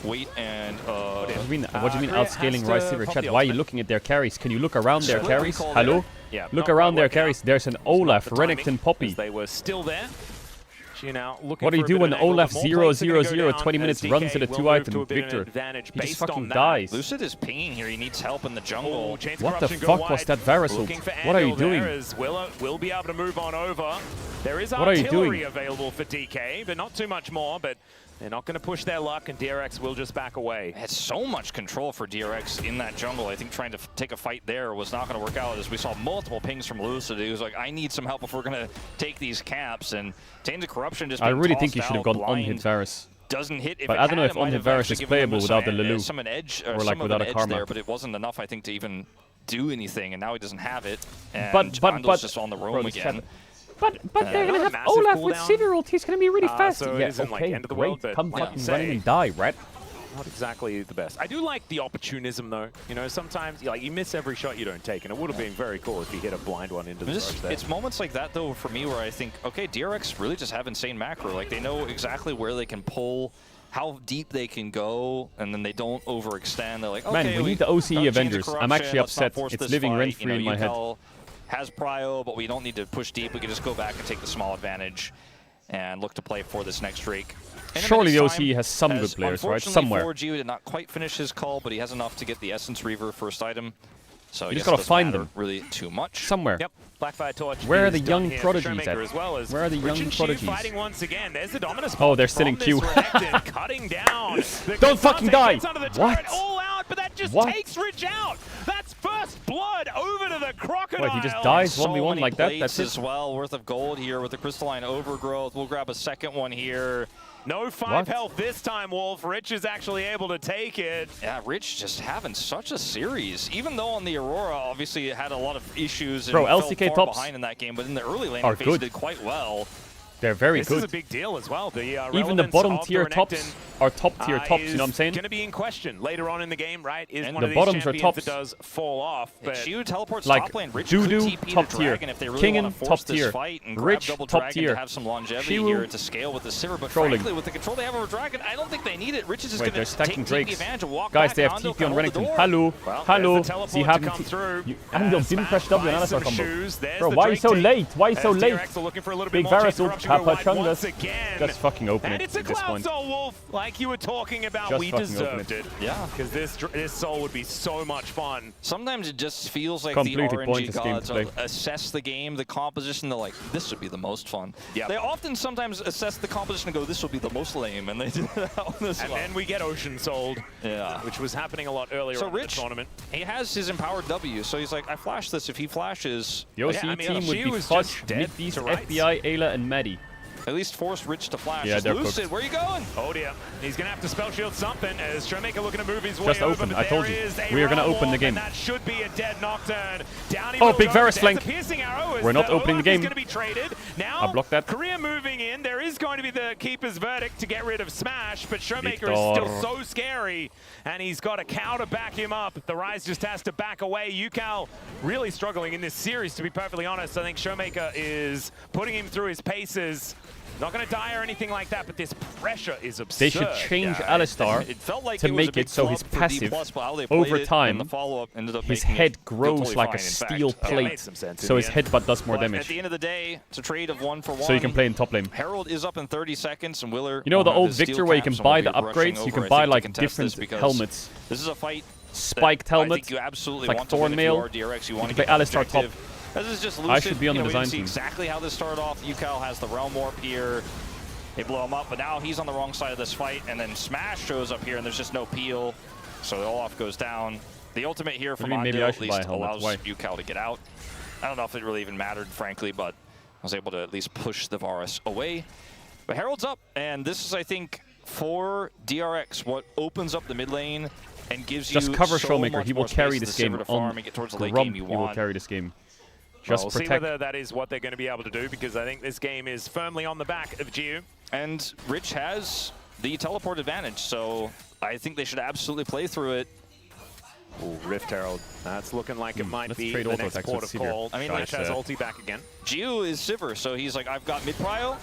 wait and... What do you mean outscaling Rise Sivir? Chat, why are you looking at their carries? Can you look around their carries? Hello? Yeah, look around their carries. There's an Olaf, Renekton, Poppy. They were still there. G now looking What do you for a do bit when of an angle, Olaf but more 0-0-0 20 minutes runs to the 2-item victor? He just fucking dies. Lucid is pinging here. He needs help in the jungle. What the fuck was that Varus ult? What are you doing? Will be able to move on over. There is what artillery available for DK, but not too much more. But they're not going to push their luck, and DRX will just back away. Had so much control for DRX in that jungle. I think trying to take a fight there was not going to work out, as we saw multiple pings from Lucid. He was like, I need some help if we're going to take these camps. And Tainted Corruption just I really think he should have gone unhit Varus. Doesn't hit. But I don't know if unhit Varus is playable without the Lulu. Some an edge, or like without a Karma. There, but it wasn't enough, I think, to even do anything. And now he doesn't have it. And but just on the roam again. But they're gonna have Olaf with Caedrel ult. He's gonna be really fast. So yeah, it isn't okay, like end of the great. world, but Come like fucking running and die, right? Not exactly the best. I do like the opportunism, though. You know, sometimes like you miss every shot you don't take, and it would have been very cool if you hit a blind one into the rush there. It's moments like that, though, for me, where I think, okay, DRX really just have insane macro. Like, they know exactly where they can pull, how deep they can go, and then they don't overextend. They're like, okay, man, we need the OCE Avengers. I'm actually upset. It's living rent-free in my head. Has prio, but we don't need to push deep. We can just go back and take the small advantage and look to play for this next Drake. Surely the OCE has some good players, right? Somewhere. Unfortunately, 4G did not quite finish his call, but he has enough to get the Essence Reaver first item. So you just gotta find them. Really too much. Somewhere. Yep. Blackfire Torch. Where are the young prodigies at? As well as where are the young prodigies? Fighting once again. There's the Dominus. Oh, they're still in queue. Cutting down. Don't fucking die. What? All out, but that just takes Rich out. That's first blood over to the Crocodile. Wait, he just dies 1v1 like that? That's as well worth of gold here with the Crystalline Overgrowth. We'll grab a second one here. No 5 health this time, Wolf. Rich is actually able to take it. Yeah, Rich just having such a series. Even though on the Aurora, obviously, it had a lot of issues and LCK fell tops behind in that game, but in the early lane phase, did quite well. They're very good. This is a big deal as well. Even the bottom tier tops are top tier tops, you know what I'm saying? Going to be in question later on in the game, right? Is one the of these bottoms are tops. That does fall off. But Shiu teleports like top lane. Rich Doo-Doo, top tier. Kingen, top tier. Rich, top tier. To have some longevity here to scale with the Sivir, but frankly, with the control they have over Dragon, I don't think they need it. Rich is just going to take the advantage and walk Guys, back. They have TP on Renekton. Hello. Hello. Sie haben Andel didn't press W and Alistar combo. Bro, why are you so late? Why are you so late? Big Varus ult, Kappa Chungus. Just fucking open it it's a Cloud Soul, Wolf, like you were talking about. Just we deserved it. Yeah. Because this soul would be so much fun. Sometimes it just feels like the RNG gods assess the game, the composition, they're like, this would be the most fun. Yep. They often sometimes assess the composition and go, this will be the most lame, and they do that on this one. And then we get Ocean Sold, yeah, which was happening a lot earlier in the tournament. He has his empowered W, so he's like, I flash this. If he flashes... The OCE team would be Fudge, Midbeast, FBI, Ayla, and Maddie. At least force Rich to flash. Yeah, they're Lucid, cooked. where are you going? Oh dear. He's going to have to spell shield something as Showmaker looking to move his way Just over. open, I told you. We are going to open the game. That should be a dead Nocturne. Down oh, big Varus flank. We're not opening the game. Going to be traded. Now, I blocked that. Korea moving in. There is going to be the Keeper's verdict to get rid of Smash, but Showmaker is still so scary, and he's got a cow to back him up. The Rise just has to back away. Yukal really struggling in this series, to be perfectly honest. I think Showmaker is putting him through his paces. Not going to die or anything like that, but this pressure is absurd. They should change Alistar to make it so his passive, over time, his head grows like a steel plate, so his headbutt does more damage. At the end of the day, it's a trade of 1-for-1. So you can play in top lane. Herald is up in 30 seconds, and Willer... You know the old Victor where you can buy the upgrades? You can buy like different helmets. This is a fight. Spiked helmet, like Thornmail. You can play Alistar top. This is just Lucid. I should be on the design team. Exactly how this started off. Yukal has the Realm Warp here. They blow him up, but now he's on the wrong side of this fight, and then Smash shows up here, and there's just no peel. So the Olaf goes down. The ultimate here from Andil at least allows Yukal to get out. I don't know if it really even mattered, frankly, but I was able to at least push the Varus away. But Herald's up, and this is, I think, for DRX, what opens up the mid lane and gives you just cover so Showmaker. He will carry this game on Grump. He will carry this game. Just we'll see whether that is what they're going to be able to do, because I think this game is firmly on the back of Giu. And Rich has the teleport advantage, so I think they should absolutely play through it. Ooh, Rift Herald. That's looking like it might be the next port of call. I mean, Rich has ulti back again. Giu is Sivir, so he's like, I've got mid-prio.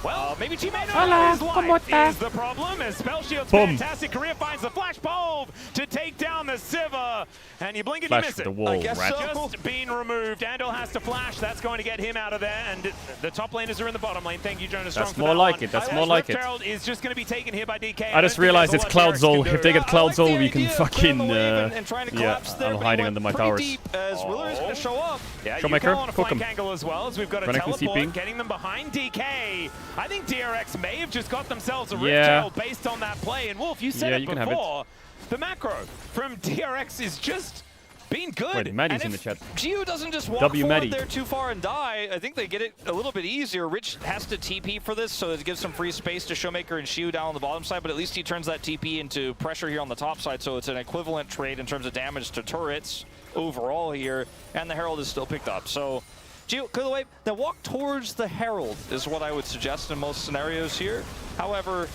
Well, maybe teammate his life is the problem, as Spell Shield's fantastic career finds the flash bulb to take down the Sivir, and you blink and you miss it. The wall, I guess so. Just been removed. Andal has to flash. That's going to get him out of there, and the top laners are in the bottom lane. Thank you, Jonas Strong. That's more like it. That's more like it. Herald is just going to be taken here by DK. I just realized it's Cloud Zol. If they get Cloud Zol, we can fucking. Yeah, I'm hiding under my towers. As Willer is going to show up. Yeah, Showmaker, cook him. Angle as well, as we've got a teleport getting them behind DK. I think DRX may have just got themselves a Rift Herald based on that play. And Wolf, you said it before. The macro from DRX is just being good. Wait, Maddie's in the chat. Gio doesn't just walk forward there too far and die. I think they get it a little bit easier. Rich has to TP for this, so it gives some free space to Showmaker and Shiu down on the bottom side, but at least he turns that TP into pressure here on the top side, so it's an equivalent trade in terms of damage to turrets overall here, and the Herald is still picked up. So Gio, clear the way. Now walk towards the Herald is what I would suggest in most scenarios here. However,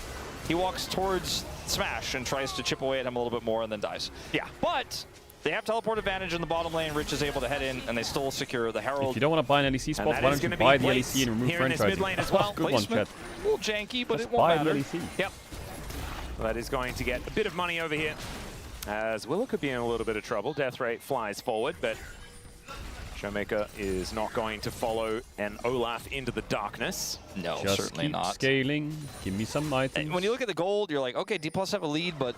he walks towards Smash and tries to chip away at him a little bit more and then dies. Yeah, but they have teleport advantage in the bottom lane. Rich is able to head in, and they still secure the Herald. If you don't want to buy an LEC spot, why don't you buy the LEC and remove franchising? As well. Good one, chat. A little janky, but it won't matter. LEC. Yep. That is going to get a bit of money over here, as Willow could be in a little bit of trouble. Death rate flies forward, but Showmaker is not going to follow an Olaf into the darkness. No, just certainly keep not. Scaling. Give me some items. And when you look at the gold, you're like, okay, D+ have a lead, but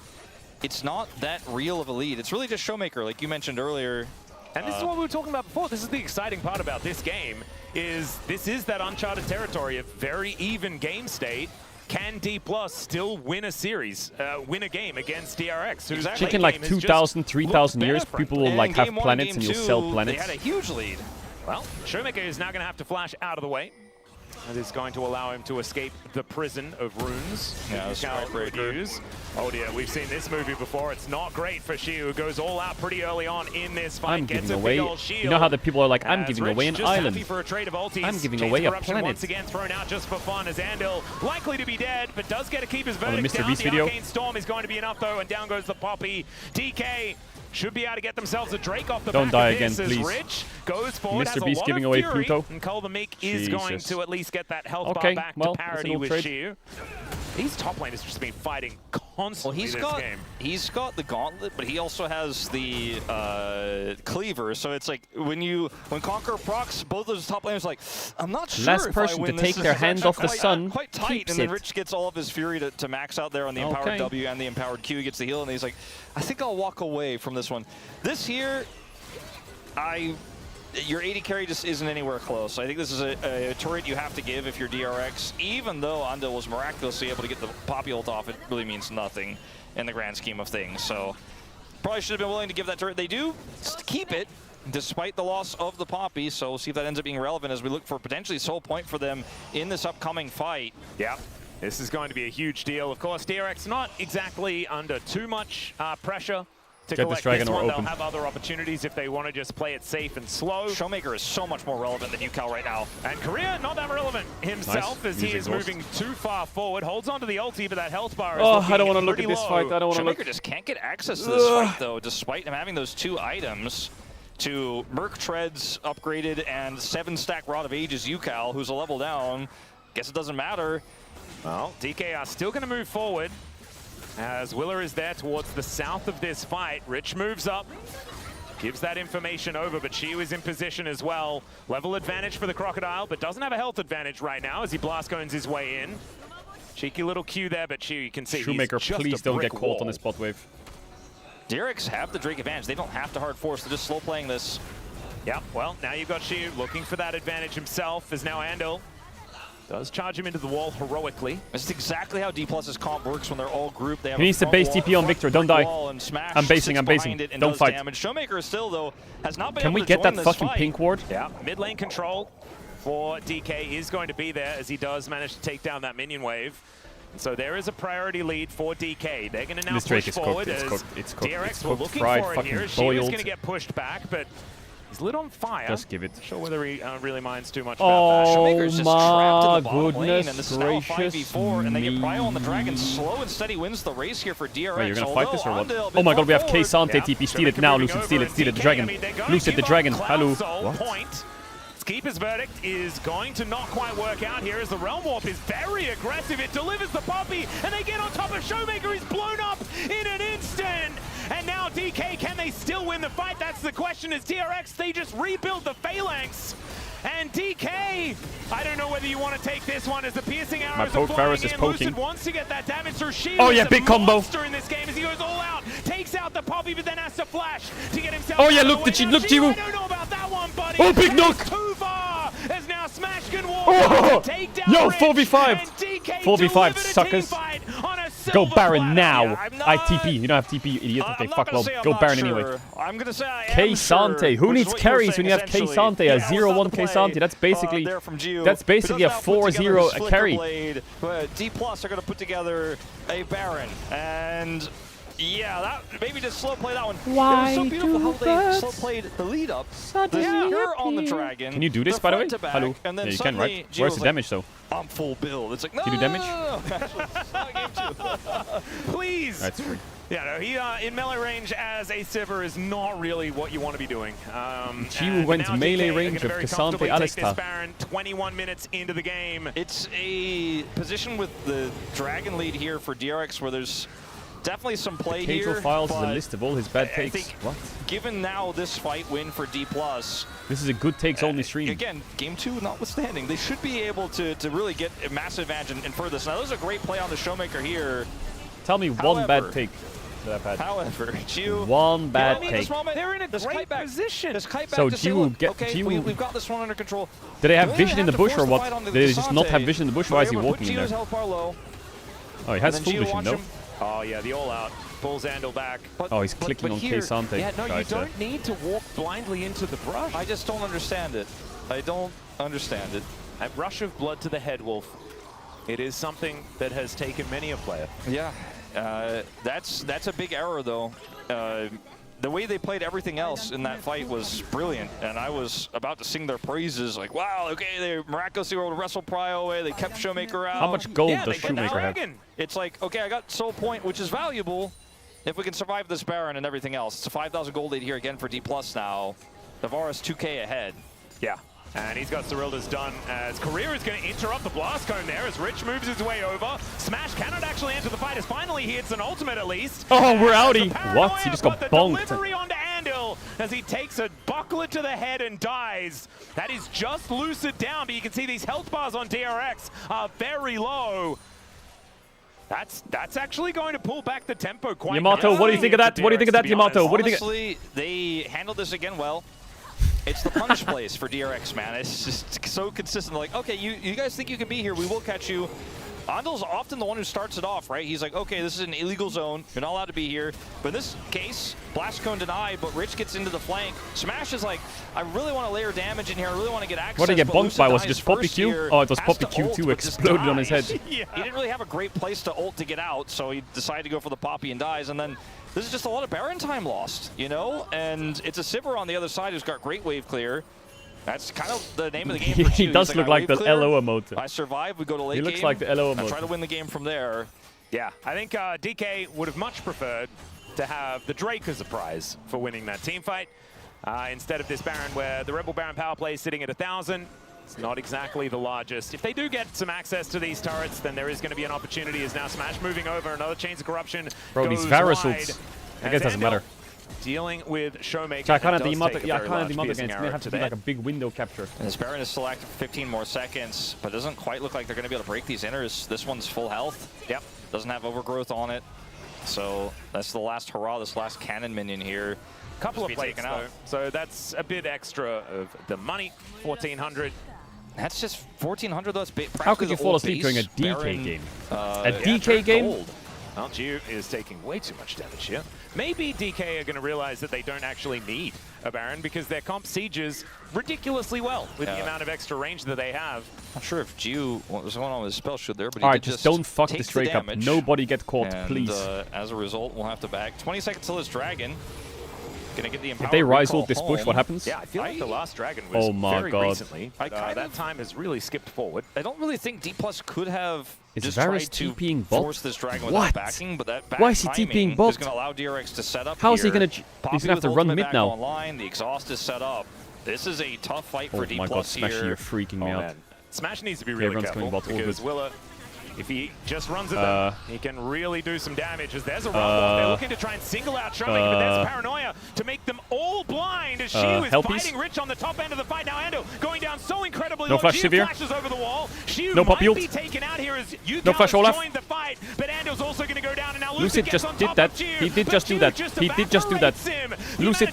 it's not that real of a lead. It's really just Showmaker, like you mentioned earlier. And this is what we were talking about before. This is the exciting part about this game, is this is that uncharted territory of very even game state. Can D+ still win a series, win a game against DRX? Who's in like 2,000, 3,000 years, people will like have planets and you'll sell planets. They had a huge lead. Well, Showmaker is now going to have to flash out of the way. That is going to allow him to escape the prison of runes. Yeah, reviews. Oh dear, we've seen this movie before. It's not great for Shiu, who goes all out pretty early on in this fight. I'm giving away. You know how the people are like, I'm giving away an island. For a trade of ultis. I'm giving away a planet. Once again thrown out just for fun, as Andal likely to be dead, but does get to keep his verdict Mr. down. Beast The video. Arcane Storm is going to be enough though, and down goes the Poppy. DK should be able to get themselves a Drake off the Don't back die of again, this, please. As Rich goes forward, Mr. Beast giving away Pluto. And Cole the Meek is going to at least get that health bar back to parity with Shiu. These top laners just been fighting constantly this game. He's got the gauntlet, but he also has the cleaver. So it's like when Conqueror procs, both those top laners like, I'm not sure. Last person to take their hand off the sun quite tight, and then Rich gets all of his fury to max out there on the empowered W and the empowered Q. He gets the heal, and he's like, I think I'll walk away from this one. This here, your 80 carry just isn't anywhere close. I think this is a turret you have to give if you're DRX. Even though Andal was miraculously able to get the Poppy ult off, it really means nothing in the grand scheme of things. So probably should have been willing to give that turret. They do keep it, despite the loss of the Poppy. So we'll see if that ends up being relevant as we look for potentially sole point for them in this upcoming fight. Yeah. This is going to be a huge deal. Of course, DRX not exactly under too much pressure to get this dragon or open. open. They'll have other opportunities if they want to just play it safe and slow. Showmaker is so much more relevant than UCal right now. And Korea not that relevant himself, as he is moving too far forward. Holds onto the ulti, but that health bar is I don't want to look at this fight. I don't want to look. Showmaker just can't get access to this fight, though, despite him having those 2 items to Merc Treads upgraded and 7-stack Rod of Ages UCal, who's a level down. Guess it doesn't matter. Well, DK are still going to move forward, as Willer is there towards the south of this fight. Rich moves up, gives that information over, but Shiu is in position as well. Level advantage for the Crocodile, but doesn't have a health advantage right now as he blast cones his way in. Cheeky little Q there, but Shiu, you can see Shoemaker, he's just please don't get caught on this spot wave. DRX have the Drake advantage. They don't have to hard force. They're just slow playing this. Yeah, well, now you've got Shiu looking for that advantage himself, as now Andal does charge him into the wall heroically. This is exactly how D+'s comp works when they're all grouped. They have he needs to base TP on Victor. Don't die. I'm basing. Don't fight. Showmaker still, though, has not been Can able we to get that join fucking fight. pink ward? Yeah, mid lane control for DK is going to be there, as he does manage to take down that minion wave. So there is a priority lead for DK. They're going to now push forward as DRX were looking for it here. She was going to get pushed back, but he's lit on fire. Just give it. Not sure whether he really minds too much about that. Showmaker's just trapped in the bottom lane, goodness and this is now a 5v4, and they get Prio on the Dragon. Slow and steady wins the race here for DRX. Wait, you're gonna fight this or what? Oh my god, we have K-Sante TP. Steal it now, Lucid. Steal it. Steal it. The dragon. Lucid, the dragon. Hello. What? Keeper's Verdict is going to not quite work out here as the Realm Warp is very aggressive. It delivers the Poppy, and they get on top of Showmaker. He's blown up in an instant. And now DK, can they still win the fight? That's the question. As DRX, they just rebuild the Phalanx. And DK, I don't know whether you want to take this one as the piercing arrows are flying in. Lucid wants to get that damage through She. Oh yeah, big combo. In this game as he goes all out, takes out the Poppy, but then has to flash to get himself. Oh yeah, look, Jiwoo. I don't know about that one, buddy. Oh, big knock. Too far. As now Smash can walk. Oh, take down yo, Rich, 4v5. 4v5, suckers. Go Baron now. I TP. You don't have TP, you idiot. Okay, fuck well. Go Baron anyway. I'm gonna say I am K-Sante. Who needs carries when you have K-Sante? A 0-1 K-Sante. That's basically a 4-0 carry. D+ are gonna put together a Baron, and yeah, that maybe just slow play that one. Why it was so beautiful how they slow played the lead up. You're on the dragon. Can you do this, by the way? Hello. And then yeah, you can, right? Where's the damage, though? I'm full build. It's like, no, can you do damage? Please. That's free. Yeah, no, he in melee range as a Sivir is not really what you want to be doing. Jiwoo went melee range of Cassante Alistar. Baron 21 minutes into the game. It's a position with the dragon lead here for DRX where there's definitely some play here. Caedrel files is a list of all his bad takes. What? Given now this fight win for D+, this is a good takes only stream. Again, game 2 notwithstanding, they should be able to really get a massive advantage and further this. Now, this is a great play on the Showmaker here. Tell me one bad take. However, Jiwoo, one bad take. They're in a great position. So Jiwoo, we've got this one under control. Do they have vision in the bush or what? Do they just not have vision in the bush? Why is he walking in there? Oh, he has full vision, no? Oh yeah, the all-out pulls Andal back. Oh, he's clicking on K-Sante. Yeah, no, you don't need to walk blindly into the brush. I just don't understand it. I don't understand it. A rush of blood to the head, Wolf. It is something that has taken many a player. Yeah. That's a big error, though. The way they played everything else in that fight was brilliant, and I was about to sing their praises, like, wow, okay, they miraculously were able to wrestle Prio away, they kept Showmaker out. How much gold does Showmaker have? It's like, okay, I got Soul Point, which is valuable if we can survive this Baron and everything else. It's a 5,000 gold lead here again for D+ now. Navarro's 2K ahead. Yeah. And he's got Cyrilda's done as Career is going to interrupt the blast cone there as Rich moves his way over. Smash cannot actually enter the fight as finally he hits an ultimate at least. Oh, we're outie. What? He just got bonked. Delivery onto Andal as he takes a buckler to the head and dies. That is just Lucid down, but you can see these health bars on DRX are very low. That's actually going to pull back the tempo quite Yamato, what do you think of that? What do you think of that, Yamato? What do you think? Honestly, they handled this again well. It's the punish place for DRX, man. It's just so consistent. Like, okay, you guys think you can be here, we will catch you. Andal's often the one who starts it off, right? He's like, okay, this is an illegal zone. You're not allowed to be here. But in this case, Blast Cone denied, but Rich gets into the flank. Smash is like, I really want to layer damage in here. I really want to get access. What did he get bonked by? Was it just Poppy Q? Oh, it was Poppy Q2 exploded on his head. Yeah. He didn't really have a great place to ult to get out, so he decided to go for the Poppy and dies. And then this is just a lot of Baron time lost, you know? And it's a Sivir on the other side who's got great wave clear. That's kind of the name of the game for He does look like the LO emote. I survive, we go to late game. He looks like the LO emote. I try to win the game from there. Yeah, I think DK would have much preferred to have the Drake as a prize for winning that team fight. Instead of this Baron where the Rebel Baron power play is sitting at 1,000. It's not exactly the largest. If they do get some access to these turrets, then there is going to be an opportunity as now Smash moving over. Another Chains of Corruption Bro, these Varus, I guess it doesn't matter. Dealing with Showmaker. So I can't have the emote against. It's going to have to be like a big window capture. And this Baron is selected for 15 more seconds, but it doesn't quite look like they're going to be able to break these inners. This one's full health. Yep. Doesn't have overgrowth on it. So that's the last hurrah, this last cannon minion here. Couple of plates though. So that's a bit extra of the money. 1,400. That's just 1,400 though. How could you fall asleep during a DK game? A DK game? Gold. Well, Jiwoo is taking way too much damage here. Maybe DK are going to realize that they don't actually need a Baron because their comp sieges ridiculously well with the amount of extra range that they have. Not sure if Jiwoo, what was going on with his spell shield there, but he Alright, just don't fuck this Drake up. Nobody get caught, and, please. As a result, we'll have to back. 20 seconds till this Dragon. Gonna get the if they rise ult this bush, what happens? Yeah, I feel like the last Dragon was very recently. That time has really skipped forward. I don't really think D+ could have just Varus tried to TPing force this Dragon without backing, but that back Why is he TPing bot? is going to allow DRX to set up How is he here. going to... He's going to have to run mid now. Online. The exhaust is set up. This is a tough fight for D+ Oh my god, Smashy, here. you're freaking me out. Man. Smash needs to be really careful because Willa, if he just runs at them, he can really do some damage. As there's a round they're looking to try and single out Showmaker, but there's Paranoia to make them all blind as Shiu is fighting Rich on the top end of the fight. Now Ando going down so incredibly low. Flash Severe. Flashes over the wall. Shiu No pop might yield. be taken out here as Yukao No flash Olaf. joined the fight, but Ando's also going to go down, and now Lucid gets just on did top that. of Shiu, He did but just do Shiu that. just He did just do that. evaporates him. Lucid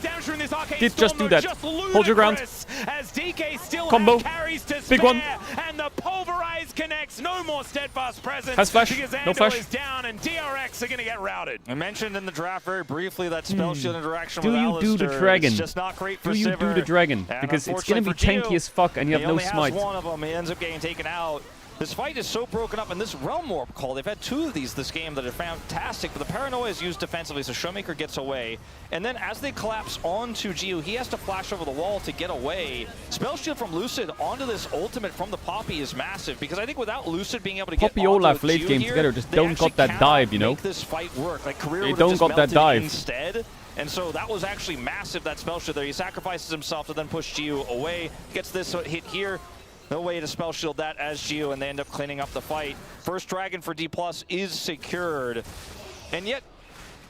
did just do that. Hold your ground. As DK still Combo. carries to Big one. and the pulverize connects. No more steadfast presence. Has flash. Because No Ando flash. is down, and DRX are going to get routed. I mentioned in the draft very briefly that spell shield interaction Do with you do the Alistar. dragon? It's just not great for Do you Sivir. do the dragon? And Because it's going to be unfortunately for tanky Gio, as fuck and you have he no only smite. has one of them. He ends up getting taken out. This fight is so broken up, and this Realm Warp call, they've had 2 of these this game that are fantastic, but the Paranoia is used defensively, so Showmaker gets away. And then as they collapse onto Gio, he has to flash over the wall to get away. Spell shield from Lucid onto this ultimate from the Poppy is massive, because I think without Lucid being able to Poppy get onto Olaf late Gio game here, together just they don't actually got that cannot dive, you know? make this fight work. Like, Career They would have don't just got that melted dive. instead. And so that was actually massive, that spell shield there. He sacrifices himself to then push Gio away, gets this hit here. No way to spell shield that as Gio, and they end up cleaning up the fight. First dragon for D+ is secured. And yet,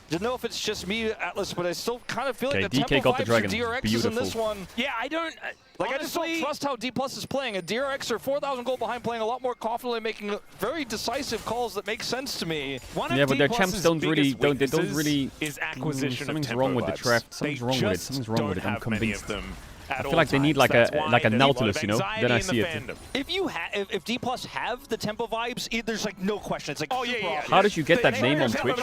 I don't know if it's just me, Atlas, but I still kind of feel like the DK tempo got the vibes dragon. for DRX is in this one. Yeah, I don't... Like, I just don't trust how D+ is playing. And DRX are 4,000 gold behind, playing a lot more confidently, making very decisive calls that make sense to me. Yeah, but their champs don't really, they don't really. Is acquisition something's of wrong with the vibes. draft. Something's They wrong with it. just Something's wrong with it. I'm don't have many of convinced. them I at feel all like they need times. like That's a like a why there's lot of Nautilus, you know? anxiety Then I in see the it. fandom. If D+ have the tempo vibes, there's like no question. It's like Oh, yeah. How did you get that name on Twitch?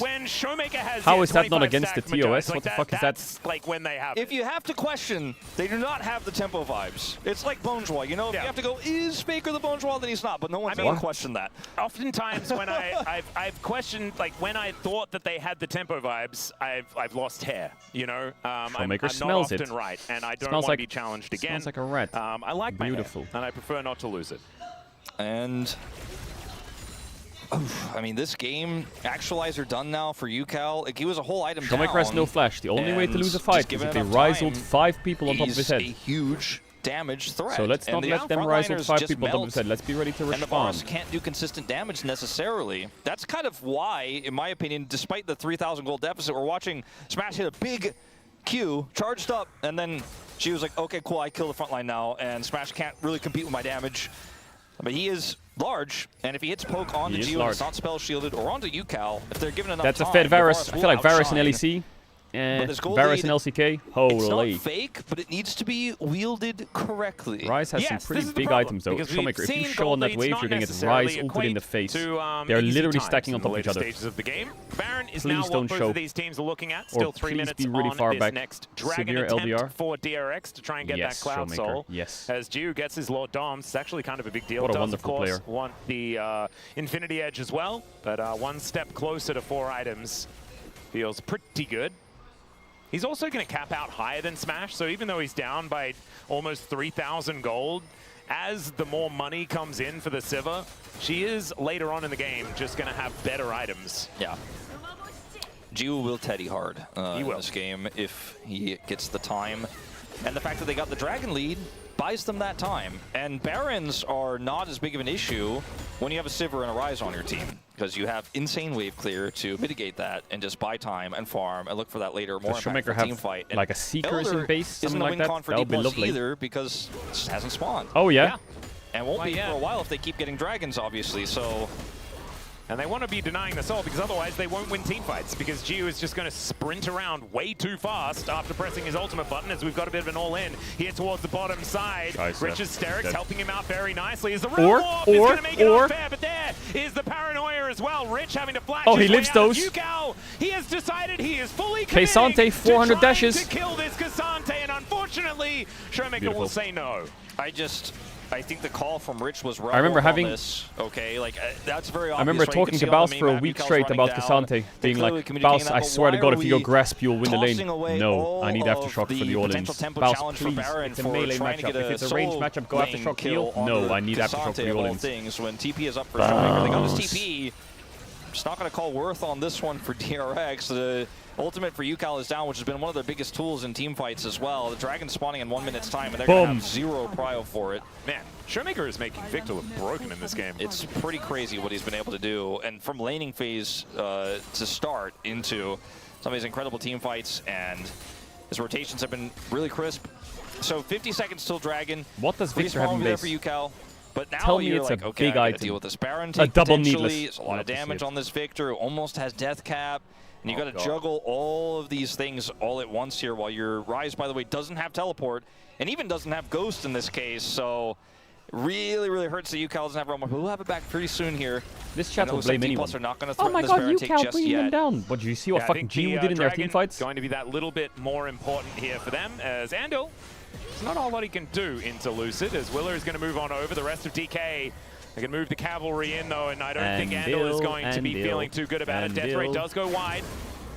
When Showmaker has How is that not against the TOS? Like What the fuck is that? That's like when they have If you have to question, they do not have the tempo vibes. It's like Bonjour, you know? If you have to go, is Faker the Bonjour, then he's not. But no one's ever questioned that. Oftentimes when I've questioned, like when I thought that they had the tempo vibes, I've lost hair, you know? I'm not smells often it. right, and I don't Smells want like- to be challenged again. Smells like a rat. I like my hair, Beautiful. and I prefer not to lose it. And I mean, this game, Actualizer done now for Yukao. Like, he was a whole item down. Showmaker has no flash. The only way to lose a just fight is given if they enough riseled time, 5 people on top of his he's head. a huge damage threat. So let's not And the let them risel frontliners 5 just people on top of melt. his head. Let's be ready to And the Varus respond. can't do consistent damage necessarily. That's kind of why, in my opinion, despite the 3,000 gold deficit, we're watching Smash hit a big Q, charged up, and then she was like, okay, cool, I kill the front line now, and Smash can't really compete with my damage. But he is large, and if he hits poke onto Gio and it's not spell shielded, or onto Yukao, if they're given enough That's time, a fed Varus. I will feel like Varus and outshine. LEC. But this gold Varus lead, and LCK. It's Holy. not fake, but it needs to be wielded correctly. Rise has some pretty big items though. Showmaker, if you show on that wave, you're going to get Rise ulted in the face. They're literally stacking on top of each other. Stages of the game. Baron is Please now don't what both show. of these teams are looking at. Still 3 please minutes be really on far this back. next Dragon Severe attempt LDR. for DRX to try and get Yes, that Cloud Showmaker, Soul. yes. As Jiu gets his Lord Doms, it's actually kind of a big deal. What a Does, wonderful of course, player. want the Infinity Edge as well, but one step closer to 4 items feels pretty good. He's also going to cap out higher than Smash, so even though he's down by almost 3,000 gold, as the more money comes in for the Sivir, she is later on in the game just going to have better items. Yeah. Jiu will Teddy hard He will. in this game if he gets the time. And the fact that they got the Dragon lead buys them that time. And Barons are not as big of an issue when you have a Sivir and a Ryze on your team, because you have insane wave clear to mitigate that and just buy time and farm and look for that later more impactful team fight. And like a Seekers in Elder base, something isn't a like win that? con for That would be D+ lovely. either, because it just hasn't spawned. Oh yeah? And won't be for a while if they keep getting dragons, obviously. So. And they want to be denying the soul because otherwise they won't win team fights, because Jiu is just going to sprint around way too fast after pressing his ultimate button as we've got a bit of an all-in here towards the bottom side. Rich's Sterix helping him out very nicely as the Realm Warp is going to make it unfair, but there is the Paranoia as well. Rich having to flash he lives those. Yukao, he has decided he is fully committing Caedrel, 400 dashes. to kill this Cassante, and unfortunately, Showmaker will say no. I think the call from Rich was right. I remember having. This. Okay, like that's very obvious. I remember talking to Baus for a week straight about Cassante, being like, Baus, I swear to God, if you go grasp, you'll win the lane. No, I need Aftershock for the all-ins. Baus, please, it's a melee matchup. If it's a ranged matchup, go Aftershock heal. No, I need Aftershock for the all-ins. When TP is up for Showmaker, they got his TP. Just not going to call Worth on this one for DRX. The ultimate for UCAL is down, which has been one of their biggest tools in team fights as well. The Dragon spawning in 1 minute's time, and they're going to have 0 prio for it. Man, Showmaker is making Victor look broken in this game. It's pretty crazy what he's been able to do. And from laning phase to start into some of these incredible team fights, and his rotations have been really crisp. So 50 seconds till Dragon. What does Victor have in there base? for UCAL. But now Tell me you're it's like, a okay, big I item. gotta deal with this Baron A take double potentially. needless. It's a lot of damage on this Victor, who almost has death cap. And you got to juggle all of these things all at once here, while your Ryze, by the way, doesn't have teleport and even doesn't have Ghost in this case. So really, really hurts that UCAL doesn't have Realm. We'll have it back pretty soon here. This chat will blame anyone. Are not going to Oh threaten my this god, Baron take UCAL just bringing yet. them down. What, did you see what fucking G did in their team fights? Going to be that little bit more important here for them, as Andal, there's not a whole lot he can do into Lucid, as Willer is going to move on over. The rest of DK, they can move the cavalry in though, and I don't think Andal is going to be feeling too good about it. Death rate does go wide.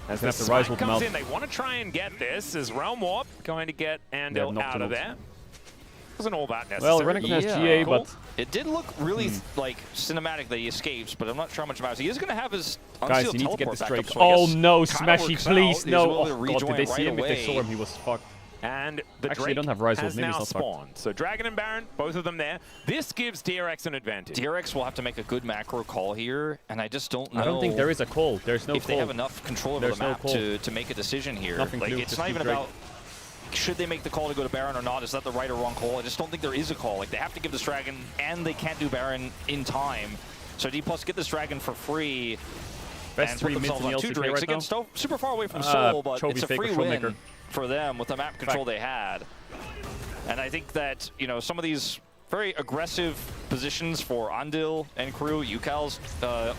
As the spike comes in, they want to try and get this, as Realm Warp going to get Andal out of there. Wasn't all that necessary. Well, Renekton has GA, cool. but it did look really like cinematic that he escapes, but I'm not sure how much matters. He is going to have his guys, unsealed you need to get teleport this back Drake. up, so Oh no, Smashy, please, no. Oh God, did they see him? If they saw him, he was fucked. And the Actually, Drake don't have Ryze has maybe now it's not spawned. So Dragon and Baron, both of them there. This gives DRX an advantage. DRX will have to make a good macro call here, and I just don't know. I don't think there is a call. There's no if call. they have enough control over the map to make a decision here. Nothing like, to do, it's just not do even Drake. about should they make the call to go to Baron or not. Is that the right or wrong call? I just don't think there is a call. Like, they have to give this Dragon, and they can't do Baron in time. So D+ get this Dragon for free. Best and 3 put mids in themselves the on 2 LCK drakes right now. against super far away from Soul, but Chovy it's a fake free or win Showmaker. for them with the map control they had. And I think that, you know, some of these very aggressive positions for Andil and crew, UCAL's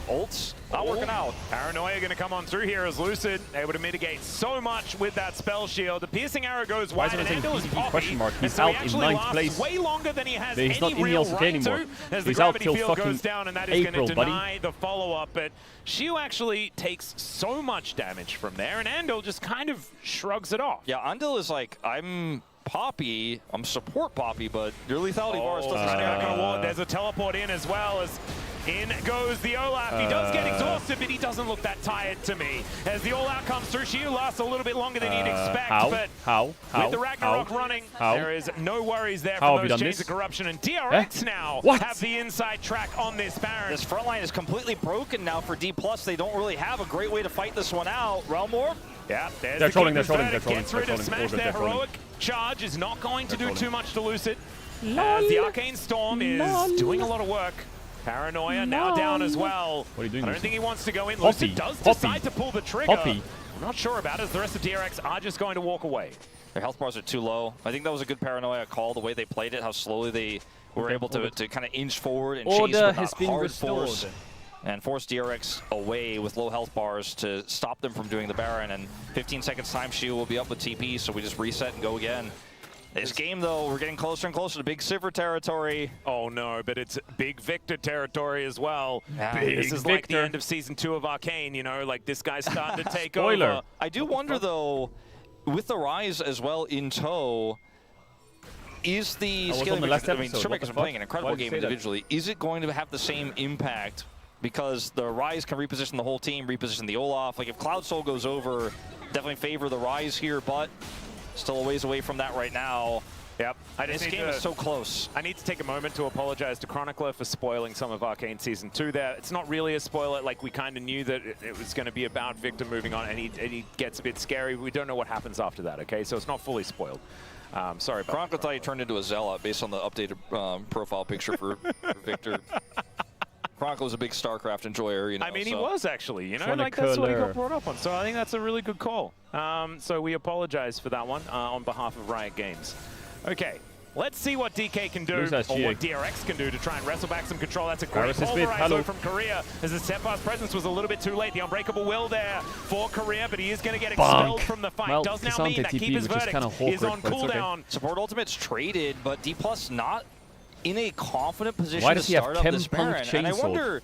ults, not working out. Paranoia going to come on through here as Lucid, able to mitigate so much with that spell shield. The piercing arrow goes wide, and Andil is poppy. He's out in 9th place. Way longer than he has He's not any in the real LCK right anymore. to, as the He's out gravity till field fucking goes down, and that is April, going to deny buddy. the follow-up. But Shiu actually takes so much damage from there, and Andil just kind of shrugs it off. Yeah, Andil is like, I'm Poppy, I'm support Poppy, but your lethality bars doesn't stand. There's a teleport in as well, as in goes the Olaf. He does get exhausted, but he doesn't look that tired to me. As the all-out comes through, Shiu lasts a little bit longer than you'd expect, but with the Ragnarok running, there is no worries there from those Chains of Corruption, and DRX now have the inside track on this Baron. This front line is completely broken now for D+. They don't really have a great way to fight this one out. Realm Warp? Yeah, they're trolling. Gets rid of Smash. Their heroic charge is not going to do too much to Lucid. As the Arcane Storm is doing a lot of work. Paranoia now down as well. What are you doing? I don't think he wants to go in. Lucid does decide to pull the trigger. I'm not sure about it, as the rest of DRX are just going to walk away. Their health bars are too low. I think that was a good Paranoia call, the way they played it, how slowly they were able to kind of inch forward and chase with not hard force. And force DRX away with low health bars to stop them from doing the Baron. And 15 seconds time, Shiu will be up with TP, so we just reset and go again. This game, though, we're getting closer and closer to Big Sivir territory. Oh, no, but it's Big Victor territory as well. Yeah. This is like the end of Season 2 of Arcane, you know, like this guy's starting to take over. I do wonder, though, with the Ryze as well in tow, is the scaling... I mean, Showmaker's been playing an incredible game individually. Is it going to have the same impact? Because the Ryze can reposition the whole team, reposition the Olaf. Like, if Cloud Soul goes over, definitely favor the Ryze here, but still a ways away from that right now. Yep. This game is so close. I need to take a moment to apologize to Chronicler for spoiling some of Arcane Season 2 there. It's not really a spoiler. Like, we kind of knew that it was going to be about Victor moving on, and he gets a bit scary. We don't know what happens after that, okay? So it's not fully spoiled. Sorry about Chronicler thought he turned into a Zealot based on the updated profile picture for Victor. Chronicle was a big StarCraft enjoyer, you know. I mean, he was actually, you know, like that's what he got brought up on. So I think that's a really good call. So we apologize for that one on behalf of Riot Games. Okay, let's see what DK can do, or what DRX can do to try and wrestle back some control. That's a great pulverizer from Korea, as the step-pass presence was a little bit too late. The Unbreakable Will there for Korea, but he is going to get expelled from the fight. Does now mean that Keeper's Verdict is on cooldown. Support Ultimate's traded, but D+ not in a confident position Why does to he have start up this Baron. And I Chainsaw? wonder,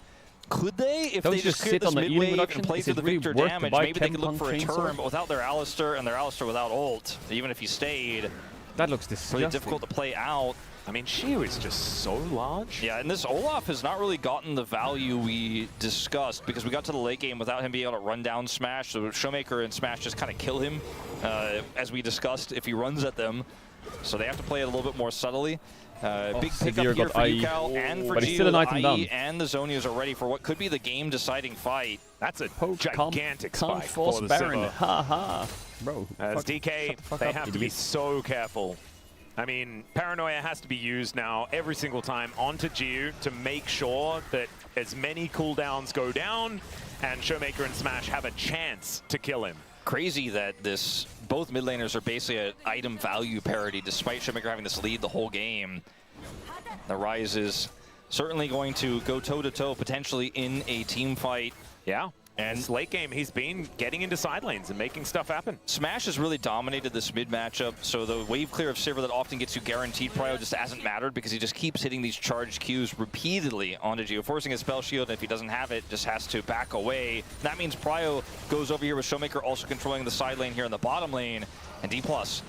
could they, if they just clear sit this on the mid-wave reduction, and play through the really Victor worth damage, to buy maybe they could look for a Chainsaw? turn, but without their Alistar and their Alistar without ult, even if he stayed, That looks disgusting. Really difficult to play out. I mean, Shiu is just so large. Yeah, and this Olaf has not really gotten the value we discussed because we got to the late game without him being able to run down Smash. So Showmaker and Smash just kind of kill him, as we discussed, if he runs at them. So they have to play it a little bit more subtly. Big pickup here for UCal and for GU. And the Zonias are ready for what could be the game-deciding fight. That's a gigantic spike for the Baron. Ha ha. Bro, as DK, they have to be so careful. I mean, Paranoia has to be used now every single time onto GU to make sure that as many cooldowns go down and Showmaker and Smash have a chance to kill him. Crazy that both mid laners are basically at item value parity despite Showmaker having this lead the whole game. The Rise is certainly going to go toe-to-toe potentially in a team fight. Yeah. And this late game, he's been getting into side lanes and making stuff happen. Smash has really dominated this mid matchup, so the wave clear of Sivir that often gets you guaranteed prio just hasn't mattered because he just keeps hitting these charged Qs repeatedly onto Geo, forcing his spell shield, and if he doesn't have it, just has to back away. That means prio goes over here with Showmaker also controlling the side lane here in the bottom lane. And D+,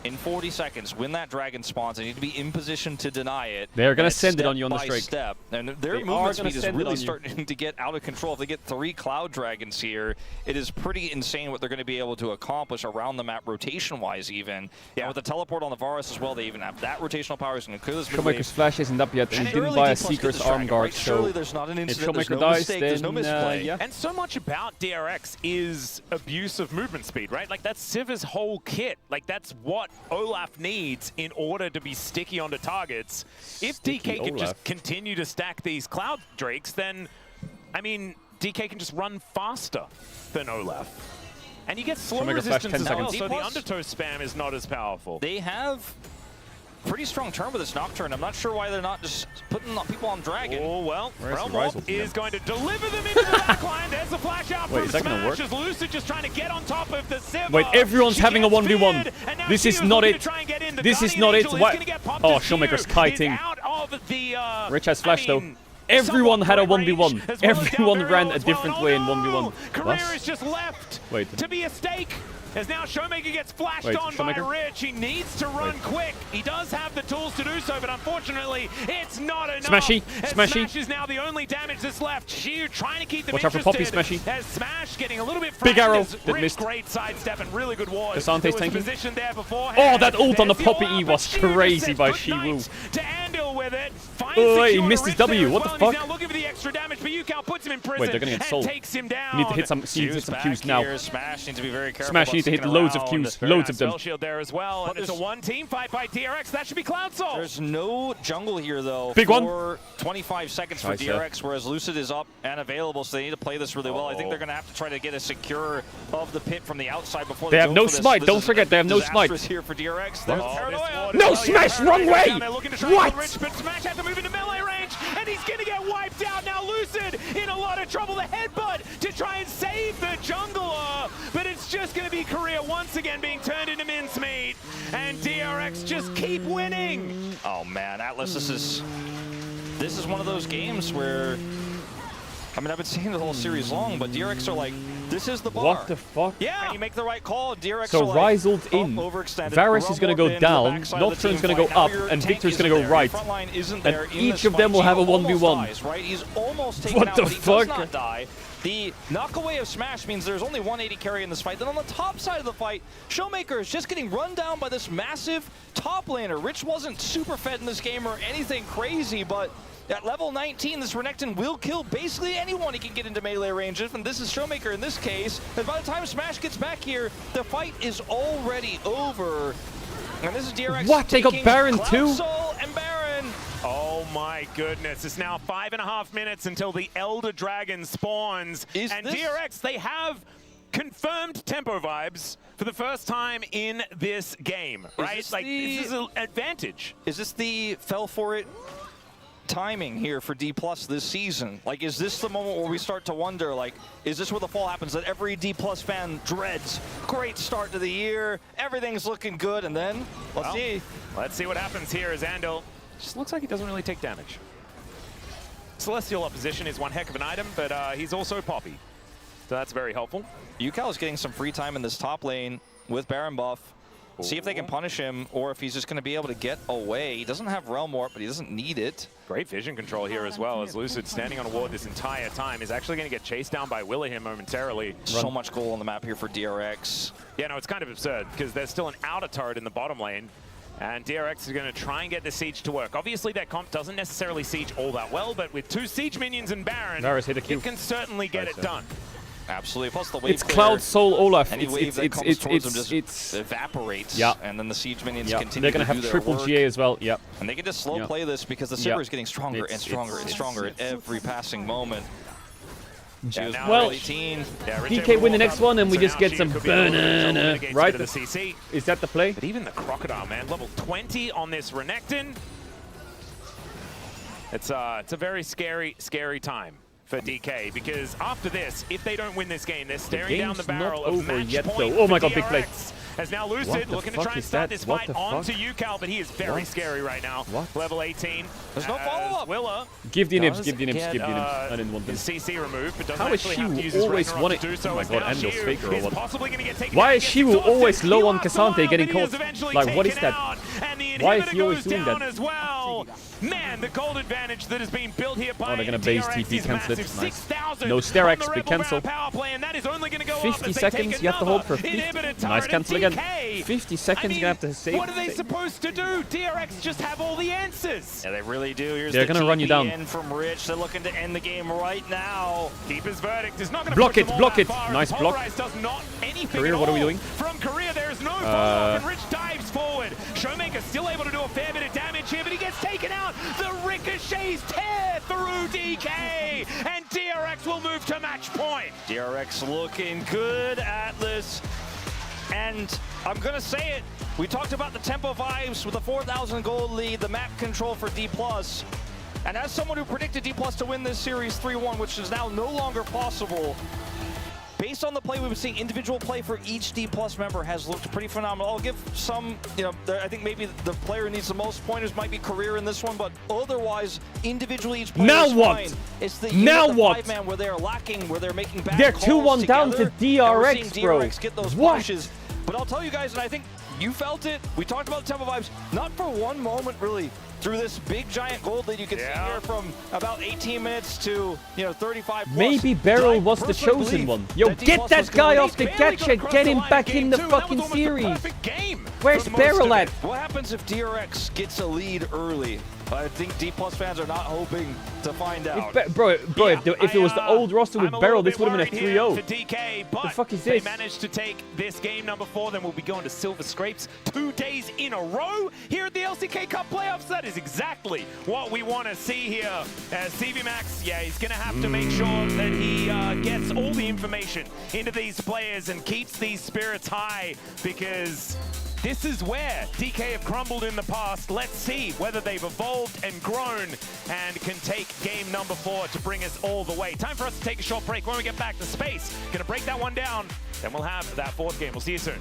in 40 seconds, when that dragon spawns, they need to be in position to deny it. They're going to send it on you on the strike. Step. And their movement speed is really starting to get out of control. If they get 3 Cloud Dragons here, it is pretty insane what they're going to be able to accomplish around the map, rotation-wise even. Yeah. And with the teleport on the Varus as well, they even have that rotational power. He's going to clear this mid Showmaker's flash isn't up yet. He didn't buy a Seeker's arm guard, right? Surely there's not an incident, if Showmaker dies, mistake, there's no misplay. Yeah. And so much about DRX is abuse of movement speed, right? Like, that's Sivir's whole kit. Like, that's what Olaf needs in order to be sticky onto targets. If DK can just continue to stack these Cloud Drakes, then, I mean, DK can just run faster than Olaf. And you get slow resistance as well, so the undertow spam is not as powerful. They have pretty strong turn with this Nocturne. I'm not sure why they're not just putting people on Dragon. Oh, well, Realm is going to deliver them into the backline. There's a flash out from Smash as Lucid just trying to get on top of the Sivir. Wait, everyone's having a 1v1. This is not it. This is not it. What? Oh, Showmaker's kiting. Rich has flash though. Everyone had a 1v1. Everyone ran a different way in 1v1. Career is just left to be a stake. As now Showmaker gets flashed on by Rich. He needs to run quick. He does have the tools to do so, but unfortunately, it's not enough. Smashy. Smash is now the only damage that's left. Shiu trying to keep them interested. Watch out for Poppy, Smashy. As Smash getting a little bit big arrow. Rich, great sidestep and really good ward. Kasante's tanking. There oh, that ult on the Poppy E was crazy by Shiwu. To Andil with it. Oh, he missed his W. What the fuck? He's now looking for the extra damage, but UCal puts him in prison. Wait, they're gonna get sold. Takes him down. You need to hit some Qs now. Smash needs to be very careful. Smash needs to hit loads of Qs. Loads of them. Shield there as well. And it's a one-team fight by DRX. That should be Cloud Soul. There's no jungle here, though. Big for 25 seconds for DRX, whereas Lucid is up and available, so they need to play this really well. I think they're going to have to try to get a secure of the pit from the outside before they have no smite. Don't forget, they have no smite. Here for DRX. No Smash, wrong way! What? But Smash has to move into melee range, and he's going to get wiped out. Now Lucid in a lot of trouble. The headbutt to try and save the jungler, but it's just going to be Korea once again being turned into mincemeat, and DRX just keep winning. Oh man, Atlas, this is one of those games where, I mean, I've been saying the whole series long, but DRX are like, this is the bar. What the fuck? Yeah, and you make the right call. DRX so are Rise like, ult in, Varus is going to go down, Nocturne's going to go up, and Victor's going to go right. And each of them will have a 1v1. Right? He's almost taken what the fuck? He does not die. The knockaway of Smash means there's only 180 carry in this fight. Then on the top side of the fight, Showmaker is just getting run down by this massive top laner. Rich wasn't super fed in this game or anything crazy, but at level 19, this Renekton will kill basically anyone he can get into melee range. And this is Showmaker in this case. And by the time Smash gets back here, the fight is already over. And this is DRX. What? They got Baron too? Soul and Baron. Oh my goodness, it's now 5.5 minutes until the Elder Dragon spawns. And DRX, they have confirmed tempo vibes for the first time in this game, right? This is an advantage. Is this the fell for it timing here for D+ this season? Like, is this the moment where we start to wonder, like, is this where the fall happens that every D+ fan dreads? Great start to the year, everything's looking good, and then, let's see. Let's see what happens here as Andil just looks like he doesn't really take damage. Celestial opposition is one heck of an item, but he's also Poppy. So that's very helpful. UCal is getting some free time in this top lane with Baron buff. See if they can punish him, or if he's just going to be able to get away. He doesn't have Realm Warp, but he doesn't need it. Great vision control here as well, as Lucid, standing on a ward this entire time, is actually going to get chased down by Willa here momentarily. So much goal on the map here for DRX. Yeah, no, it's kind of absurd, because there's still an outer turret in the bottom lane, and DRX is going to try and get the siege to work. Obviously, their comp doesn't necessarily siege all that well, but with 2 siege minions and Baron, it can certainly get it done. Absolutely. Plus the wave it's Cloud Soul Olaf. Any wave that comes towards them just evaporates. Yeah. And then the siege minions continue. They're going to have triple work. GA as well. Yep. And they can just slow play this because the Sivir is getting stronger and stronger and stronger at every passing moment. Well, DK win the next one and we just get some banana, right? Is that the play? But even the Crocodile, man, level 20 on this Renekton. It's a very scary, scary time for DK, because after this, if they don't win this game, they're staring down the barrel of match point. Oh my god, big play. As now Lucid looking to try and start this fight onto UCal, but he is very scary right now. Level 18. There's no follow-up. Willa. Give the nibs, give the nibs, give the nibs. I didn't want them. CC removed, but doesn't How is actually have to use Shiwu always one wanting? to do so. Oh my god, Anvil's faker or what? Why is Shiwu always low on Cassante getting caught? Like, what is that? Why is he always doing that? As well. Man, the gold advantage that has been built here by they're gonna base DRX TP, is cancel it. massive. Nice. 6,000 No Sterex, big cancel. 50 seconds, you have to hold for 50. Nice cancel again. 50 seconds, you're gonna have to save. What are they supposed to do? DRX just have all the answers. Yeah, they really do. Here's they're gonna run you down. From Rich. They're looking to end the game right now. Keeper's verdict is not gonna block it, block it. Nice block. Does not Career, what are we doing? From Career, there is no follow-up, and Rich dives forward. Showmaker still able to do a fair bit of damage here, but he gets taken out. The ricochets tear through DK, and DRX will move to match point. DRX looking good, Atlas. And I'm going to say it, we talked about the tempo vibes with the 4,000 gold lead, the map control for D+. And as someone who predicted D+ to win this series 3-1, which is now no longer possible, based on the play we've been seeing, individual play for each D+ member has looked pretty phenomenal. I'll give some, I think maybe the player who needs the most pointers might be Career in this one, but otherwise, individually each player is fine. It's the five-man where they're lacking, where they're making bad they're calls 2-1 down to DRX, bro. DRX get those pushes. But I'll tell you guys, and I think you felt it, we talked about the tempo vibes, not for one moment really, through this big giant gold lead you can see here from about 18 minutes to 35 plus. Maybe Beryl was the chosen one. Yo, get that guy off the catch and get him back in the fucking series. Where's Beryl at? What happens if DRX gets a lead early? I think D+ fans are not hoping to find out. If it was the old roster with Beryl, this would have been a 3-0. For DK, but the fuck is this? They managed to take this game number 4, then we'll be going to Silver Scrapes 2 days in a row here at the LCK Cup playoffs. That is exactly what we want to see here. CV Max, he's going to have to make sure that he gets all the information into these players and keeps these spirits high, because this is where DK have crumbled in the past. Let's see whether they've evolved and grown and can take game number 4 to bring us all the way. Time for us to take a short break. When we get back to space, gonna break that one down, then we'll have that 4th game. We'll see you soon.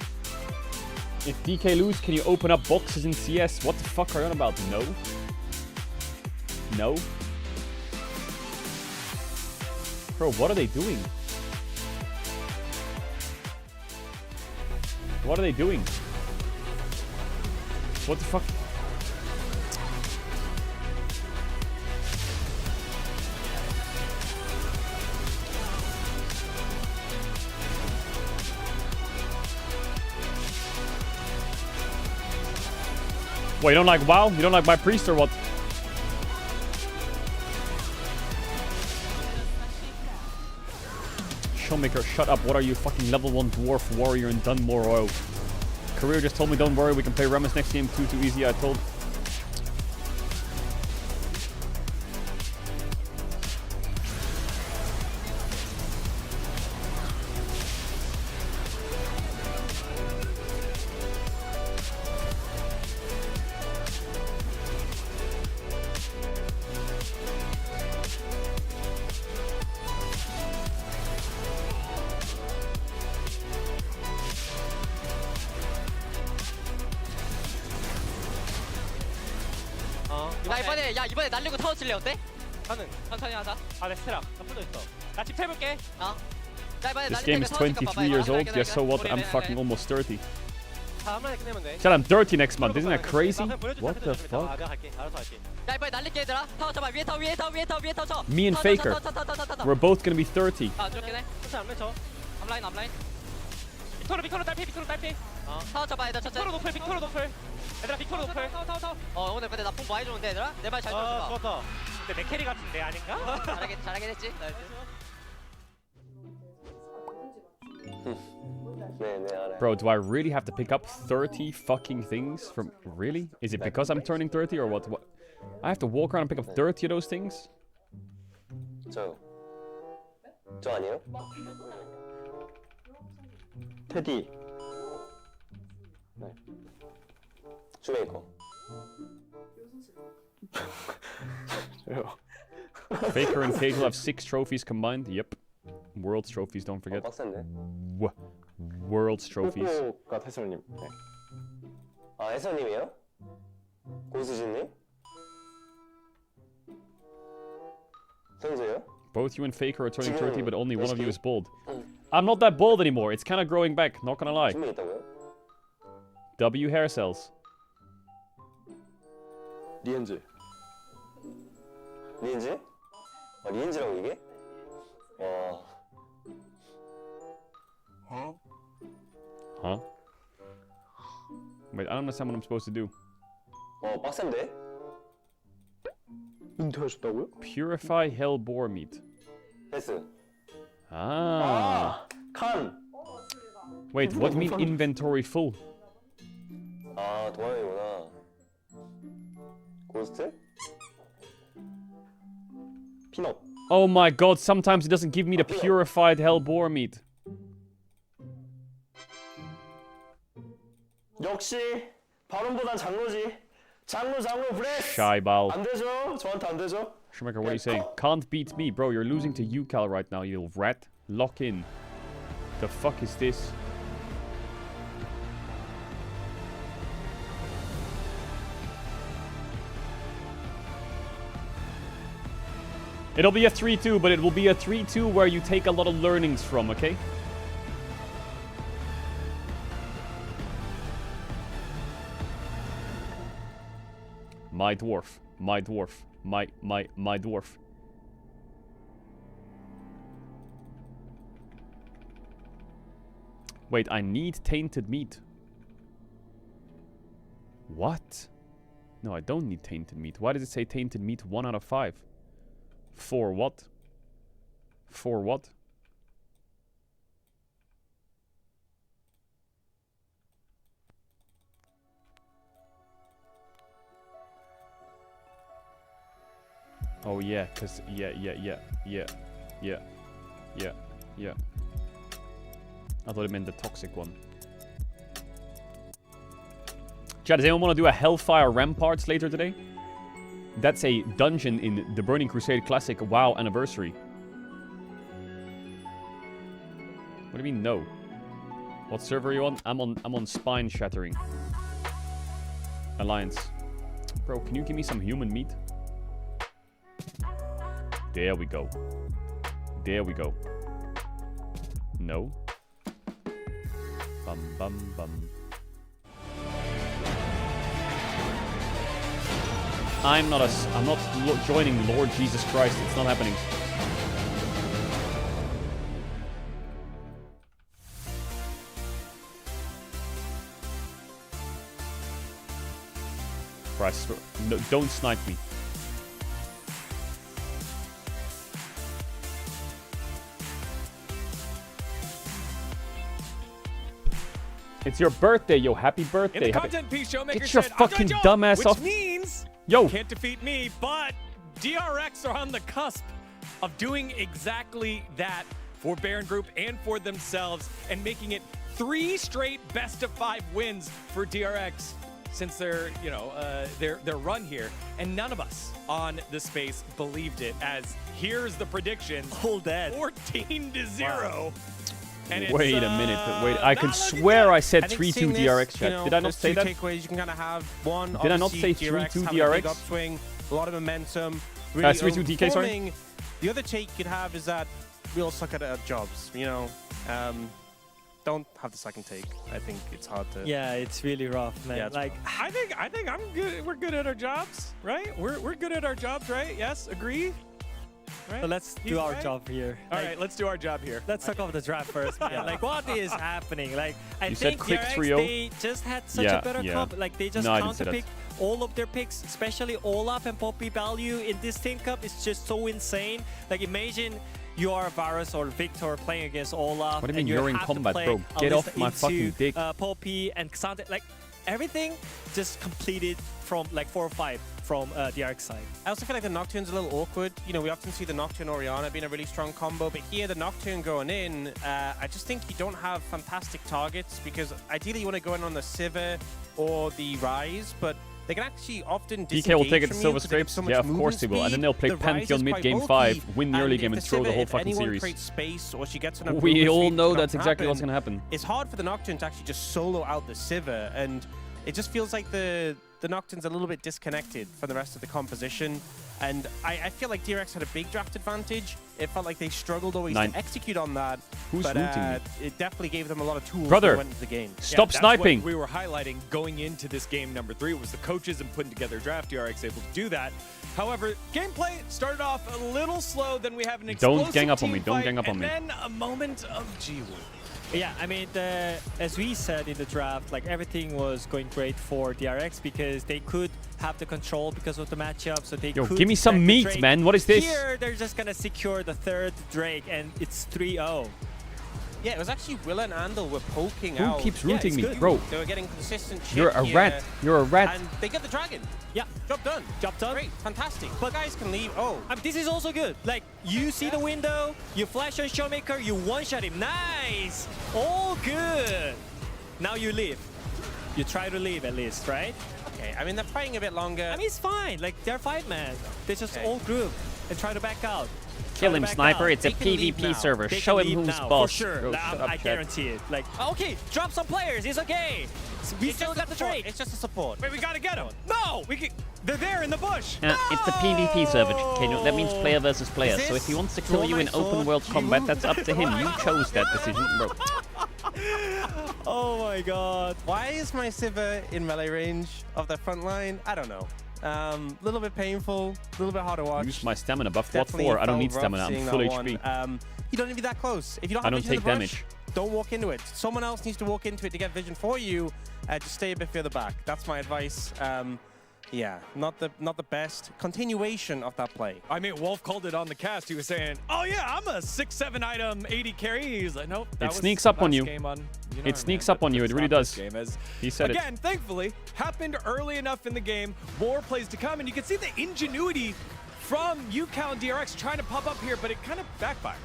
If DK lose, can you open up boxes in CS? What the fuck are you on about? No. No. Bro, what are they doing? What are they doing? What the fuck? What, you don't like WoW? You don't like my priest or what? Showmaker, shut up. What are you, fucking level 1 dwarf warrior in Dunmore? Oh. Career just told me, don't worry, we can play Rammus next game. Too easy, I told. 이번에 날리고 타워 칠래 어때? 가능. 천천히 하자. 내 스테라. 나 풀도 있어. 나 집 해볼게. 이번에 This game is 23 years old. Yeah, so what? I'm fucking almost 30. Chat, I'm 30 next month. Isn't that crazy? What the fuck? Me and Faker. We're both gonna be 30. 빅토르 딸피 타워 잡아 얘들아 천천히 빅토르 노플 얘들아 빅토르 노플 오늘 근데 나 폼 많이 주는데 얘들아? 내 말 잘 들어봐 좋았다 근데 맥캐리 같은데 아닌가? 잘하긴 했지 Bro, do I really have to pick up 30 fucking things from... Really? Is it because I'm turning 30 or what? I have to walk around and pick up 30 of those things? 저 아니에요? 테디. 네. 슈메이커. Faker and Caedrel have 6 trophies combined. Yep. World's trophies, don't forget. 빡센데. World's trophies. 가 태수님. 네. 아, 해설님이에요? 고수진님? 선수예요? Both you and Faker are turning 30, but only one of you is bald. I'm not that bald anymore. It's kind of growing back, not gonna lie. W hair cells. 리엔즈. 리엔즈? 아, 리엔즈라고 이게? 와. Huh? Wait, I don't understand what I'm supposed to do. 빡센데? 은퇴하셨다고요? Purify hellboar meat. 패스. Ah. 칸. Wait, what mean inventory full? 아, 도안이구나. 고스트? 피넛. Oh my god, sometimes it doesn't give me the purified hellboar meat. 역시 바론보단 장로지. 장로 브레스. Shaibal. 안 되죠? 저한테 안 되죠? Schumacher, what are you saying? Can't beat me. Bro, you're losing to UCal right now, you little rat. Lock in. The fuck is this? It'll be a 3-2, but it will be a 3-2 where you take a lot of learnings from, okay? My dwarf. My dwarf. My dwarf. Wait, I need tainted meat. What? No, I don't need tainted meat. Why does it say tainted meat 1 out of 5? For what? For what? Oh yeah, cause yeah. I thought it meant the toxic one. Chat, does anyone want to do a Hellfire Ramparts later today? That's a dungeon in the Burning Crusade Classic WoW Anniversary. What do you mean no? What server are you on? I'm on Spine Shattering Alliance. Bro, can you give me some human meat? There we go. There we go. No. Bum bum bum. I'm not joining Lord Jesus Christ. It's not happening. Christ, no, don't snipe me. It's your birthday, yo. Happy birthday. In the content piece, Showmaker Get your fucking dumbass off. Which means yo, can't defeat me, but DRX are on the cusp of doing exactly that for Baron Group and for themselves and making it 3 straight best of 5 wins for DRX since their, their run here. And none of us on the space believed it, as here's the prediction. All dead. 14-0. Wow. And wait a minute. Wait, I could swear I said 3-2 DRX, chat. Did I not say that? Takeaways you can kind of have. One, did I not say 3-2 DRX? Upswing, a lot of momentum. Really 3-2 DK, sorry? The other take you could have is that we all suck at our jobs, Don't don't have the second take. I think it's hard to. Yeah, it's really rough, man. Yeah, like I think I'm good. We're good at our jobs, right? We're good at our jobs, right? Yes, agree. Right? So let's do our job here. All right, let's do our job here. Let's talk about the draft first, man. Yeah. Like, what is happening? Like, I You think said click DRX, 3-0? they just had such a better comp. Like, they just counterpick all of their picks, especially Olaf and Poppy value in this team cup is just so insane. Like, imagine you are Varus or Victor playing against Olaf. What do you mean you're in combat, bro? Get off my fucking dick. Poppy and Xante, like, everything just completed from like 4 or 5 from DRX side. I also feel like the Nocturne's a little awkward. You know, we often see the Nocturne Orianna being a really strong combo, but here the Nocturne going in, I just think you don't have fantastic targets because ideally you want to go in on the Sivir or the Ryze, but they can actually often DK will take it to Silver Scrapes. Yeah, of course they will. And then they'll play Pantheon mid game 5, win the early game, and throw the whole fucking series. Space or she gets enough we all know that's exactly what's going to happen. It's hard for the Nocturne to actually just solo out the Sivir, and it just feels like the Nocturne's a little bit disconnected from the rest of the composition. And I feel like DRX had a big draft advantage. It felt like they struggled always to execute on that. Who's but rooting me? It definitely gave them a lot of tools Brother, when they went into the game. Stop sniping. What we were highlighting going into this game number 3 was the coaches and putting together a draft. DRX able to do that. However, gameplay started off a little slow. Then we have an explosive Don't gang up on me. team Don't fight, gang up on me. And then a moment of G-Wood. Yeah, I mean, as we said in the draft, like everything was going great for DRX because they could have the control because of the matchup, so they could give me some meat, man. What is this? Here, they're just gonna secure the 3rd Drake, and it's 3-0. Yeah, it was actually Will and Andal were poking out. Who keeps rooting me, good. bro? They were getting consistent shit You're a here, rat. You're a rat. And they get the dragon. Yeah. Job done. Job done. Great. Fantastic. But guys can leave. Oh. I mean, this is also good. Like, you see the window, you flash on Showmaker, you one-shot him. Nice. All good. Now you leave. You try to leave at least, right? Okay. I mean, they're fighting a bit longer. I mean, it's fine. Like, they're 5-man. They just all group and try to back out. Kill him, Sniper. It's a PvP server. Show him who's boss. For sure. Bro, I guarantee it. Like, okay, drop some players. It's okay. We still got the Drake. It's just a support. Wait, we gotta get him. No, we can. They're there in the bush. It's a PvP server, Caedrel. That means player versus player. So if he wants to kill you in open world combat, that's up to him. You chose that decision, bro. Oh my god. Why is my Sivir in melee range of the front line? I don't know. Little bit painful, a little bit hard to watch. Use my stamina buff. What Definitely for? I don't need felt stamina. rough I'm seeing full that HP. one. You don't need to be that close. If you don't have I don't vision in take the damage. brush, don't walk into it. Someone else needs to walk into it to get vision for you. Just stay a bit further back. That's my advice. Yeah, not the best continuation of that play. I mean, Wolf called it on the cast. He was saying, "Oh yeah, I'm a 6-7 item 80 carry." He's like, "Nope." It sneaks up on you. It sneaks up on you. It really does. He said it. Again, thankfully, happened early enough in the game. More plays to come, and you can see the ingenuity from UCal and DRX trying to pop up here, but it kind of backfires.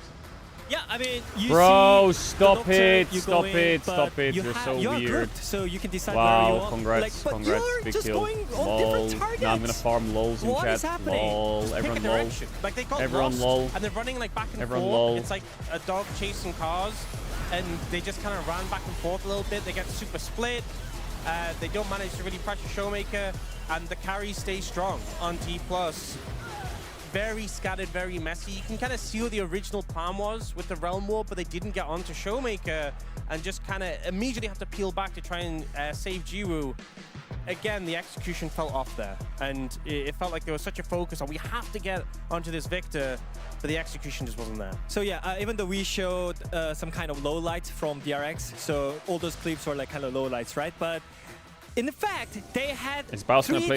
Yeah, I mean, you Bro, see stop it, you stop go in, it, stop it. You're so you're weird. Grouped, so you can decide wow, where you want. congrats, like, but congrats, you're big just kill. going on Lol. different targets. Now I'm gonna farm lols in what chat. Is happening? Lol, Just everyone pick a lol. direction. Like they got Everyone lost, lol. and they're running like back and Everyone forth. lol. It's like a dog chasing cars, and they just kind of ran back and forth a little bit. They get super split. They don't manage to really pressure Showmaker, and the carry stays strong on T+. Very scattered, very messy. You can kind of see what the original plan was with the Realm War, but they didn't get onto Showmaker and just kind of immediately have to peel back to try and save Jiwoo. Again, the execution fell off there, and it felt like there was such a focus on we have to get onto this Victor, but the execution just wasn't there. So yeah, even though we showed some kind of lowlights from DRX, so all those clips were like kind of lowlights, right? But in fact, they had 3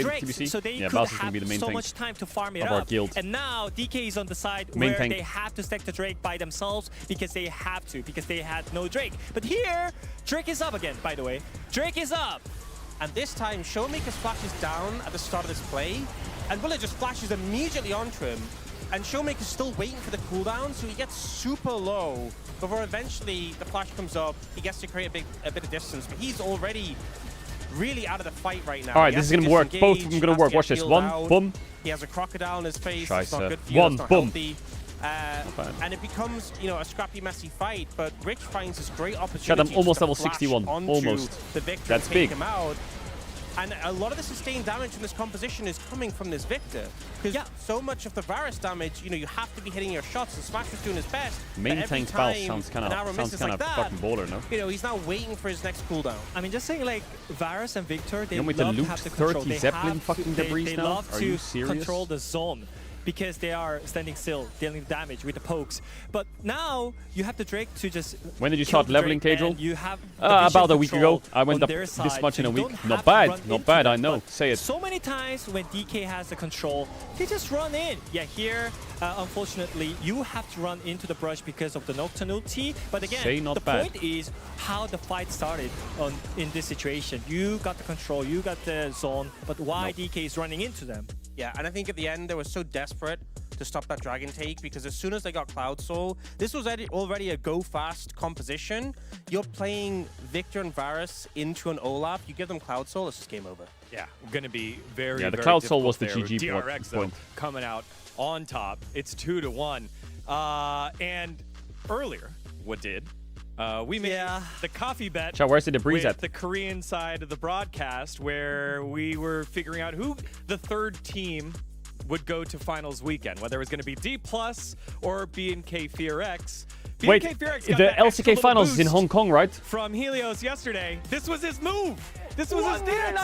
Drakes, TBC? so they yeah, could have be the main so much time to farm it up. And now DK is on the side where they have to stack the Drake by themselves because they have to, because they had no Drake. But here, Drake is up again, by the way. Drake is up. And this time, Showmaker splashes down at the start of this play, and Willa just flashes immediately onto him. And Showmaker's still waiting for the cooldown, so he gets super low before eventually the flash comes up. He gets to create a bit of distance, but he's already really out of the fight right now. All right, this is gonna work. Both of them gonna work. Watch this. One, boom. He has a crocodile in his face. Scheiße. It's not good for you. One, it's not boom. healthy. And it becomes, you know, a scrappy, messy fight. But Rich finds this great opportunity. Shut, I'm almost to level flash 61. onto Almost. The Victor That's and take big. him out. And a lot of the sustained damage in this composition is coming from this Victor. Because so much of the Varus damage, you know, you have to be hitting your shots, and Smash was doing his best. Main tank spell sounds kind of fucking baller, no? You know, he's now waiting for his next cooldown. I mean, just saying, like, Varus and Victor, they love to have the control. 30 Zeppelin fucking debris now? Love Are to you serious? control the zone, because they are standing still, dealing damage with the pokes. But now you have the Drake to just. When did you start leveling, Caedrel? You have about a week ago. I went up this much in a week. Not bad, I know. Say it. So many times when DK has the control, they just run in. Yeah, here, unfortunately, you have to run into the brush because of the Nocturne ulti. But again, the point is how the fight started in this situation. You got the control, you got the zone, but why DK is running into them? Yeah, and I think at the end they were so desperate to stop that Dragon Take, because as soon as they got Cloud Soul, this was already a go fast composition. You're playing Victor and Varus into an Olaf, you give them Cloud Soul, it's just game over. Yeah, going to be very, the Cloud Soul was the GG DRX point. Coming out on top. It's 2-1. And earlier, what did? We made the coffee bet. Chat, where's the debris at? The Korean side of the broadcast, where we were figuring out who the third team would go to finals weekend, whether it was going to be D+ or BNK FearX. Wait, the LCK finals is in Hong Kong, right? From Helios yesterday. This was his move. This was his dance.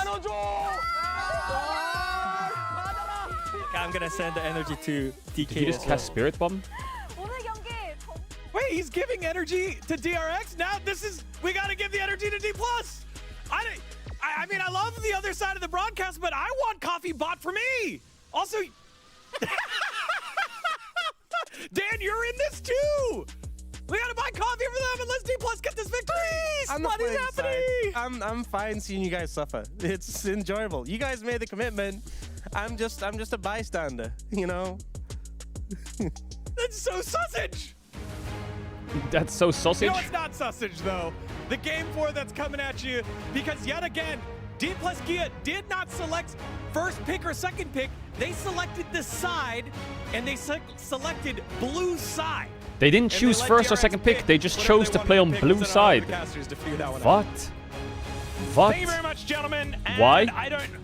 I'm going to send the energy to DK. Did you just cast Spirit Bomb? Wait, he's giving energy to DRX? Now we got to give the energy to D+. I mean, I love the other side of the broadcast, but I want coffee bought for me. Also, Dan, you're in this too. We got to buy coffee for them and let's D+ get this victory. What is happening? I'm fine seeing you guys suffer. It's enjoyable. You guys made the commitment. I'm just a bystander, you know? That's so sausage. That's so sausage? You know, it's not sausage, though. The Game 4 that's coming at you, because yet again, D+ Gia did not select first pick or second pick. They selected the side, and they selected blue side. They didn't choose first or second pick. They just chose to play on blue side. What? What? Thank you very much, gentlemen. And Why?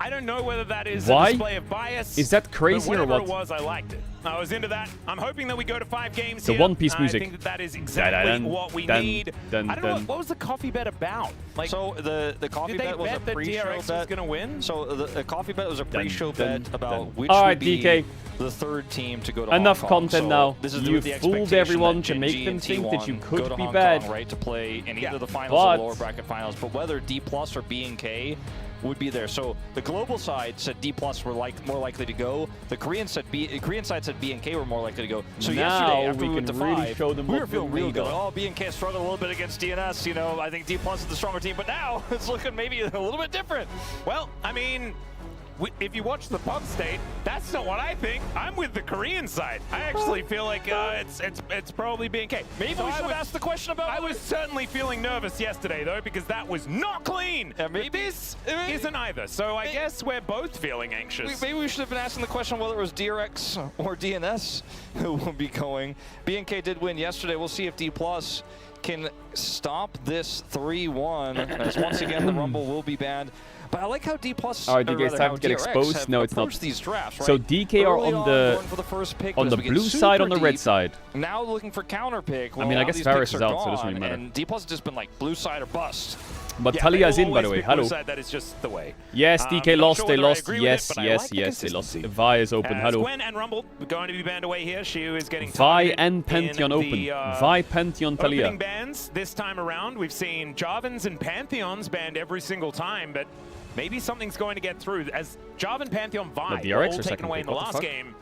I don't know whether that is Why? a display of bias. Is that crazy or what? It was, I liked it. I was into that. I'm hoping that we go to 5 games the here. One Piece music. I think that is exactly what we need. I don't know what was the coffee bet about. Like, so the coffee bet was a pre-show bet. Was going to win? So the coffee bet was a pre-show bet about which All right, would be DK. the third team to go to Enough Hong Kong. content now. This is You fooled everyone to make them think that you could be bad. Right, to play in either the finals or lower bracket finals, but whether D+ or BNK would be there. So the global side said D+ were more likely to go. The Korean side said BNK were more likely to go. So yesterday, after we went to 5, we were feeling real good. Oh, BNK struggled a little bit against DNS. You know, I think D+ is the stronger team, but now it's looking maybe a little bit different. Well, I mean, if you watch the pub state, that's not what I think. I'm with the Korean side. I actually feel like it's probably BNK. Maybe we should have asked the question about. I was certainly feeling nervous yesterday though, because that was not clean. Maybe this isn't either. So I guess we're both feeling anxious. Maybe we should have been asking the question whether it was DRX or DNS who will be going. BNK did win yesterday. We'll see if D+ can stop this 3-1. As once again, the Rumble will be banned. But I like how D+, all right, DK, it's time to get exposed. No, it's not. These drafts, right? So DK are on the blue side, on the red side. Now looking for counter pick. I mean, I guess Varus is out, so it doesn't really matter. And D+ has just been like blue side or bust. But Talia's in, by the way. Hello. That is just the way. Yes, DK lost. They lost. Yes, they lost. Vi is open. Hello. Gwen and Rumble going to be banned away here. Shu is getting Vi and Pantheon open. Vi, Pantheon, Talia. Opening bans this time around. We've seen Jarvans and Pantheons banned every single time, but maybe something's going to get through. As Jarvan, Pantheon, Vi were all taken away in the last game.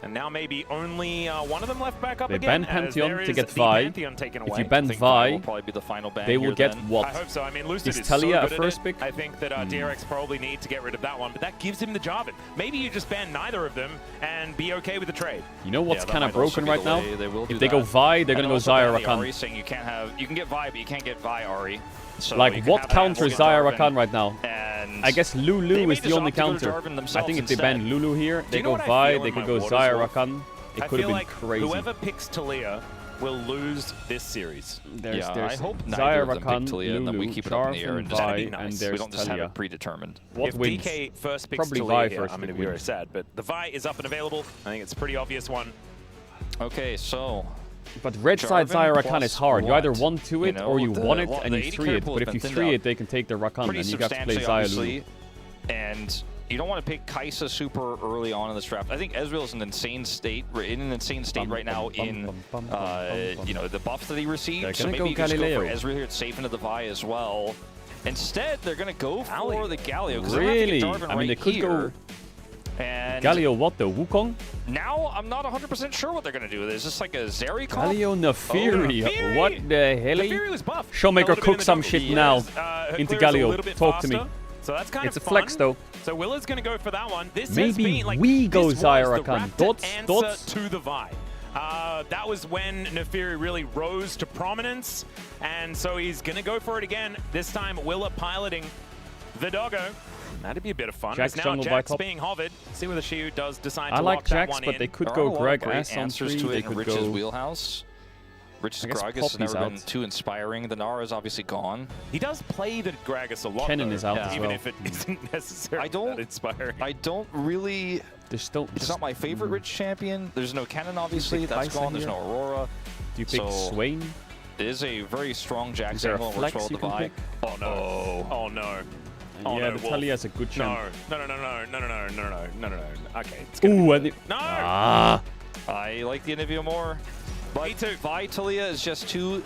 And now maybe only one of them left back up again. They banned Pantheon to get Vi. If you ban Vi, will probably be the final ban they will get what? I hope so. I mean, Lucid is Talia so good a first pick? I think that DRX probably need to get rid of that one, but that gives him the Jarvan. Maybe you just ban neither of them and be okay with the trade. You know what's kind of broken right now? If they go Vi, they're going to go Xayah Rakan. Saying you can get Vi, but you can't get Vi Ahri. So like, what counters Xayah Rakan right now? And I guess Lulu is the only counter. I think if they ban Lulu here, they go Vi, they could go Xayah Rakan. It could have been crazy. Whoever picks Talia will lose this series. There's I hope neither of them pick Talia, and then we keep it up in the air and nice. We don't just have it predetermined. If DK first picks Talia here, I'm going to be very sad. But the Vi is up and available. I think it's a pretty obvious one. Okay, so... But red side Xayah Rakan is hard. You either 1-2 it or you 1 it and you 3 it. But if you 3 it, they can take the Rakan and you got to play Xayah Lulu. And you don't want to pick Kai'Sa super early on in this draft. I think Ezreal is in an insane state right now in the buffs that he received. So maybe you can go for Ezreal here. It's safe into the Vi as well. Instead, they're going to go for the Galio. Really? I mean, they could go... And Galio what though? Wukong? Now I'm not 100% sure what they're going to do. Is this like a Zeri comp? Galio Nefiri. What the hell? Nefiri was buff. Showmaker cook some shit now into Galio. Talk to me. So that's kind it's of a flex though. So Willa's going to go for that one. This maybe has been, like, we go Xayah Rakan. Dots to the Vi. That was when Nefiri really rose to prominence, and so he's going to go for it again. This time Willa piloting the doggo. That'd be a bit of fun. Jax now Jax being hovered. See whether Shiu does decide to lock that one in. But they could go Greg S on 3. To they it could Rich's go wheelhouse. Rich's Gragas has never been too inspiring. The Nara is obviously gone. He does play the Gragas a lot. Kennen is out as even well. if it isn't necessarily that inspiring. I don't really... It's not my favorite Rich champion. There's no Kennen, obviously. That's gone. There's no Aurora. Do you pick Swain? It is a very strong Jax angle. Is there a flex you can pick? Oh no. Oh no. Oh, yeah, no, the Talia has a good chance. No. Okay. Ooh, no. I like the Anivia more. But me too. Vi Talia is just too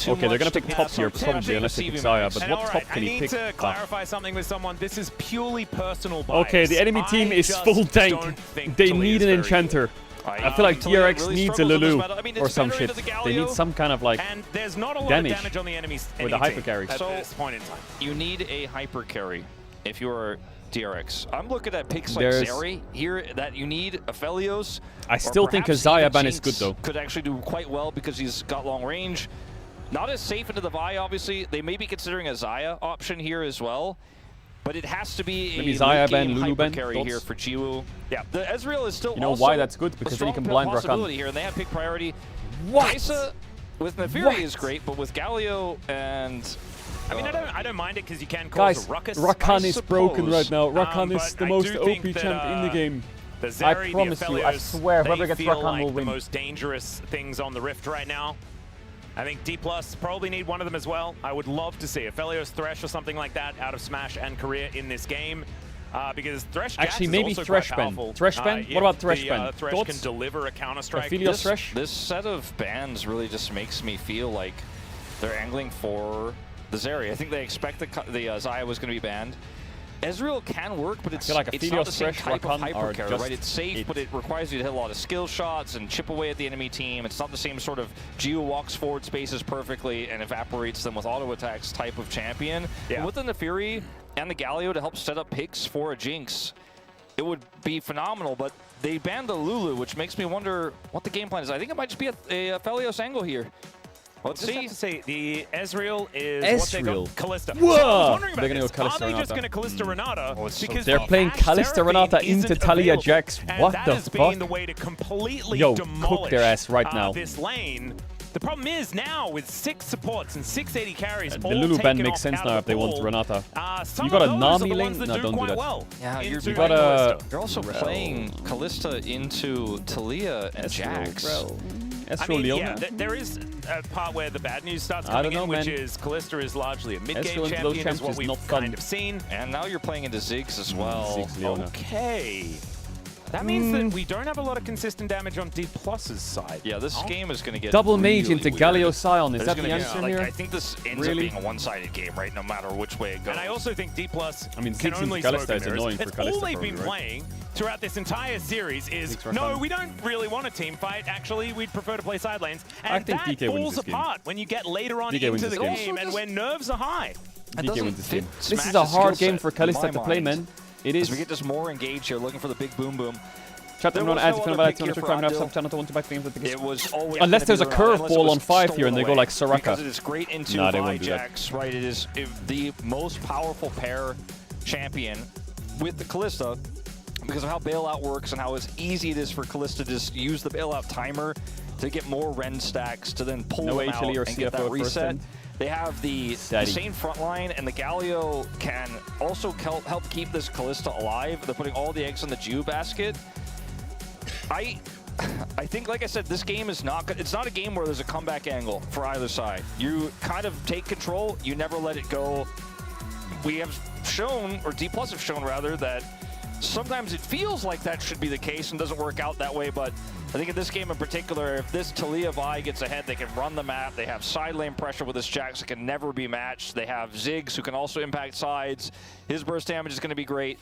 okay, they're going to pick top tier probably unless they pick Xayah, but what top can he pick? I need to clarify something with someone. This is purely personal bias. Okay, the enemy team is full tank. They need an enchanter. I feel like DRX needs a Lulu or some shit. They need some kind of like and there's not a lot damage of damage on the enemy's with a hyper carry. At this point in time. You need a hyper carry if you're DRX. I'm looking at picks like Zeri here that you need Aphelios. I still think a Xayah ban is good though. Could actually do quite well because he's got long range. Not as safe into the Vi, obviously. They may be considering a Xayah option here as well. But it has to be maybe a Xayah ban, Lulu hyper ban carry here for Jiwoo. Yeah, the Ezreal is still why that's good? Because then you can blind Rakan. Here, and they have pick priority. What? Kai'Sa with Nefiri is great, but with Galio and... I mean, I don't mind it because you can cause a ruckus. Rakan is broken right now. Rakan is the most OP champ in the game. The Zeri, I promise you, I swear, whoever gets Rakan will win. The most dangerous things on the Rift right now. I think D+ probably need one of them as well. I would love to see Aphelios Thresh or something like that out of Smash and Korea in this game. Because Thresh actually Jax maybe is also Thresh quite ban. powerful. Thresh ban? What about Thresh ban? Thresh can deliver a counter strike. Aphelios Thresh? This set of bans really just makes me feel like they're angling for the Zeri. I think they expect the Xayah was going to be banned. Ezreal can work, but it's not the same type of hyper carry, right? It's safe, but it requires you to hit a lot of skill shots and chip away at the enemy team. It's not the same sort of Geo walks forward spaces perfectly and evaporates them with auto attacks type of champion. Yeah. With the Nefiri and the Galio to help set up picks for a Jinx, it would be phenomenal, but they banned the Lulu, which makes me wonder what the game plan is. I think it might just be a Aphelios angle here. Let's see. Have to say, the Ezreal is what they got. Kalista. Whoa! So I was wondering about they're going to go Kalista Are they just going to Kalista Renata? Because they're playing Kalista Renata into Talia Jax. What the fuck? Been the way to completely demolish cook their ass right now. This lane. The problem is now with 6 supports and 680 carries. The Lulu ban makes sense now if they want Renata. You got a Nami lane? No, don't do that. Well yeah, you're also playing Kalista into Talia and Jax. I mean, yeah, there is a part where the bad news starts coming in, which is Kalista is largely a mid-game champion, is what we've kind of seen. And now you're playing into Ziggs as well. Okay. That means that we don't have a lot of consistent damage on D+'s side. Yeah, this game is going to get double really mage into Galio Sion. Is that the answer here? I think this ends up being a one-sided game, right? No matter which way it goes. And I also think D+, I mean, can only Kalista is annoying for Kalista. All they've been playing throughout this entire series is, no, we don't really want a team fight. Actually, we'd prefer to play side lanes. And I think DK falls apart when you get later on into the game and when nerves are high. DK wins this game. This is a hard game for Kalista to play, man. It is. We get just more engaged here, looking for the big boom boom. Unless there's a curveball on 5 here and they go like Soraka. Because it is great into Jax, right? It is the most powerful pair champion with the Kalista because of how bailout works and how easy it is for Kalista to just use the bailout timer to get more Ren stacks to then pull No them out or and get that CFO reset. They have the same front line, and the Galio can also help keep this Kalista alive. They're putting all the eggs in the Jew basket. I think, like I said, this game is it's not a game where there's a comeback angle for either side. You kind of take control, you never let it go. We have shown, or D+ have shown rather, that sometimes it feels like that should be the case and doesn't work out that way, but I think in this game in particular, if this Taliyah Vi gets ahead, they can run the map. They have side lane pressure with this Jax that can never be matched. They have Ziggs who can also impact sides. His burst damage is going to be great.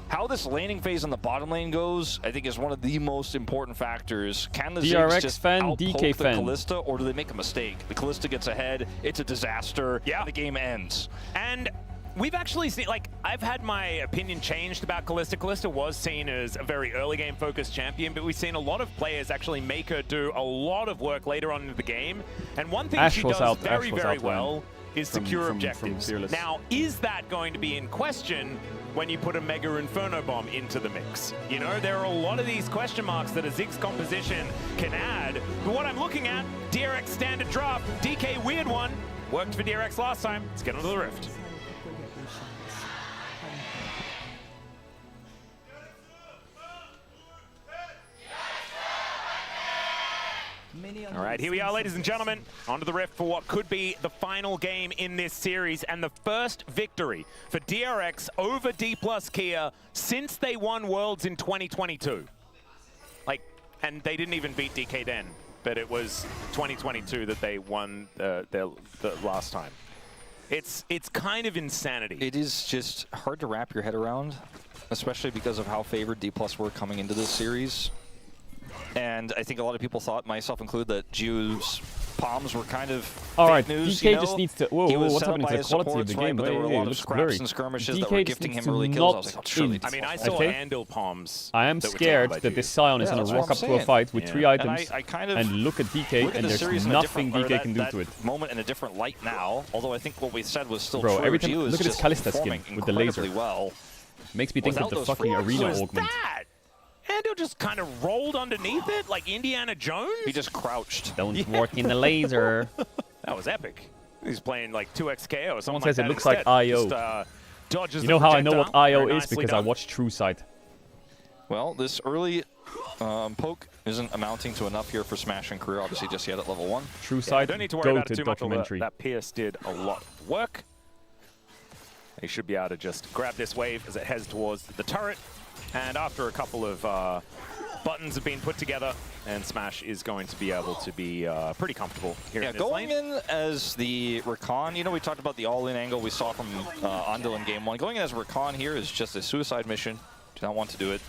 How this laning phase in the bottom lane goes, I think, is one of the most important factors. Can the Ziggs just outpoke the Kalista, or do they make a mistake? The Kalista gets ahead, it's a disaster, and the game ends. And we've actually seen, like, I've had my opinion changed about Kalista. Kalista was seen as a very early game focused champion, but we've seen a lot of players actually make her do a lot of work later on in the game. And one thing she does very, very well is secure objectives. Now, is that going to be in question when you put a Mega Inferno Bomb into the mix? You know, there are a lot of these question marks that a Ziggs composition can add. But what I'm looking at, DRX standard drop, DK weird one, worked for DRX last time. Let's get onto the Rift. All right, here we are, ladies and gentlemen, onto the Rift for what could be the final game in this series and the first victory for DRX over D+ Kia since they won Worlds in 2022. Like, and they didn't even beat DK then, but it was 2022 that they won the last time. It's kind of insanity. It is just hard to wrap your head around, especially because of how favored D+ were coming into this series. And I think a lot of people thought, myself included, that Jew's palms were kind of fake news. DK just needs to. Whoa, what's happening to the quality of the game? But there were a lot of scraps and skirmishes that were gifting him early kills. I was like, oh, surely. I mean, I saw Andal palms. I am scared that this Sion is going to rock up to a fight with 3 items and look at DK, and there's nothing DK can do to it. Moment in a different light now, although I think what we said was still true. Every time, look at this Kalista skin with the laser. Well. Makes me think of the fucking arena augment. Ando just kind of rolled underneath it like Indiana Jones? He just crouched. Don't work in the laser. That was epic. He's playing like 2XKO or something. Someone says like it looks like IO. Just, you know how I know what IO is? Because I watched True Sight. Well, this early poke isn't amounting to enough here for Smash and career, obviously just yet at level 1. True Sight, don't need to worry about it too much. That Pierce did a lot of work. He should be able to just grab this wave as it heads towards the turret. And after a couple of buttons have been put together, and Smash is going to be able to be pretty comfortable here in this lane. Going in as the Rakan, you know, we talked about the all-in angle we saw from Andal in Game 1. Going in as Rakan here is just a suicide mission. Do not want to do it.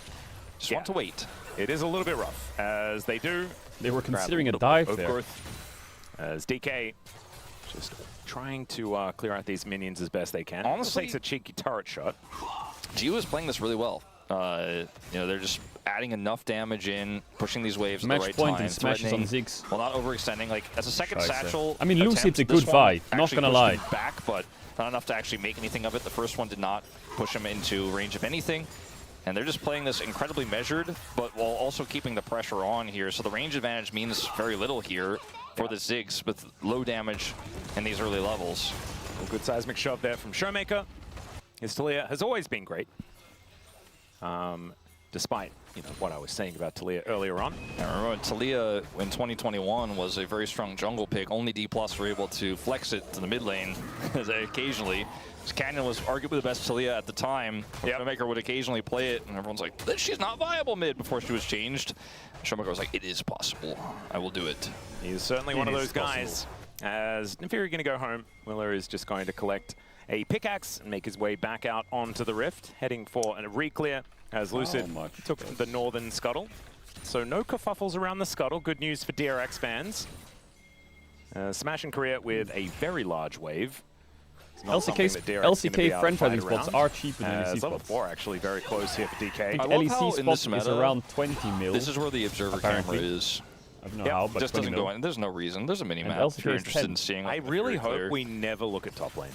Just want to wait. It is a little bit rough, as they do. They were considering a dive there. As DK just trying to clear out these minions as best they can. Honestly, takes a cheeky turret shot. Gio is playing this really well. You know, they're just adding enough damage in, pushing these waves at the right time. And smashes on Ziggs. Well, not overextending. Like, as a second satchel I mean, Lucid's a good fight, not gonna lie. Back, but not enough to actually make anything of it. The first one did not push him into range of anything. And they're just playing this incredibly measured, but while also keeping the pressure on here. So the range advantage means very little here for the Ziggs with low damage in these early levels. A good seismic shove there from Showmaker. His Taliyah has always been great. Despite, you know, what I was saying about Taliyah earlier on. I remember Taliyah in 2021 was a very strong jungle pick. Only D+ were able to flex it to the mid lane occasionally. Canyon was arguably the best Taliyah at the time. Showmaker would occasionally play it, and everyone's like, she's not viable mid before she was changed. Showmaker was like, it is possible. I will do it. He's certainly one of those guys. As Nefiri going to go home, Willer is just going to collect a pickaxe and make his way back out onto the Rift, heading for a re-clear as Lucid took the northern scuttle. So no kerfuffles around the scuttle. Good news for DRX fans. Smash and Korea with a very large wave. LCK friend fighting spots are cheaper than LEC spots. Level 4 actually very close here for DK. LEC spots is around 20 mil. This is where the observer camera is. I don't know how, but just doesn't go in. There's no reason. There's a mini-map if you're interested in seeing. I really hope we never look at top lane.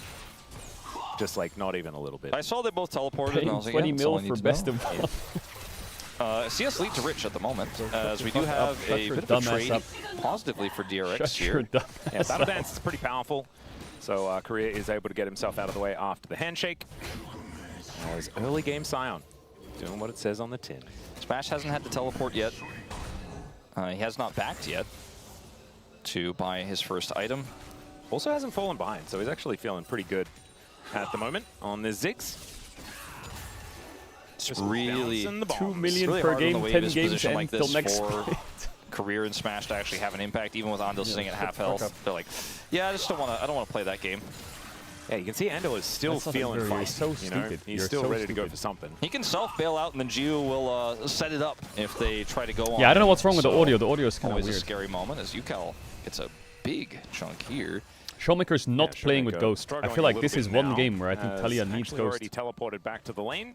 Just like not even a little bit. I saw they both teleported, and I was like, 20 mil for best of one. CS lead to Rich at the moment, as we do have a bit of a trade positively for DRX here. Yeah, Battle Dance is pretty powerful, so Korea is able to get himself out of the way after the handshake. As early game Sion, doing what it says on the tin. Smash hasn't had to teleport yet. He has not backed yet to buy his first item. Also hasn't fallen behind, so he's actually feeling pretty good at the moment on the Ziggs. It's really 2 million really per hard game, on the 10 games games like until this next for split. Career and Smash to actually have an impact, even with Andal sitting at half health. They're like, yeah, I don't want to play that game. Yeah, you can see Andal is still feeling feisty. So you know? He's still ready to go for something. He can self-bail out, and then Gio will set it up if they try to go on. Yeah, I don't know what's wrong with the audio. The audio is kind of weird. Always a scary moment as UCal gets a big chunk here. Showmaker's not playing with Ghost. I feel like this is one game where I think Talia needs Ghost. Already teleported back to the lane.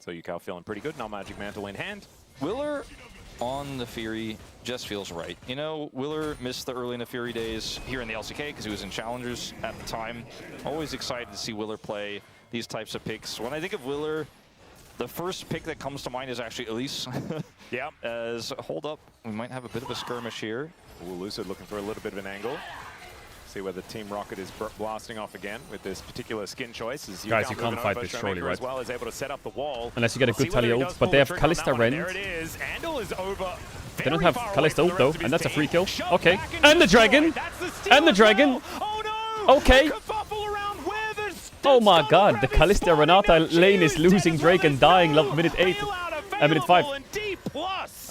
So UCal feeling pretty good. Now Magic Mantle in hand. Willer on the Fury just feels right. You know, Willer missed the early Neferi days here in the LCK because he was in Challengers at the time. Always excited to see Willer play these types of picks. When I think of Willer, the first pick that comes to mind is actually Elise. Yeah. As hold up, we might have a bit of a skirmish here. Ooh, Lucid looking for a little bit of an angle. See whether Team Rocket is blasting off again with this particular skin choice. As Guys, you can't fight this surely, right? As well as able to set up the wall. Unless you get a good Talia ult, but they have Kalista Rend. There it is. Andal is over. They don't have Kalista ult though, and that's a free kill. Okay, and the dragon, and the dragon. Oh no! Okay. Oh my God, the Kalista Renata lane is losing Drake and dying. Minute 8, minute 5.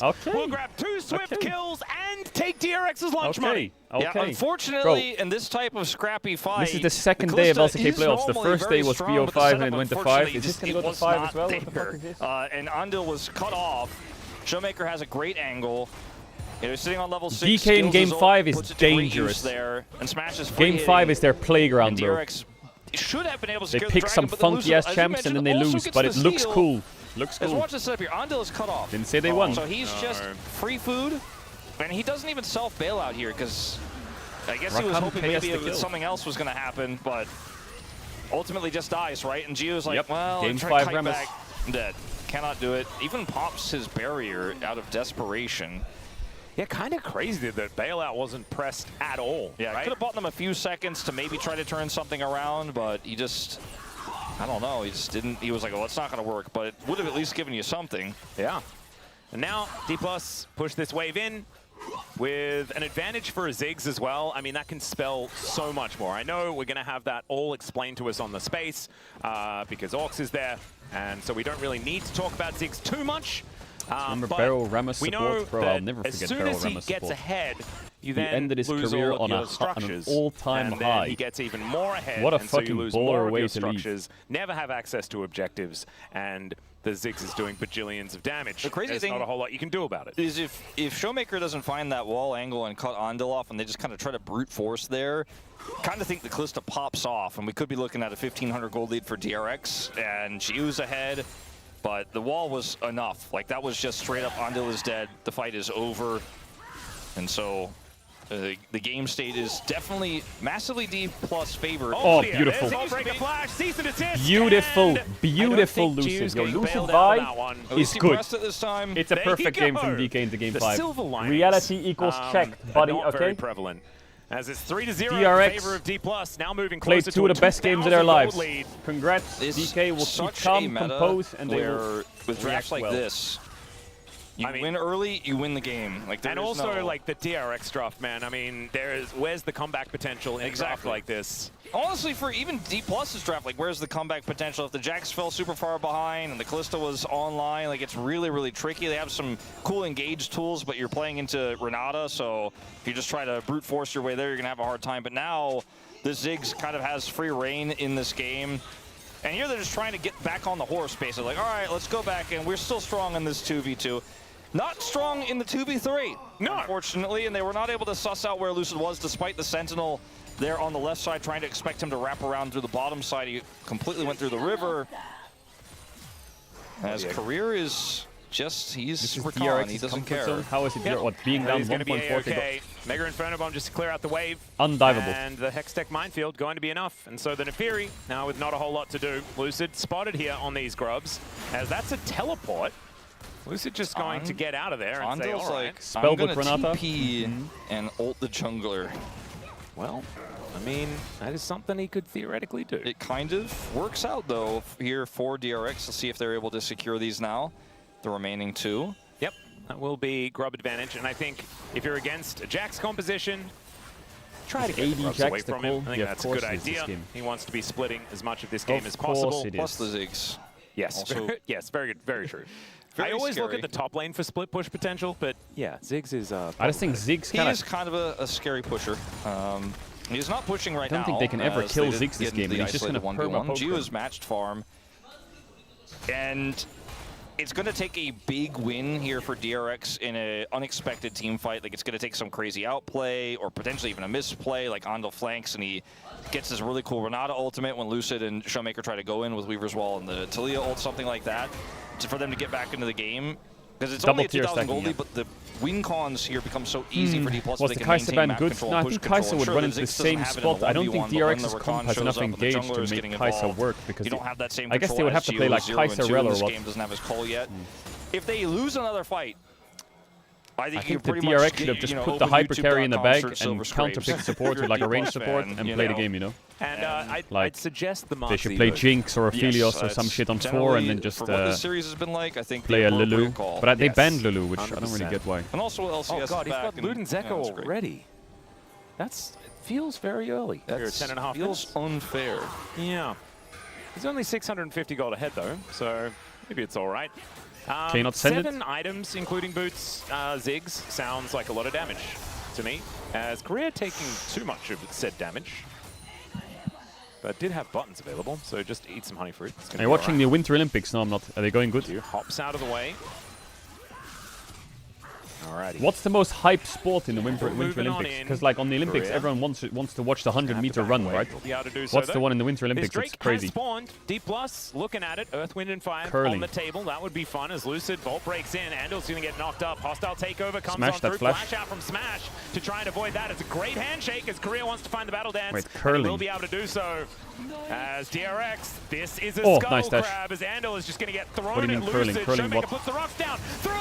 Okay. We'll grab 2 swift kills and take DRX's lunch money. Okay. Yeah, unfortunately, in this type of scrappy fight, this is the second day of LCK playoffs. The first day was BO5 and it went to 5. Is this going to go to 5 as well? What the fuck is this? And Andal was cut off. Showmaker has a great angle. They're sitting on level 6. DK in game 5 is dangerous. There, and Smash is game 5 is their playground, bro. Should have been able to they pick some funky ass champs and then they lose, but it looks cool. Looks cool. Let's watch this setup here. Andal is cut off. Didn't say they won. So he's just free food, and he doesn't even self-bail out here because I guess he was hoping maybe something else was going to happen, but ultimately just dies, right? And Gio's like, well, game 5 Remus. I'm dead. Cannot do it. Even pops his barrier out of desperation. Yeah, kind of crazy that bailout wasn't pressed at all. Yeah, right? Could have bought them a few seconds to maybe try to turn something around, but he just, I don't know, he just didn't. He was like, well, it's not going to work, but it would have at least given you something. Yeah. And now D+ push this wave in with an advantage for a Ziggs as well. I mean, that can spell so much more. I know we're going to have that all explained to us on the space because Orcs is there, and so we don't really need to talk about Ziggs too much. Remember Beryl Ramus support? Bro, I'll never forget Beryl Ramus support. As soon as he gets ahead, you then ended his career on an all-time high. He gets even more ahead, what a and so fucking you lose baller more way of your to leave. structures, never have access to objectives, and the Ziggs is doing bajillions of damage. The crazy thing not a whole lot you can do about it. Is if Showmaker doesn't find that wall angle and cut Andal off, and they just kind of try to brute force there, kind of think the Kalista pops off, and we could be looking at a 1,500 gold lead for DRX, and Jiu's ahead. But the wall was enough. Like, that was just straight up, Andal is dead, the fight is over. And so the game state is definitely massively D+ favored. Oh, beautiful. Beautiful, beautiful Lucid. Yo, Lucid Vi is good. It's a perfect game from DK into game 5. Reality equals checked, buddy, okay? Very prevalent. As it's 3-0 DRX in favor of D+, now moving played closer 2 to of the best games of their lives. Lead. Congrats, DK will keep calm, compose, and they will with drafts like this, you win early, you win the game. Like, and also, like, the DRX draft, man. I mean, where's the comeback potential in a draft like this? Honestly, for even D+'s draft, like, where's the comeback potential? If the Jax fell super far behind and the Kalista was online, like, it's really, really tricky. They have some cool engage tools, but you're playing into Renata, so if you just try to brute force your way there, you're going to have a hard time. But now, the Ziggs kind of has free reign in this game. And here they're just trying to get back on the horse, basically. Like, all right, let's go back, and we're still strong in this 2v2. Not strong in the 2v3, unfortunately, and they were not able to suss out where Lucid was, despite the Sentinel there on the left side, trying to expect him to wrap around through the bottom side. He completely went through the river. As Career is just, he's recalling, he doesn't care. Zone. How is it, what, being down 1.4? Okay. Mega Inferno Bomb just to clear out the wave. Undiveable. And the Hextech Minefield going to be enough. And so the Neferi, now with not a whole lot to do, Lucid spotted here on these grubs, as that's a teleport. Lucid just going to get out of there and say, all right. Spellbook Renata. TP and ult the jungler. Well, I mean, that is something he could theoretically do. It kind of works out, though, here for DRX. Let's see if they're able to secure these now, the remaining 2. Yep, that will be grub advantage. And I think if you're against Jack's composition, try to get the grubs away from him. I think that's a good idea. He wants to be splitting as much of this game as possible. Plus the Ziggs. Yes, also, yes, very good, very true. I always look at the top lane for split push potential, but yeah, Ziggs is. I just think Ziggs kind of a scary pusher. He's not pushing right now. I don't think they can ever kill Ziggs this game. He's just going to 1v1. Gio's matched farm, and it's going to take a big win here for DRX in an unexpected team fight. Like, it's going to take some crazy outplay or potentially even a misplay. Like, Andal flanks and he gets this really cool Renata ultimate when Lucid and Showmaker try to go in with Weaver's Wall and the Talia ult, something like that, for them to get back into the game. Because it's only a 2,000 goldie, but the win cons here become so easy for D+. Was the Kai'Sa ban good? No, I think Kai'Sa would run into the same spot. I don't think DRX's comp has enough engaged to make Kai'Sa work, because you don't have that same I guess they would have to play like Kai'Sa Rel or what. This game doesn't have his call yet. If they lose another fight, I think the DRX should have just put the hyper carry in the bag and counterpick support with like a range support and play the game, you know? And I'd suggest the they should play Jinx or Aphelios or some shit on 4 and then just play a Lulu. But they banned Lulu, which 100%. I don't really get why. And also LCS oh god, he's got Ludens Echo already. It feels very early. That's 10.5 feels unfair. Yeah. He's only 650 gold ahead though, so maybe it's all right. Can you not send 7 items, including boots, Ziggs, sounds like a lot of damage to me. As Korea taking too much of said damage. But did have buttons available, so just eat some honey fruit. Are you watching the Winter Olympics? No, I'm not. Are they going good? Hops out of the way. Alrighty. What's the most hyped sport in the Winter Olympics? Because like on the Olympics, everyone wants to watch the 100-meter run, right? What's the one in the Winter Olympics? It's crazy. Spawned. D+, looking at it. Earth, Wind, and Fire on the table. That would be fun as Lucid Volt breaks in. Andal's going to get knocked up. Hostile takeover comes on through. Flash out from Smash to try and avoid that. It's a great handshake as Korea wants to find the battle dance. Wait, curling. He will be able to do so. As DRX, this is a skull grab as Andal is just going to get thrown at Lucid. Showmaker puts the rocks down.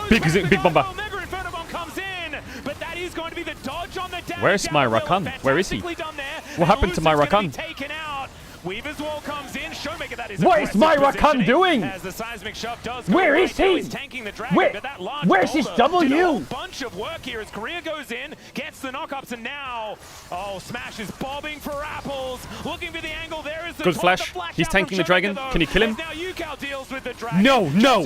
Big bomber. Mega Inferno Bomb comes in, but that is going to be the dodge on the dash. Where's my Rakan? Where is he? What happened to my Rakan? Taken out. Weaver's Wall comes in. Showmaker, that is what is my Rakan doing? As the seismic shove does where is he? He's tanking the dragon, but that large where's his W? Did a whole bunch of work here as Korea goes in, gets the knockups, and now, Smash is bobbing for apples, looking for the angle. There is the good flash. He's tanking the dragon. Can he kill him? Now Yukao deals with the dragon. No, no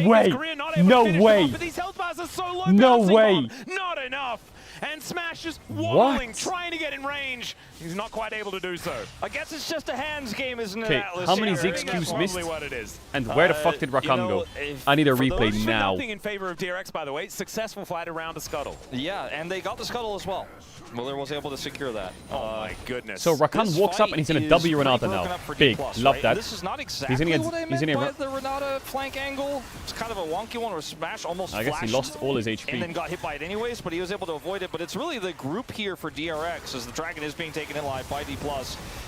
way. No way. These health bars are so low. No way. Not enough. And Smash is waddling, trying to get in range. He's not quite able to do so. I guess it's just a hands game, isn't it, Okay, Atlas? how many Ziggs Qs missed? What it is. And where the fuck did Rakan go? I need a replay now. Nothing in favor of DRX, by the way. Successful flight around a scuttle. Yeah, and they got the scuttle as well. Miller was able to secure that. Oh my goodness. So Rakan walks up and he's in a W Renata now. Big, love that. This is not exactly what I meant by the Renata flank angle. It's kind of a wonky one where Smash almost I guess he lost all his HP. and then got hit by it anyways, but he was able to avoid it. But it's really the group here for DRX as the dragon is being taken in live by D+.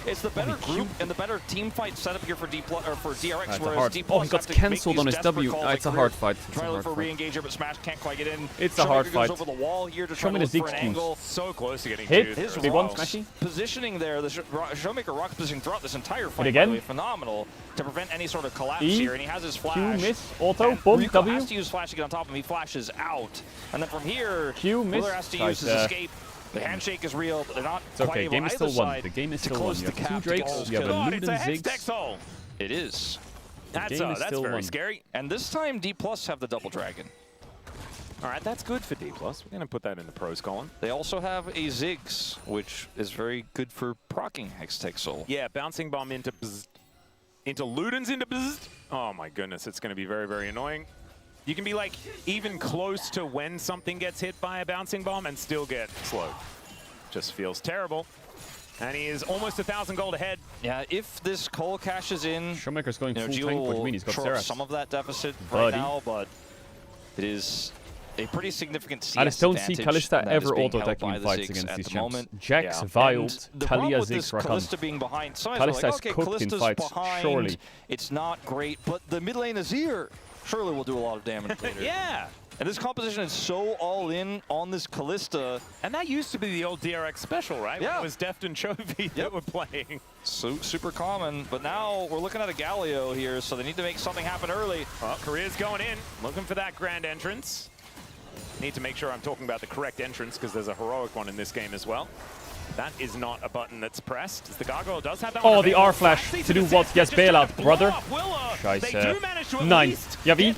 It's the better group and the better team fight setup here for DRX, whereas D+. he got cancelled on his W. It's a hard fight. Trying to look for a re-engager, but Smash can't quite get in. It's a hard fight. Over the wall here to show me the Ziggs. So close to getting hit. Big one, Smashy. Positioning there, the Showmaker Rock's positioning throughout this entire fight, again? by the way, phenomenal to prevent any sort of collapse here, and he has his flash. Q, miss, auto, boom, W. has to use flash to get on top of him, he flashes out. And then from here, Q, miss. Miller has to use his escape. The handshake is real, but they're not it's okay, game is still won. The game is still won. You have 2 Drakes, you have a Luden Ziggs. It is. That's very scary. And this time, D+ have the double dragon. All right, that's good for D+. We're going to put that in the pros column. They also have a Ziggs, which is very good for proccing Hextech Soul. Yeah, bouncing bomb into bzzzt, into Ludens into bzzzt. Oh my goodness, it's going to be very, very annoying. You can be like even close to when something gets hit by a bouncing bomb and still get slowed. Just feels terrible. And he is almost 1,000 gold ahead. Yeah, if this Cole cashes in, Showmaker's going full tank, what do you mean? He's got Seraph. Some of that deficit right now, but it is a pretty significant CS I just don't see advantage Kalista that is ever being auto-attacking held in by the fights Ziggs against at these the champs. moment. Jax, And Wild, the problem Talia, with this Ziggs, Kalista being behind, so Kalista like, is okay, cooked in Kalista's fights, behind, surely. it's not great, but the mid lane Azir surely will do a lot of damage later. Yeah. And this composition is so all in on this Kalista. And that used to be the old DRX special, right? Yeah. When it was Deft and Chovy that were playing. So super common, but now we're looking at a Galio here, so they need to make something happen early. Well, Korea's going in, looking for that grand entrance. Need to make sure I'm talking about the correct entrance because there's a heroic one in this game as well. That is not a button that's pressed. As the Gargoyle does have that Oh, one the R flash to do what? Yes, bailout, brother. Scheiße. Nein. Javi.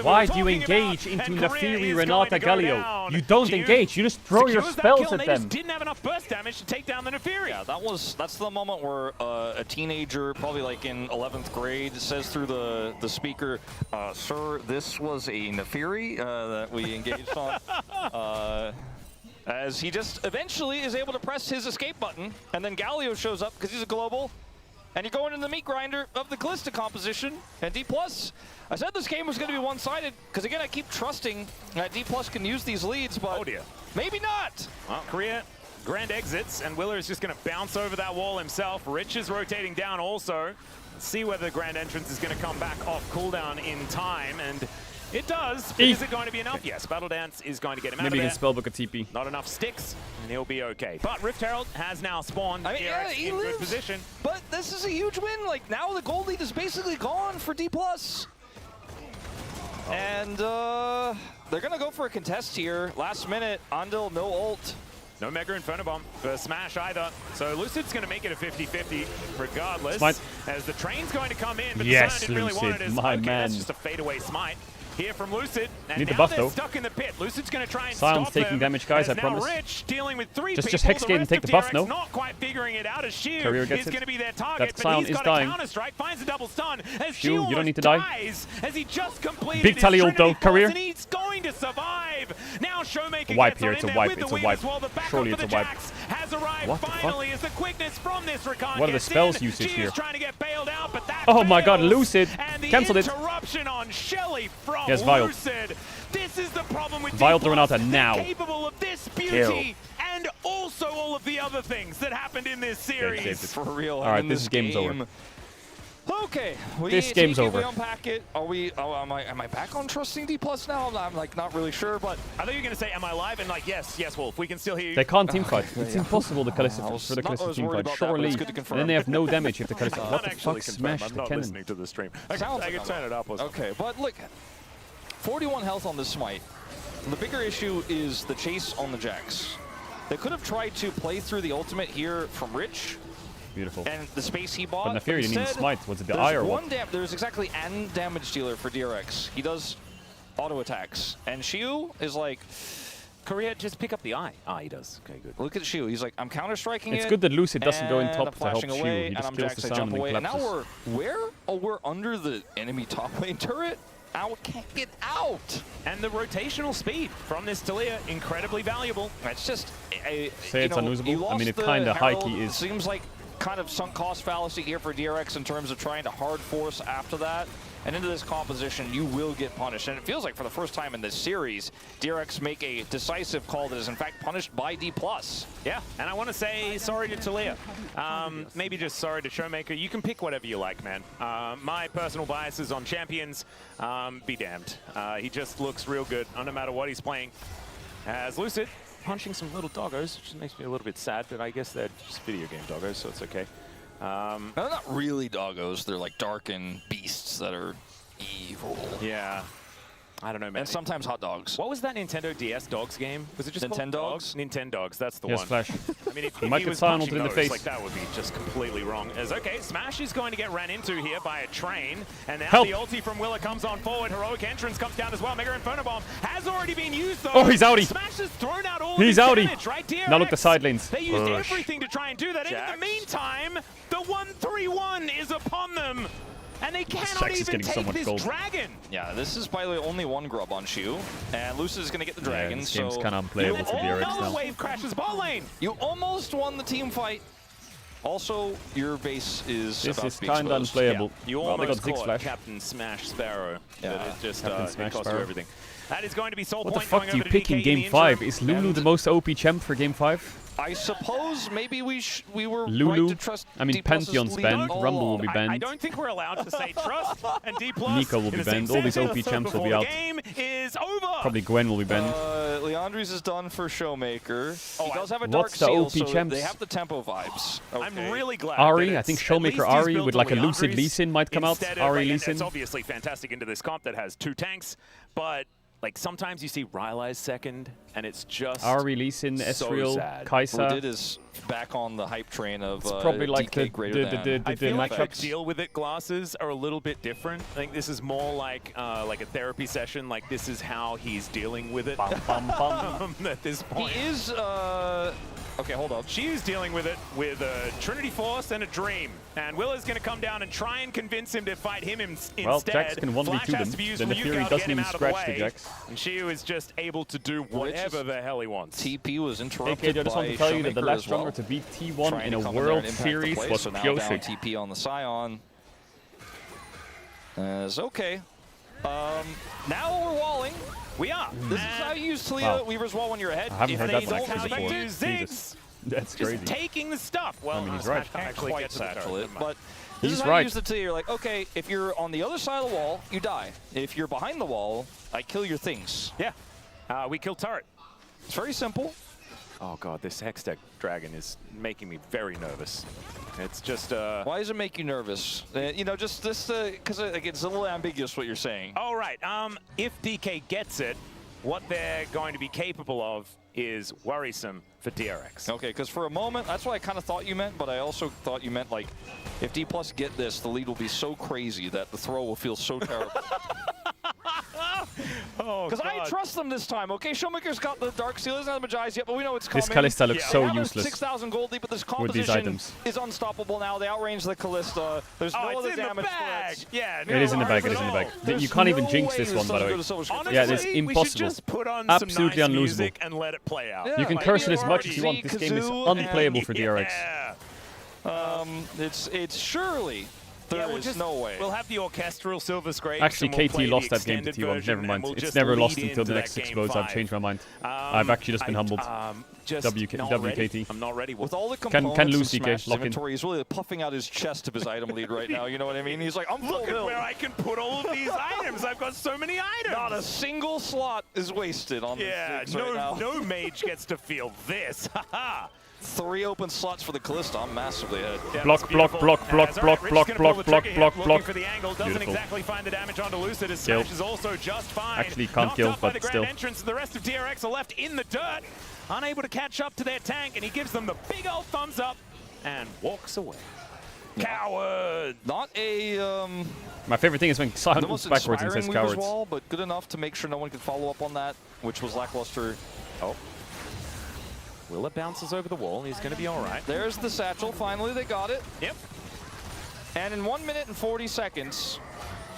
Why do you engage into Nefiri, Renata, Galio? You don't engage. You just throw your spells at them. Didn't have enough burst damage to take down the Nefiri. Yeah, that's the moment where a teenager, probably like in 11th grade, says through the speaker, "Sir, this was a Nefiri that we engaged on." As he just eventually is able to press his escape button, and then Galio shows up because he's a global, and you're going into the meat grinder of the Kalista composition, and D+. I said this game was going to be one-sided, because again, I keep trusting that D+ can use these leads, but maybe not. Well, Korea, grand exits, and Willer is just going to bounce over that wall himself. Rich is rotating down also. Let's see whether the grand entrance is going to come back off cooldown in time, and it does, but is it going to be enough? Yes, Battle Dance is going to get him out of there. Maybe he can spellbook a TP. Not enough sticks, and he'll be okay. But Rift Herald has now spawned. I mean, yeah, he in lives, good position. But this is a huge win. Like, now the gold lead is basically gone for D+. And they're going to go for a contest here. Last minute, Andil, no ult. No Mega Inferno Bomb for Smash either. So Lucid's going to make it a 50-50 regardless. Smite. As the train's going to come in, but yes, the didn't really want it. As, my okay, man. That's just a fadeaway Smite here from Lucid. And Need now the buff, they're though. stuck in the pit. Lucid's going to try and Sion's stop taking them. damage, guys, I now promise. Rich dealing with three Just people. Hexgate and take the buff, no? Not quite figuring it out as Shiu Career gets is it. going to be their target, That but Sion he's is got dying. a counter-strike, finds a double stun. As Shiu, Shiu you don't need to dies as he just completed Big his tally ult, though. Trinity pulse, Career. and he's going to survive. Now Showmaker Wipe gets here, on it's in a there wipe, with it's the a win wipe. as well. The backup Surely for it's the a wipe. Jax has arrived What the finally as the quickness from this Rakan What are the gets spells in. usage She here? is trying to get bailed out, but that Oh my god, fails. Lucid. And the Cancelled it. interruption on Shelly from Yes, Vile. Lucid. This is the problem with Vile D+. Renata They're now. capable of this beauty and also all of the other things that happened in this series. For real. All right, in this game's game. over. Okay, This game's over. We unpack it. Are we? Oh, am I back on trusting D+ now? I'm like not really sure, but I thought you were gonna say, "Am I live?" And like, yes, Wolf, we can still hear you. They can't teamfight. It's impossible the Kalista for the I Kalista was worried teamfight. about that, but Surely. it's good to And confirm. then they have no damage if the Kalista. I'm What not the actually fuck? confirmed. Smash I'm the not cannon. listening to the stream. I Sounds can like turn it up or something. okay, but look, 41 health on this Smite. The bigger issue is the chase on the Jax. They could have tried to play through the ultimate here from Rich. Beautiful. And the space he bought. But Nefiri didn't even smite. Was it the eye or what? There's exactly an damage dealer for DRX. He does auto attacks. And Shiu is like, Korea, just pick up the eye. Ah, he does. Okay, good. look at Shiu. He's like, I'm counter-striking it. It's good that Lucid doesn't go in and top I'm to help flashing Shiu. away, He and just I'm kills Jax, the I sound jump and away. then And now collapses. we're where? Oh, we're under the enemy top lane turret. Now we can't get out. And the rotational speed from this Talia, incredibly valuable. It's just, Say it's unusable? I mean, it kind of high-key is. Seems like kind of sunk cost fallacy here for DRX in terms of trying to hard force after that. And into this composition, you will get punished. And it feels like for the first time in this series, DRX make a decisive call that is in fact punished by D+. Yeah, and I want to say sorry to Talia. Maybe just sorry to Showmaker. You can pick whatever you like, man. My personal bias is on champions. Be damned. He just looks real good, no matter what he's playing. As Lucid, punching some little doggos, which makes me a little bit sad, but I guess they're just video game doggos, so it's okay. They're not really doggos. They're like darkened beasts that are evil. Yeah. I don't know, man. And sometimes hot dogs. What was that Nintendo DS Dogs game? Was it just Nintendogs? Nintendogs, that's the Yes, one. Flash. I mean, if You might he get was Sion punching ulted in the those, face. like, that would be just completely wrong. As okay, Smash is going to get ran into here by a train, and now Help. the ulti from Willer comes on forward. Heroic entrance comes down as well. Mega Inferno Bomb has already been used though. Oh, he's outie. Smash has thrown out all He's of his outie. damage, right? DRX, Now look the side lanes. They used Push. everything to try and do that. And in the meantime, the 1-3-1 is upon them. And they cannot Jax is even getting so take much this gold. dragon. Yeah, this is by the way only one grub on Shiu, and Lucid is going to get the dragon. this so game's kind of unplayable for DRX Another now. wave crashes bot lane. You almost won the team fight. Also, your base is this about is to be kind of exposed. unplayable. Yeah. You well, they got almost Ziggs caught Flash. Captain Smash Sparrow. Yeah. But it just Captain Smash it cost Sparrow. you everything. That is going to be Soul What the Point fuck going do you over to pick in DK Game the 5? interim. Is Lulu the most OP champ for Game 5? I suppose maybe we were Lulu? right to trust I mean, D Plus's Pantheon's lead banned, all Rumble will along. be banned. I don't think we're allowed to say trust and D+. Nico will be banned. All these OP champs will be out. The game is over. Probably Gwen will be banned. Leandri's is done for Showmaker. He does have a What's Dark the Seal, OP so champs? they have the tempo vibes. Okay. I'm really glad. Ari, that I think it's at least Showmaker he's Ari built with on like a Lucid Leandri's Lee Sin might come out. instead of, Ari like, Lee and Sin. it's obviously fantastic into this comp that has 2 tanks, but like sometimes you see Rylai's second, and it's just Ari Lee Sin, so Ezreal, sad. Kaisa. Udit is back on the hype train of It's probably like DK the greater than. I feel like the matchups. deal with it glasses are a little bit different. I think this is more like a therapy session. Like this is how he's dealing with it at this point. He is. Okay, hold up. She is dealing with it with a Trinity Force and a Dream. And Will is going to come down and try and convince him to fight him instead. Well, Jax can 1v2 Flash has to be them. used Then the from Fury Yuka to doesn't get him even out of the scratch the way. Jax. And Shiu is just able to do whatever the hell he wants. TP was Hey interrupted kid, I just want by to tell you that the Showmaker last as well. runner to beat T1 Trying in to a come in there World and impact the Series play, was so now down Kyoshi. TP on the Scion. As okay. Now we're walling. We are. This is how you use Talia Wow. Weaver's wall when you're ahead. I haven't If heard they that one don't actually respect before. it, Jesus. That's Just crazy. taking the stuff. Well, I mean, he's Smash right. can't actually quite get to the satchel turret. it, Never mind. but this He's is how right. you use the Talia. You're like, okay, if you're on the other side of the wall, you die. If you're behind the wall, I kill your things. Yeah. We kill turret. It's very simple. Oh god, this Hextech Dragon is making me very nervous. It's just Why does it make you nervous? You know, just this because it's a little ambiguous what you're saying. all right. If DK gets it, what they're going to be capable of is worrisome for DRX. Okay, because for a moment, that's what I kind of thought you meant, but I also thought you meant like, if D+ get this, the lead will be so crazy that the throw will feel so terrible. Oh, Because I trust them this time, okay? Showmaker's got the Dark Seal, doesn't have the Magize yet, but we know it's coming. This Kalista looks so They have a useless 6,000 gold lead, but this with these composition items. is unstoppable now. They outrange the Kalista. There's no it's other in damage the bag. threats. Yeah, It is in the bag, it is in the bag. There's You can't even no jinx way this one, by the way. Honestly, Yeah, it's we should impossible. just put on Absolutely some nice unlosable. music and let it play out. Yeah, You can like, curse it maybe as much as you want. already This game is Kazoo and- unplayable for DRX. Yeah. It's surely there we'll is just, no way. We'll have the orchestral Silver Scrapes. Actually, and we'll KT play lost the that game to extended T1. version, Never and mind. we'll It's just never lost lead until the into next that 6 game votes. I've 5. changed my mind. I've actually just been humbled. Just WKT. not ready. I'm not ready. With all the Can components lose in DK, Smash's lock in. inventory, he's really puffing out his chest of his item lead right now. You know what I mean? He's like, I'm full Look at build. where I can put all of these items. I've got so many items. Not a single slot is wasted on Yeah, this right now. no mage gets to feel this. Haha. 3 open slots for the Kalista. I'm massively ahead. Yeah, Block, that's block, beautiful. block, block, As, all block, right, block, Rich's gonna block, pull the block, trigger block, here, block. looking for the angle. Doesn't Beautiful. exactly find the damage onto Lucid. His Kill. smash is also just fine. Actually can't Knocked kill, up by but the grand still. entrance. The rest of DRX are left in the dirt, unable to catch up to their tank, and he gives them the big old thumbs up and walks away. Coward! Not a My favorite thing is when the Sion most moves backwards and inspiring says Weaver's cowards. wall, but good enough to make sure no one could follow up on that, which was lackluster. Oh. Willa bounces over the wall. He's going to be all right. There's the satchel. Finally, they got it. Yep. And in 1 minute and 40 seconds,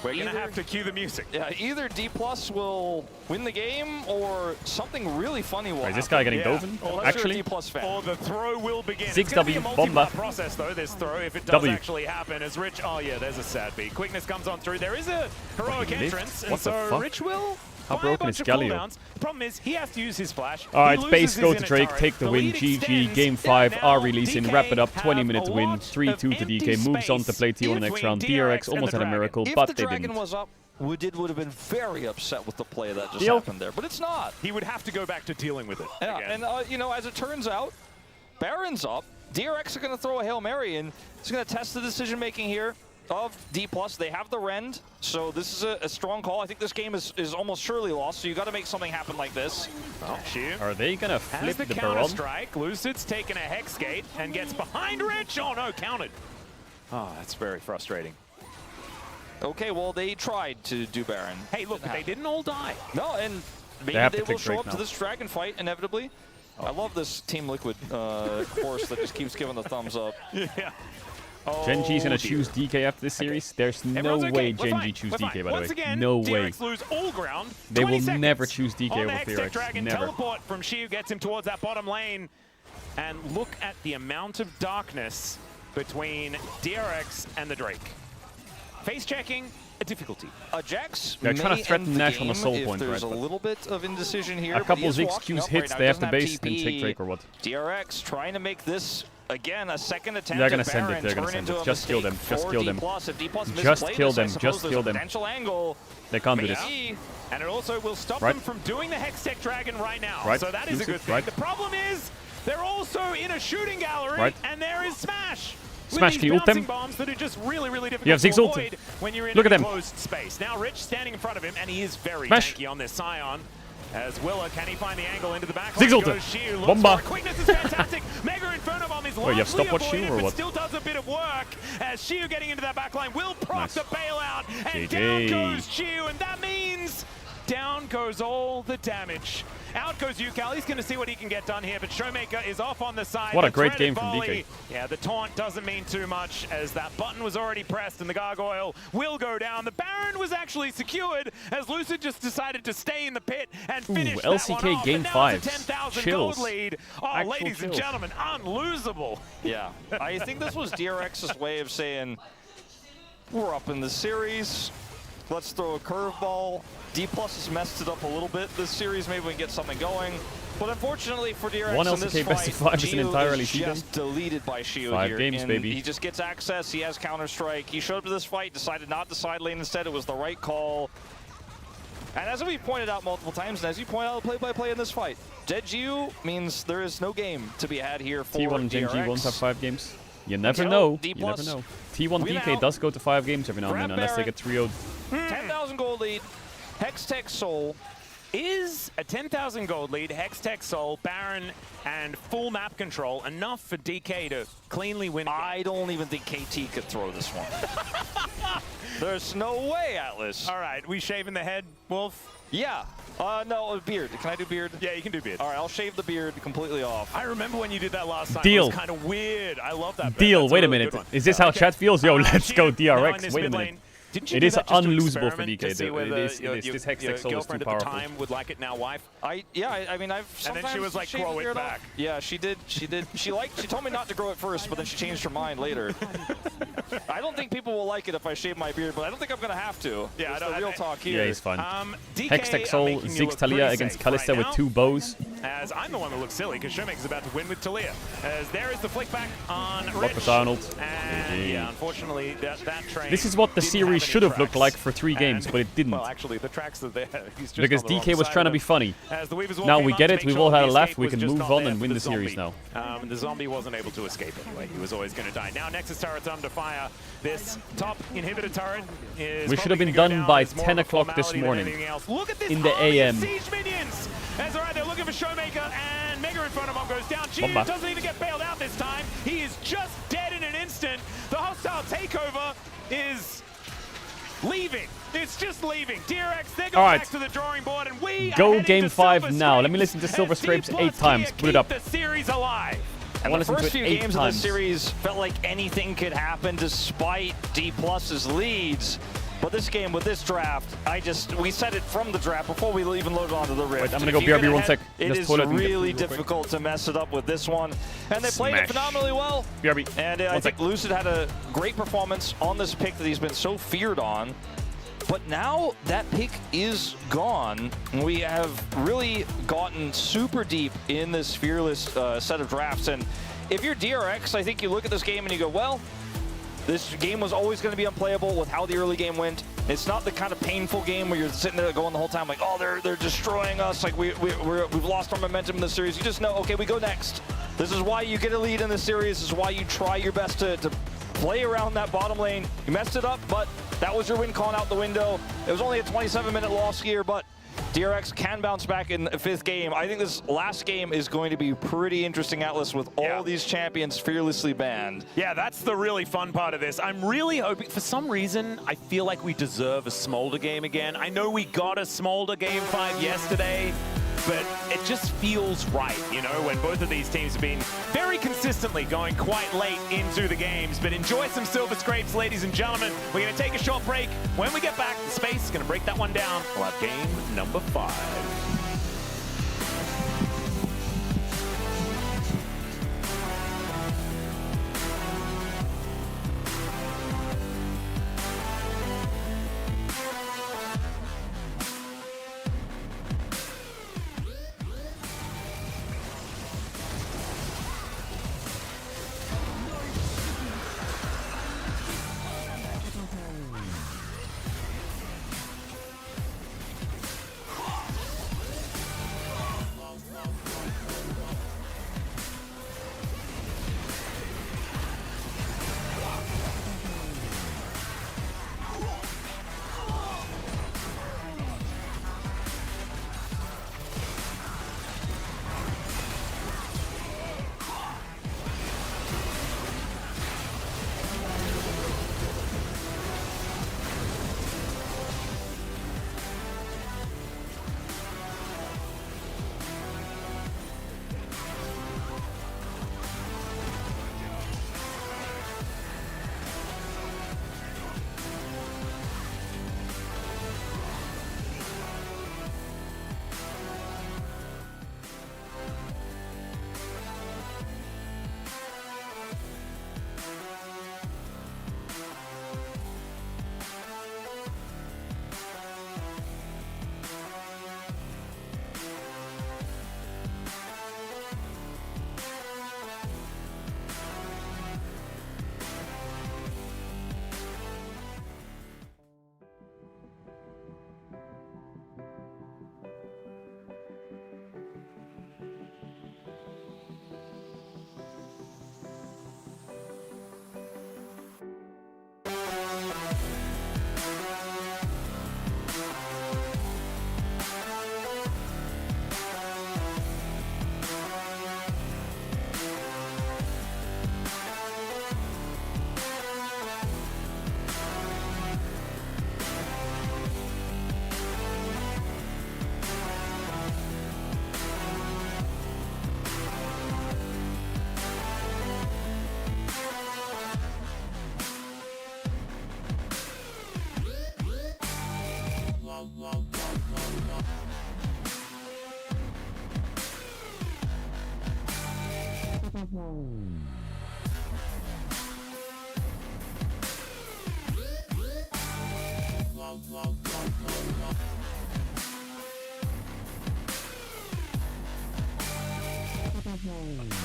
We're going to have to cue the music. Yeah, either D+ will win the game or something really funny will Is happen. this guy getting Dovin? Unless Actually? you're a D+ fan. Or the throw will begin. 6 It's going to be a W, multi-part bomba. process, though, this throw, if it does W. actually happen. As Rich, oh yeah, there's a sad beat. Quickness comes on through. There is a heroic Fucking lift. entrance, and What the so fuck? Rich will How buy a broken bunch is of Galio? cooldowns. The problem is, he has to use his flash. Alright, He base loses go his to inner Drake, turret. take the win. lead GG, extends, game and 5, now R releasing, DK wrap it up, have 20 minute a win, lot 3-2 of to empty DK, moves on to space play T1 next between round. DRX DRX and almost the had a Dragon. miracle, If but the they Dragon didn't. was up, would have been very upset with the play that just Deal. happened there. But it's not. He would have to go back to dealing with it. Yeah, again. and you know, as it turns out, Baron's up. DRX are going to throw a Hail Mary in. It's going to test the decision-making here of D+. They have the Rend, so this is a strong call. I think this game is almost surely lost, so you got to make something happen like this. Oh, Shiv Are they gonna has flip the the counter Baron? strike. Lucid's taken a Hex Gate and gets behind Rich. Oh no, counted. Oh, that's very frustrating. Okay, well, they tried to do Baron. Hey, look, they didn't all die. No, and maybe have they to will pick show Drake up now. to this Dragon fight inevitably. I love this Team Liquid course that just keeps giving the thumbs up. Yeah. Oh, Genji's gonna dear. choose DK after this series. There's no Everyone's okay. way We're Genji fine. choose We're DK, fine. by the Once way. again, No way. DRX lose all ground. They 20 will seconds never choose DK on over Hextech DRX. Dragon. Never. Teleport from Shiu gets him towards that bottom lane. And look at the amount of darkness between DRX and the Drake. Face checking, a difficulty. Jax They're trying to threaten Nash on the soul point, there's right? a little bit of indecision here. A couple of XQ's hits, they have the base and take Drake or what? DRX trying to make this, again, a second attempt. They're gonna send it, they're gonna send it. Just kill them, just kill them. Just kill them, just kill them. They can't do this. And it also will stop them from doing the Hextech Dragon right now. Right. So that is a good thing. The problem is, they're also in a shooting gallery, and there is Smash. Smash, can you ult them? Bombs that are just really, really difficult You have Ziggs ult. when you're in Look a at them. closed space. Now Rich standing in front of him, and he is very Smash. tanky on this Scion. As Willa, can he find the angle into the back? Ziggs ult. Bomba. Quickness is fantastic. Mega Inferno Bomb is largely you have stopwatch avoided, Shiu or but what? still does a bit of work. As Shiu getting into that backline will proc the bailout, and GG. down goes Shiu, and that means down goes all the damage. Out goes Yukal. He's going to see what he can get done here, but Showmaker is off on the side. What a The great threaded game from volley. DK. Yeah, the taunt doesn't mean too much as that button was already pressed and the gargoyle will go down. The Baron was actually secured as Lucid just decided to stay in the pit and finish that LCK one off. game And now 5. it's a 10,000 Chills. gold lead. Oh, Actual ladies and chills. gentlemen, unlosable. Yeah, I think this was DRX's way of saying, we're up in the series, let's throw a curveball. D+ has messed it up a little bit this series, maybe we can get something going. But unfortunately for DRX One in LCK this best of fight, 5 is an Gio entirely is cheating. just deleted by Shiu 5 here. games, and baby. He just gets access, he has Counter-Strike. He showed up to this fight, decided not to side lane instead. It was the right call. And as we pointed out multiple times, and as you point out play-by-play in this fight, dead Gio means there is no game to be had here for T1 and DRX. Gen G won't have 5 games. You never Until know. D+. You never know. T1 Win DK out. does go to 5 games every now and then, unless they get 3-0'd. 10,000 gold lead, Hextech Soul. Is a 10,000 gold lead, Hextech Soul, Baron, and full map control enough for DK to cleanly win? I don't even think KT could throw this one. There's no way, Atlas. All right, we shaving the head, Wolf? Yeah. No, a beard. Can I do beard? Yeah, you can do beard. All right, I'll shave the beard completely off. I remember when you did that last time. Deal. It was kind of weird. I love that. Deal. That's Wait a really minute. good one. Is this how chat feels? Yo, let's go Shiu, now in DRX. this Wait a mid minute. lane. Didn't you It do is that just to unlosable for experiment to DK. see whether This Hextech Soul is too girlfriend at the powerful. time would like it now, wife? I mean, I've And then she sometimes was like, shaved grow the it beard off. back. Yeah, she did. She told me not to grow it first, but then she changed her mind later. I don't think people will like it if I shave my beard, but I don't think I'm gonna have to. Yeah, It's the real talk here. Yeah, he's fine. DK Hextech are Soul, making you Ziggs look Talia pretty against safe Kalista right with now, 2 bows. As I'm the one that looks silly because Showmaker's about to win with Talia. As there is the flick back on Block Rich. with Arnold. And yeah, unfortunately, that train. This is what the didn't series have should any have looked tracks. like for 3 games, And- but it didn't. Well, actually, the tracks are there. He's just Because on the DK wrong was side trying to of be it. funny. As the Weavers Now came we up get to it, make we've sure all that had a the laugh, escape we was can just move not on there and for win the zombie. series now. The zombie wasn't able to escape anyway. He was always going to die. Now Nexus turret's under fire. This top inhibitor turret is We should have probably been gonna go done down by as more 10 of a o'clock this formality than morning. anything else. Look at this In the army of AM. siege minions. That's all right. They're looking for Showmaker, and Mega Inferno Bomb goes down. Gio Bomba. doesn't even get bailed out this time. He is just dead in an instant. The hostile takeover is leaving. It's just leaving. DRX, they're going back to the drawing board, and we Go are heading game to 5 Silver now. Let me Scrapes listen to Silver as Scrapes D+ 8 times. here Put it up. keep the series alive. And wanna the listen to first it few 8 games of times. the series felt like anything could happen despite D+'s leads. But this game with this draft, we said it from the draft before we even loaded onto the Rift. Wait, I'm gonna go If you BRB get 1 ahead, sec. It Just is toilet and get really food real quick. difficult to mess it up with this one. And they played it Smash. phenomenally well. BRB. And I 1 think sec. Lucid had a great performance on this pick that he's been so feared on. But now that pick is gone. We have really gotten super deep in this Fearless set of drafts. And if you're DRX, I think you look at this game and you go, well, this game was always going to be unplayable with how the early game went. It's not the kind of painful game where you're sitting there going the whole time like, oh, they're destroying us. Like we've lost our momentum in the series. You just know, okay, we go next. This is why you get a lead in the series. This is why you try your best to play around that bottom lane. You messed it up, but that was your win con out the window. It was only a 27-minute loss here, but DRX can bounce back in the 5th game. I think this last game is going to be pretty interesting, Atlas, with all these champions fearlessly banned. Yeah, that's the really fun part of this. I'm really hoping, for some reason, I feel like we deserve a Smolder game again. I know we got a Smolder game 5 yesterday, but it just feels right, you know, when both of these teams have been very consistently going quite late into the games. But enjoy some Silver Scrapes, ladies and gentlemen. We're going to take a short break. When we get back, the Space is going to break that one down. We'll have game number 5.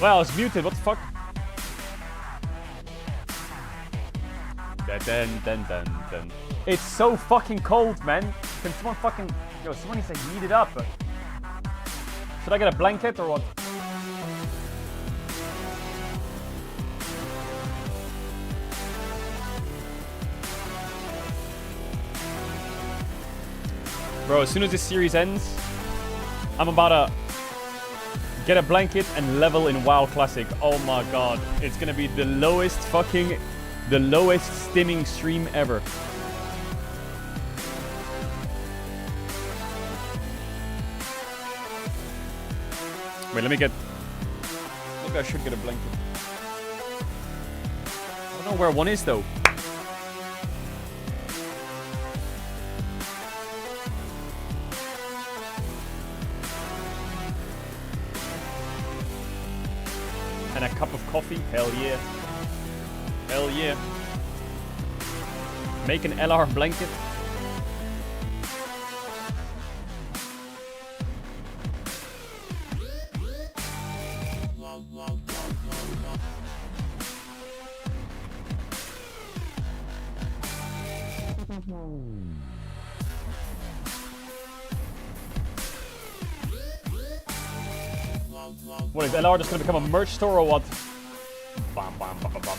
Wow, it's muted. What the fuck? Dun. It's so fucking cold, man. Can someone fucking... Yo, someone needs to heat it up. Should I get a blanket or what? Bro, as soon as this series ends, I'm about to get a blanket and level in WoW Classic. Oh my god. It's gonna be the lowest stimming stream ever. Wait, let me get... Maybe I should get a blanket. I don't know where one is though. And a cup of coffee? Hell yeah. Hell yeah. Make an LR blanket. What, is LR just gonna become a merch store or what? Bam, bam, bam, bam, bam.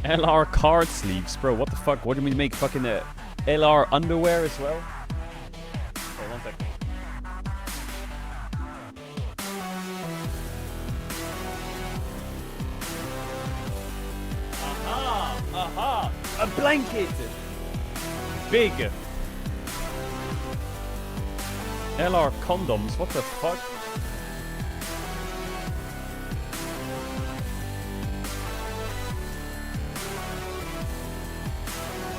LR card sleeves, bro. What the fuck? What do we make fucking LR underwear as well? Wait, one sec. Aha! Aha! A blanket! Big! LR condoms, what the fuck?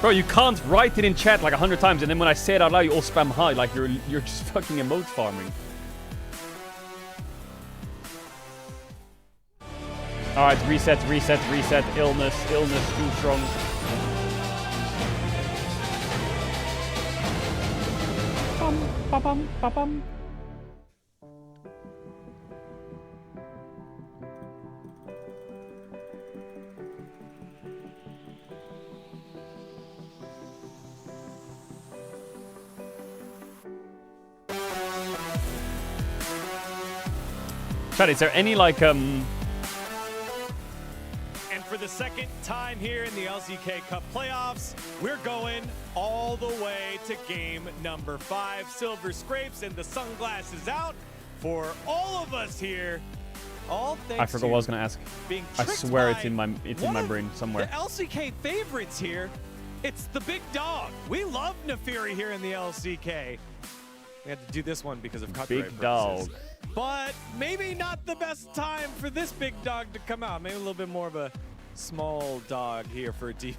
Bro, you can't write it in chat like 100 times and then when I say it out loud you all spam hi like you're just fucking emote farming. Alright, reset, illness, too strong. Ba-bum, ba-bum. Chat, is there any like And for the second time here in the LCK Cup playoffs, we're going all the way to game number 5. Silver scrapes and the sunglasses out for all of us here. All thanks I forgot what I was gonna ask. I swear it's in my brain somewhere. The LCK favorites here. It's the big dog. We love Naafiri here in the LCK. We had to do this one because of copyright Big purposes. dog. But maybe not the best time for this big dog to come out. Maybe a little bit more of a small dog here for D+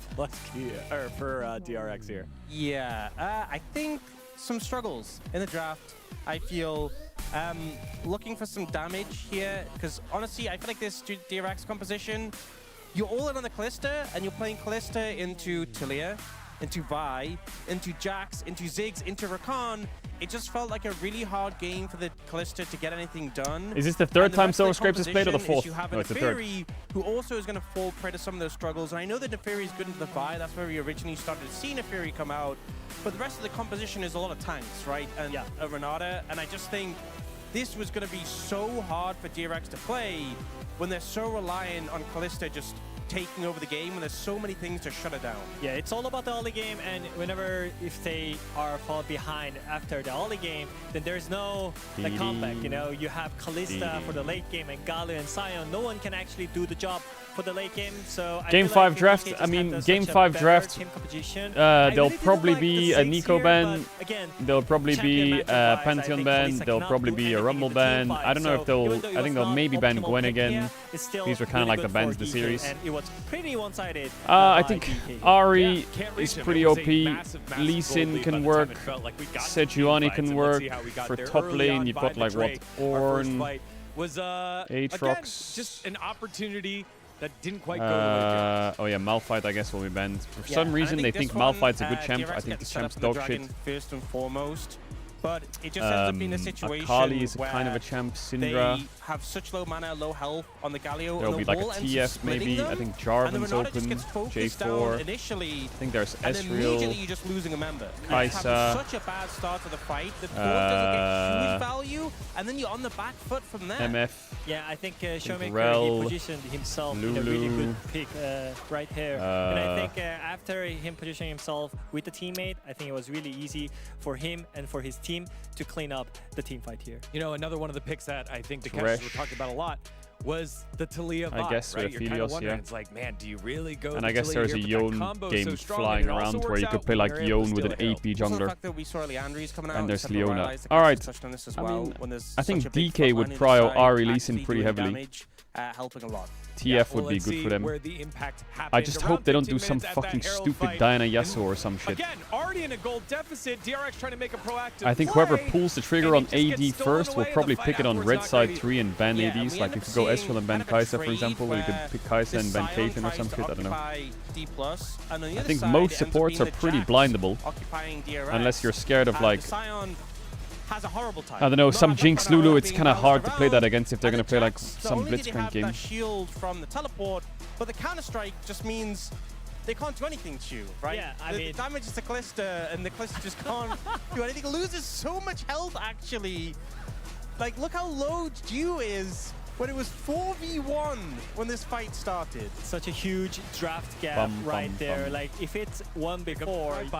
here, or for DRX here. Yeah, I think some struggles in the draft. I feel looking for some damage here because honestly, I feel like this DRX composition, you're all in on the Kalista and you're playing Kalista into Talia, into Vi, into Jax, into Ziggs, into Rakan. It just felt like a really hard game for the Kalista to get anything done. Is this the third time Silver Scrapes has played or the fourth? You have No, it's the third. who also is going to fall prey to some of those struggles. And I know that Naafiri is good into the Vi. That's where we originally started to see Naafiri come out. But the rest of the composition is a lot of tanks, right? And a Renata. And I just think this was going to be so hard for DRX to play when they're so reliant on Kalista just taking over the game when there's so many things to shut it down. Yeah, it's all about the early game, and whenever if they are fall behind after the early game, then there's no comeback. You know, you have Kalista for the late game and Galu and Sion. No one can actually do the job for the late game. So Game 5 draft. I mean, Game 5 draft. There'll probably be a Nico ban. There'll probably be a Pantheon ban. There'll probably be a Rumble ban. I don't know if they'll. I think they'll maybe ban Gwen again. These were kind of like the bans of the series. I think Ari is pretty OP. Lee Sin can work. Sejuani can work. For top lane, you've got like what? Ornn, Aatrox. Just an opportunity that didn't quite go to oh yeah, Malphite I guess will be banned. For some reason they think Malphite's a good champ. I think the champ's dog shit. First and foremost. But it just ends up being a situation Akali is where kind of a champ. Syndra. They have such low mana, low health on the Galio. There'll be like a TF maybe. I think Jarvan's open. J4. Initially, I think there's and Ezreal. Immediately you're just losing a member. Kaisa. Such a bad start to the fight. The Taunt doesn't get huge value, and then you're on the back foot from there. MF. Yeah, I think Showmaker Rel, he positioned himself Lulu, in a really good pick right here. And I think after him positioning himself with the teammate, I think it was really easy for him and for his team to clean up the team fight here. You know, another one of the picks that I think the catchers were talking about a lot was the Taliyah bot, I guess right? with You're kind of Aphelios, wondering, yeah. it's like, man, do you really go And I guess there's a Yone game flying around where you could play like Yone with an AP jungler. And there's Leona. Alright, I mean, I think DK would prio Ari Lee Sin pretty heavily. Helping a lot. TF would be good for them. I just hope they don't do some fucking stupid Diana Yasuo or some shit. Again, already in a gold deficit, DRX trying to make a proactive I think whoever pulls the trigger on AD first will probably pick it on red side 3 and ban ADs. Like if you go Ezreal and ban Kaisa, for example, or you could pick Kaisa and ban Caitlyn or some shit, I don't know. I think most supports are pretty blindable. Unless you're scared of like... Has a horrible time. I don't know, some Jinx Lulu, it's kind of hard to play that against if they're going to play like some Blitzcrank game. Shield from the teleport, but the counter strike just means they can't do anything to you, right? Yeah, I mean, the damage is to Kalista, and the Kalista just can't do anything. It loses so much health, actually. Like, look how low Dew is when it was 4v1 when this fight started. Such a huge draft gap there. Like, if it's one before, you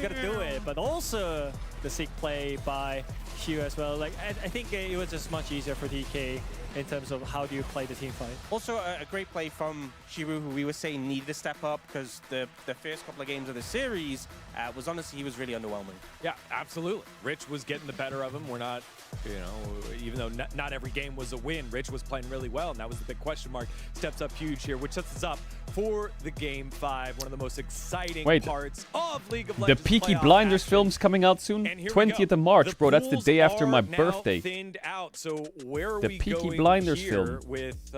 gotta do it. But also the sick play by Hugh as well. Like, I think it was just much easier for DK in terms of how do you play the team fight. Also, a great play from Shiru, who we were saying needed to step up because the first couple of games of the series was honestly, he was really underwhelming. Yeah, absolutely. Rich was getting the better of him. We're not, you know, even though not every game was a win, Rich was playing really well, and that was the big question mark. Steps up huge here, which sets us up for the Game 5, one of the most exciting parts of League of Legends. The Peaky Blinders film's coming out soon. 20th of March, bro. That's the day after my birthday. Thinned out. So where are the we Peaky going Blinders here film with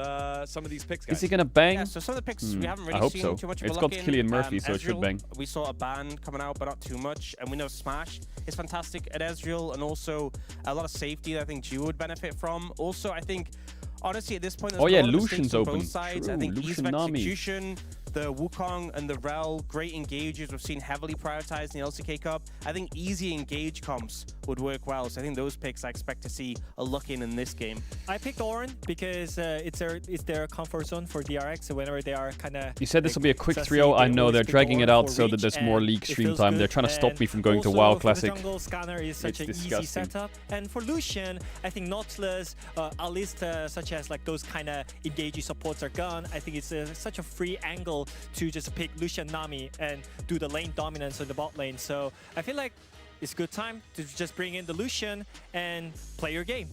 some of these picks, guys? Is he gonna bang? Yeah, so some of the picks we haven't really I hope seen so. too much of It's a got look in. Cillian Murphy, so Ezreal, it should bang. We saw a ban coming out, but not too much. And we know Smash is fantastic at Ezreal, and also a lot of safety that I think Ju would benefit from. Also, I think, honestly, at this point, there's a lot of Lucian's mistakes on open. both sides. True. I think Lucian ease of Nami. execution, the Wukong and the Rel, great engages. We've seen heavily prioritized in the LCK Cup. I think easy engage comps would work well. So I think those picks I expect to see a look in this game. I picked Ornn because it's their comfort zone for DRX. So whenever they are kind of... You said this will be a quick 3-0. I know they're dragging it out so that there's more league stream time. They're trying to stop me from going to WoW Classic. For the jungle, Scanner is such an easy setup. And for Lucian, I think Nautilus, Alista, such as like those kind of engagey supports are gone. I think it's such a free angle to just pick Lucian Nami and do the lane dominance in the bot lane. So I feel like it's a good time to just bring in the Lucian and play your game.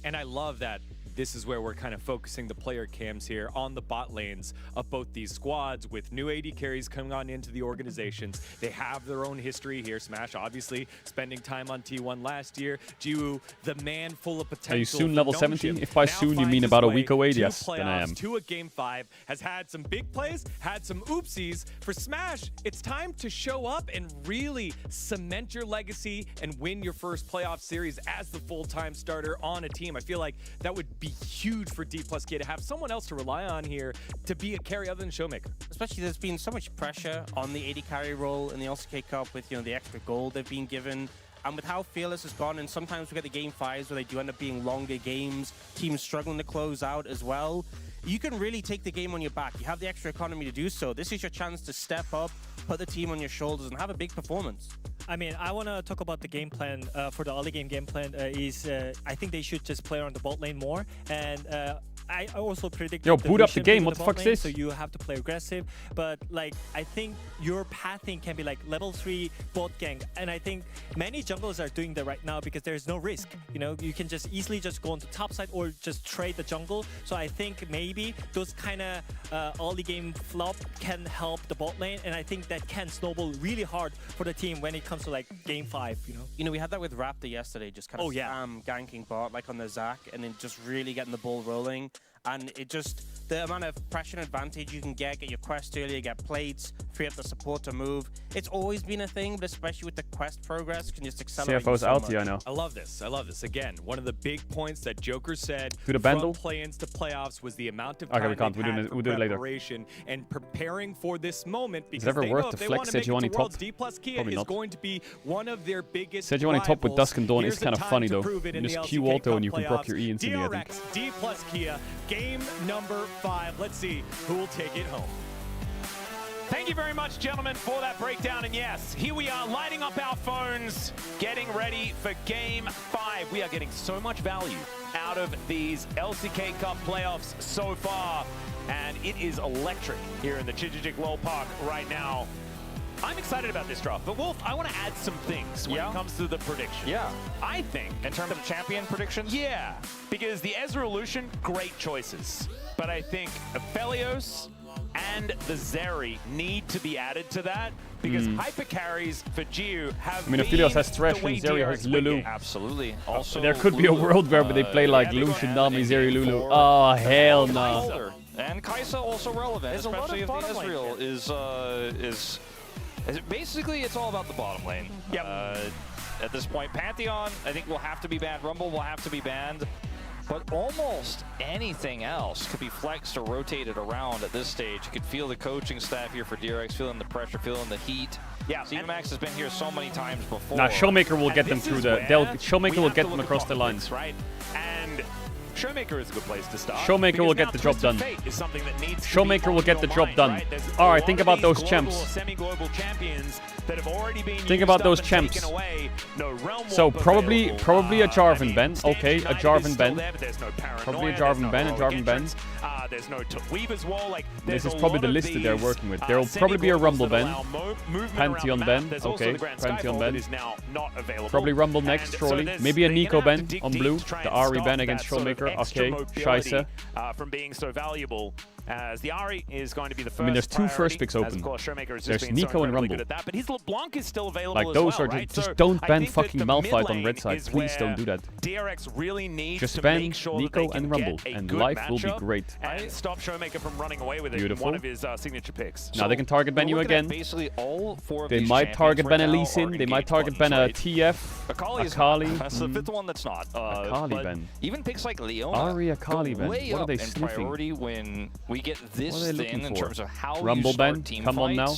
And I love that this is where we're kind of focusing the player cams here on the bot lanes of both these squads with new AD carries coming on into the organizations. They have their own history here. Smash, obviously, spending time on T1 last year. Jiwoo, the man full of potential. Are you soon level 70? If by soon you mean about a week away, yes, then I am. To a Game 5, has had some big plays, had some oopsies. For Smash, it's time to show up and really cement your legacy and win your first playoff series as the full-time starter on a team. I feel like that would be huge for D+K to have someone else to rely on here to be a carry other than Showmaker. Especially there's been so much pressure on the AD carry role in the LCK Cup with, you know, the extra gold they've been given. And with how Fearless has gone, and sometimes we get the Game 5s where they do end up being longer games, teams struggling to close out as well. You can really take the game on your back. You have the extra economy to do so. This is your chance to step up, put the team on your shoulders, and have a big performance. I mean, I want to talk about the game plan for the early game plan. I think they should just play on the bot lane more. And I also predict. Yo, boot up the game. What the fuck is this? So you have to play aggressive, but like I think your pathing can be like level 3 bot gank, and I think many junglers are doing that right now because there's no risk. You know, you can just easily just go on the top side or just trade the jungle. So I think maybe those kind of early game flop can help the bot lane, and I think that can snowball really hard for the team when it comes to like game 5. You know, we had that with Raptor yesterday, just kind of ganking bot like on the Zac, and then just really getting the ball rolling. And it just, the amount of pressure advantage you can get your quest earlier, get plates, free up the support to move. It's always been a thing, but especially with the quest progress, can just accelerate CFO's so alti, much. I know. I love this. I love this. Again, one of the big points that Joker said Do the from bundle? play-ins to playoffs was the amount of Okay, time we can't. they've We'll do had it- for we'll do it later. preparation and preparing for this moment because it ever they worth know the if they flex want to make it Sejuani to Worlds, top? D+Kia Probably is not. going to be one of their biggest Sejuani top with rivals. Dusk and Dawn is Here's kind the of time funny to though. prove it in You the just Q LCK auto and you Cup can proc your playoffs. E instantly, I think. DRX, D+Kia, game number 5. Let's see who will take it home. Thank you very much, gentlemen, for that breakdown. And yes, here we are lighting up our phones, getting ready for Game 5. We are getting so much value out of these LCK Cup playoffs so far. And it is electric here in the Chijijik Lol Park right now. I'm excited about this draft, but Wolf, I want to add some things when it comes to the prediction. Yeah. I think... In terms of champion predictions? Yeah, because the Ezreal Lucian, great choices. But I think Aphelios and the Zeri need to be added to that because hyper carries for Geo have I mean, Aphelios has Thresh and Zeri has Lulu. Absolutely. Also, There could be a world where they play like Lucian, Nami, Zeri, Lulu. Oh, hell no. And Kaisa also relevant, There's a lot especially of if the bottom lane Ezreal is basically it's all about the bottom lane. Yep. At this point, Pantheon, I think will have to be banned. Rumble will have to be banned. But almost anything else could be flexed or rotated around at this stage. You could feel the coaching staff here for DRX, feeling the pressure, feeling the heat. Yeah, Max has been here so many times before. Nah, Showmaker will get them through the... Showmaker will get them across the lines. Right? And Showmaker is a good place to start. Showmaker will get the job done. Showmaker will get the job done. Alright, think about those champs. Think about those champs. So probably a Jarvan Ben. Okay, a Jarvan Ben. Probably a Jarvan Ben, There's no Weaver's Wall. Like, this is probably the list that they're working with. There will probably be a Rumble Ben. Pantheon Ben. Okay, Pantheon Ben. Probably Rumble next, surely. Maybe a Nico Ben on blue. The Ahri Ben against Showmaker. Okay, Scheisse. From being so valuable. As the Ahri is going to be the first. I mean, there's two first picks open. There's Nico and Rumble. But his LeBlanc is still available like as those well, are right? just So don't I ban think that fucking the Malphite mid on lane red side. is Please don't where do that. DRX really needs Just to ban make sure Nico that they and can Rumble, get a and good life will be matchup great. and stop Showmaker from running away with it. Beautiful. One of his signature picks. Now they can target ban you again. Basically all four of They these might target ban a right Lee now Sin. are They might engaged target ban buttons, a right? TF. Akali. That's the fifth one that's not. Akali but Ben. Even picks like Leona Ahri Akali go Ben. way What are up they in sniffing? priority when we get this What are they thin looking in for? terms of how Rumble you start Ben, team come fights. on now.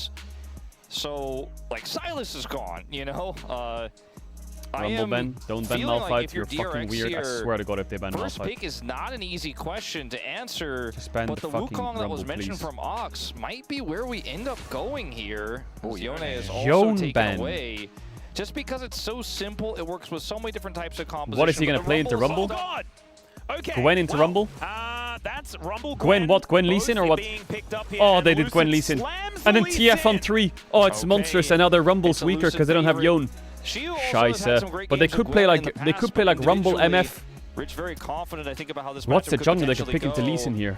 So, like, Silas is gone, you know? Rumble Ben, don't ban feeling Malphite. like if You're you're fucking DRX weird. I here, swear to God, if they ban First Malphite. pick is not an easy question to answer, Just ban but the the fucking Wukong that was Rumble, mentioned please. from Ox might be where we end up going here. Yone is also Yone taken ban. away. Just because it's so simple, it works with so many different types of composition. What is he but gonna the play into Rumble? Oh God! Okay. Gwen into Rumble? That's Rumble. Gwen what? Gwen Lee Sin or what? Oh, they did Gwen Lee Sin. And then TF on 3. Oh, it's monstrous. And now their Rumble's weaker because they don't have Yone. Scheisse. But they could play like Rumble MF. Rich very confident, I think, about how this What's the matchup jungle they could could pick into potentially Lee Sin here?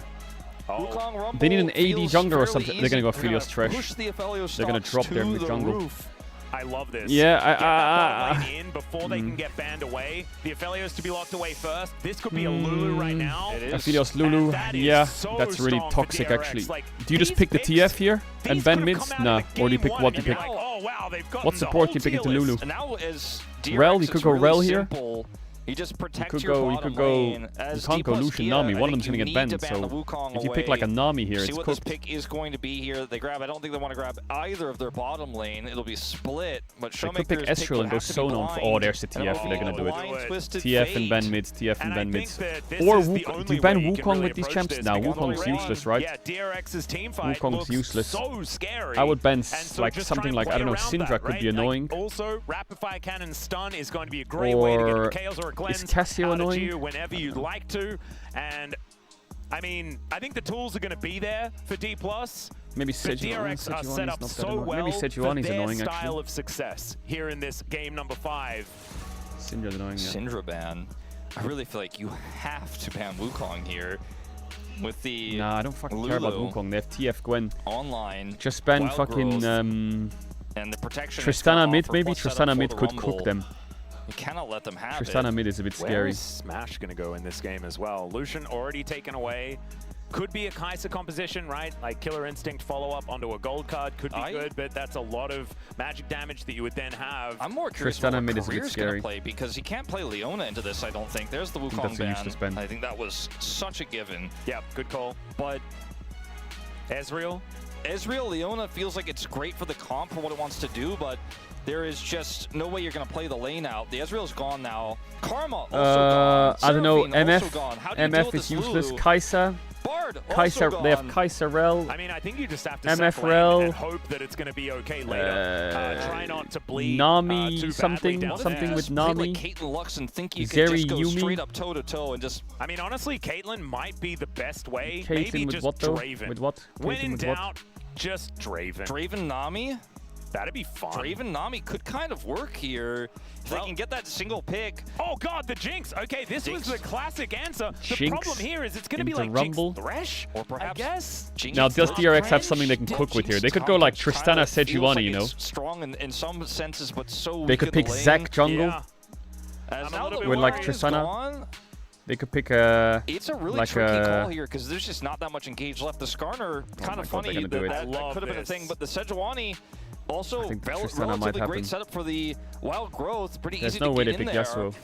go. They need an AD feels jungler or fairly something. They're easy. gonna go They're gonna Aphelios Thresh. push the Aphelios They're gonna stocks drop their to mid the jungle. roof. I love this. Yeah, Get that bot lane in before they can get banned away. The Aphelios to be locked away first. This could be a Lulu right now. It is. Aphelios Lulu, yeah, so that's really strong for toxic DRX. actually. Like, Do you just these pick the picks- TF here and these ban could've mids? come out Nah, of the or do you game pick one what do and you you're pick? like, oh wow, they've gotten What the support whole you pick tier into list. Lulu? And now as Rel, you DRX, could it's go really Rel here. simple. You just protect You could your go. You bottom could go. lane. You As can't go D plus Lucian Kia, Nami. I One of think them's gonna you get need banned. to ban the So Wukong if you pick like a away. Nami here, See it's what cooked. this pick is going to be here. They grab. I don't think they want to grab either of their bottom lane. It'll be split. But They Showmaker's could pick Ezreal and go Sono on. Oh, there's the TF. They're gonna do it. TF and ban mids. TF and ban mids. Or Wukong. Do you ban Wukong with these champs? Now Wukong's useless, right? Yeah, DRX's team fight Wukong's looks useless. so scary. I would ban And so like just something try and like I don't know. play around Syndra that, could be right? Like, annoying. also, rapid fire cannon stun is going to be a great way to get a Or Chaos or a Cleanse is Cassio out of annoying? you whenever you'd like to. And I mean, I think the tools are going to be there for D+. Maybe DRX are set up so well for their style of success here in this game number 5. Syndra's annoying, yeah. Syndra ban. I really feel like you have to ban Wukong here. With the Nah, I don't fucking care about Wukong. They have TF Gwen. Online. Just ban fucking and the protection Tristana mid, maybe? Tristana mid could cook them. You cannot let them have Tristana mid is a bit scary. Where is Smash going to go in this game as well? Lucian already taken away. Could be a Kai'Sa composition, right? Like Killer Instinct follow-up onto a gold card could be good, but that's a lot of magic damage that you would then have. I'm more curious Tristana what mid is a bit scary. Play because he can't play Leona into this, I don't think. There's the Wukong ban. I think that was such a given. Yeah, good call. But Ezreal? Ezreal, Leona feels like it's great for the comp for what it wants to do, but there is just no way you're going to play the lane out. The Ezreal's gone now. Karma also gone. I don't know. Seraphine MF is useless. Kai'Sa. Bard Kai'Sa, they have Kai'Sa I mean, I think you just have to MF and hope that it's going to be okay later. Try not to bleed Nami too something with Nami. Like Caitlyn Lux and think you can just go straight up toe to toe and just. I mean, honestly, Caitlyn might be the best way. Caitlyn Maybe with just what though? Draven. With what? When in doubt, just Draven. Draven Nami. That'd be fun. Draven Nami could kind of work here. If they can get that single pick. Oh god, the Jinx. Okay, this was the classic answer. The Jinx problem here is it's going to be like Rumble. Jinx Thresh, or perhaps I guess. Jinx now, does DRX have something they can cook with here? They could go like Tristana Sejuani, you know? Strong in some senses, but so they could pick Zac jungle with like Tristana. Gone, they could pick a. It's a really tricky call here because there's just not that much engaged left. The Skarner, kind of funny. That could have been a thing, but the Sejuani. Also, relatively great setup for the Wild Growth. Pretty easy to get in there. Yasuo.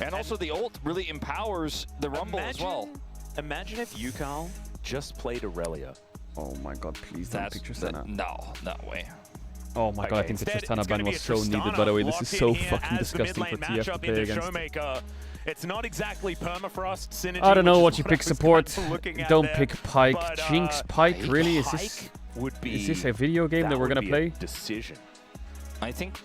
And also the ult really empowers the Rumble as well. Imagine if Yukal just played Aurelia. Oh my god, please don't pick Tristana. No way. Oh my god, I think the Tristana ban was so needed, by the way. This is so fucking disgusting for TF to play against. It's not exactly permafrost synergy. I don't know what you pick support. Don't pick Pyke. Jinx Pyke, really? Is this a video game that we're gonna play? Decision. I think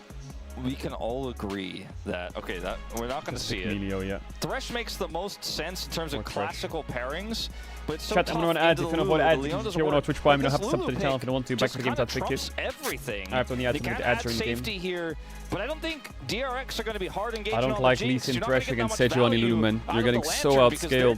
we can all agree that that we're not gonna see it. Melio, yeah. Thresh makes the most sense in terms of classical pairings, but it's so Chat, tough I'm gonna add if you want to avoid ads. If you want to Twitch Prime, you don't have to sub to the channel if you don't want to. Back to the game, pick it. Everything. I have to add some ads during the game. Safety here, but I don't think DRX are going to be hard engaged. I don't like Lee Sin Thresh against Sejuani Lulu, man. You're getting so outscaled.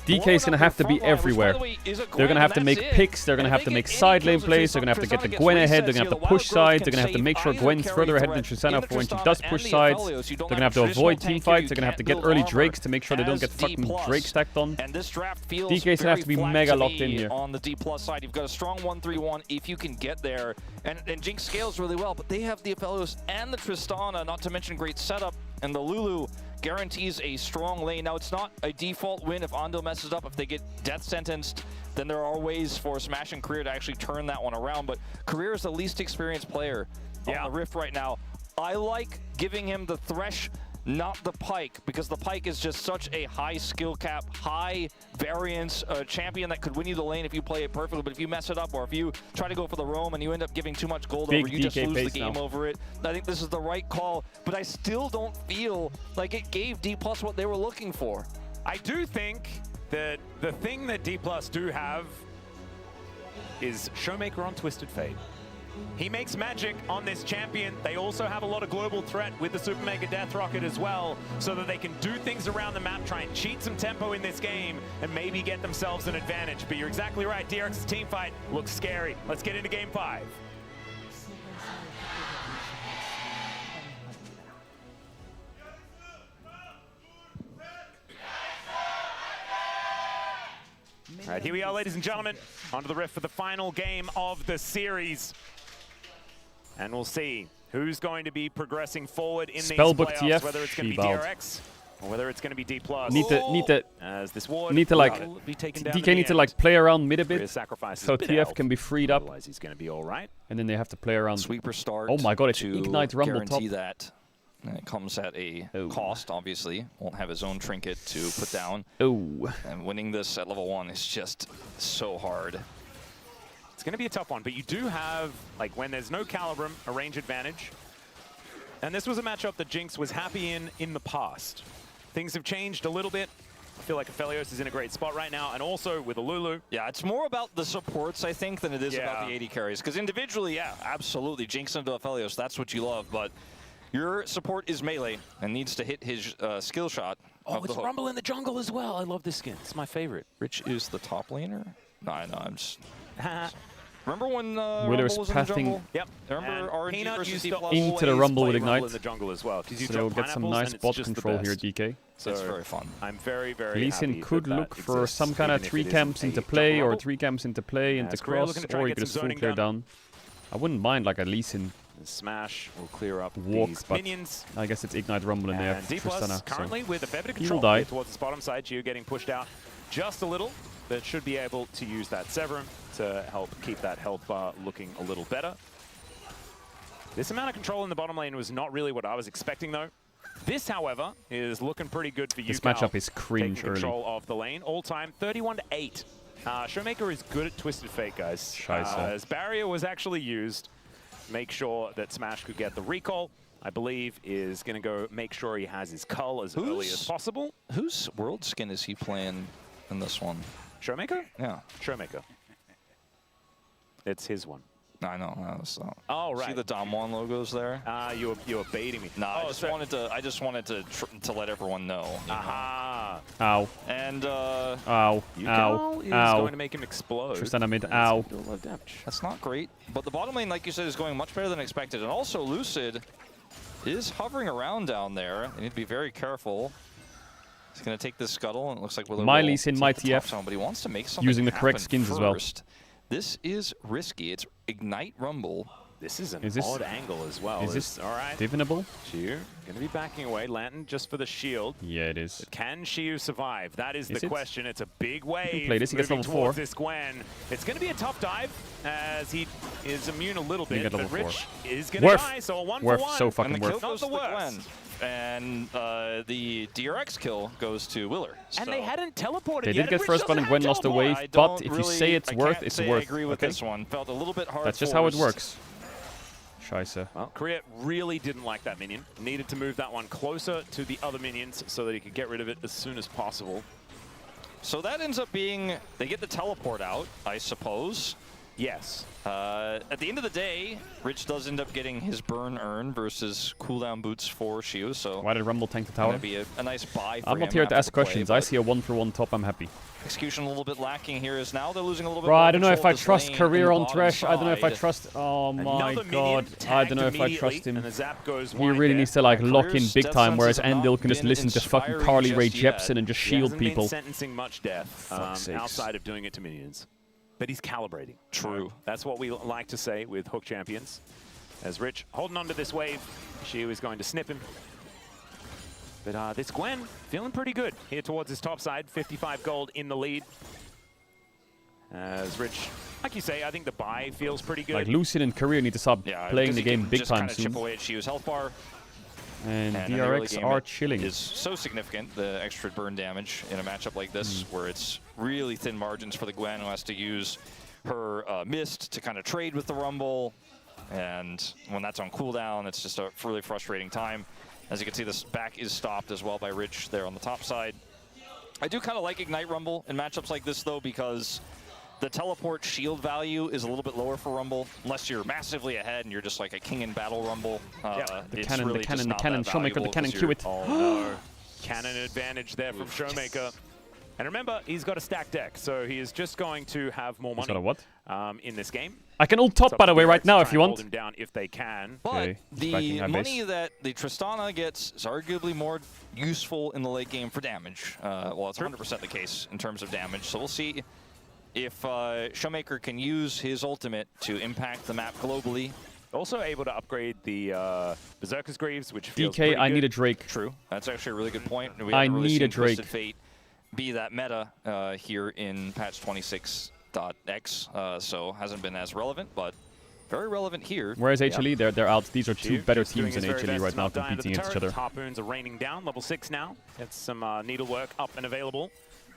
DK is going to have to be everywhere. They're going to have to make picks. They're going to have to make side lane plays. They're going to have to get the Gwen ahead. They're going to have to push sides. They're going to have to make sure Gwen's further ahead than Tristana for when she does push sides. They're going to have to avoid team fights. They're going to have to get early Drakes to make sure they don't get fucking Drake stacked on. DK's going to have to be mega locked in here. On the D+ side, you've got a strong 1-3-1 if you can get there. And Jinx scales really well, but they have the Aphelios and the Tristana, not to mention great setup, and the Lulu guarantees a strong lane. Now, it's not a default win if Ando messes up. If they get death sentenced, then there are ways for Smash and Career to actually turn that one around, but Career is the least experienced player on the Rift right now. I like giving him the Thresh, not the Pyke, because the Pyke is just such a high skill cap, high variance champion that could win you the lane if you play it perfectly, but if you mess it up or if you try to go for the roam and you end up giving too much gold over, you just lose the game over it. I think this is the right call, but I still don't feel like it gave D+ what they were looking for. I do think that the thing that D+ do have is Showmaker on Twisted Fate. He makes magic on this champion. They also have a lot of global threat with the Super Mega Death Rocket as well, so that they can do things around the map, try and cheat some tempo in this game, and maybe get themselves an advantage. But you're exactly right, DRX's team fight looks scary. Let's get into Game 5. All right, here we are, ladies and gentlemen, onto the Rift for the final game of the series. And we'll see who's going to be progressing forward in these playoffs, TF, whether it's going to be DRX or whether it's going to be D+. As this ward DK need to like play around mid a bit, so TF can be freed up. Otherwise he's going to be all right. And then they have to play around. Sweeper start. Oh my god, it's Ignite Rumble guarantee top. That. And it comes at a cost, obviously. Won't have his own trinket to put down. Oh. And winning this at level 1 is just so hard. It's going to be a tough one, but you do have, like, when there's no Calibrum, a range advantage. And this was a matchup that Jinx was happy in the past. Things have changed a little bit. I feel like Aphelios is in a great spot right now, and also with a Lulu. Yeah, it's more about the supports, I think, than it is about the AD carries. Because individually, yeah, absolutely, Jinx into Aphelios, that's what you love, but your support is melee and needs to hit his skill shot. Oh, it's Rumble in the jungle as well. I love this skin. It's my favorite. Rich is the top laner? No, I know, I'm just... Remember when Willer's Rumble was in the jungle? Yep. Remember RNG versus D+? Into the Rumble with Ignite. In the jungle as well, so they'll get some nice bot control here, DK. So it's very fun. I'm very, very Lee Sin happy could that look for some kind of 3 camps into play, or 3 camps into play, into cross, or he could just full clear down. I wouldn't mind like a Lee Sin Smash will clear up walk, these but minions. I guess it's Ignite Rumble in there. And D+ currently with a fair bit of He control will die. towards the bottom side. Gio getting pushed out just a little, but should be able to use that Severum to help keep that health bar looking a little better. This amount of control in the bottom lane was not really what I was expecting, though. This, however, is looking pretty good for you. This matchup is cringe taking control of the lane. All time, 31-8. Showmaker is good at Twisted Fate, guys. As Barrier was actually used, make sure that Smash could get the recall. I believe is going to go make sure he has his cull as early as possible. Whose world skin is he playing in this one? Showmaker? Yeah. Showmaker. It's his one. I know. No, oh, right. See the Damwon logos there? You were baiting me. No, I just wanted to let everyone know. Aha. Ow. And ow. Ow. Ow. Is going to make him explode. Tristana mid. Ow. That's not great. But the bottom lane, like you said, is going much better than expected. And also, Lucid is hovering around down there. They need to be very careful. He's going to take this scuttle, and it looks like Willow Miley's in my TF. Zone, but he wants to make something using the correct skins first. as well. This is risky. It's Ignite Rumble. This is an odd angle as well. Is this all right? divinable? Shiu going to be backing away. Lantern just for the shield. Yeah, it is. But can Shiu survive? That is the question. It's a big wave. He can play this. He gets level 4. This Gwen. It's going to be a tough dive as he is immune a little bit. But Rich is going to die. So a 1-for-1. So fucking and the worth. Kill goes to Gwen. And the DRX kill goes to Willer. And they hadn't teleported They yet. did get first blood and Gwen lost the wave, but if you say it's worth, it's worth. I agree with this one. Felt a little bit hard. That's just how it works. Scheiße. Well, Korea really didn't like that minion. Needed to move that one closer to the other minions so that he could get rid of it as soon as possible. So that ends up being, they get the teleport out, I suppose. Yes. At the end of the day, Rich does end up getting his burn earn versus cooldown boots for Shiu, so... Why did Rumble tank the tower? That'd be a nice buy for I'm not here to ask questions. I see a 1-for-1 top, I'm happy. Execution a little bit lacking here is now they're losing a little bit Bro, more I don't know if I control of trust this lane Career on on the Thresh. bottom I don't know if I side. trust... Oh my god. I don't know if I trust him. And the zap goes He really needs to like lock in big time, whereas Endil can just been listen to fucking Carly Rae Jepsen and just shield people. He hasn't been sentencing much death outside of doing it to minions. But he's calibrating. True. That's what we like to say with Hook champions. As Rich holding on to this wave, Shiu is going to snip him. But this Gwen feeling pretty good here towards his top side. 55 gold in the lead. As Rich, like you say, I think the buy feels pretty good. Like Lucid and Career need to stop playing the game big time soon. Chip away at Shiu's health bar. And DRX are chilling. Is so significant, the extra burn damage in a matchup like this, where it's really thin margins for the Gwen, who has to use her Mist to kind of trade with the Rumble. And when that's on cooldown, it's just a really frustrating time. As you can see, this back is stopped as well by Rich there on the top side. I do kind of like Ignite Rumble in matchups like this, though, because the teleport shield value is a little bit lower for Rumble, unless you're massively ahead and you're just like a king in battle Rumble. The cannon, Showmaker, the cannon, cue it. Oh no, cannon advantage there from Showmaker. And remember, he's got a stacked deck, so he is just going to have more money. He's got a what? In this game. I can ult top, by the way, right now if you want. Hold him down if they can. But the money that the Tristana gets is arguably more useful in the late game for damage. Well, it's 100% the case in terms of damage, so we'll see if Showmaker can use his ultimate to impact the map globally. Also able to upgrade the Berserker's Greaves, which feels DK, I good. need a Drake. True. That's actually a really good point. We I haven't really need seen a Drake. Twisted Fate be that meta here in patch 26.x, so hasn't been as relevant, but very relevant here. Whereas HLE, they're out. These are two better teams in HLE right now competing against each other. Harpoons are raining down, level 6 now. Gets some needlework up and available.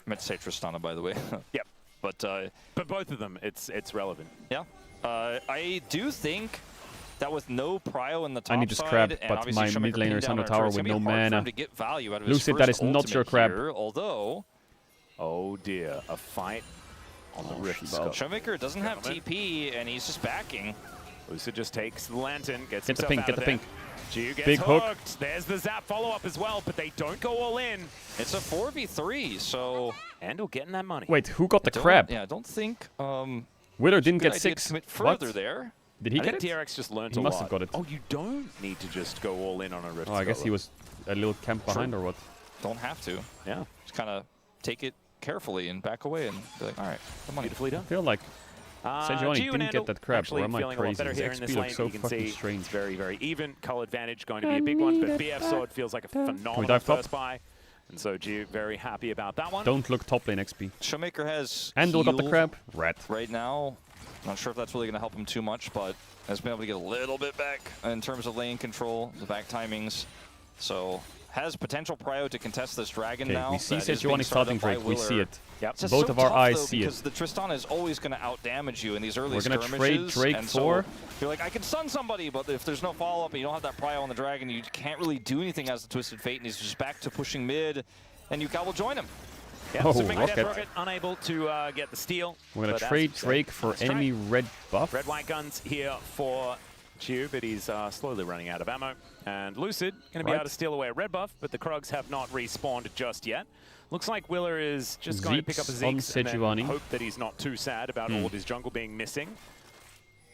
I meant to say Tristana, by the way. Yep. But both of them, it's relevant. Yeah. I do think that with no prio in the top I need to scrap, but my mid laner is on the tower with no mana. Lucid, that is not your crab. Although Oh dear, a fight on the Rift Skull. Showmaker doesn't have TP, and he's just backing. Lucid just takes the Lantern, gets get the himself pink, out get of the there. pink. Gio gets Big hooked. hook. There's the Zap follow-up as well, but they don't go all in. It's a 4v3, so... Andal getting that money. Wait, who got the crab? Yeah, I don't think... Willer didn't get 6. To further there. Did he I get think it? DRX just learned He a must lot. have got it. Oh, you don't need to just go all in on a Rift Oh, I guess he was a little camp behind or what? Don't have to. Yeah. Just kind of take it carefully and back away and be like, all right, the money. Beautifully done. I feel like Sejuani didn't get that crab, or am I crazy? His XP looks so fucking strange. It's very, very even. Cull advantage going to be a big one, but BF Sword feels like a phenomenal first buy. And so Gio very happy about that one. Don't look top lane XP. Showmaker has Andal got the crab. Rat. Right now, not sure if that's really going to help him too much, but has been able to get a little bit back in terms of lane control, the back timings. So has potential prio to contest this dragon now. We see Sejuani starting Drake. We see it. Yep. Both of our eyes see it. Because the Tristana is always going to outdamage you in these early skirmishes. We're going to trade Drake for... You're like, I can stun somebody, but if there's no follow-up and you don't have that prio on the dragon, you can't really do anything as the Twisted Fate, and he's just back to pushing mid, and Yuka will join him. Yeah, so Rocket unable to get the steal. We're going to trade Drake for enemy red buff. Red-white guns here for Chiu, but he's slowly running out of ammo. And Lucid going to be able to steal away a red buff, but the Krugs have not respawned just yet. Looks like Willer is just going to pick up a Zeke's and then hope that he's not too sad about all of his jungle being missing.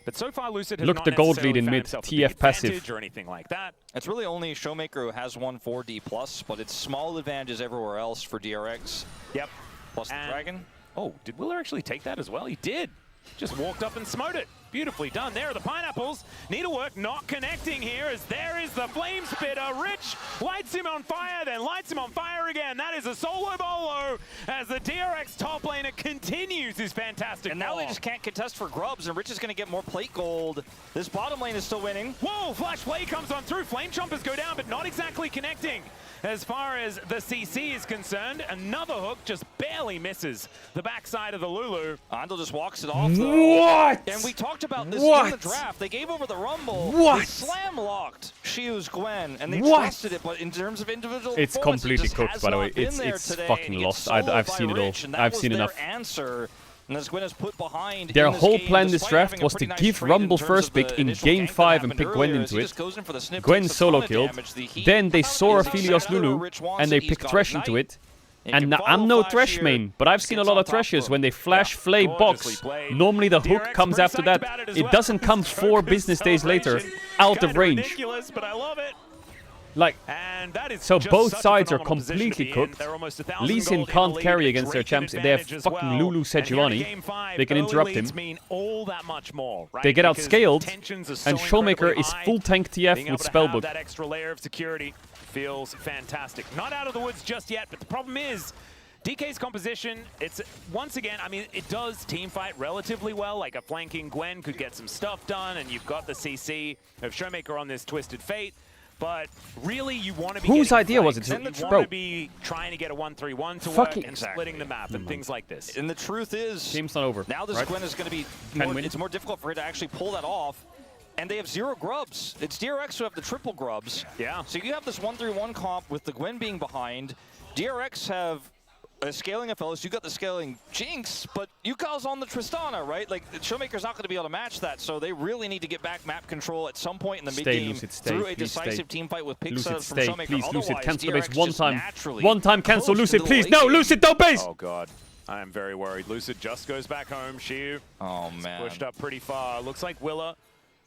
But so far, Lucid has not the gold lead in mid, TF passive. Or anything like that. It's really only Showmaker who has one 4D+, but it's small advantages everywhere else for DRX. Yep. Plus the dragon. Oh, did Willer actually take that as well? He did. Just walked up and smote it. Beautifully done. There are the pineapples. Needlework not connecting here as there is the flame spitter. Rich lights him on fire, then lights him on fire again. That is a solo bolo as the DRX top laner continues his fantastic And now they just can't contest for grubs, and Rich is going to get more plate gold. This bottom lane is still winning. Whoa, flash play comes on through. Flame chompers go down, but not exactly connecting. As far as the CC is concerned, another hook just barely misses the backside of the Lulu. Andal just walks it off, though. What? And we talked about this in the draft. They gave over the Rumble. What? They slam-locked Shiu's Gwen, and they trusted it, but in terms of individual it's completely cooked, by the way. It's fucking lost. I've seen it all. I've seen enough. Answer. And as Gwen is put behind their whole plan this draft was to give Rumble first pick in Game 5 and pick Gwen into it. Gwen solo killed. Then they saw Aphelios Lulu and they picked Thresh into it. And now, I'm no Thresh main, but I've seen a lot of Threshers. When they flash flay box, normally the hook comes after that. It doesn't come 4 business days later, out of range. Like, so both sides are completely cooked. Lee Sin can't carry against their champs. They have fucking Lulu Sejuani. They can interrupt him. They get outscaled, and Showmaker is full tank TF with Spellbook. That extra layer of security feels fantastic. Not out of the woods just yet, but the problem is DK's composition, it's once again, I mean, it does team fight relatively well. Like a flanking Gwen could get some stuff done, and you've got the CC of Showmaker on this Twisted Fate. But really, you want to be whose idea was it? You want to be trying to get a 1-3-1 to work and splitting the map and things like this. And the truth is, game's not over. Now this Gwen is going to be it's more difficult for her to actually pull that off. And they have 0 grubs. It's DRX who have the triple grubs. Yeah. So you have this 1-3-1 comp with the Gwen being behind. DRX have a scaling Aphelios, you got the scaling Jinx, but Yuka's on the Tristana, right? Like, Showmaker's not going to be able to match that, so they really need to get back map control at some point in the mid-game through a decisive team fight with Pixel from Showmaker. Please, Lucid, cancel the base DRX one time, cancel Lucid, please. No, Lucid, don't base! Oh, God. I am very worried. Lucid just goes back home. Shiu pushed up pretty far. Looks like Willa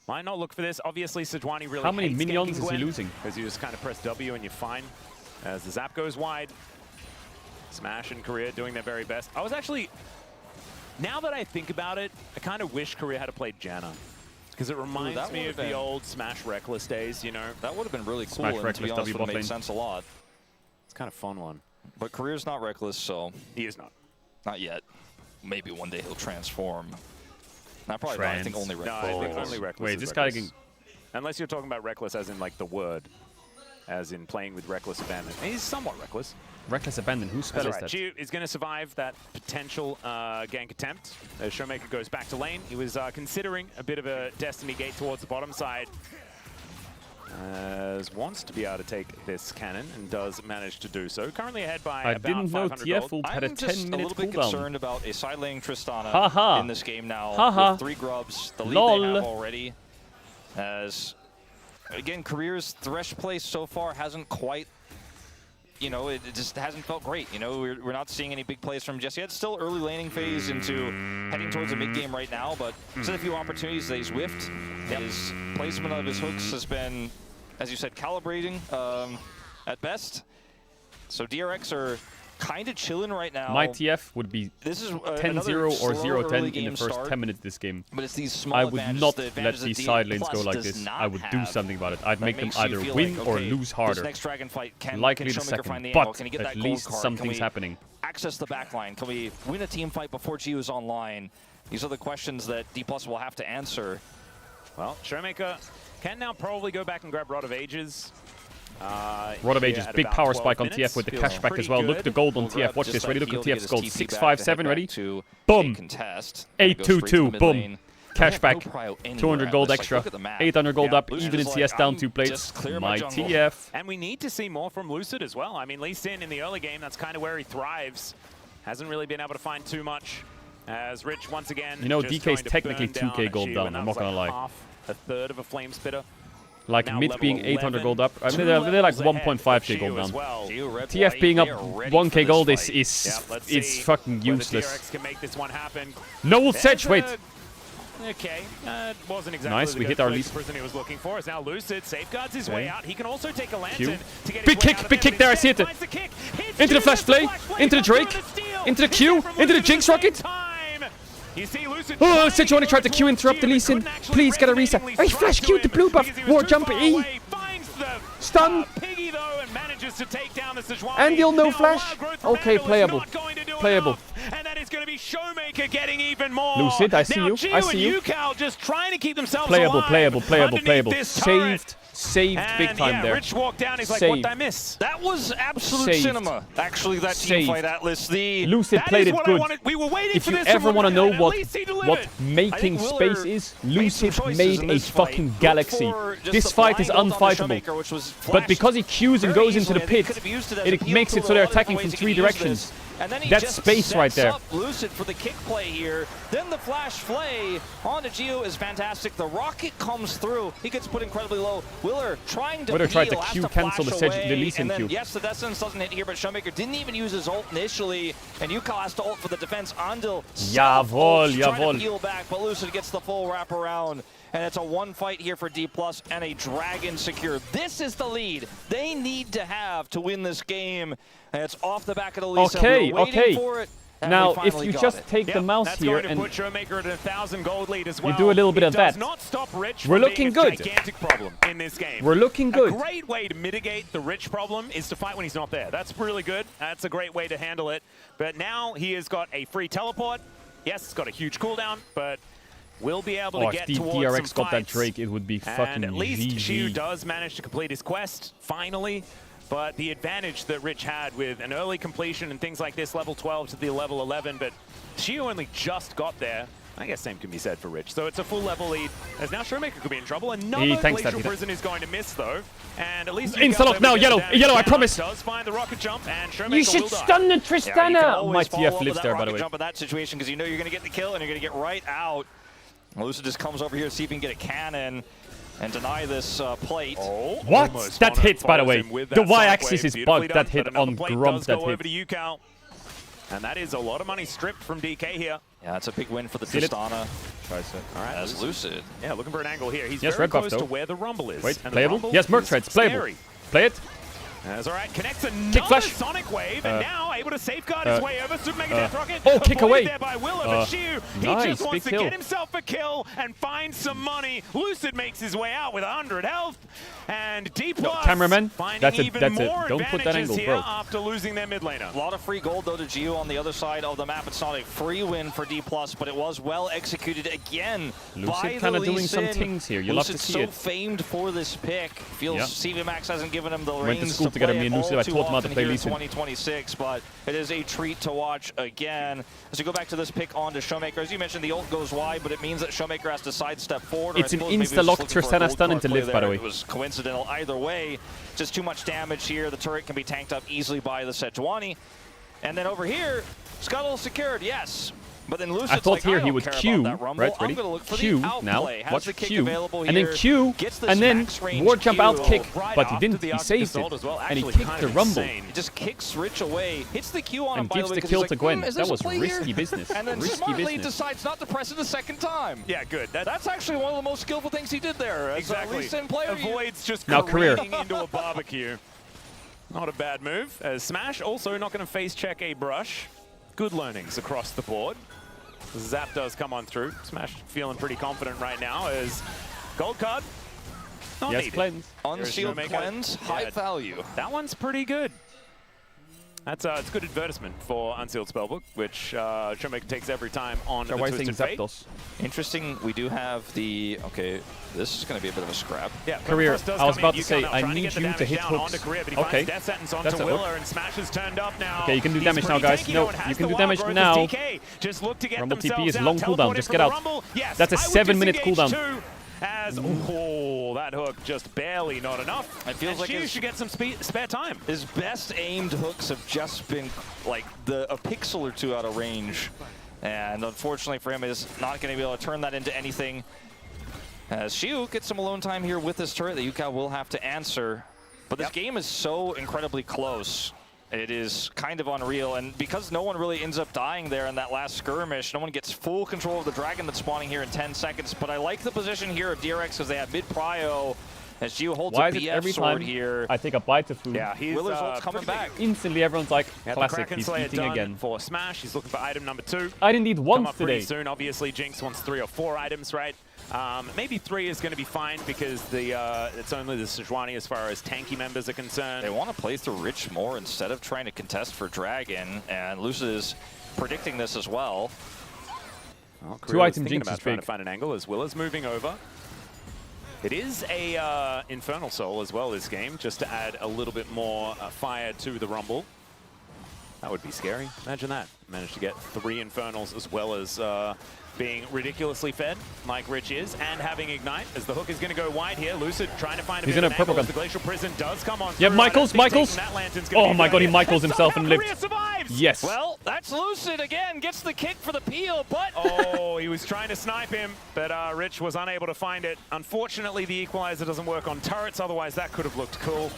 might not look for this. Obviously, Sejuani really How many minions is he losing? Because you just kind of press W and you're fine. As the zap goes wide. Smash and Korea doing their very best. I was actually, now that I think about it, I kind of wish Korea had played Janna. Because it reminds me of the old Smash Reckless days, you know? That would have been really cool, and to be honest, would have made sense a lot. It's kind of a fun one. But Korea's not Reckless, so... He is not. Not yet. Maybe one day he'll transform. Not probably not, I think only Reckless. No, I think only Reckless. Wait, this guy can... Unless you're talking about Reckless as in, like, the word. As in playing with Reckless Abandon. He's somewhat reckless. Reckless Abandon, whose spell is that? Chiu is going to survive that potential gank attempt. As Showmaker goes back to lane. He was considering a bit of a Destiny Gate towards the bottom side. As wants to be able to take this cannon and does manage to do so. Currently ahead by I about didn't know 500 TF gold. ult had a 10-minute cooldown. I'm just a little bit concerned about a side laning Tristana Haha. in this game now. Haha. With 3 grubs, the lead Lol. they have already. As, again, Career's Thresh play so far hasn't quite, you know, it just hasn't felt great. You know, we're not seeing any big plays from just yet. It's still early laning phase into heading towards the mid game right now, but he's had a few opportunities that he's whiffed. His placement of his hooks has been, as you said, calibrating at best. So DRX are kind of chilling right now. My TF would be 10-0 or 0-10 in the first 10 minutes this game. But it's these small I would not let these side lanes go like this. I would do something about it. I'd make them either win or lose harder. Likely the second, but at least something's happening. Access the backline. Can we win a team fight before Gio is online? These are the questions that D+ will have to answer. Well, Showmaker can now probably go back and grab Rod of Ages. Rod of Ages, big power spike on TF with the cashback as well. Look at the gold on TF. Watch this. Ready? Look at TF's gold. 657. Ready? Boom. 822. Boom. Cashback. 200 gold extra. 800 gold up. Even in CS down 2 plates. My TF. And we need to see more from Lucid as well. I mean, Lee Sin in the early game, that's kind of where he thrives. Hasn't really been able to find too much. As Rich once again. You know, DK is technically 2k gold down. I'm not gonna lie. A third of a flame spitter. Like now mid being 800 gold up. I mean, they're like 1.5k gold down. Well. TF being up 1k gold is fucking useless. Can make this one happen. No Sedge, wait. Okay, wasn't exactly nice, we hit our lead. Person he was looking for is now Lucid, safeguards his way out. He can also take a lantern to get big kick there, I see it. Into the flash play, into the Drake, into the Q, into the Jinx rocket. You see Lucid. Oh, Sejuani tried to Q interrupt the Lee Sin. Please get a reset. Oh, he flash Q'd the blue buff. War jump E. Stun. Piggy though and manages to take down the Sejuani. And he'll no flash. Okay, playable. Playable. And that is going to be Showmaker getting even more. Lucid, I see you. I see you. UCal just trying to keep themselves playable, alive. Playable. Saved big time there. Rich walked down. He's like, what did I miss? That was absolute cinema. Actually, that team fight, Atlas. Lucid played it good. We were waiting if for you this ever want to know what making space is, Lucid made a fucking galaxy. This fight is unfightable. But because he Qs and goes into the pit, it makes it so they're attacking from 3 directions. And then he that's just space right there. Lucid for the kick play here. Then the flash flay onto Gio is fantastic. The rocket comes through. He gets put incredibly low. Willer trying to tried to Q cancel the Lee Sin Q. Yes, the Dessence doesn't hit here, but Showmaker didn't even use his ult initially. And UCal has to ult for the defense. Andil trying to peel back, but Lucid gets the full wraparound. And it's a 1 fight here for D+ and a Dragon secure. This is the lead they need to have to win this game. And it's off the back of the Lisa. Okay. For it, now, if you just take the mouse here and put Showmaker at 1,000 gold lead as well. You do a little bit of that. Not stop Rich. We're looking good. Gigantic problem in this game. We're looking good. A great way to mitigate the Rich problem is to fight when he's not there. That's really good. That's a great way to handle it. But now he has got a free teleport. Yes, it's got a huge cooldown, but will be able to get towards DRX some got that fights. Drake, it would be fucking And at least GG. Shiu does manage to complete his quest, finally. But the advantage that Rich had with an early completion and things like this, level 12 to the level 11, but Shiu only just got there. I guess same can be said for Rich. So it's a full level lead, as now Showmaker could be in trouble. Another Glacial Prison is going to miss, though. And at least Insta-lock now, yellow, I promise. Does find the rocket jump, and Showmaker you should stun the Tristana. My TF lives there, by the way. Jump in that situation, because you know you're going to get the kill, and you're going to get right out. Lucid just comes over here to see if he can get a cannon and deny this plate. What? That hit, by the way. The Y-axis is bugged. That hit on Grump. That hit. Over to UCal. And that is a lot of money stripped from DK here. Yeah, it's a big win for the Tristana. Tries it. All right, as Lucid. Yeah, looking for an angle here. He's yes, very red buff, close to where the Rumble is. Wait, playable? Yes, Merc Treads, playable. Play it. That's all right. Connects another kick flash. Sonic Wave, and now able to safeguard his way over. Super Mega Death Rocket. Oh, kick away. There by Willer, but Shiu, he nice, just wants to kill. get himself a kill and find some money. Lucid makes his way out with 100 health, and D+ cameraman. That's it. That's it. Don't put that angle, bro. After losing their mid laner. A lot of free gold though to Gio on the other side of the map. It's not a free win for D+, but it was well executed again. Lucid kind of doing some things here. You love to see it. Lucid's so famed for this pick. Feels CV Max hasn't given him the reins to school together. Me and Lucid, I taught him how to play Lee Sin. 2026, but It is a treat to watch again. As we go back to this pick onto Showmaker, as you mentioned, the ult goes wide, but it means that Showmaker has to sidestep forward. It's an insta-lock Tristana stun into live, by the way. It was coincidental either way. Just too much damage here. The turret can be tanked up easily by the Sejuani. And then over here, Scuttle secured, yes. But then Lucid's I thought like, here he would Q, right? Ready? Q now. Watch Q, and then Q, and then ward jump out kick. But he didn't. He saved it, and he kicked the Rumble. He just kicks Rich away, hits the Q on him, and gives the kill to Gwen. That was risky business. And then smartly decides not to press it a second time. Yeah, good. That's actually one of the most skillful things he did there. Exactly. Avoids just now career into a barbecue. Not a bad move. As Smash also not going to face check a brush. Good learnings across the board. Zap does come on through. Smash feeling pretty confident right now as gold card. Not yes, needed. cleanse. Unsealed cleanse, high value. That one's pretty good. That's it's good advertisement for Unsealed Spellbook, which Showmaker takes every time on the Twisted Fate. Interesting, we do have the, okay, this is going to be a bit of a scrap. Yeah, career, I was about to say, I need you to hit hooks. Okay, death sentence onto Willer, and Smash is turned up now. Okay, you can do damage now, guys. No, you can do damage now. Just look to get Rumble TP is long cooldown, just get out. Yes, that's a 7-minute cooldown. As, oh, that hook just barely not enough. It feels like you should get some spare time. His best aimed hooks have just been like a pixel or two out of range. And unfortunately for him, is not going to be able to turn that into anything. As Shiu gets some alone time here with this turret that Yuka will have to answer. But this game is so incredibly close. It is kind of unreal, and because no one really ends up dying there in that last skirmish, no one gets full control of the dragon that's spawning here in 10 seconds. But I like the position here of DRX because they have mid-prio as Gio holds a BF sword here. I take a bite of food. Yeah, he's Willer's ult's coming back. Instantly, everyone's like, classic, he's eating again. For Smash, he's looking for item number 2. I didn't need one today. Pretty soon, obviously, Jinx wants 3 or 4 items, right? Maybe 3 is going to be fine because it's only the Sejuani as far as tanky members are concerned. They want to play through Rich more instead of trying to contest for Dragon, and Lucid is predicting this as well. Well, 2-item Jinx is trying to find an angle as Willer's moving over. It is a Infernal Soul as well this game, just to add a little bit more fire to the Rumble. That would be scary. Imagine that. Managed to get 3 Infernals as well as being ridiculously fed, like Rich is, and having Ignite, as the hook is going to go wide here. Lucid trying to find a bit of an angle as the Glacial Prison does come on. Yeah, Michaels! Oh my god, he Michaels himself and lived. Yes. Well, that's Lucid again, gets the kick for the peel, but... oh, he was trying to snipe him, but Rich was unable to find it. Unfortunately, the Equalizer doesn't work on turrets, otherwise that could have looked cool.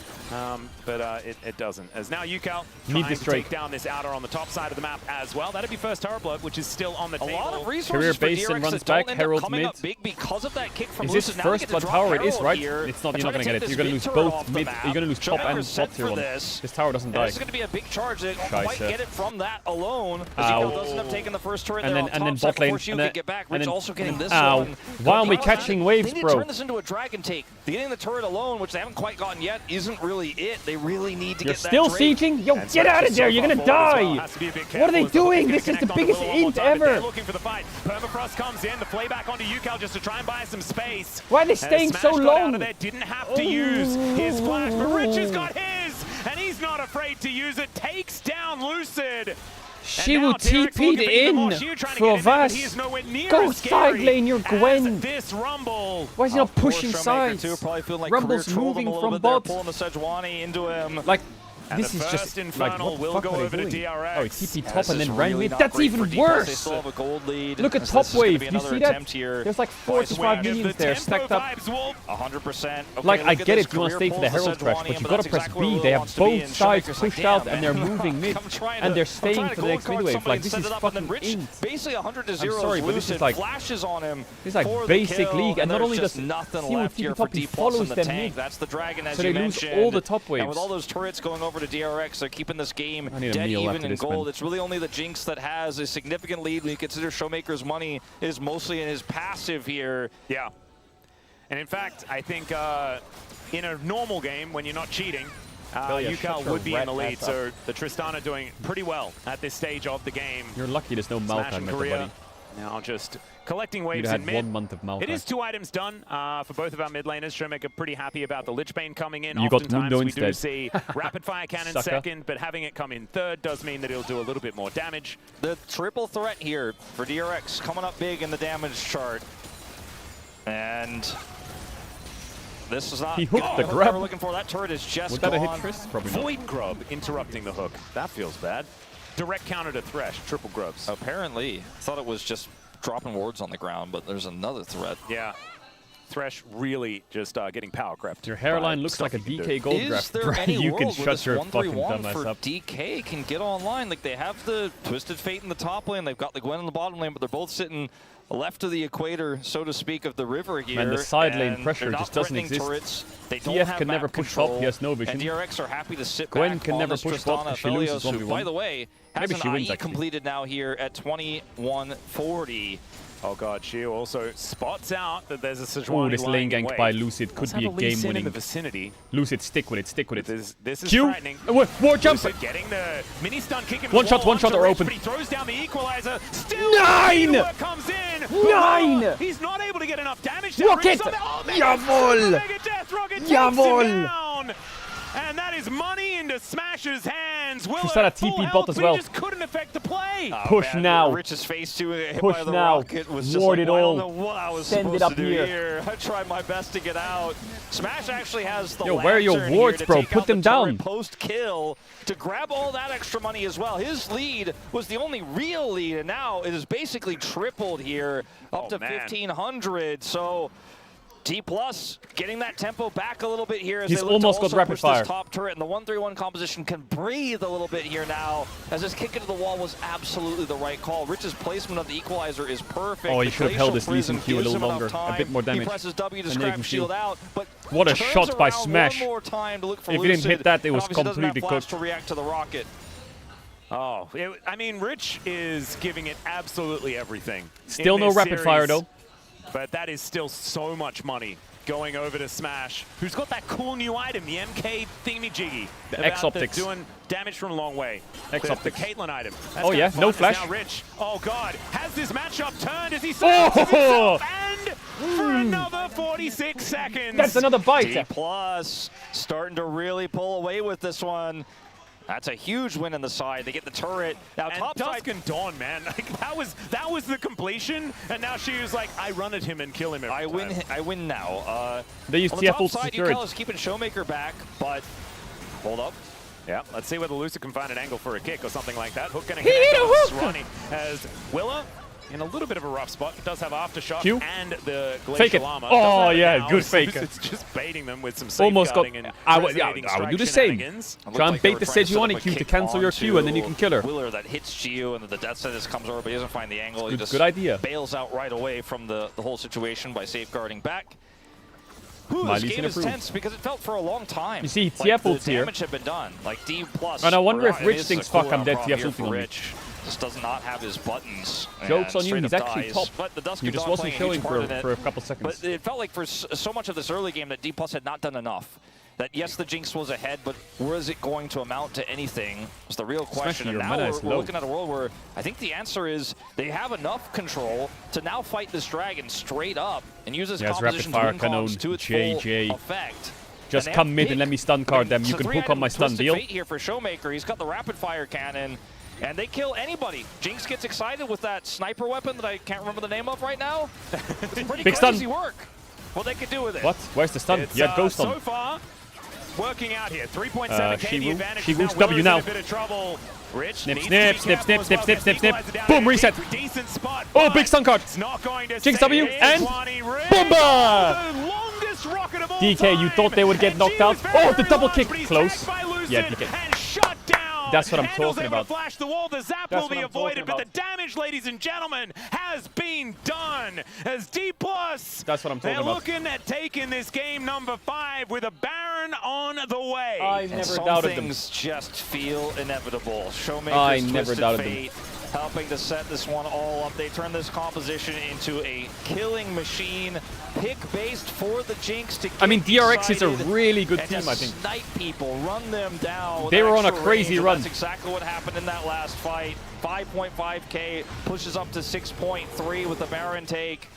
But it doesn't. As now Yukal trying to take down this outer on the top side of the map as well. That'd be first Turret Blood, which is still on the table. A lot of resources for base and runs back, Herald mid. Big because of that kick from is this first blood tower? It is, right? It's not. You're not going to get it. You're going to lose both mid. You're going to lose top and top tier one. This tower doesn't die. This is going to be a big charge. They don't quite get it from that alone. Yukal doesn't have taken the first turret there on top. And then bot lane. And then also getting this one. Why are we catching waves, bro? They need to turn this into a dragon take. Getting the turret alone, which they haven't quite gotten yet, isn't really it. They really need to get that. You're still sieging? Yo, get out of there! You're gonna die! What are they doing? This is the biggest int ever! Looking for the fight. Permafrost comes in, the playback onto Yukal just to try and buy some space. Why are they staying so long? Didn't have to use his flash, but Rich has got his, and he's not afraid to use it. Takes down Lucid. She will TP'd in for Vas. Go side lane your Gwen. This Rumble. Why is he not pushing sides? Rumble's moving from bot. Pulling the Sejuani into him. Like, and this is just Infernal like, what will go over to DRX. Oh, he TP top and then ran mid. That's even worse. They still have a gold lead. Look at top wave. Do you see that? There's like 4 to 5 minions there stacked up. 100%. Okay, like, I get it. You want to stay for the Herald crash, but you got to press B. They have both sides pushed out and they're moving mid. And they're staying for the next mid wave. Like, this is fucking int. Basically 100 to 0. I'm sorry, but this is like flashes on him. This is like basic league, and not only does nothing left here for D+ follows in the them tank. That's the Dragon, as so you they lose mentioned. all the top waves. And with all those turrets going over to DRX, they're keeping this game dead even in gold. It's really only the Jinx that has a significant lead when you consider Showmaker's money is mostly in his passive here. Yeah. And in fact, I think in a normal game, when you're not cheating, Yukal would be in the lead. So the Tristana doing pretty well at this stage of the game. You're lucky there's no Malphite, buddy. Now just collecting waves had in mid. 1 month of Maokai. It is 2 items done for both of our mid laners. Showmaker pretty happy about the Lich Bane coming in. You got Oftentimes Mundo we instead. do see Rapid Fire Cannon second, but having it come in third does mean that it'll do a little bit more damage. The triple threat here for DRX coming up big in the damage chart. And this is not he hooked the what grab. we're looking for. That turret is just Was that a hit, gone. Tris? Probably not. Void Grub interrupting the hook. That feels bad. Direct counter to Thresh, triple grubs. Apparently. I thought it was just dropping wards on the ground, but there's another threat. Yeah. Thresh really just getting power crept. Your hairline looks like a DK gold Is graph. there any You can world where shut this your fucking 1-3-1 dumbass for up. DK can get online? Like, they have the Twisted Fate in the top lane, they've got the Gwen in the bottom lane, but they're both sitting left of the equator, so to speak, of the river here. And the side lane and pressure they're just not doesn't threatening exist. Turrets. They don't TF have can map never push control, top, he has no vision. And DRX are happy to sit Gwen back can on never this push top Tristana if she loses Aphelios, who, 1v1. by the way, has Maybe she an wins, IE actually. completed now here at 2140. Oh god, Shiu also spots out that there's a Sejuani Oh, this lane lying in gank wait. by Lucid could Let's be a have Lee Sin in game-winning. the vicinity. Lucid, stick with it, stick with it. This is Q, frightening. war jump. Lucid getting the mini stun kick in One shot onto or Rich, open. but he throws down the equalizer. Still, 9! Needlework comes in. 9! He's not able to get enough damage. To Rocket! Jawohl! Mega Death Rocket takes Jawohl! him down. And that is money into Smash's hands. Will Tristana at full TP health, bot as but well. he just couldn't affect the play. Push man, now. Rich's face too, hit Push by the now. rocket was just Ward like, it well, I all. don't know what I was Send it supposed up to do here. here. I tried my best to get out. Smash actually has the Yo, where are your lantern wards, here to bro? take Put out the them down. Post kill to grab all that extra money as well. His lead was the only real lead, and now it is basically tripled here, up to 1,500. So D+ getting that tempo back a little bit here as He's they look almost to got also rapid push fire. this top turret, and the 1-3-1 composition can breathe a little bit here now, as this kick into the wall was absolutely the right call. Rich's placement of the equalizer is perfect. Oh, he The should have held his Lee Glacial Sin Q a Prism little gives him longer, enough a bit more time. damage. He presses W to And scrap Negative shield shield. out, but What a turns shot by around Smash. One more time to look for If he didn't hit Lucid, that, it and was obviously doesn't have completely flash cooked. to react to the rocket. Oh, I mean, Rich is giving it absolutely everything. Still in no this rapid fire, series, though. But that is still so much money going over to Smash, who's got that cool new item, the MK thingy-jiggy. The X-Optics. Doing damage from a long way. X-Optics. The Caitlyn item. That's Oh, kinda yeah, fun. no It's flash. Now Rich, oh god, has this matchup turned? Is he Oh! himself? And for another 46 seconds. That's another bite. D+ starting to really pull away with this one. That's a huge win in the side. They get the turret. Now And top Dusk side. and Dawn, man. Like, that was the completion, and now she was like, I run at him and kill him every time. I win now. They use on the TF top ult to side, secure it. UCal is keeping Showmaker back, but hold up. Yeah, let's see whether Lucid can find an angle for a kick or something like that. Hook gonna He connect hit a on hook! Ronnie as Willa in a little bit of a rough spot. Does have Aftershock Q. and the Fake it. Glacial Armor. Oh, Doesn't have it yeah, now, good as fake. It's just baiting them with some Almost got. safeguarding and I would resonating do the strike same. shenanigans. Try and bait the Sejuani Q to cancel your Q, and then you can kill her. Willer that hits Gio, and then the death sentence comes over, but he doesn't find the angle. He just Good idea. bails out right away from the whole situation by safeguarding back. This Miley's game gonna is prove. tense because it felt for a long time. You see, like TF the ult's here. damage had been done. Like D+. And I wonder if it Rich is thinks, a fuck, I'm cooldown dead, problem TF here ulting for on me. Rich. Just does not have his buttons. Joke's and on you, he's straight up actually dies. top. But the Dusk You of just Dawn wasn't playing a showing huge part in for it. a couple seconds. But it felt like for so much of this early game that D+ had not done enough. That yes, the Jinx was ahead, but was it going to amount to anything? Was the real question. And your now mana is we're low. looking at a world where I think the answer is they have enough control to now fight this dragon straight up and use this Yes, composition rapid fire to cannon, to its JJ. full effect. Just And they come have mid big- and let me stun card them. You it's a can hook on my stun twisted deal. fate here for Showmaker. He's got the rapid fire cannon. And they kill anybody. Jinx gets excited with that sniper weapon that I can't remember the name of right now. It's pretty Big crazy stun. work. What they could do with it. What? Where's the stun? It's, You had ghost so on. far, working out here. 3.7k the She advantage. She Now moves W Willer's now. in a bit of trouble. Rich Snip, needs snip, to be snip, careful snip, as snip, well. snip, snip, Equalizer snip. down Boom, in a reset. decent spot, Oh, but big stun card. It's not going to Jinx save W, it. and Swani Rich, Boomba! the longest rocket of all DK, you time. thought they would get And knocked she out? was very, Oh, the very double large, kick. but he's Close. tagged by Lucid Yeah, DK. and shut down. That's what I'm Handel's talking able about. to flash the wall. The zap That's will be what I'm avoided, talking but the damage, ladies and gentlemen, has been done. As D+, That's what I'm talking they're about. looking at taking this game number 5 with a Baron on the way. I And never some doubted them. things just feel inevitable. Showmaker's I never Twisted doubted them. Fate helping to set this one all up. They turn this composition into a killing machine, pick-based for the Jinx to get I mean, DRX is a really good team, I think. Snipe people, run them down. They were on a crazy run. That's exactly what happened in that last fight. 5.5k pushes up to 6.3 with the Baron take.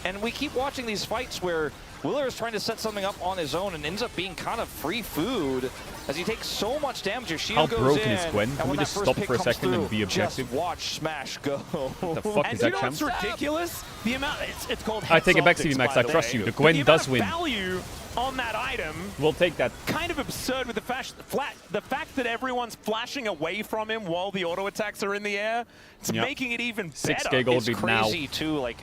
And we keep watching these fights where Willer is trying to set something up on his own and ends up being kind of free food as he takes so much damage. Your shield goes broken in, is Gwen? Can we just stop for a second and be objective? Just watch Smash go. What the fuck is that, champ? It's ridiculous. The amount it's called. I take it back, CD Max. I trust you. The Gwen does win. Value on that item. We'll take that. Kind of absurd with the fact that everyone's flashing away from him while the auto attacks are in the air. It's making it even better. 6k gold It's now. crazy too. Like.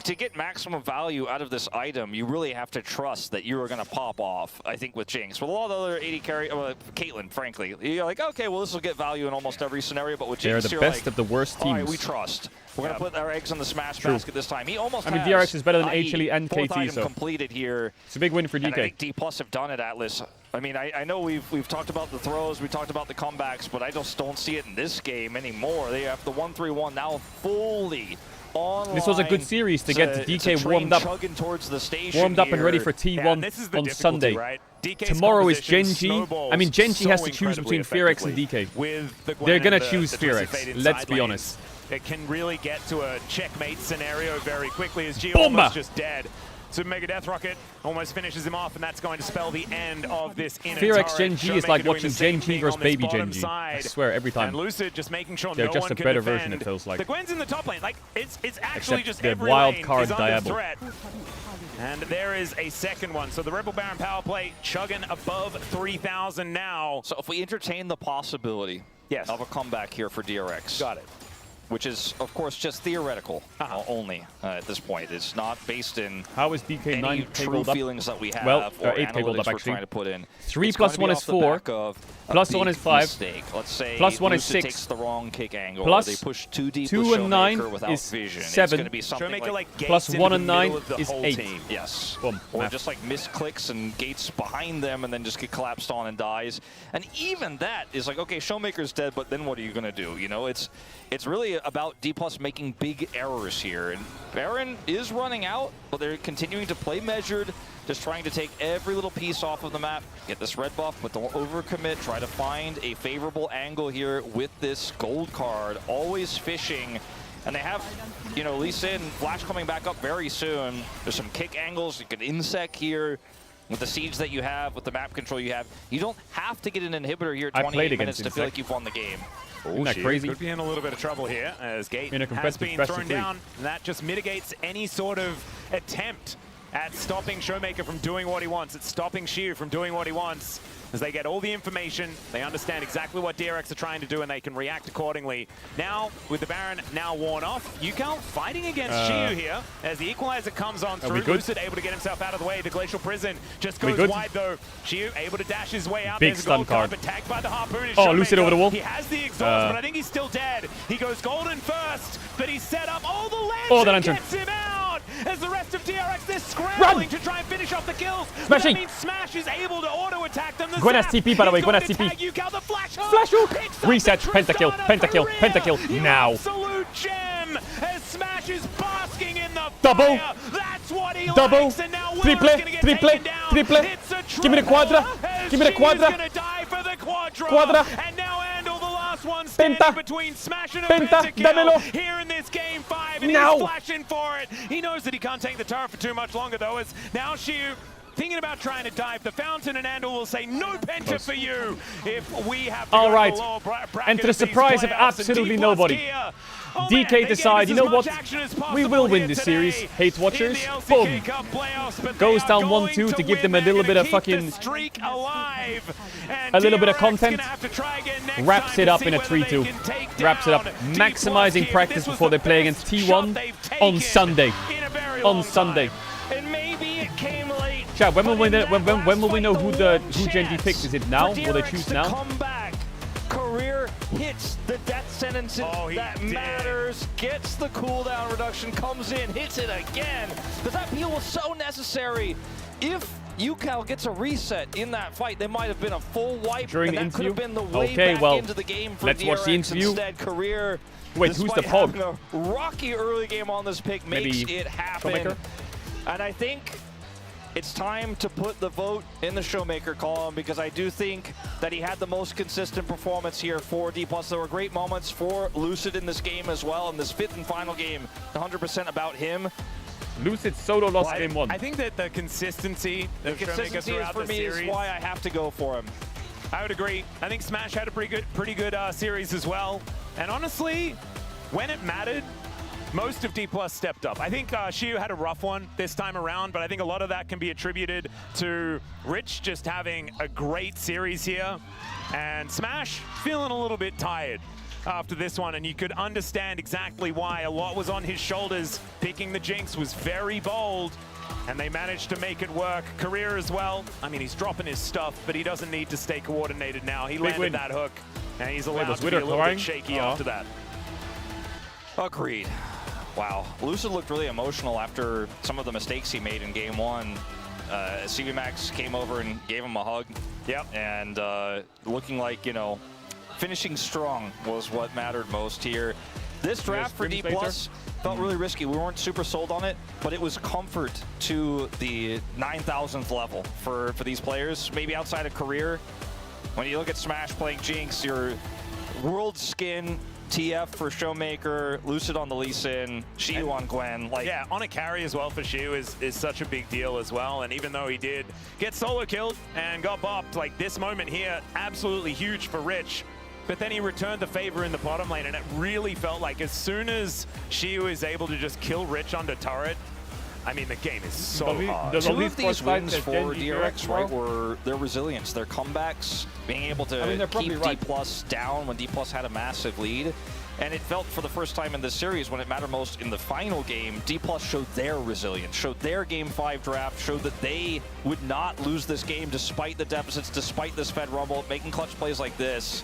To get maximum value out of this item, you really have to trust that you are going to pop off, I think, with Jinx. With a lot of other 80 carry, Caitlyn, frankly, you're like, okay, well, this will get value in almost every scenario, but with Jinx, They're the best of the worst teams. All right, we trust. We're going to put our eggs in the Smash basket this time. He almost I mean, DRX is better than has HLE and fourth KT, item so completed here. It's a big win for DK. And I think D+ have done it, Atlas. I mean, I know we've talked about the throws, we talked about the comebacks, but I just don't see it in this game anymore. They have the 1-3-1 now fully online. This was a good series to get DK warmed up, and ready for T1 on Sunday. Right? Tomorrow is Genji. I mean, Genji has to choose between Fearx and DK. They're gonna choose Fearx. Let's be honest. It can really get to a checkmate scenario very quickly as Gio almost just dead. So Mega Death Rocket almost finishes him off, and that's going to spell the end of this inner Fearx Genji is like watching Genji versus Baby Genji. I swear, every time. And Lucid just making sure they're no just one a can better defend. version, it feels like. The Gwen's in the top lane. Like, it's actually Except just the every wild lane card is under Diablo. threat. And there is a second one. So the Rebel Baron power play chugging above 3,000 now. So if we entertain the possibility of a comeback here for DRX. Got it. Which is, of course, just theoretical only at this point. It's not based in how is DK any 9k true gold up? feelings that we have Well, or 8k gold up we're actually. trying to put in. 3 plus 1 is 4. Plus 1 is 5. Mistake. Let's say plus 1 is Lucid 6. takes the wrong kick angle. Plus they push too deep 2 with and 9 is vision. It's 7. going to be something like plus 1 and 9 is 8. Team. Yes. Boom. Or just like misclicks and gates behind them and then just get collapsed on and dies. And even that is like, okay, Showmaker's dead, but then what are you going to do? You know, it's really about D+ making big errors here. And Baron is running out, but they're continuing to play measured, just trying to take every little piece off of the map, get this red buff, but don't overcommit, try to find a favorable angle here with this gold card, always fishing. And they have, you know, Lee Sin, Flash coming back up very soon. There's some kick angles, you can insect here. With the siege that you have, with the map control you have, you don't have to get an inhibitor here 28 minutes to feel like you've won the game. Isn't that crazy? Could be in a little bit of trouble here as Gate In a has been best of thrown 3. down. And that just mitigates any sort of attempt at stopping Showmaker from doing what he wants. It's stopping Shiu from doing what he wants. As they get all the information, they understand exactly what DRX are trying to do, and they can react accordingly. Now, with the Baron now worn off, Yukal fighting against Shiu here as the Equalizer comes on through. Lucid able to get himself out of the way. The Glacial Prison just goes wide, though. Shiu able to dash his way out. Big There's a gold stun card. but tagged by the Harpoon is Oh, Lucid over the wall. He has the exhaust, but I think he's still dead. He goes golden first, but he's set up. Oh, the lantern, the lantern gets him out! As the rest of DRX, they're scrambling to try and finish off the kills. Smashing! That means Smash is able to auto-attack them. Gwen has TP, by the way. Gwen has TP. Flash hook! Reset. Pentakill. Pentakill. Pentakill. Now. Absolute gem as Smash is basking in the Double. fire. That's what he Double. likes. And now Triple. Triple. Triple. Give me the quadra. Give me the quadra. Gonna die for the quadra. Quadra. And now Andal, the last one standing Penta. between Smash and a Penta. pentakill Damelo. here in this game 5. And Now. he's flashing for it. He knows that he can't take the turret for too much longer, though, as now Shiu thinking about trying to dive the fountain, and Andal will say no penta for you if we have to All right. And to the surprise of absolutely nobody, DK decide, you know what, we will win this series, Hate Watchers, boom, goes down 1-2 to give them a little bit of fucking, a little bit of content, wraps it up in a 3-2, wraps it up, maximizing practice before they play against T1 on Sunday, And maybe it came late. Chat, when will we know who Genji picks? Is it now? Will they choose now? Comeback. Career hits the death sentence that matters, gets the cooldown reduction, comes in, hits it again. Because that peel was so necessary. if UCal gets a reset in that fight, they might have been a full wipe. During and the that could have interview? been the way Okay, back well, into the game for let's DRX. watch the interview. Instead, Career, Wait, who's the having pog? a rocky early game on this pick, makes Maybe it happen. Showmaker? And I think it's time to put the vote in the Showmaker column, because I do think that he had the most consistent performance here for D+. There were great moments for Lucid in this game as well. In this 5th and final game, 100% about him. Lucid solo lost game 1. I think that the consistency of Showmaker throughout for the me series is why I have to go for him. I would agree. I think Smash had a pretty good series as well. And honestly, when it mattered, most of D+ stepped up. I think Shiu had a rough one this time around, but I think a lot of that can be attributed to Rich just having a great series here, and Smash feeling a little bit tired after this one, and you could understand exactly why. A lot was on his shoulders. Picking the Jinx was very bold, and they managed to make it work. Career as well. I mean, he's dropping his stuff, but he doesn't need to stay coordinated now. He landed that hook, and he's allowed to be a little bit shaky after that. Agreed. Wow. Lucid looked really emotional after some of the mistakes he made in game 1. CV Max came over and gave him a hug. Yep. And looking like, you know, finishing strong was what mattered most here. This draft for D+ felt really risky. We weren't super sold on it, but it was comfort to the 9,000th level for these players. Maybe outside of Career, when you look at Smash playing Jinx, your world skin, TF for Showmaker, Lucid on the Lee Sin, Shiu on Gwen. Like, yeah, on a carry as well for Shiu is such a big deal as well. And even though he did get solo killed and got bopped, like this moment here, absolutely huge for Rich. But then he returned the favor in the bottom lane, and it really felt like as soon as Shiu is able to just kill Rich under turret, I mean, the game is so hard. Two of these wins for DRX, right, were their resilience, their comebacks, being able to keep D+ down when D+ had a massive lead. And it felt for the first time in this series, when it mattered most in the final game, D+ showed their resilience, showed their Game 5 draft, showed that they would not lose this game despite the deficits, despite this Fed Rumble, making clutch plays like this.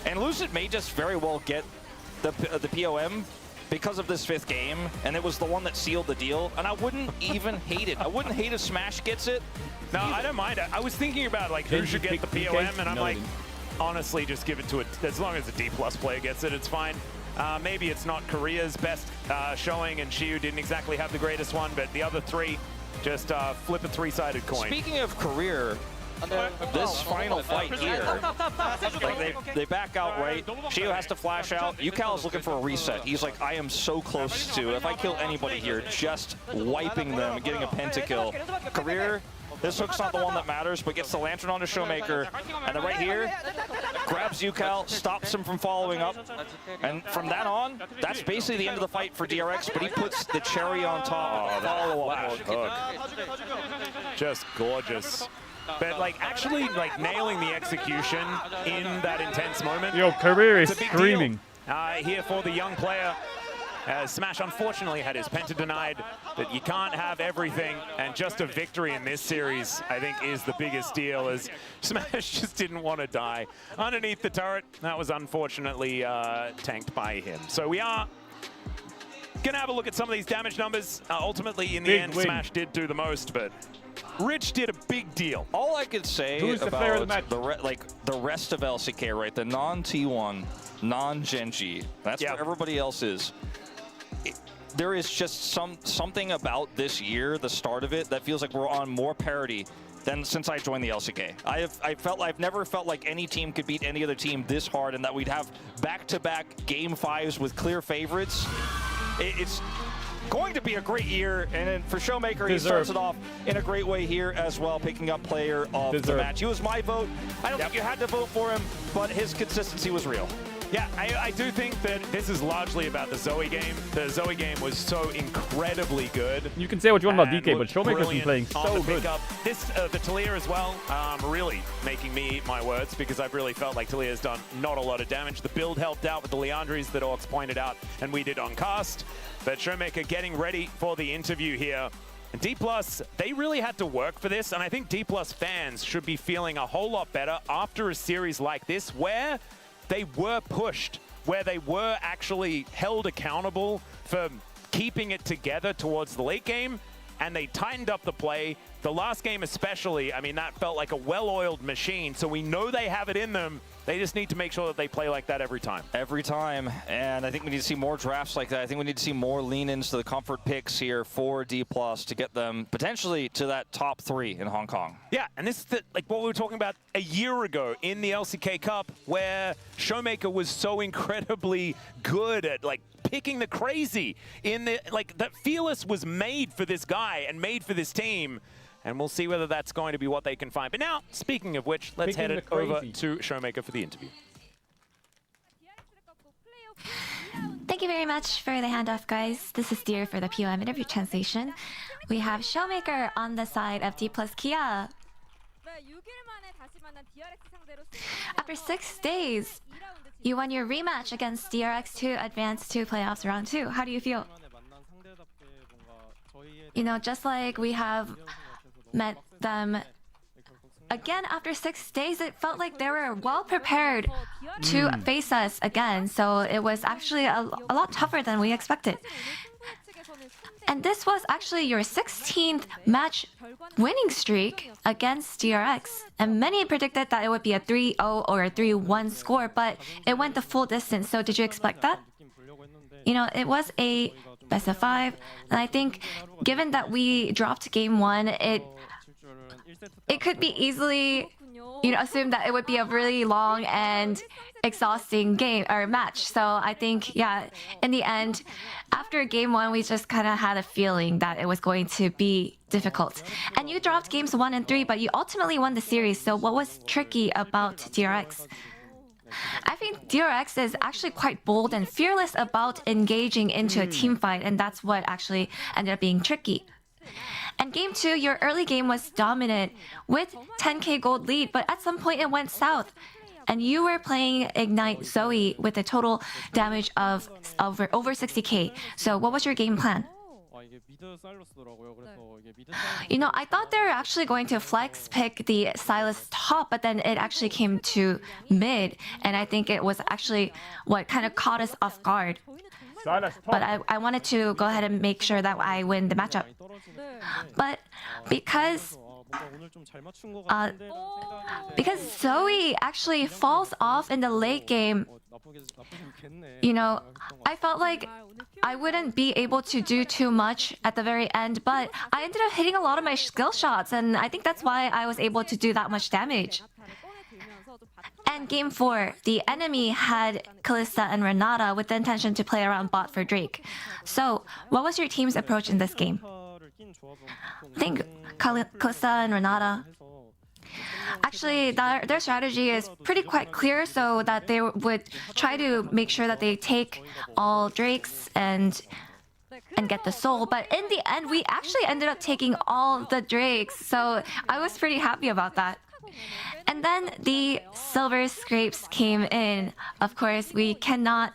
And Lucid may just very well get the POM because of this 5th game, and it was the one that sealed the deal, and I wouldn't even hate it. I wouldn't hate if Smash gets it. No, I don't mind it. I was thinking about like who should get the POM, and I'm like, honestly, just give it to it. As long as a D+ player gets it, it's fine. Maybe it's not Korea's best showing, and Shiu didn't exactly have the greatest one, but the other three, just flip a 3-sided coin. Speaking of Career, this final fight here, like they back out, right? Shiu has to flash out. UCal is looking for a reset. He's like, I am so close to, if I kill anybody here, just wiping them and getting a pentakill. Career, this hook's not the one that matters, but gets the Lantern onto Showmaker. And then right here, grabs UCal, stops him from following up. And from that on, that's basically the end of the fight for DRX, but he puts the cherry on top. Follow-up hook. Just gorgeous. But like actually like nailing the execution in that intense moment. Yo, Career is screaming. Here for the young player. Smash unfortunately had his penta denied, but you can't have everything, and just a victory in this series I think is the biggest deal, as Smash just didn't want to die underneath the turret. That was unfortunately tanked by him. So we are gonna have a look at some of these damage numbers. Ultimately in the end, Smash did do the most, but Rich did a big deal. All I could say about the rest of LCK, right, the non-T1, non-Genji, that's where everybody else is. There is just something about this year, the start of it, that feels like we're on more parity than since I joined the LCK. I've never felt like any team could beat any other team this hard, and that we'd have back-to-back Game 5s with clear favorites. It's going to be a great year, and then for Showmaker, he starts it off in a great way here as well, picking up player of the match. He was my vote. I don't think you had to vote for him, but his consistency was real. Yeah, I do think that this is largely about the Zoe game. The Zoe game was so incredibly good. You can say what you want about DK, but Showmaker's been playing so good. This, the Talia as well, really making me eat my words, because I've really felt like Talia's done not a lot of damage. The build helped out with the Leandries that Orcs pointed out, and we did on cast. But Showmaker getting ready for the interview here. And D+, they really had to work for this, and I think D+ fans should be feeling a whole lot better after a series like this, where they were pushed, where they were actually held accountable for keeping it together towards the late game, and they tightened up the play, the last game especially, I mean, that felt like a well-oiled machine, so we know they have it in them. They just need to make sure that they play like that every time. Every time, and I think we need to see more drafts like that. I think we need to see more lean-ins to the comfort picks here for D+ to get them potentially to that top 3 in Hong Kong. Yeah, and this is like what we were talking about a year ago in the LCK Cup, where Showmaker was so incredibly good at like picking the crazy in the that Fearless was made for this guy and made for this team. And we'll see whether that's going to be what they can find. But now, speaking of which, let's head it over to Showmaker for the interview. Thank you very much for the handoff, guys. This is Dear for the POM interview translation. We have Showmaker on the side of D+ Kia. After 6 days, you won your rematch against DRX to advance to playoffs round 2. How do you feel? You know, just like we have met them again after 6 days, it felt like they were well prepared to face us again. So it was actually a lot tougher than we expected. And this was actually your 16th match winning streak against DRX. And many predicted that it would be a 3-0 or a 3-1 score, but it went the full distance. So did you expect that? You know, it was a best of 5. And I think given that we dropped game 1, it could be easily, you know, assumed that it would be a really long and exhausting game or match. So I think, yeah, in the end, after game 1, we just kind of had a feeling that it was going to be difficult. And you dropped games 1 and 3, but you ultimately won the series. So what was tricky about DRX? I think DRX is actually quite bold and fearless about engaging into a team fight, and that's what actually ended up being tricky. And game 2, your early game was dominant with 10k gold lead, but at some point it went south. And you were playing Ignite Zoe with a total damage of over 60k. So what was your game plan? You know, I thought they were actually going to flex pick the Sylas top, but then it actually came to mid. And I think it was actually what kind of caught us off guard. But I wanted to go ahead and make sure that I win the matchup. But because Zoe actually falls off in the late game, you know, I felt like I wouldn't be able to do too much at the very end, but I ended up hitting a lot of my skill shots, and I think that's why I was able to do that much damage. And game 4, the enemy had Kalista and Renata with the intention to play around bot for Drake. So, what was your team's approach in this game? I think Kalista and Renata, actually, their strategy is pretty quite clear, so that they would try to make sure that they take all Drakes and get the soul. But in the end, we actually ended up taking all the Drakes, so I was pretty happy about that. And then the silver scrapes came in. Of course, we cannot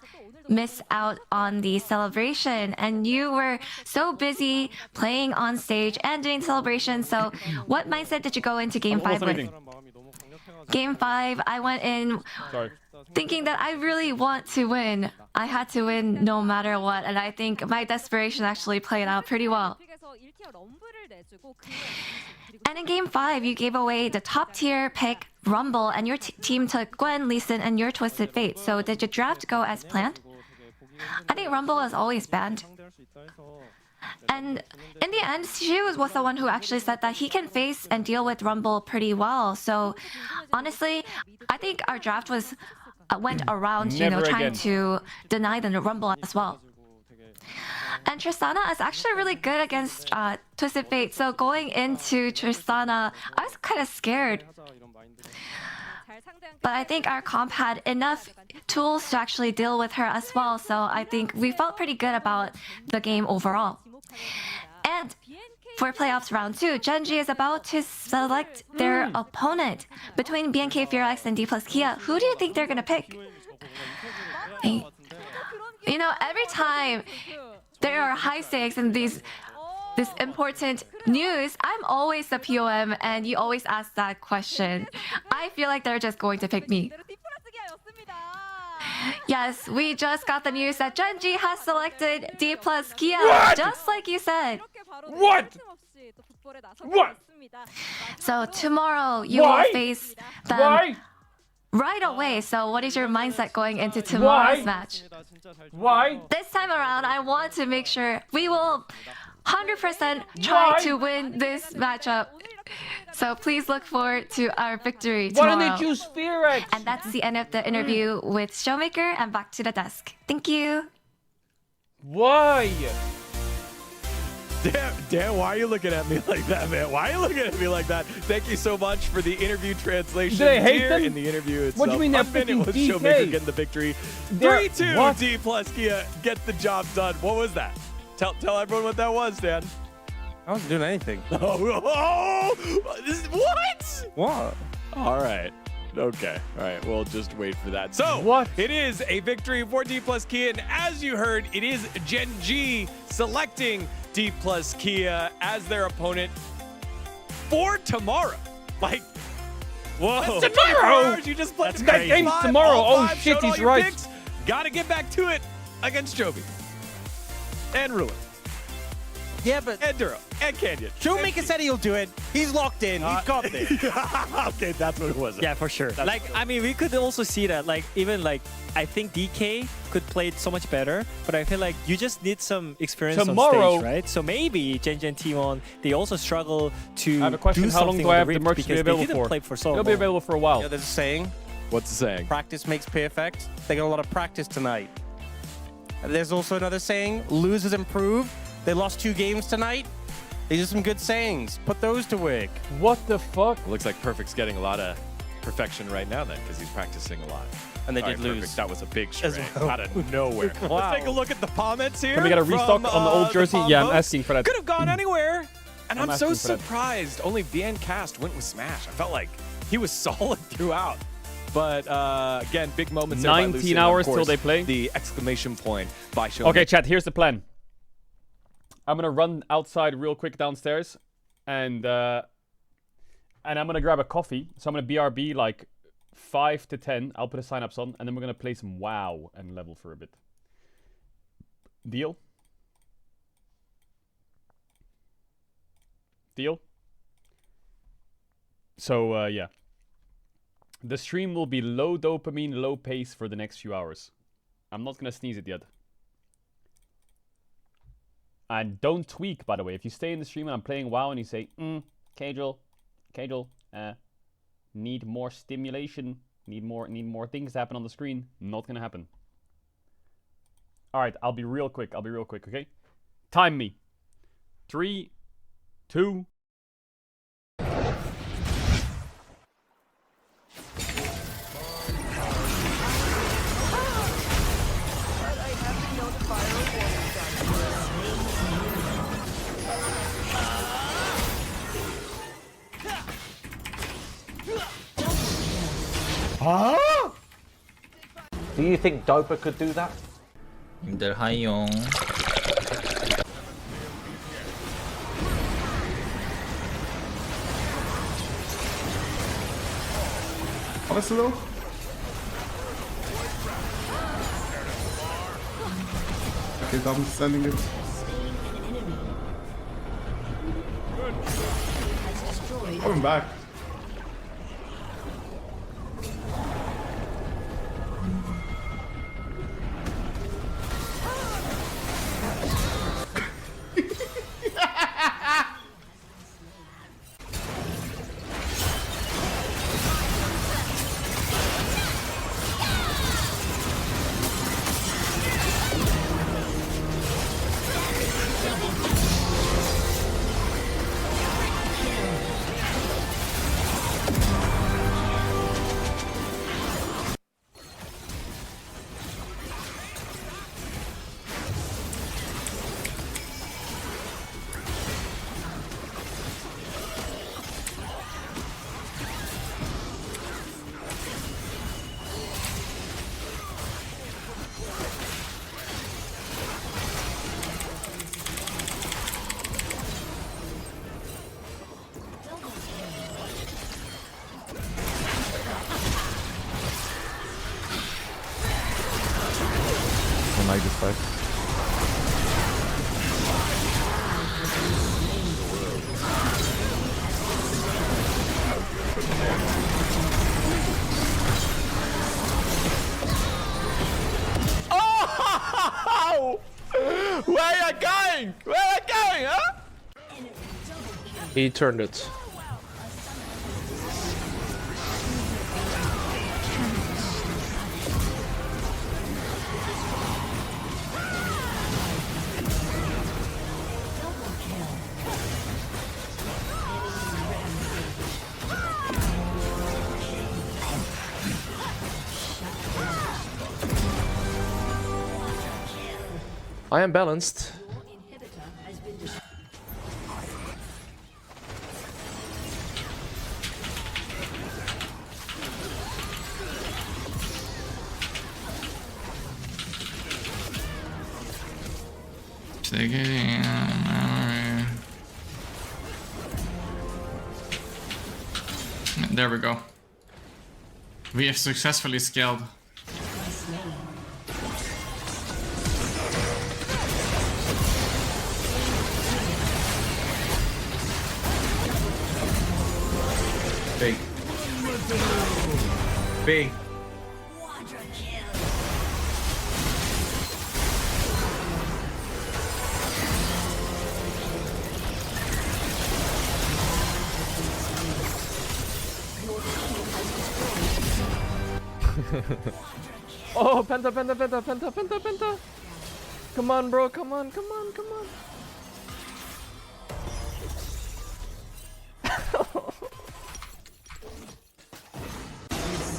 miss out on the celebration, and you were so busy playing on stage and doing celebration. So what mindset did you go into game 5 with? Game 5, I went in thinking that I really want to win. I had to win no matter what, and I think my desperation actually played out pretty well. And in game 5, you gave away the top tier pick, Rumble, and your team took Gwen, Lee Sin, and your Twisted Fate. So did your draft go as planned? I think Rumble is always banned. And in the end, Shu was the one who actually said that he can face and deal with Rumble pretty well. So honestly, I think our draft went around, you know, trying to deny the Rumble as well. And Tristana is actually really good against Twisted Fate. So going into Tristana, I was kind of scared. But I think our comp had enough tools to actually deal with her as well. So I think we felt pretty good about the game overall. And for playoffs round 2, Genji is about to select their opponent between BNK Fearless and D+ Kia. Who do you think they're gonna pick? You know, every time there are high stakes and this important news, I'm always the POM and you always ask that question. I feel like they're just going to pick me. Yes, we just got the news that Genji has selected D+ Kia, just like you said. What? What? So tomorrow you will face them right away. So what is your mindset going into tomorrow's match? Why? This time around, I want to make sure we will 100% try to win this matchup. So please look forward to our victory tomorrow. Why don't they choose Spherex? And that's the end of the interview with Showmaker, and back to the desk. Thank you. Why? Dan, why are you looking at me like that, man? Why are you looking at me like that? Thank you so much for the interview translation. Do they hate here them? In the interview itself. What do you mean they're freaking freaking Showmaker getting the victory. 3-2 D plus Kia. Get the job done. What was that? Tell everyone what that was, Dan. I wasn't doing anything. Oh, what? What? All right. Okay. All right. We'll just wait for that. So, it is a victory for D plus Kia. And as you heard, it is Gen G selecting D plus Kia as their opponent for tomorrow. Like, whoa. That's tomorrow! You just played That game's tomorrow. Oh, shit, he's right. Gotta get back to it against Joby. And Ruin. Yeah, but... And Duro. And Canyon. Showmaker said he'll do it. He's locked in. He's got this. Okay, that's what it was. Yeah, for sure. Like, I mean, we could also see that, like, even, like, I think DK could play it so much better, but I feel like you just need some experience on stage, right? So maybe Gen and Timon, they also struggle to I have a question. How long do I have the merch to be available for? Play for so It'll be available for a while. Yeah, there's a saying. What's the saying? Practice makes perfect. They got a lot of practice tonight. And there's also another saying, losers improve. They lost 2 games tonight. These are some good sayings. Put those to work. What the fuck? It looks like Perfect's getting a lot of perfection right now then, because he's practicing a lot. And they did lose. Perfect. That was a big stray well. out of nowhere. Wow. Let's take a look at the comments here. Can we get a restock on the old jersey? Yeah, I'm asking for that. Could have gone anywhere. And I'm so asking for that. surprised only Bien Cast went with Smash. I felt like he was solid throughout. But again, big moments. 19 hours till they play. The exclamation point by Showmaker. Okay, chat, here's the plan. I'm going to run outside real quick downstairs. And I'm going to grab a coffee. So I'm going to BRB like 5 to 10. I'll put a sign-ups on. And then we're going to play some WoW and level for a bit. Deal? Deal? So, yeah. The stream will be low dopamine, low pace for the next few hours. I'm not going to sneeze it yet. And don't tweak, by the way. If you stay in the stream and I'm playing WoW and you say, Caedrel, need more stimulation, need more things to happen on the screen, not going to happen. Alright, I'll be real quick, okay? Time me. 3, 2... Huh? Do you think Dopa could do that? 님들 하이용. slow. Okay, I'm sending it. Coming back. Like this fight. He turned it. I am balanced. There we go. We have successfully scaled. Big. Big. Oh, penta, penta, penta, penta, penta, penta. Come on, bro. Come on, come on, come on.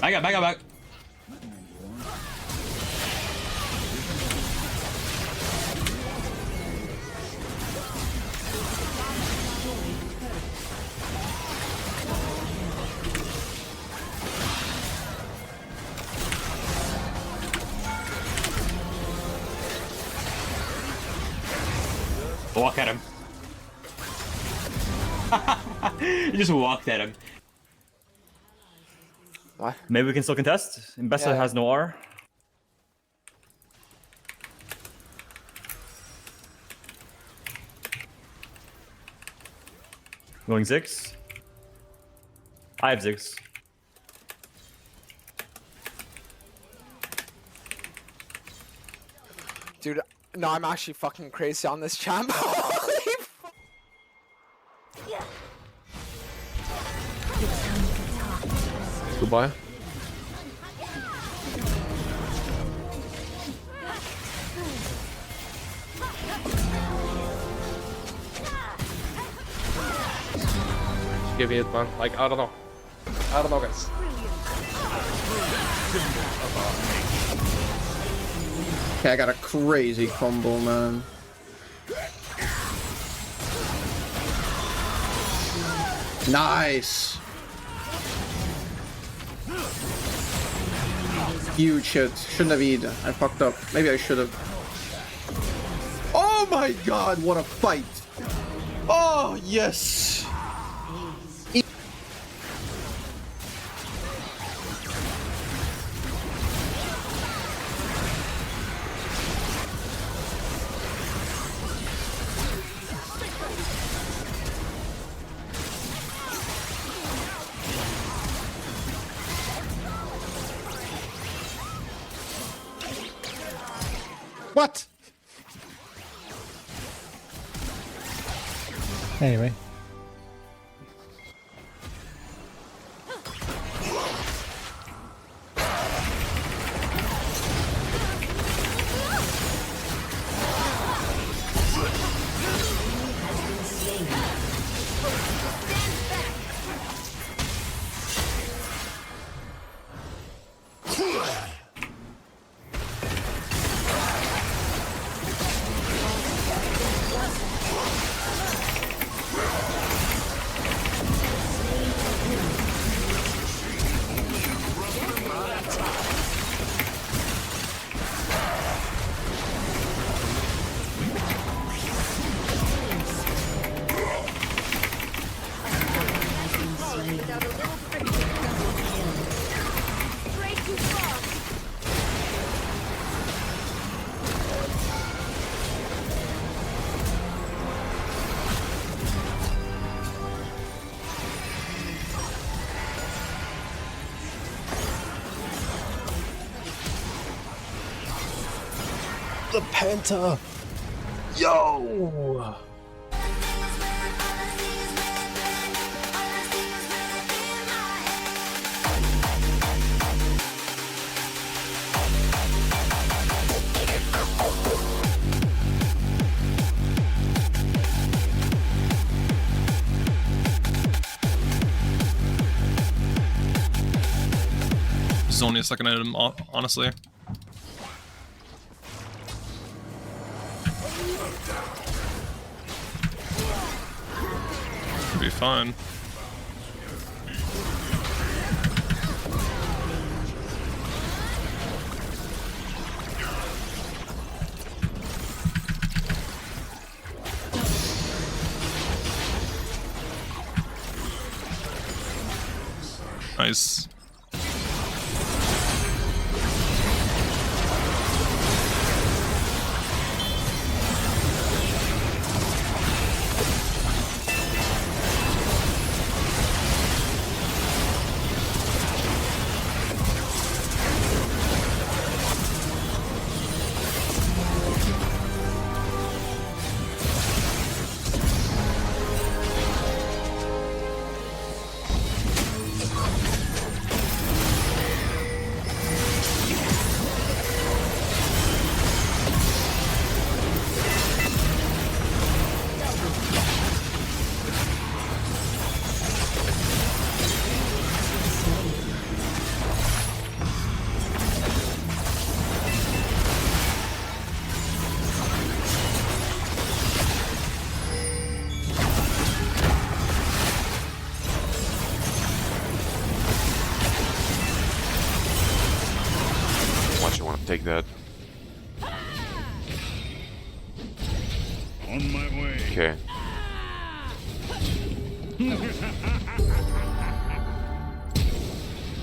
Back up. Walk at him. You just walked at him. What? Maybe we can still contest. Imbessa has no R. Going 6. I have 6. Dude, no, I'm actually fucking crazy on this champ. Goodbye. Give me it, man. Like, I don't know. I don't know, guys. Okay, I got a crazy combo, man. Nice. Huge shit. Shouldn't have eaten. I fucked up. Maybe I should have. Oh my god, what a fight. Oh, yes. What? Anyway. The Penta! Yo! This is only a second item, honestly. Should be fine. Nice. Take that. On my way. Okay.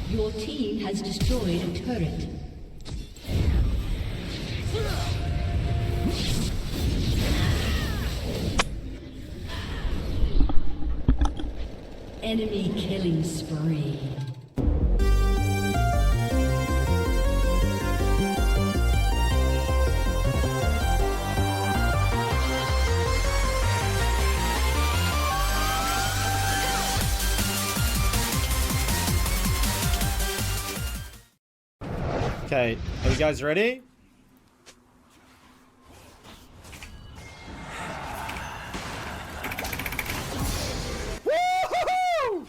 Your team has destroyed a turret. Enemy killing spree. Okay, are you guys ready? Woo-hoo-hoo!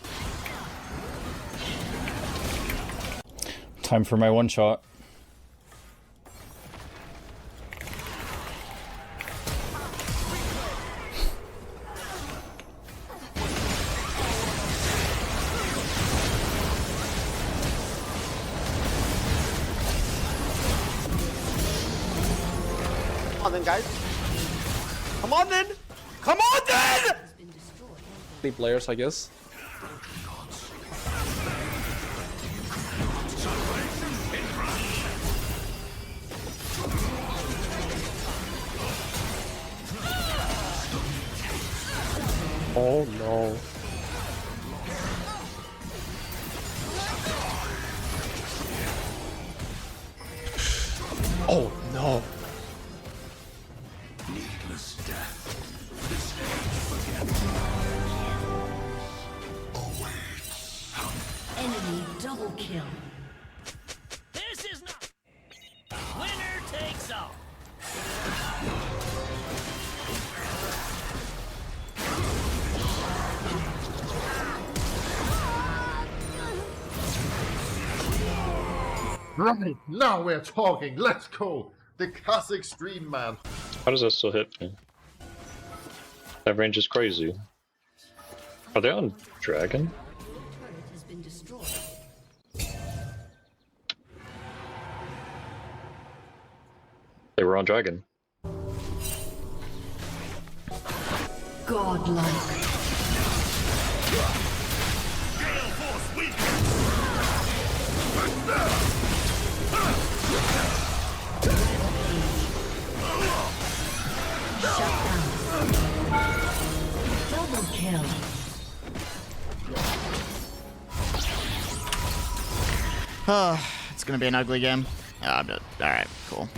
Time for my one shot. Come on then, guys. Come on then! Come on then! 3 players, I guess. Oh no. Oh no. Needless death. Enemy double kill. This is not. Winner takes all. Right, now we're talking. Let's go. The classic stream, man. How does that still hit me? That range is crazy. Are they on Dragon? They were on Dragon. Godlike. Double kill. It's gonna be an ugly game. Alright, cool.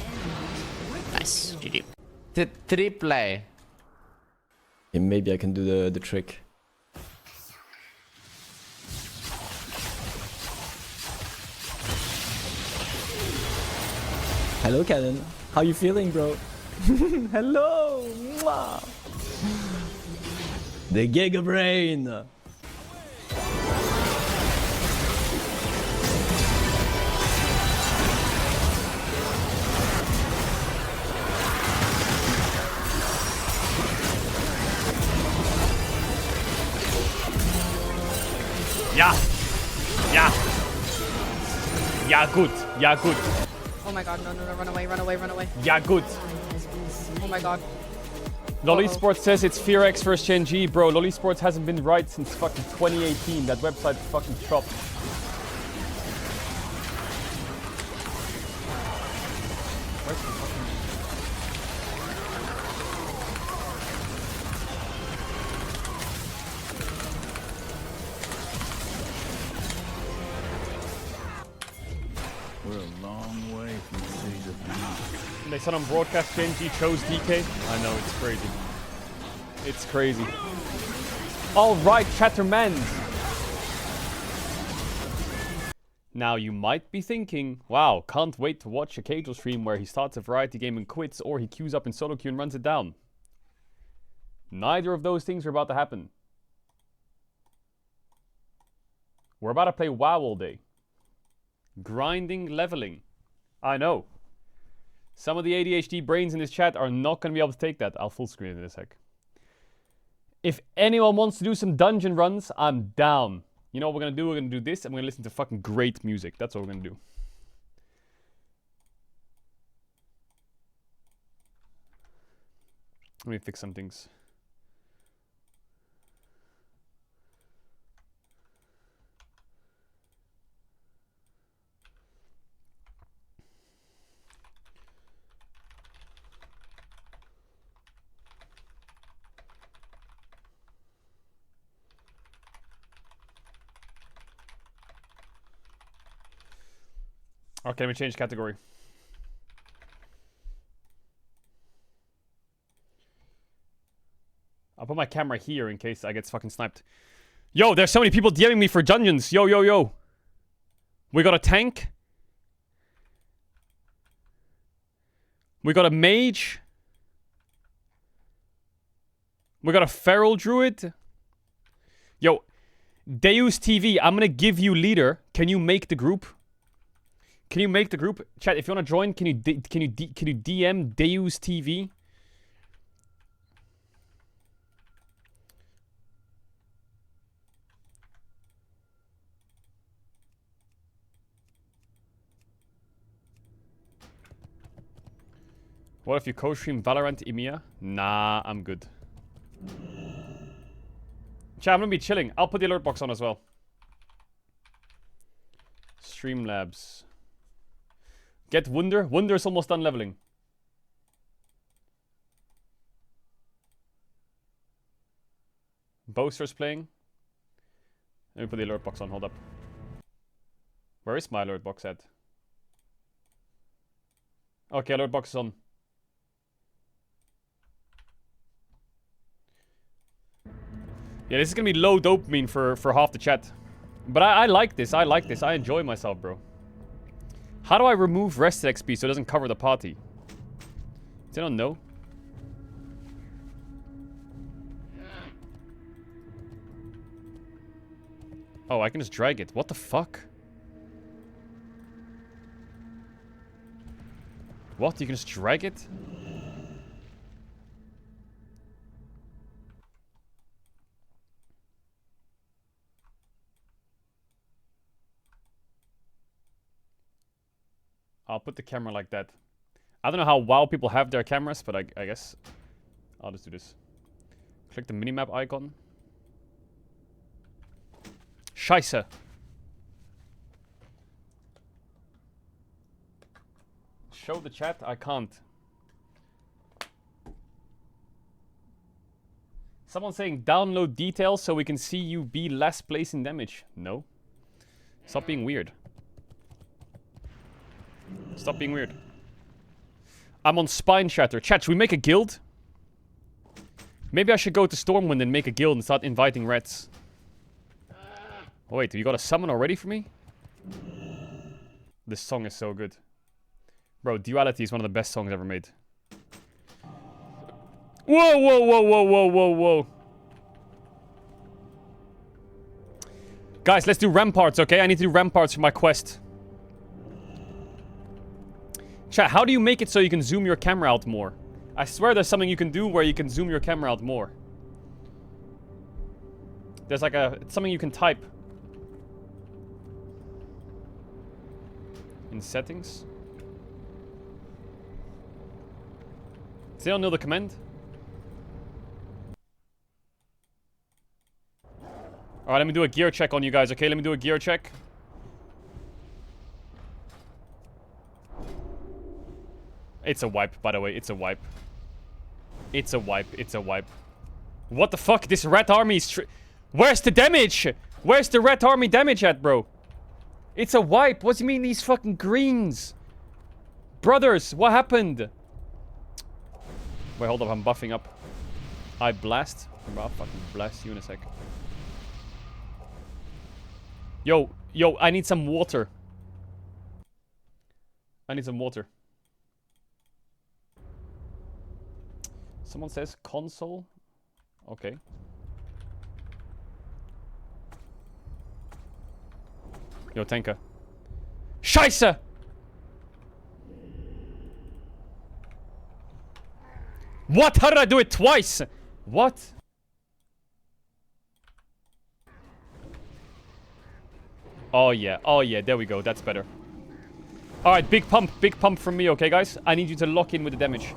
Nice. GG. Triple. Yeah, maybe I can do the trick. Hello, Cannon. How you feeling, bro? Hello. Mwah. The Giga Brain. Yeah. Yeah. Yeah, good. Yeah, good. Oh my god, no, no, no, run away, run away, run away. Yeah, good. Oh my god. Lolly Sports says it's FearX versus Gen G. Bro, Lolly Sports hasn't been right since fucking 2018. That website fucking chopped. Where's the fucking... We're a long way from Seed of Meat. They said on broadcast Gen G chose DK. I know, it's crazy. It's crazy. Alright, Chatterman. Now you might be thinking, wow, can't wait to watch a Caedrel stream where he starts a variety game and quits, or he queues up in solo queue and runs it down. Neither of those things are about to happen. We're about to play WoW all day. Grinding, leveling. I know. Some of the ADHD brains in this chat are not going to be able to take that. I'll full screen it in a sec. If anyone wants to do some dungeon runs, I'm down. You know what we're going to do? We're going to do this, and we're going to listen to fucking great music. That's what we're going to do. Let me fix some things. Okay, let me change category. I'll put my camera here in case I get fucking sniped. Yo, there's so many people DMing me for dungeons. Yo, yo, yo. We got a tank. We got a mage. We got a feral druid. Yo, Deus TV, I'm gonna give you leader. Can you make the group? Can you make the group? Chat, if you want to join, can you DM Deus TV? What if you co-stream Valorant EMEA? Nah, I'm good. Chat, I'm gonna be chilling. I'll put the alert box on as well. Streamlabs. Get Wunder. Wunder's almost done leveling. Boaster's playing. Let me put the alert box on. Hold up. Where is my alert box at? Okay, alert box is on. Yeah, this is gonna be low dopamine for half the chat. But I like this. I like this. I enjoy myself, bro. How do I remove rested XP so it doesn't cover the party? Does anyone know? Oh, I can just drag it. What the fuck? What? You can just drag it? I'll put the camera like that. I don't know how WoW people have their cameras, but I guess I'll just do this. Click the minimap icon. Scheisse. Show the chat? I can't. Someone saying download details so we can see you be less placing damage. No. Stop being weird. Stop being weird. I'm on Spine Shatter. Chat, should we make a guild? Maybe I should go to Stormwind and make a guild and start inviting reds. Oh wait, you got a summon already for me? This song is so good. Bro, Duality is one of the best songs ever made. Whoa, whoa, whoa, whoa, whoa, whoa, whoa. Guys, let's do ramparts, okay? I need to do ramparts for my quest. Chat, how do you make it so you can zoom your camera out more? I swear there's something you can do where you can zoom your camera out more. There's like it's something you can type. In settings. Does anyone know the command? Alright, let me do a gear check on you guys, okay? Let me do a gear check. It's a wipe, by the way. It's a wipe. It's a wipe. It's a wipe. What the fuck? This rat army is... Where's the damage? Where's the rat army damage at, bro? It's a wipe. What do you mean these fucking greens? Brothers, what happened? Wait, hold up. I'm buffing up. I blast. I'll fucking blast you in a sec. Yo, I need some water. I need some water. Someone says console. Okay. Yo, tanker. Scheiße! What? How did I do it twice? What? Oh yeah, there we go, that's better. Alright, big pump from me, okay guys? I need you to lock in with the damage.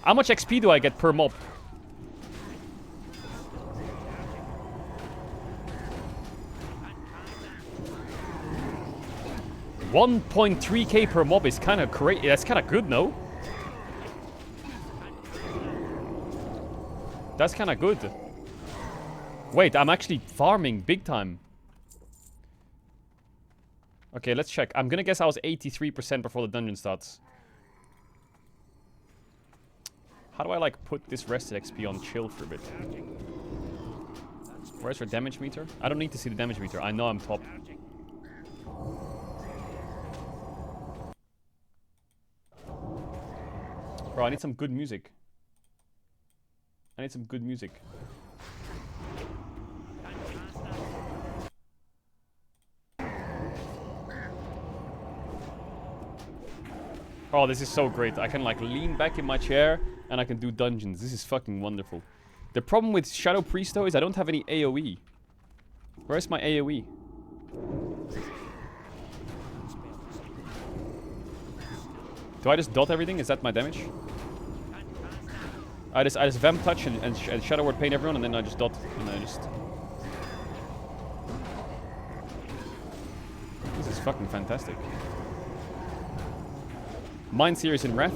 How much XP do I get per mob? $1.3k per mob is kind of crazy. That's kind of good, no? That's kind of good. Wait, I'm actually farming big time. Okay, let's check. I'm gonna guess I was 83% before the dungeon starts. How do I, like, put this rested XP on chill for a bit? Where's your damage meter? I don't need to see the damage meter. I know I'm top. Bro, I need some good music. I need some good music. Oh, this is so great. I can, like, lean back in my chair and I can do dungeons. This is fucking wonderful. The problem with Shadow Priest, though, is I don't have any AoE. Where's my AoE? Do I just dot everything? Is that my damage? I just vamp touch and Shadow Word paint everyone, and then I just dot, and I just... This is fucking fantastic. Mind Series in Wrath.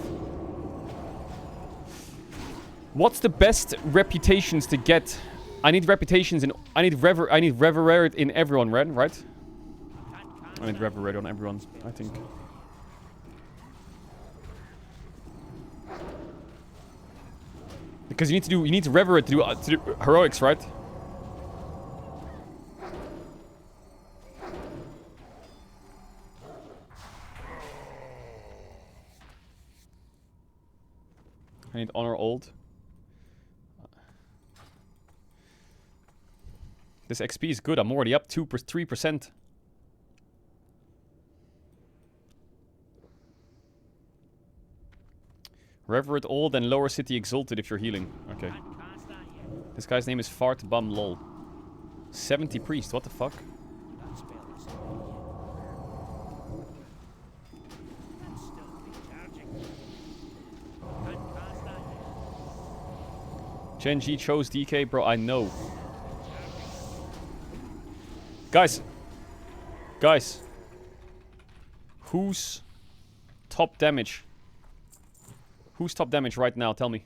What's the best reputations to get? I need reputations in... I need Reverend in everyone, right? I need Reverend on everyone, I think. Because you need to Reverend to do heroics, right? I need honor old. This XP is good. I'm already up 3%. Reverend old and lower city exalted if you're healing. Okay. This guy's name is Fart Bum Lol. 70 priest. What the fuck? Gen G chose DK, bro. I know. Guys. Who's top damage? Who's top damage right now? Tell me.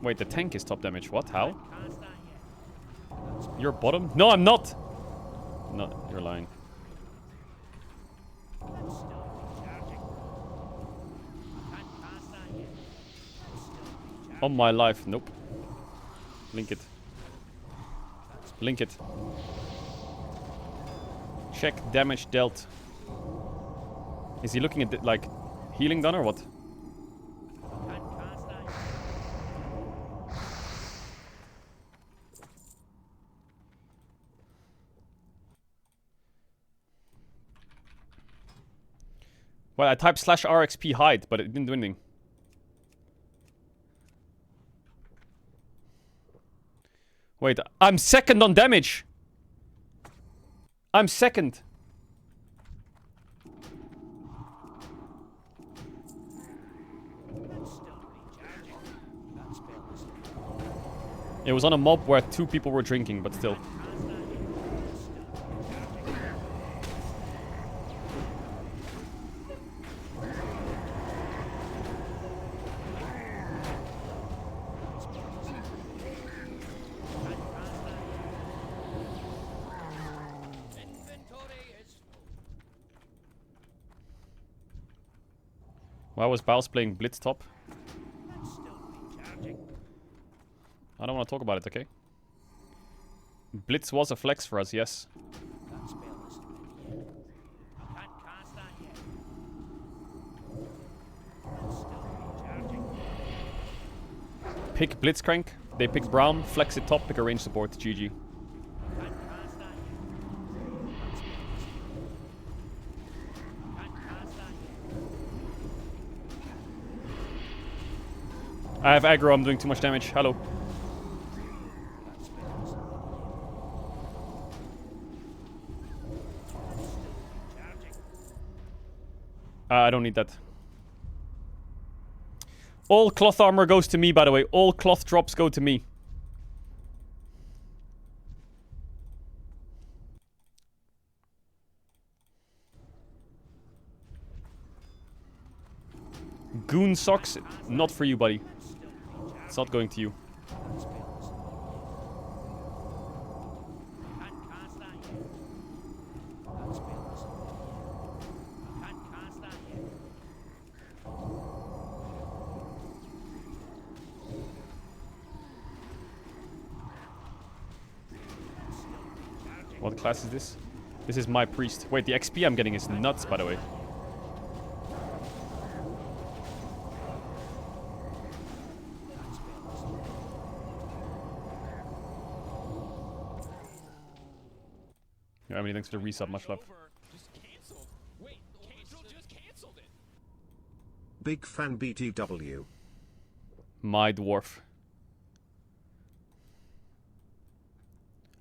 Wait, the tank is top damage. What? How? You're bottom? No, I'm not! No, you're lying. On my life, nope. Link it. Link it. Check damage dealt. Is he looking at like healing done or what? Well, I typed /RXP hide, but it didn't do anything. Wait, I'm second on damage. I'm second. It was on a mob where 2 people were drinking, but still. Why was Baus playing Blitz top? I don't want to talk about it, okay? Blitz was a flex for us, yes. Pick Blitzcrank, they pick Braum, flex it top, pick a range support, GG. I have aggro, I'm doing too much damage. Hello. I don't need that. All cloth armor goes to me, by the way. All cloth drops go to me. Goon socks, not for you, buddy. It's not going to you. What class is this? This is my priest. Wait, the XP I'm getting is nuts, by the way. Yeah, Emily, thanks for the resub. Much love. Big fan BTW. My dwarf.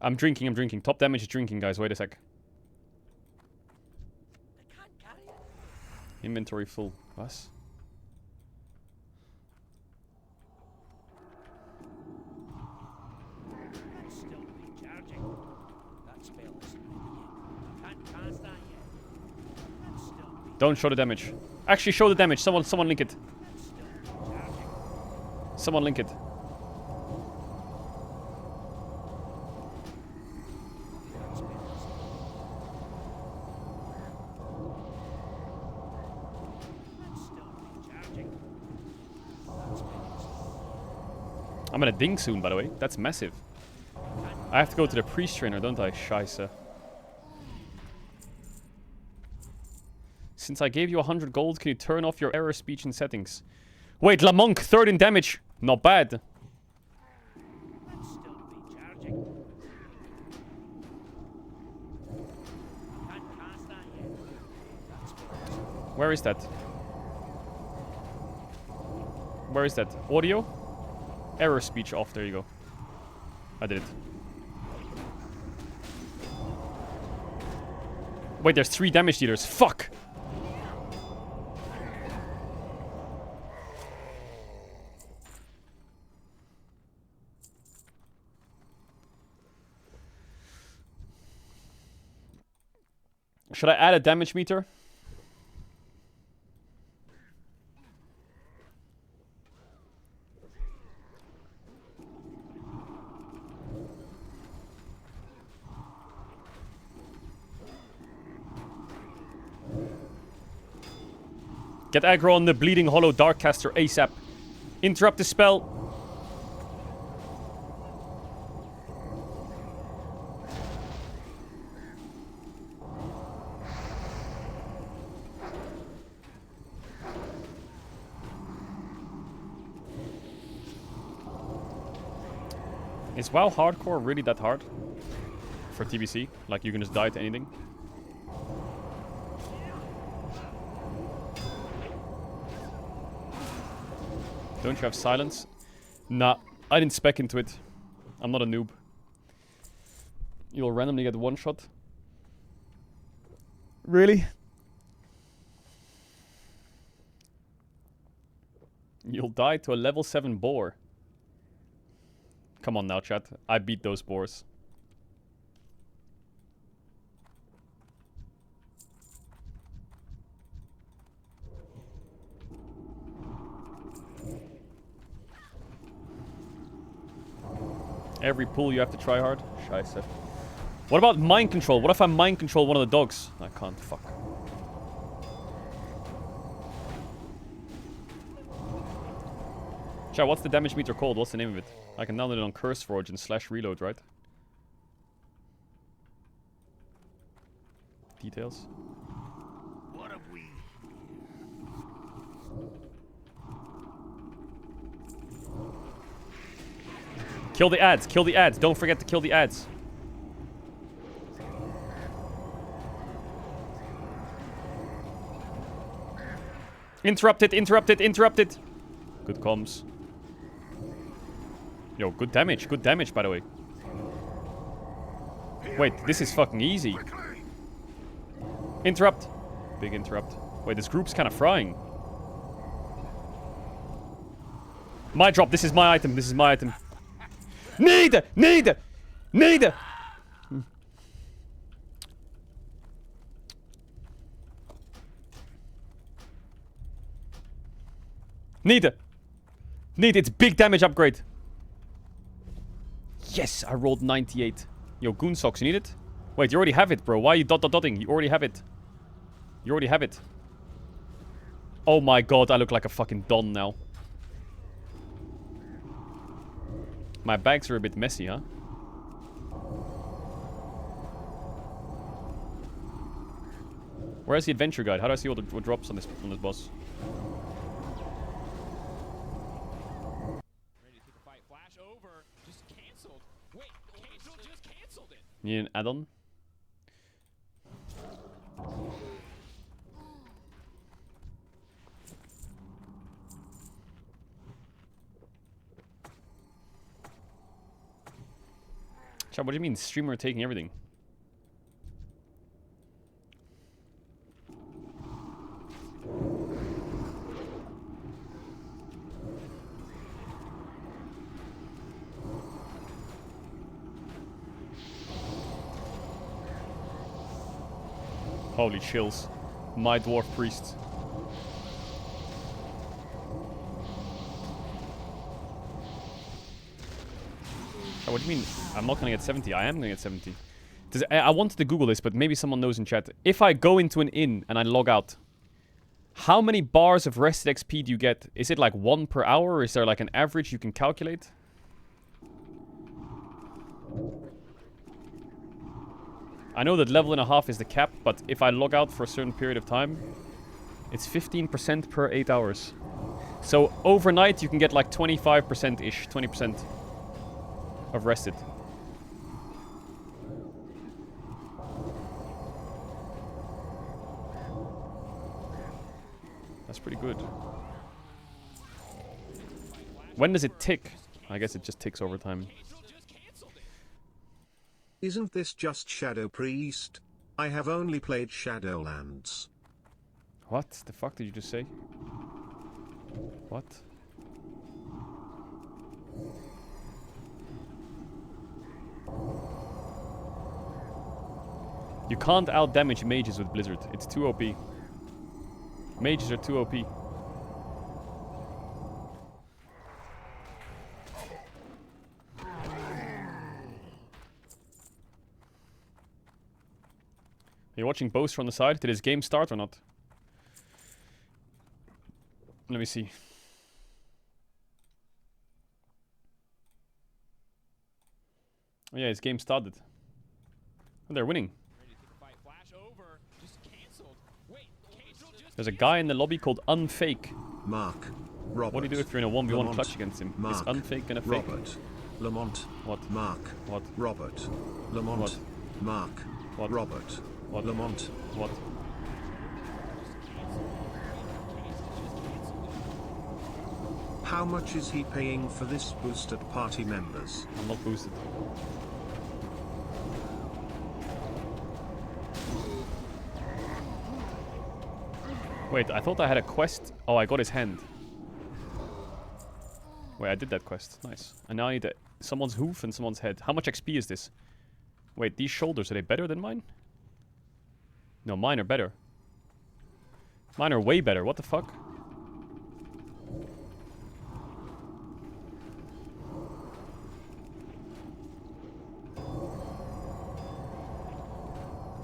I'm drinking. Top damage is drinking, guys. Wait a sec. Inventory full. Was? Don't show the damage. Actually, show the damage. Someone link it. Someone link it. I'm gonna ding soon, by the way. That's massive. I have to go to the priest trainer, don't I? Scheisse. Since I gave you 100 gold, can you turn off your error speech in settings? Wait, Lamonk, 3rd in damage. Not bad. Where is that? Where is that? Audio? Error speech off. There you go. I did it. Wait, there's 3 damage dealers. Fuck! Should I add a damage meter? Get aggro on the Bleeding Hollow Darkcaster ASAP. Interrupt the spell. Is WoW Hardcore really that hard? For TBC? Like you can just die to anything? Don't you have silence? Nah, I didn't spec into it. I'm not a noob. You'll randomly get one shot. Really? You'll die to a level 7 boar. Come on now, chat. I beat those boars. Every pool you have to try hard. Scheiße. What about mind control? What if I mind control one of the dogs? I can't. Fuck. Chat, what's the damage meter called? What's the name of it? I can download it on CurseForge and /reload, right? Details. What have we? Kill the ads. Kill the ads. Don't forget to kill the ads. Interrupt it. Interrupt it. Interrupt it. Good comms. Yo, good damage. Good damage, by the way. Wait, this is fucking easy. Interrupt. Big interrupt. Wait, this group's kind of frying. My drop. This is my item. This is my item. Need! Need! Need! Need! Need! It's big damage upgrade. Yes, I rolled 98. Yo, Goon Socks, you need it? Wait, you already have it, bro. Why are you dotting? You already have it. You already have it. Oh my god, I look like a fucking Don now. My bags are a bit messy, huh? Where's the adventure guide? How do I see what drops on this boss? Ready to take a fight. Flash over. Just canceled. Wait, Caedrel just canceled it. Need an add-on? Chat, what do you mean streamer taking everything? Holy chills. My dwarf priest. Oh, what do you mean? I'm not gonna get 70. I am gonna get 70. I wanted to Google this, but maybe someone knows in chat. If I go into an inn and I log out, how many bars of rested XP do you get? Is it like 1 per hour, or is there like an average you can calculate? I know that level and a half is the cap, but if I log out for a certain period of time, it's 15% per 8 hours. So overnight you can get like 25%-ish, 20% of rested. That's pretty good. When does it tick? I guess it just ticks over time. Isn't this just Shadow Priest? I have only played Shadowlands. What the fuck did you just say? What? You can't out-damage mages with Blizzard. It's too OP. Mages are too OP. Are you watching Boaster on the side? Did his game start or not? Let me see. Oh yeah, his game started. Oh, they're winning. There's a guy in the lobby called Unfake. Mark. Robert. What do you do if you're in a 1v1 Lamont. clutch against him? Mark. Is Unfake gonna fake? Robert. Lamont. What? Mark. What? Robert. Lamont. What? Mark. What? Robert. What? Lamont. What? How much is he paying for this boosted party members? I'm not boosted. Wait, I thought I had a quest. Oh, I got his hand. Wait, I did that quest. Nice. And now I need someone's hoof and someone's head. How much XP is this? Wait, these shoulders, are they better than mine? No, mine are better. Mine are way better. What the fuck?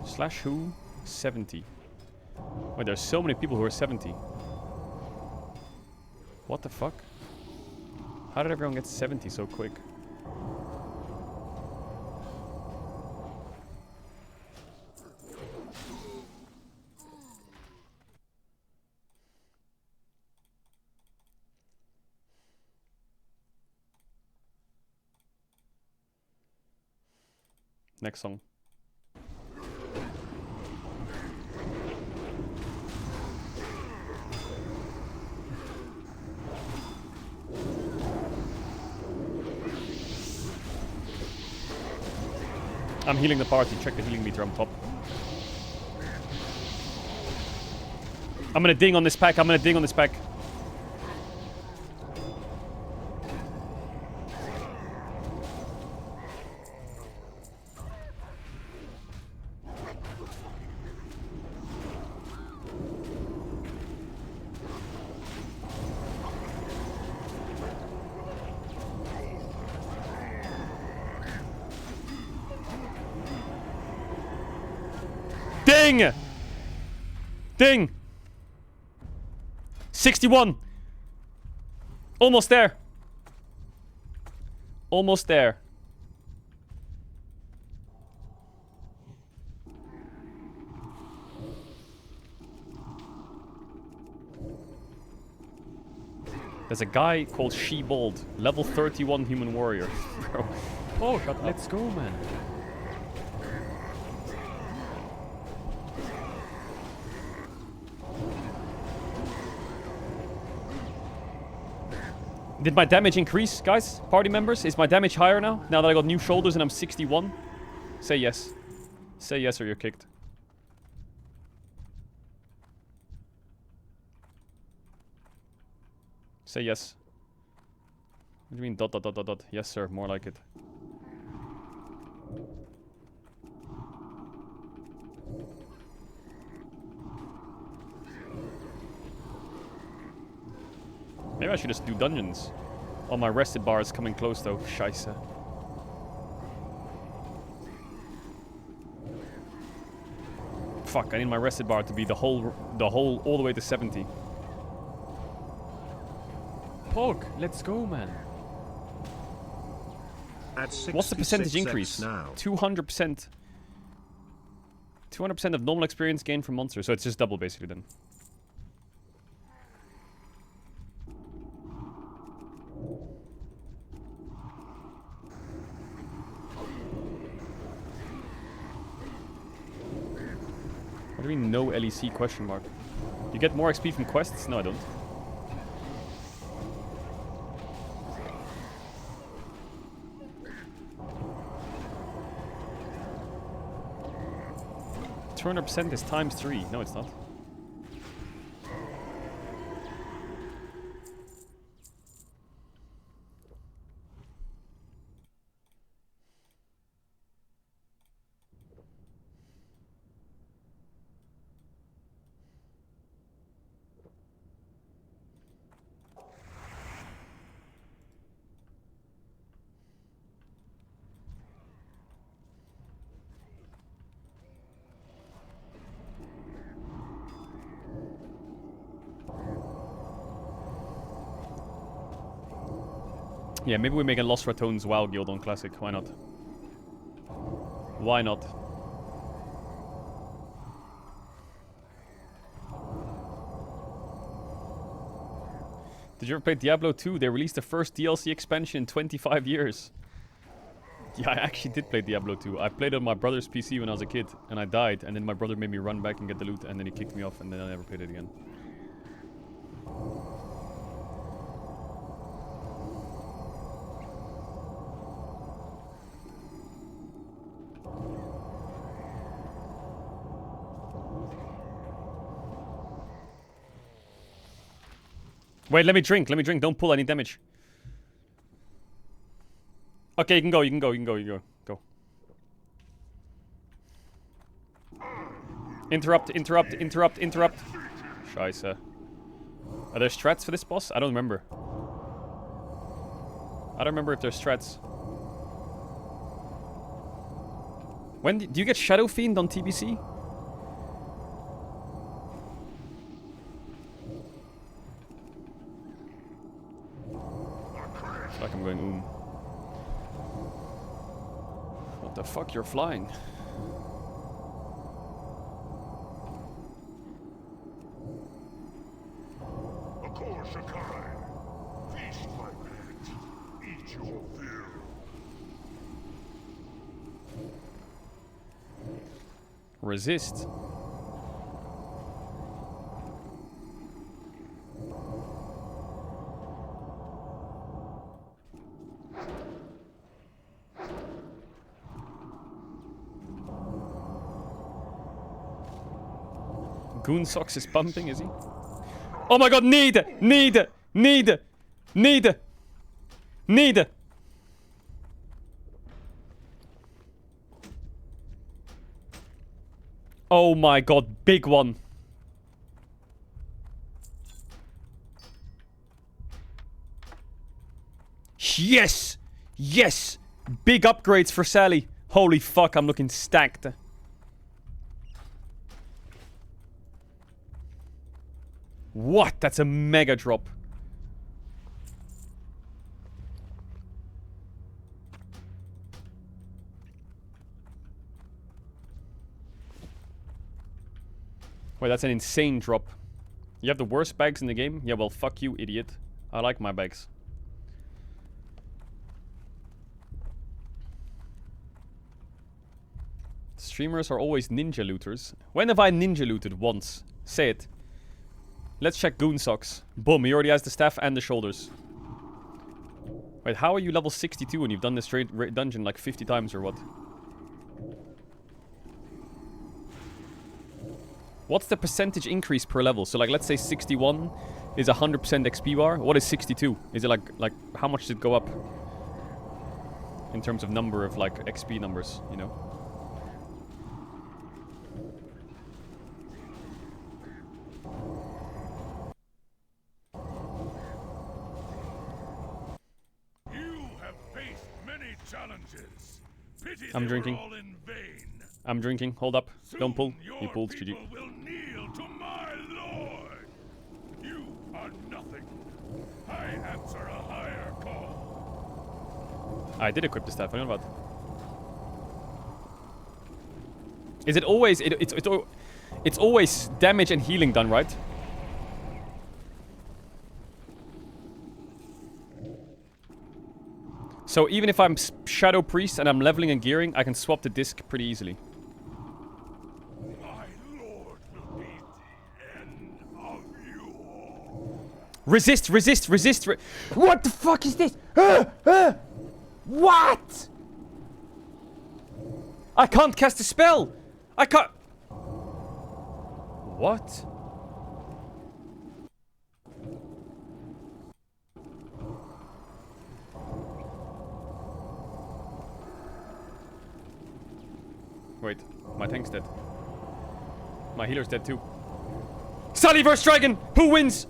Slash who? 70. Wait, there's so many people who are 70. What the fuck? How did everyone get 70 so quick? Next song. I'm healing the party. Check the healing meter on top. I'm gonna ding on this pack. I'm gonna ding on this pack. Ding! Ding! 61! Almost there. Almost there. There's a guy called She-Bold, level 31 human warrior. Bro. Oh, God, let's go, man. Did my damage increase, guys? Party members? Is my damage higher now? Now that I got new shoulders and I'm 61? Say yes. Say yes or you're kicked. Say yes. What do you mean dot dot dot dot dot? Yes sir, more like it. Maybe I should just do dungeons. Oh, my rested bar is coming close though. Scheisse. Fuck, I need my rested bar to be the whole all the way to 70. Pog, let's go, man. What's the percentage increase? 200%. 200% of normal experience gained from monsters. So it's just double basically then. What do you mean no LEC question mark? You get more XP from quests? No, I don't. %200% is times 3. No, it's not. Yeah, maybe we make a Lost Ratones WoW guild on Classic. Why not? Why not? Did you ever play Diablo 2? They released the first DLC expansion in 25 years. Yeah, I actually did play Diablo 2. I played on my brother's PC when I was a kid, and I died, and then my brother made me run back and get the loot, and then he kicked me off, and then I never played it again. Wait, let me drink. Don't pull any damage. Okay, you can go. Go. Interrupt. Scheiße. Are there strats for this boss? I don't remember. I don't remember if there's strats. When do you get Shadow Fiend on TBC? It's like I'm going What the fuck? You're flying. Resist. Goon Socks is pumping, is he? Oh my god, need! Oh my god, big one. Yes! Yes! Big upgrades for Sally. Holy fuck, I'm looking stacked. What? That's a mega drop. Wait, that's an insane drop. You have the worst bags in the game? Yeah, well, fuck you, idiot. I like my bags. Streamers are always ninja looters. When have I ninja looted once? Say it. Let's check Goon Socks. Boom, he already has the staff and the shoulders. Wait, how are you level 62 when you've done this straight dungeon like 50 times or what? What's the percentage increase per level? So like, let's say 61 is 100% XP bar. What is 62? Is it like how much did it go up? In terms of number of like XP numbers, you know? I'm drinking. I'm drinking. Hold up. Don't pull. You pulled, GG. You are nothing. I answer a higher call. I did equip the staff. I don't know about. Is it always? It's always damage and healing done, right? So even if I'm Shadow Priest and I'm leveling and gearing, I can swap the disc pretty easily. My lord will be the end of you all. Resist! What the fuck is this? What? I can't cast a spell! I can't... What? Wait, my tank's dead. My healer's dead too. Sally vs Dragon! Who wins?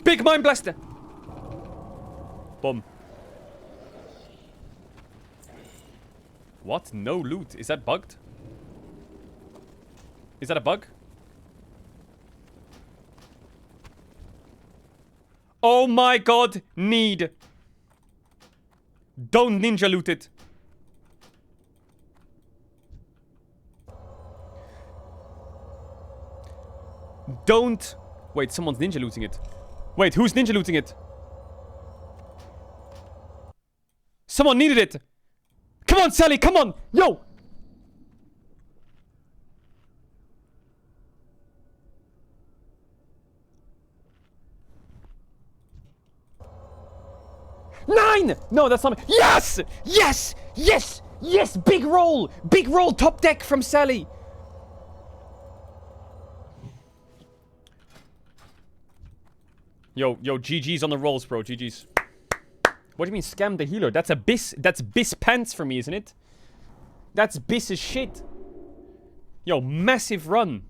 Big Mind Blaster! Boom. What? No loot. Is that bugged? Is that a bug? Oh my god! Need! Don't ninja loot it! Don't... Wait, someone's ninja looting it. Wait, who's ninja looting it? Someone needed it! Come on, Sally, come on! Yo! Nine! No, that's not me. Yes! Yes! Yes! Yes! Big roll! Big roll! Top deck from Sally! Yo, GG's on the rolls, bro. GG's. What do you mean scam the healer? That's Biss pants for me, isn't it? That's Biss's shit. Yo, massive run.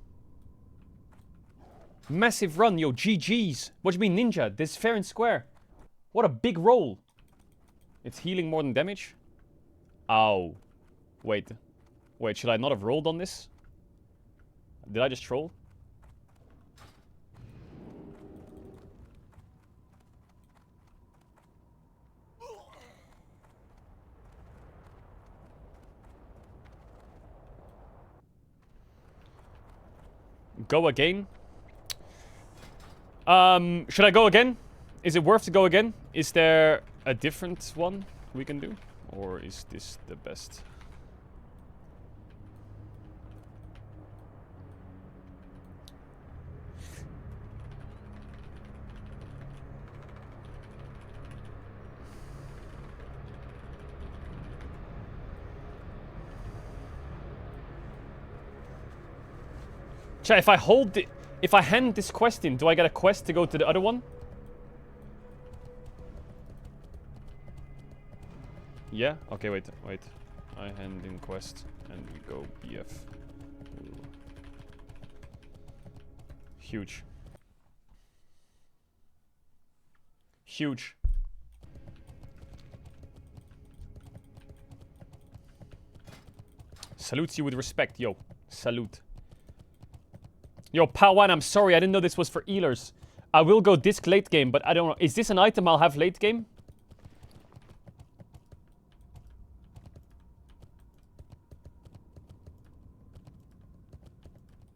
Massive run, yo, GG's. What do you mean ninja? This is fair and square. What a big roll. It's healing more than damage? Ow. Wait, should I not have rolled on this? Did I just troll? Go again? Should I go again? Is it worth to go again? Is there a different one we can do? Or is this the best? Chat, if I hand this quest in, do I get a quest to go to the other one? Yeah? Okay, wait. I hand in quest and we go BF. Ooh. Huge. Huge. Salutes you with respect, yo. Salute. Yo, Pawan, I'm sorry. I didn't know this was for healers. I will go disc late game, but I don't know. Is this an item I'll have late game?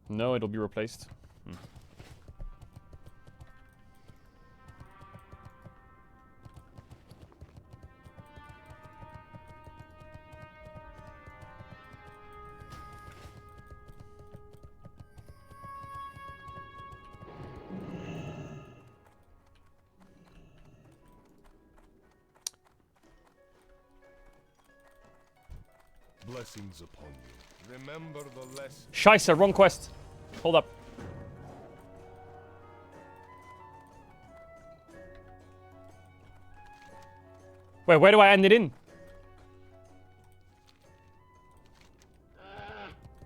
No, it'll be replaced. Blessings upon you. Remember the lesson. Scheisse, wrong quest. Hold up. Wait, where do I end it in?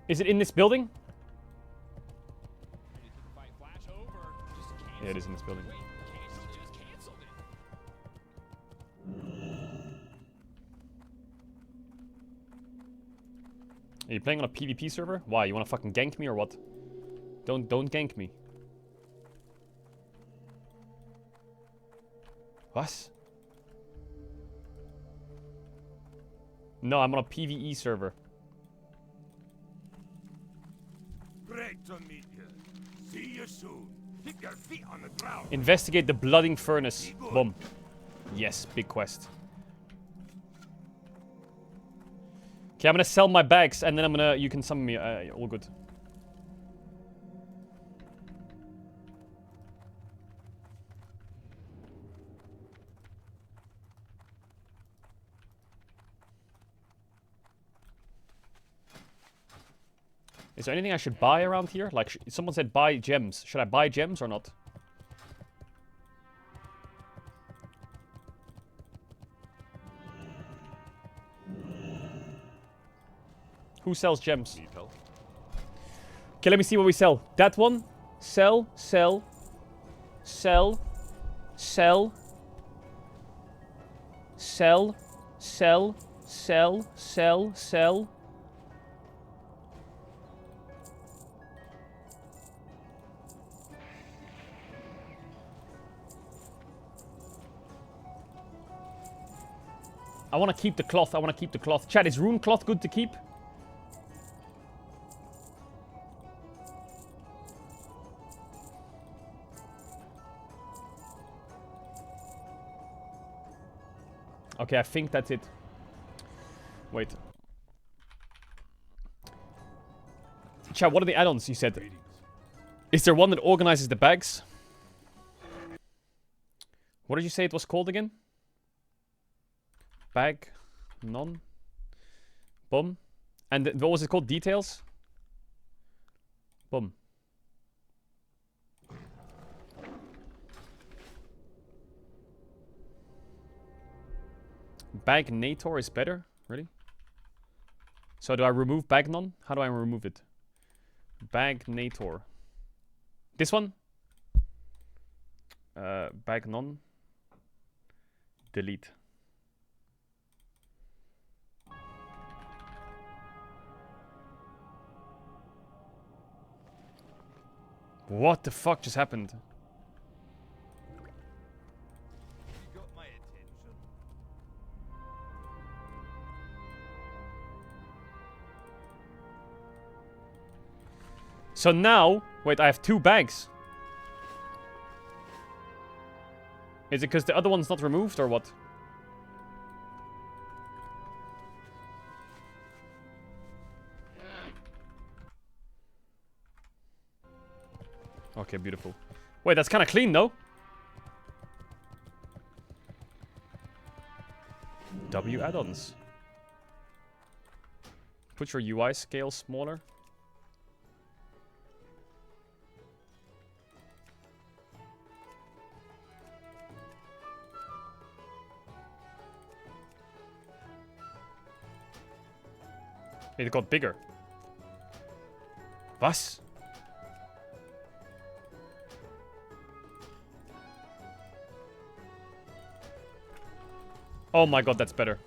Is it in this building? Yeah, it is in this building. Are you playing on a PvP server? Why? You want to fucking gank me or what? Don't gank me. What? No, I'm on a PvE server. Great to meet you. See you soon. Keep your feet on the ground. Investigate the blooding furnace. Boom. Yes, big quest. Okay, I'm gonna sell my bags and then you can summon me. All good. Is there anything I should buy around here? Like, someone said buy gems. Should I buy gems or not? Who sells gems? Okay, let me see what we sell. That one. Sell, sell, sell, sell, sell, sell, sell, sell, sell. I want to keep the cloth. I want to keep the cloth. Chat, is rune cloth good to keep? Okay, I think that's it. Wait. Chat, what are the add-ons you said? Is there one that organizes the bags? What did you say it was called again? Bag. None. Boom. And what was it called? Details? Boom. Bagnator is better? Really? So do I remove Bagnon? How do I remove it? Bagnator. This one? Bagnon. Delete. What the fuck just happened? So now, wait, I have 2 bags. Is it because the other one's not removed or what? Okay, beautiful. Wait, that's kind of clean though. W add-ons. Put your UI scale smaller. It got bigger. Was? Oh my god, that's better.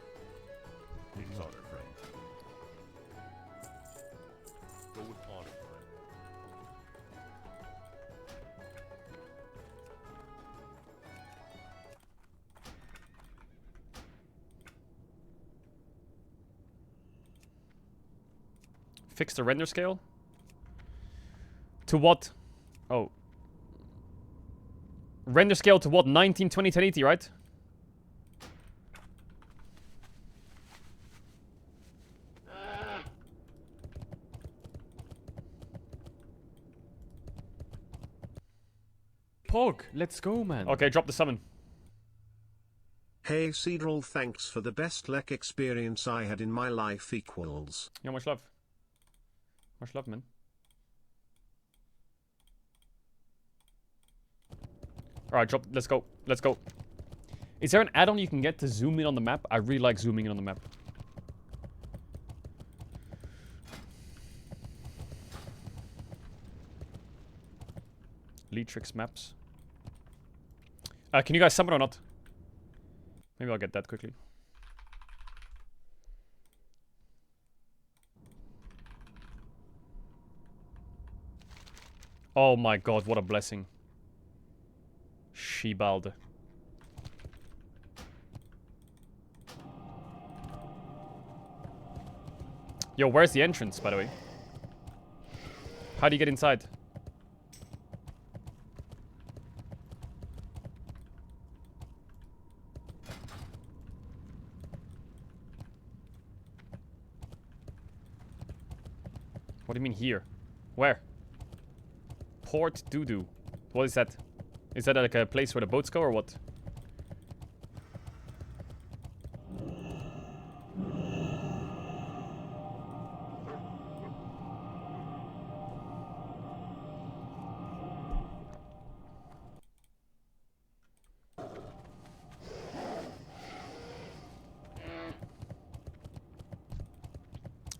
Fix the render scale? To what? Oh. Render scale to what? 1920 1080, right? Pog, let's go, man. Okay, drop the summon. Hey Caedrel, thanks for the best lek experience I had in my life equals. Yeah, much love. Much love, man. Alright, drop. Let's go. Let's go. Is there an add-on you can get to zoom in on the map? I really like zooming in on the map. Leatrix maps. Can you guys summon or not? Maybe I'll get that quickly. Oh my god, what a blessing. Shebald. Yo, where's the entrance, by the way? How do you get inside? What do you mean here? Where? Port Doo-Doo. What is that? Is that like a place where the boats go or what?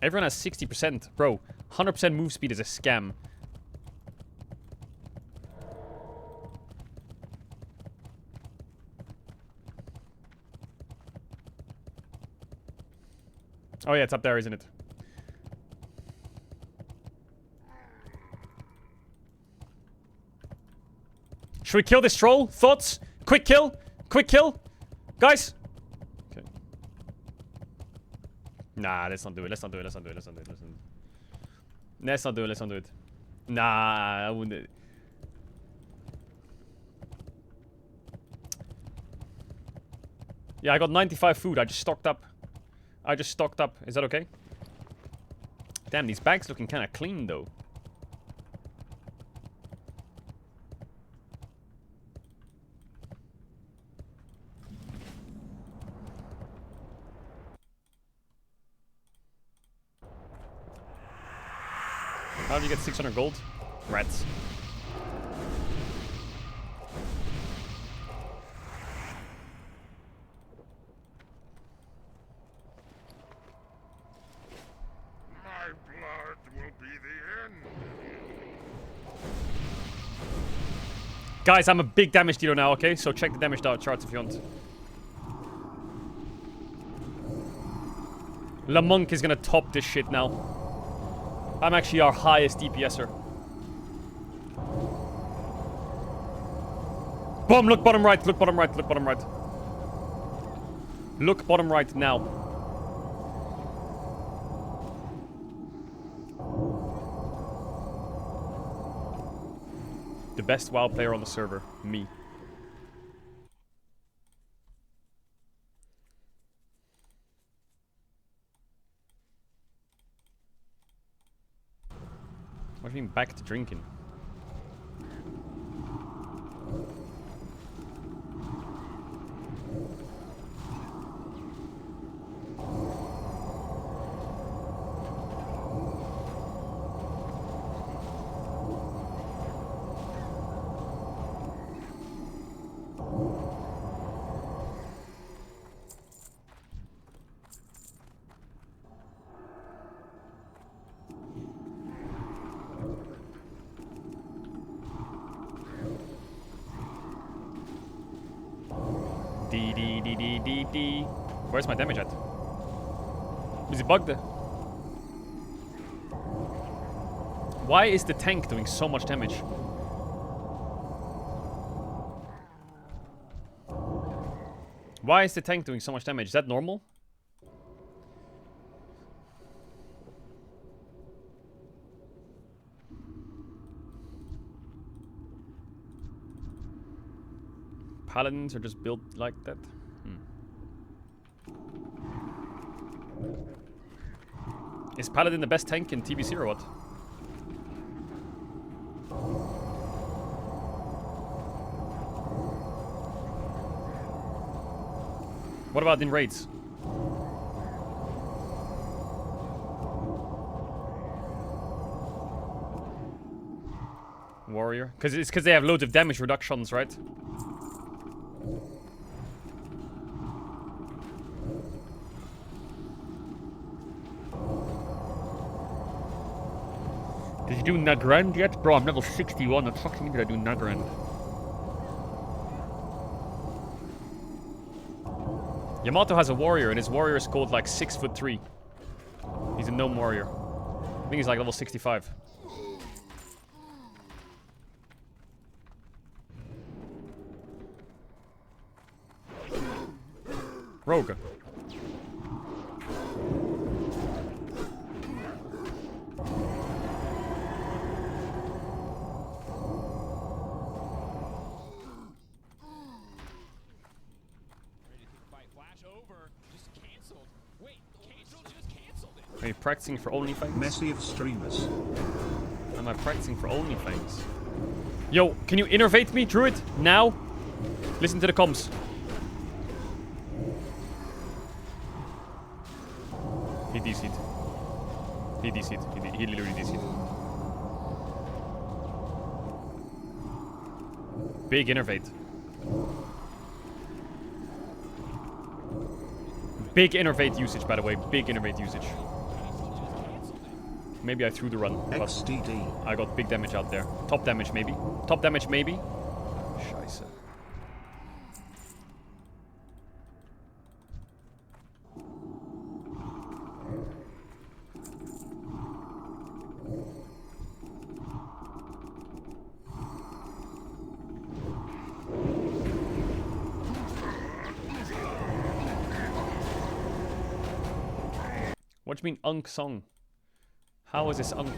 Everyone has 60%. Bro, 100% move speed is a scam. Oh yeah, it's up there, isn't it? Should we kill this troll? Thoughts? Quick kill? Quick kill? Guys? Okay. Nah, let's not do it. Let's not do it. Let's not do it. Let's not do it. Let's not do it. Let's not do it. Nah, I wouldn't. Yeah, I got 95 food. I just stocked up. Is that okay? Damn, these bags looking kind of clean, though. How do you get 600 gold? Rats. Guys, I'm a big damage dealer now, okay? So check the damage charts if you want. Lamonk is gonna top this shit now. I'm actually our highest DPSer. Boom, look bottom right, look bottom right, look bottom right. Look bottom right now. The best WoW player on the server, me. What do you mean back to drinking? D. Where's my damage at? Is it bugged? Why is the tank doing so much damage? Why is the tank doing so much damage? Is that normal? Paladins are just built like that. Is Paladin the best tank in TBC or what? What about in raids? Warrior? It's because they have loads of damage reductions, right? Did you do Nagrand yet? Bro, I'm level 61. What fucking did I do Nagrand? Yamato has a warrior, and his warrior is called like 6'3". He's a gnome warrior. I think he's like level 65. Rogue. Are you practicing for OnlyFans? Messy of streamers. Am I practicing for OnlyFans? Yo, can you innervate me, Druid? Now? Listen to the comms. He DC'd. He DC'd. He literally DC'd. Big innervate. Big innervate usage, by the way. Big innervate usage. Maybe I threw the run. XDD. I got big damage out there. Top damage, maybe. Top damage, maybe. Scheiße. What do you mean, Unk song? How is this Unk?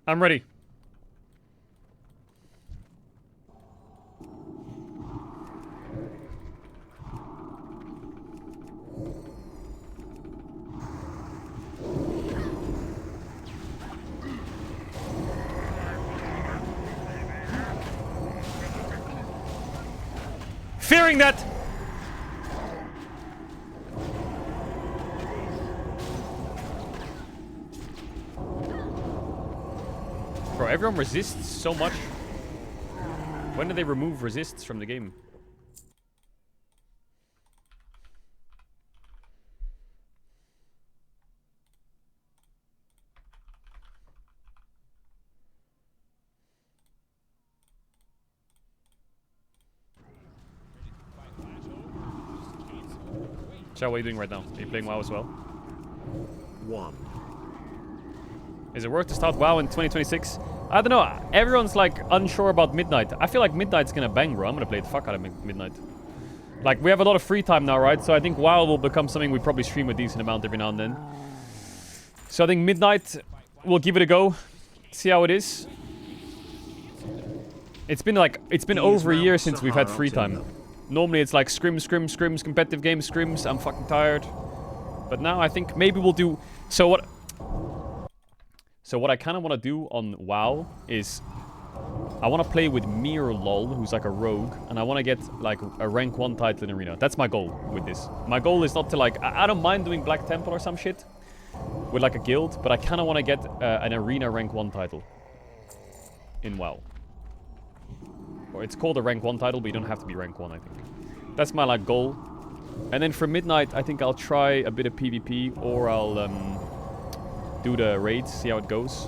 I'm ready. Fearing that! Bro, everyone resists so much. When do they remove resists from the game? Chad, what are you doing right now? Are you playing WoW as well? 1. Is it worth to start WoW in 2026? I don't know. Everyone's like unsure about Midnight. I feel like Midnight's gonna bang, bro. I'm gonna play the fuck out of Midnight. Like, we have a lot of free time now, right? So I think WoW will become something we probably stream a decent amount every now and then. So I think Midnight, we'll give it a go. See how it is. It's been over a year since we've had free time. Normally it's like scrims, competitive games, scrims. I'm fucking tired. But now I think maybe we'll do... So what I kind of want to do on WoW is... I want to play with Mir Lol, who's like a rogue. And I want to get like a rank 1 title in Arena. That's my goal with this. My goal is not to like... I don't mind doing Black Temple or some shit. With like a guild. But I kind of want to get an Arena rank 1 title. In WoW. Or it's called a rank 1 title, but you don't have to be rank 1, I think. That's my like goal. And then for Midnight, I think I'll try a bit of PvP, or I'll do the raids, see how it goes.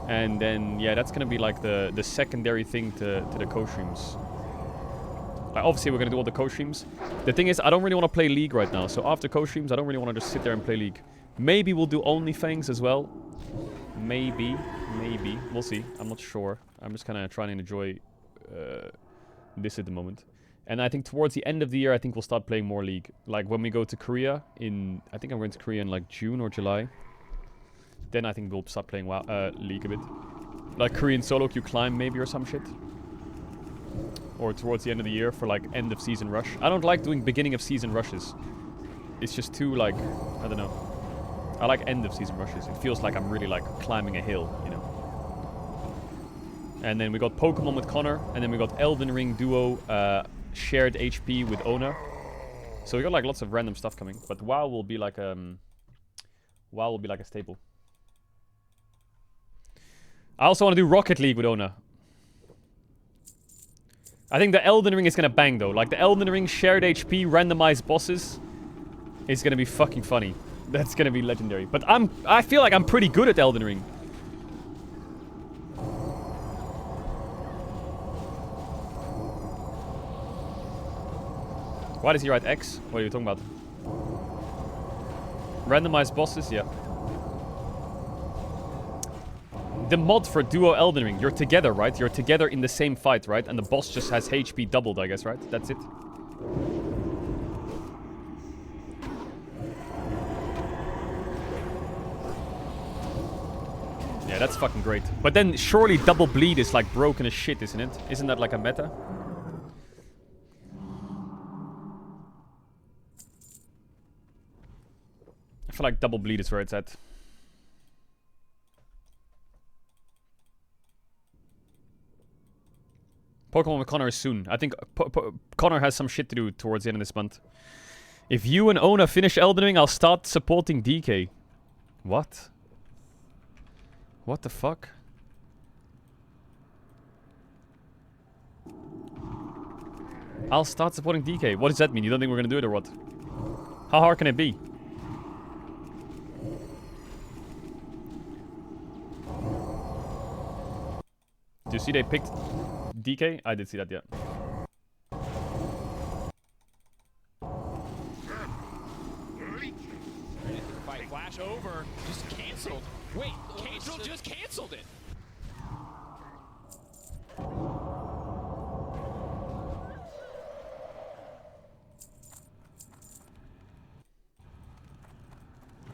And then, yeah, that's gonna be like the secondary thing to the co-streams. Like, obviously, we're gonna do all the co-streams. The thing is, I don't really want to play League right now. So after co-streams, I don't really want to just sit there and play League. Maybe we'll do OnlyFangs as well. Maybe. We'll see. I'm not sure. I'm just kind of trying to enjoy this at the moment. And I think towards the end of the year, I think we'll start playing more League. Like when we go to Korea in... I think I'm going to Korea in like June or July. Then I think we'll start playing League a bit. Like Korean solo queue climb maybe or some shit. Or towards the end of the year for like end of season rush. I don't like doing beginning of season rushes. It's just too like... I don't know. I like end of season rushes. It feels like I'm really like climbing a hill, you know. And then we got Pokemon with Connor, and then we got Elden Ring duo shared HP with Ona. So we got like lots of random stuff coming, but WoW will be like a staple. I also want to do Rocket League with Ona. I think the Elden Ring is gonna bang though. Like the Elden Ring shared HP randomized bosses is gonna be fucking funny. That's gonna be legendary. But I feel like I'm pretty good at Elden Ring. Why does he write X? What are you talking about? Randomized bosses? Yeah. The mod for duo Elden Ring. You're together, right? You're together in the same fight, right? And the boss just has HP doubled, I guess, right? That's it. Yeah, that's fucking great. But then surely double bleed is like broken as shit, isn't it? Isn't that like a meta? I feel like double bleed is where it's at. Pokemon with Connor is soon. I think Connor has some shit to do towards the end of this month. If you and Ona finish Elden Ring, I'll start supporting DK. What? What the fuck? I'll start supporting DK. What does that mean? You don't think we're gonna do it or what? How hard can it be? Do you see they picked DK? I did see that, yeah. Fight flash over, just cancelled. Wait, Caedrel just cancelled it.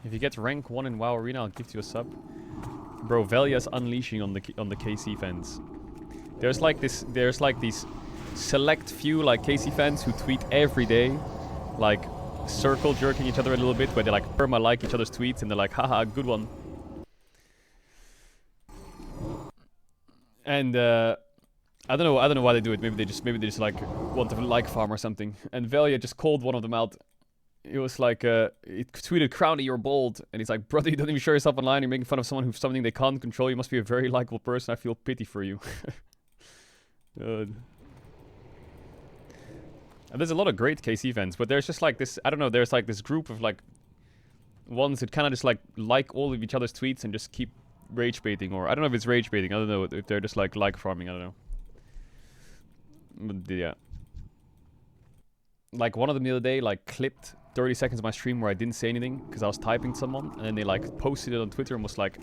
If you get rank 1 in WoW Arena, I'll gift you a sub. Bro, Velia's unleashing on the KC fans. There's like these select few like KC fans who tweet every day, like circle jerking each other a little bit, where they like perma like each other's tweets and they're like, haha, good one. And I don't know why they do it. Maybe they just like want to like farm or something. And Velia just called one of them out. It was like, he tweeted, Crowny, you're bold. And he's like, brother, you don't even show yourself online. You're making fun of someone who's something they can't control. You must be a very likable person. I feel pity for you. And there's a lot of great KC fans, but there's just like this, I don't know, there's like this group of like ones that kind of just like all of each other's tweets and just keep rage baiting, or I don't know if it's rage baiting. I don't know if they're just like farming. I don't know. But yeah. Like one of them the other day like clipped 30 seconds of my stream where I didn't say anything because I was typing to someone, and then they like posted it on Twitter and was like,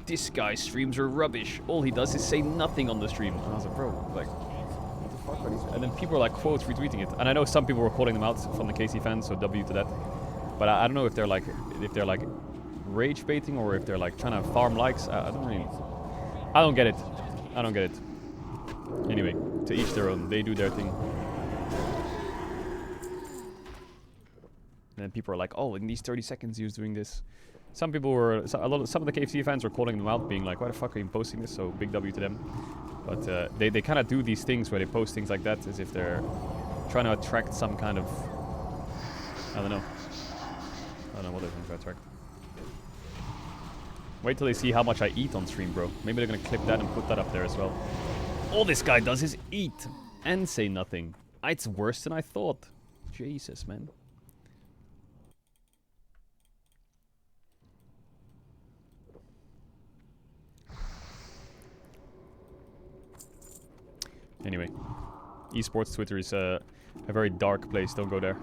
this guy's streams are rubbish. All he does is say nothing on the stream. And I was like, bro, like, what the fuck are these? And then people were like quotes retweeting it, and I know some people were calling them out from the KC fans, so W to that. But I don't know if they're like rage baiting or if they're like trying to farm likes. I don't get it. I don't get it. Anyway, to each their own. They do their thing. And then people are like, oh, in these 30 seconds he was doing this. Some people were, some of the KFC fans were calling them out, being like, why the fuck are you posting this? So big W to them. But they kind of do these things where they post things like that as if they're trying to attract some kind of, I don't know what they're trying to attract. Wait till they see how much I eat on stream, bro. Maybe they're gonna clip that and put that up there as well. All this guy does is eat and say nothing. It's worse than I thought. Jesus, man. Anyway, esports Twitter is a very dark place. Don't go there.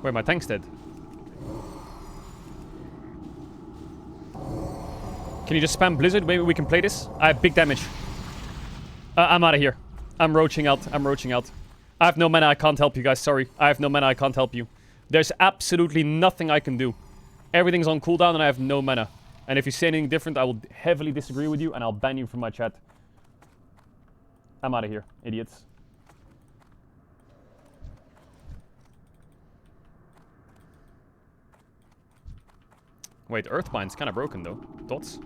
Wait, my tank's dead. Can you just spam Blizzard? Maybe we can play this? I have big damage. I'm out of here. I'm roaching out. I have no mana. I can't help you guys. Sorry. I have no mana. I can't help you. There's absolutely nothing I can do. Everything's on cooldown and I have no mana. And if you say anything different, I will heavily disagree with you and I'll ban you from my chat. I'm out of here, idiots. Wait, Earthbind's kind of broken though. Dots?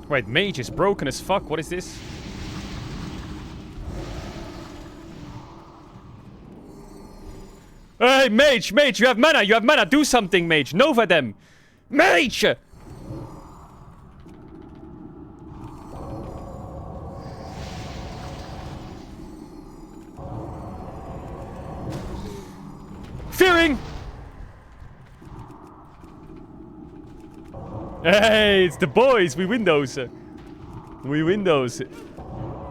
Wait, Mage is broken as fuck. What is this? Hey, Mage! Mage, you have mana! You have mana! Do something, Mage! Nova them! Mage! Fearing! Hey, it's the boys! We win those! We win those!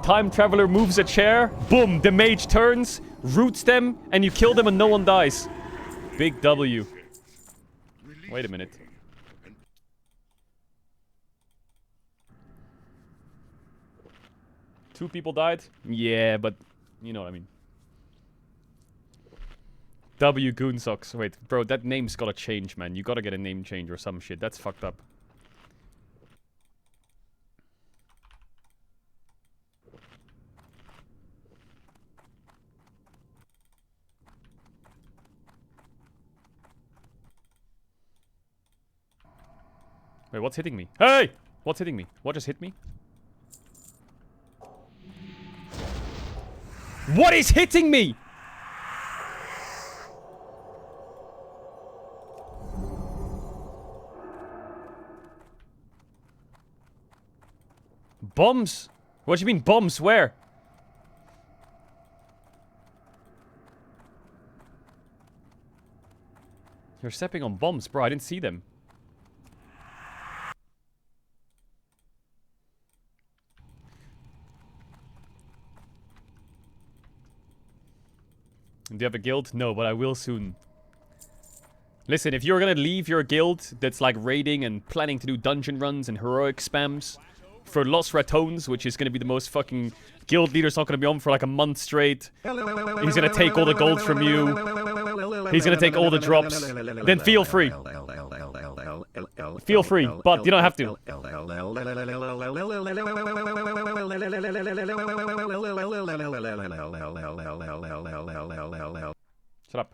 Time Traveler moves a chair, boom, the mage turns, roots them, and you kill them and no one dies. Big W. Wait a minute. Two people died? Yeah, but you know what I mean. W Goon Socks. Wait, bro, that name's gotta change, man. You gotta get a name change or some shit. That's fucked up. Wait, what's hitting me? Hey! What's hitting me? What just hit me? What is hitting me? Bombs? What do you mean bombs? Where? You're stepping on bombs, bro. I didn't see them. Do you have a guild? No, but I will soon. Listen, if you're gonna leave your guild that's like raiding and planning to do dungeon runs and heroic spams for Los Ratones, which is gonna be the most fucking... Guild leader's not gonna be on for like a month straight. He's gonna take all the gold from you. He's gonna take all the drops. Then feel free. Feel free, but you don't have to. Shut up.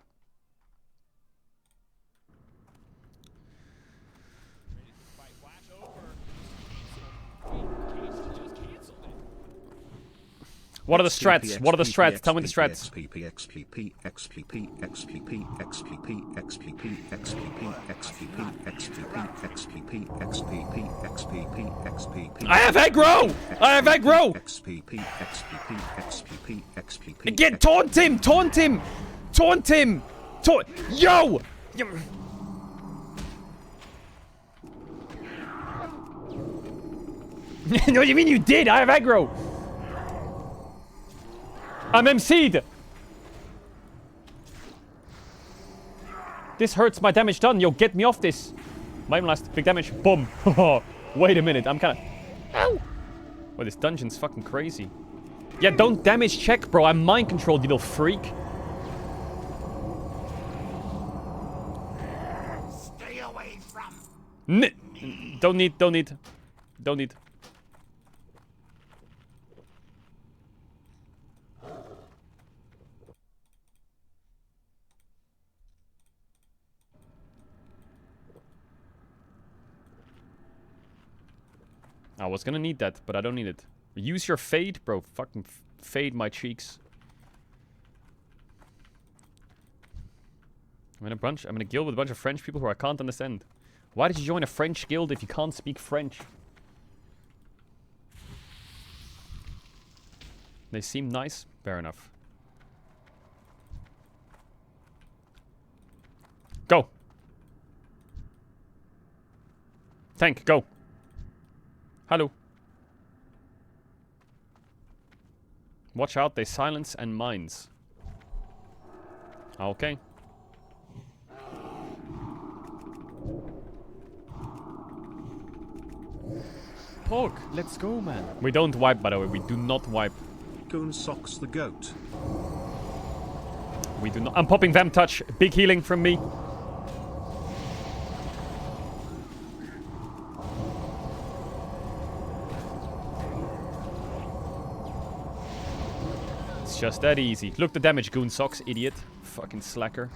What are the strats? What are the strats? Tell me the strats. I have aggro! I have aggro! Again, taunt him! Taunt him! Taunt him! Taunt! Yo! What do you mean you did? I have aggro! I'm MC'd! This hurts my damage done. Yo, get me off this. My last big damage. Boom. Wait a minute. I'm kind of... Ow! Well, this dungeon's fucking crazy. Yeah, don't damage check, bro. I'm mind controlled, you little freak. Stay away from. Don't need. Don't need. Don't need. I was gonna need that, but I don't need it. Use your fade, bro. Fucking fade my cheeks. I'm in a guild with a bunch of French people who I can't understand. Why did you join a French guild if you can't speak French? They seem nice. Fair enough. Go. Tank, go. Hello. Watch out, they silence and mines. Okay. Pog, let's go, man. We don't wipe, by the way. We do not wipe. Goon socks the goat. We do not. I'm popping Vamp Touch. Big healing from me. It's just that easy. Look the damage, Goon Socks, idiot. Fucking slacker.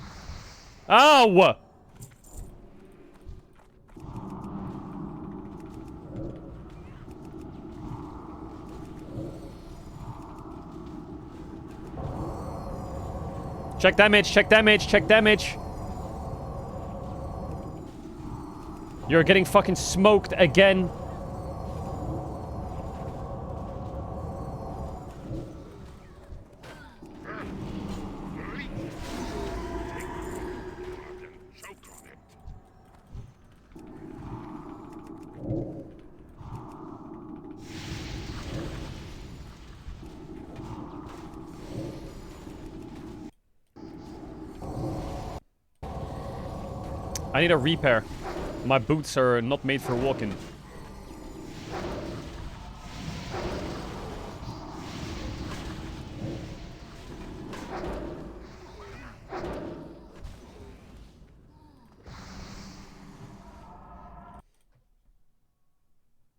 Ow! Check damage, check damage, check damage. You're getting fucking smoked again. I need a repair. My boots are not made for walking.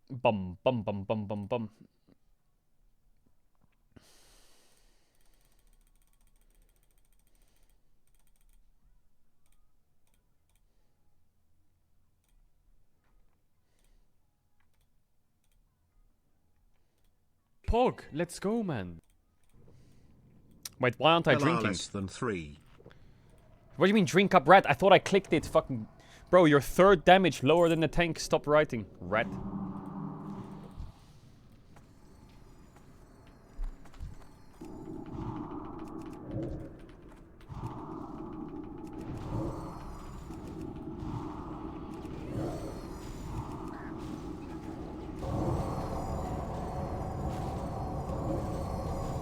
Bum bum bum bum bum bum. Pog, let's go, man. Wait, why aren't I drinking? Less than 3. What do you mean drink up, rat? I thought I clicked it. Fucking, bro, your third damage lower than the tank. Stop writing, rat.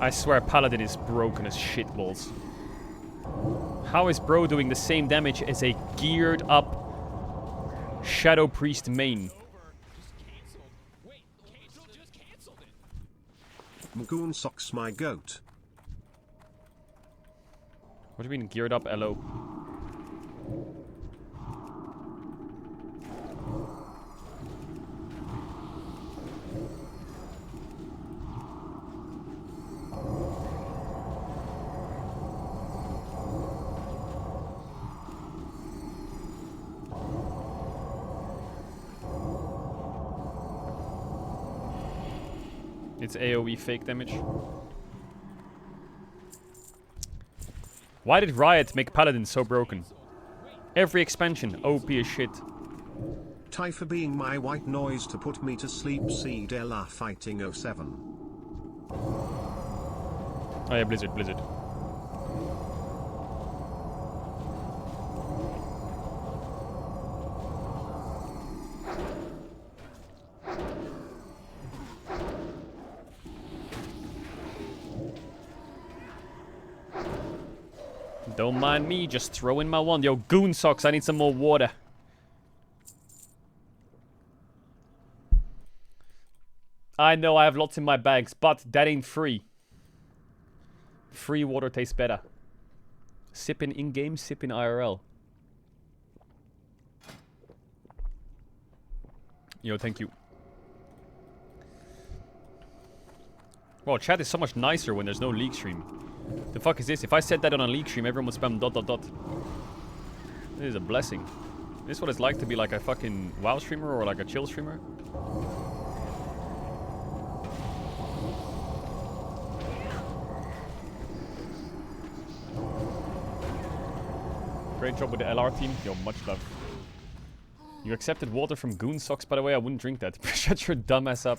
I swear Paladin is broken as shitballs. How is bro doing the same damage as a geared up Shadow Priest main? Goon socks my goat. What do you mean geared up LO? It's AoE fake damage. Why did Riot make Paladin so broken? Every expansion, OP as shit. Ty for being my white noise to put me to sleep. Caedrel fighting 07. Oh yeah, Blizzard. Don't mind me, just throwing my wand. Yo, Goon Socks, I need some more water. I know I have lots in my bags, but that ain't free. Free water tastes better. Sipping in-game, sipping IRL. Yo, thank you. Well, chat is so much nicer when there's no league stream. The fuck is this? If I said that on a league stream, everyone would spam ... This is a blessing. This is what it's like to be like a fucking WoW streamer or like a chill streamer. Great job with the LR team. Yo, much love. You accepted water from Goon Socks, by the way. I wouldn't drink that. Shut your dumb ass up.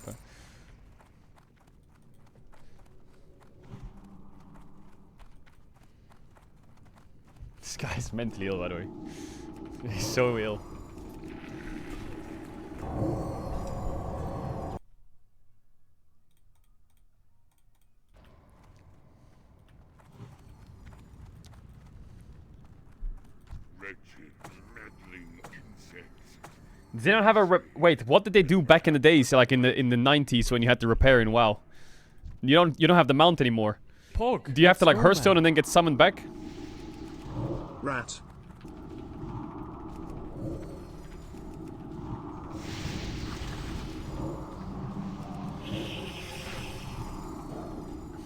This guy's mentally ill, by the way. He's so ill. They don't have a wait. What did they do back in the days, like in the 90s when you had to repair in WoW? You don't have the mount anymore. Pog, do you have to like Hearthstone and then get summoned back? Rat.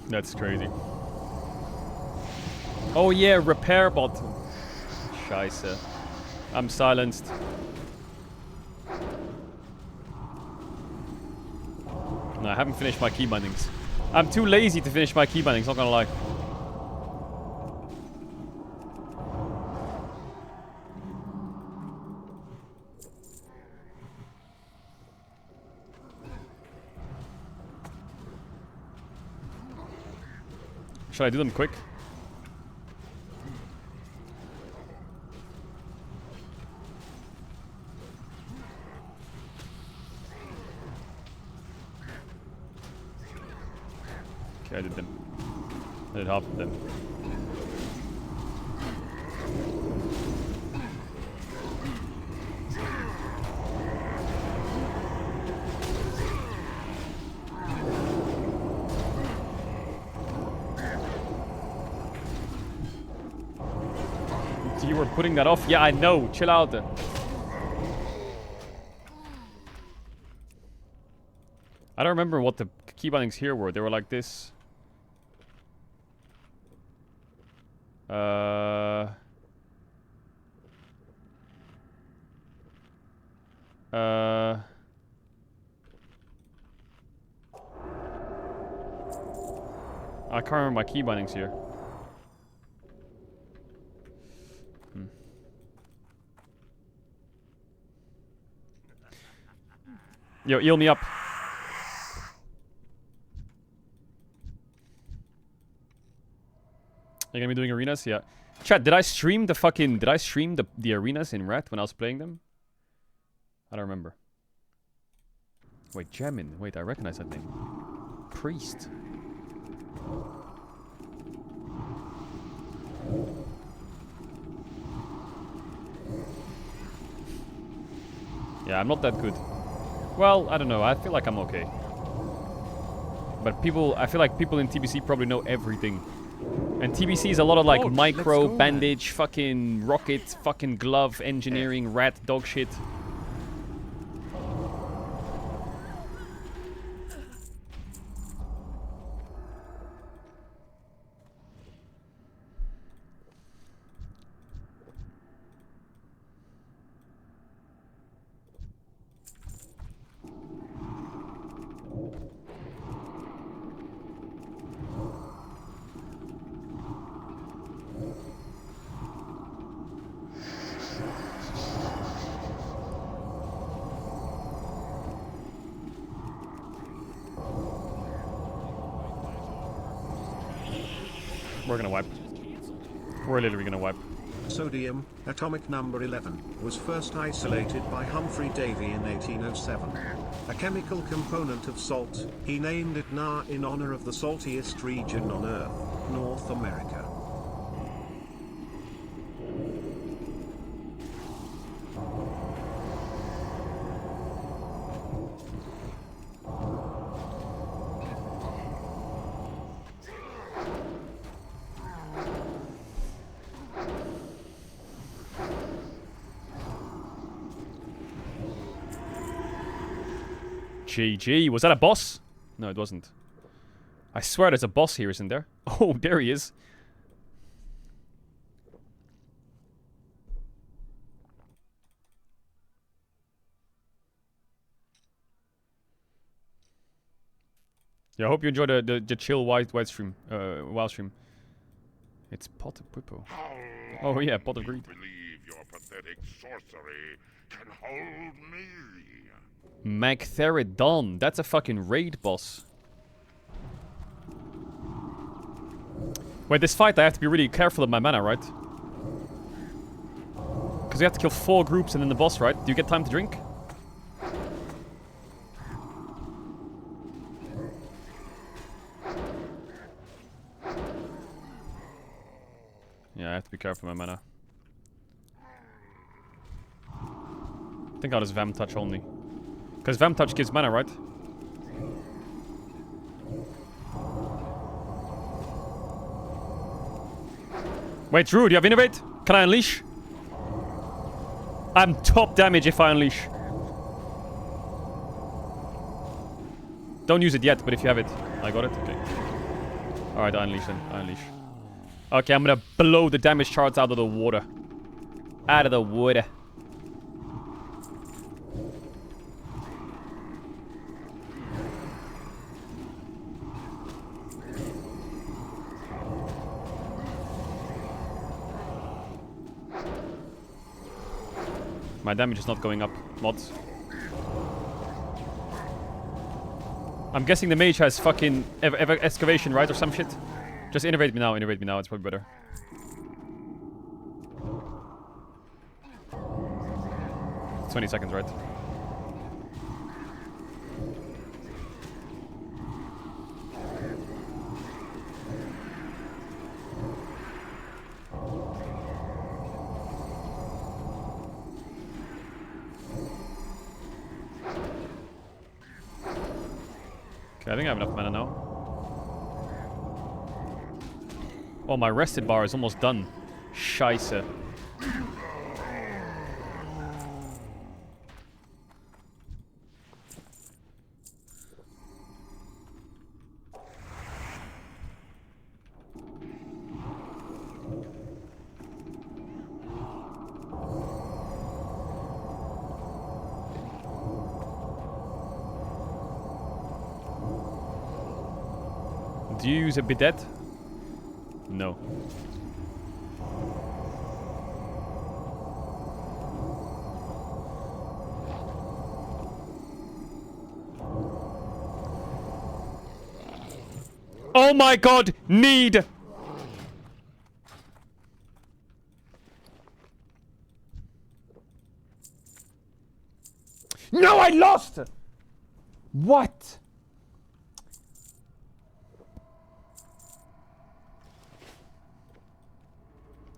That's crazy. Oh yeah, repair bot. Scheiße. I'm silenced. No, I haven't finished my key bindings. I'm too lazy to finish my key bindings, not gonna lie. Should I do them quick? Okay, I did them. I did half of them. You were putting that off? Yeah, I know. Chill out. I don't remember what the key bindings here were. They were like this. I can't remember my key bindings here. Yo, heal me up. You're gonna be doing arenas? Yeah. Chat, did I stream the fucking... Did I stream the arenas in Rat when I was playing them? I don't remember. Wait, Jamin. Wait, I recognize that name. Priest. Yeah, I'm not that good. Well, I don't know. I feel like I'm okay. But people... I feel like people in TBC probably know everything. And TBC is a lot of like micro, bandage, fucking rocket, fucking glove, engineering, rat, dog shit. We're gonna wipe. We're literally gonna wipe. Sodium, atomic number 11, was first isolated by Humphrey Davy in 1807. A chemical component of salt, he named it Na in honor of the saltiest region on Earth, North America. GG. Was that a boss? No, it wasn't. I swear there's a boss here, isn't there? Oh, there he is. Yeah, I hope you enjoy the chill white stream, wild stream. It's Pot of Pippo. Oh yeah, Pot of Greed. Believe your pathetic sorcery can hold me. Magtheridon. That's a fucking raid boss. Wait, this fight I have to be really careful of my mana, right? Because you have to kill 4 groups and then the boss, right? Do you get time to drink? Yeah, I have to be careful of my mana. I think I'll just Vamp Touch only. Because Vamp Touch gives mana, right? Wait, Drew, do you have Innovate? Can I Unleash? I'm top damage if I Unleash. Don't use it yet, but if you have it. I got it? Okay. Alright, I Unleash then. I Unleash. Okay, I'm gonna blow the damage charts out of the water. Out of the water. My damage is not going up, mods. I'm guessing the mage has fucking excavation, right? Or some shit. Just innovate me now, it's probably better. It's 20 seconds, right? Okay, I think I have enough mana now. Oh, my rested bar is almost done. Scheisse. Do you use a bidet? No. Oh my god! Need! No, I lost! What?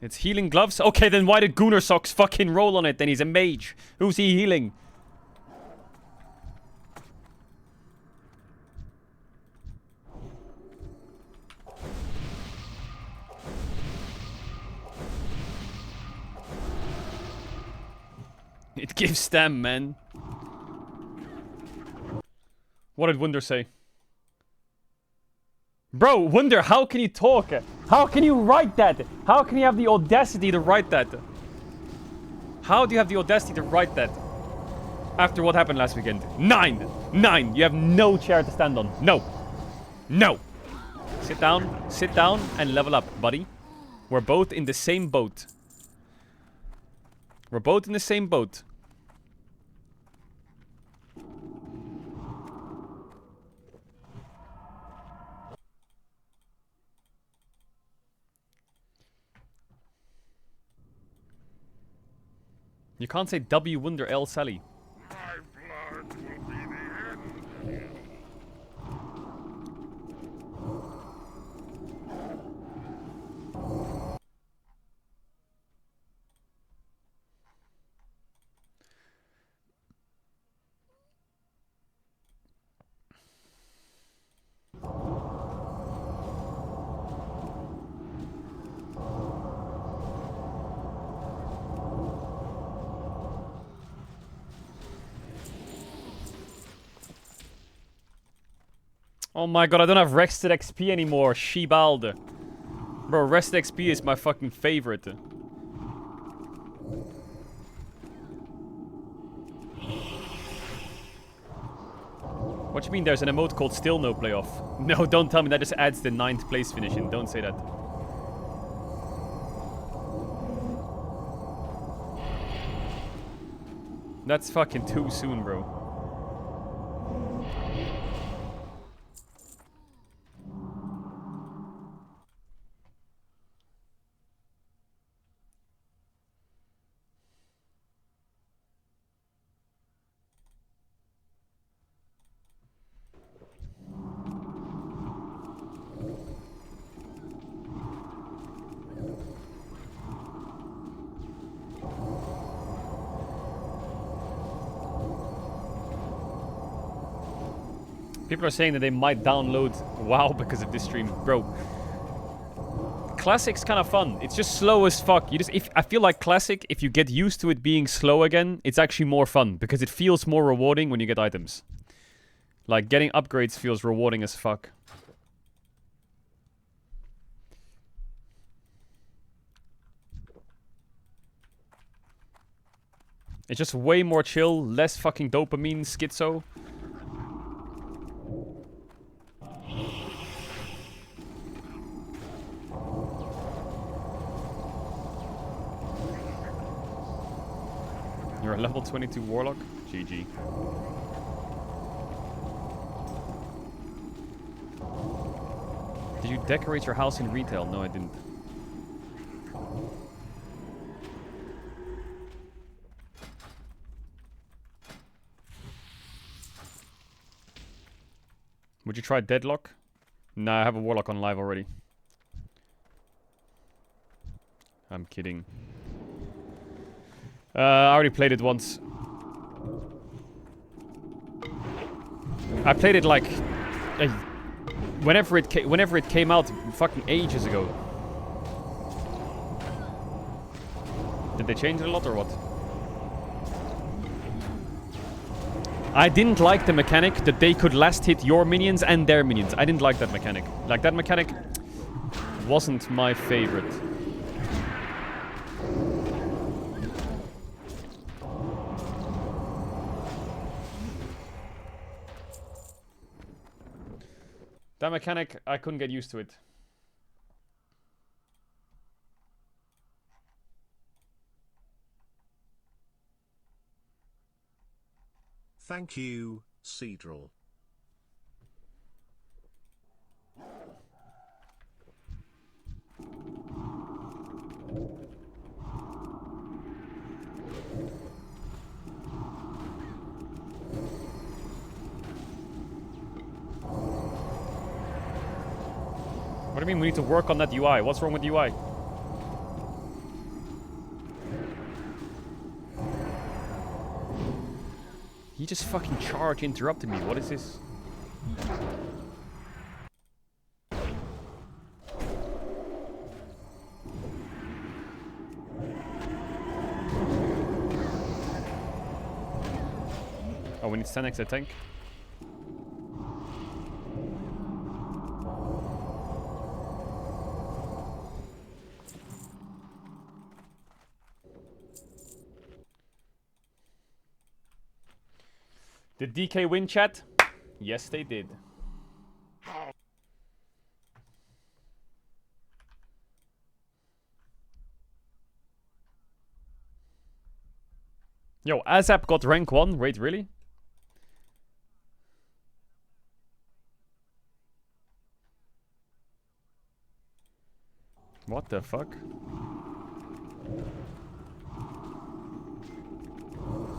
It's healing gloves? Okay, then why did Gunnar Socks fucking roll on it? Then he's a mage. Who's he healing? It gives stam, man. What did Wunder say? Bro, Wunder, how can you talk? How can you write that? How can you have the audacity to write that? How do you have the audacity to write that? After what happened last weekend? 9! 9! You have no chair to stand on. No! No! Sit down and level up, buddy. We're both in the same boat. We're both in the same boat. You can't say W Wunder L Sally. Oh my god, I don't have rested XP anymore, Shebald. Bro, rested XP is my fucking favorite. What you mean there's an emote called still no playoff? No, don't tell me that just adds the 9th place finish in. Don't say that. That's fucking too soon, bro. People are saying that they might download WoW because of this stream. Bro, Classic's kind of fun. It's just slow as fuck. I feel like Classic, if you get used to it being slow again, it's actually more fun because it feels more rewarding when you get items. Like, getting upgrades feels rewarding as fuck. It's just way more chill, less fucking dopamine, schizo. You're a level 22 Warlock? GG. Did you decorate your house in retail? No, I didn't. Would you try Deadlock? Nah, I have a Warlock on live already. I'm kidding. I already played it once. I played it like whenever it came out, fucking ages ago. Did they change it a lot or what? I didn't like the mechanic that they could last hit your minions and their minions. I didn't like that mechanic. Like, that mechanic wasn't my favorite. That mechanic, I couldn't get used to it. Thank you, Caedrel. What do you mean we need to work on that UI? What's wrong with UI? He just fucking charge interrupted me. What is this? Oh, we need 10x a tank. Did DK win, chat? Yes, they did. Yo, ASAP got rank 1? Wait, really? What the fuck?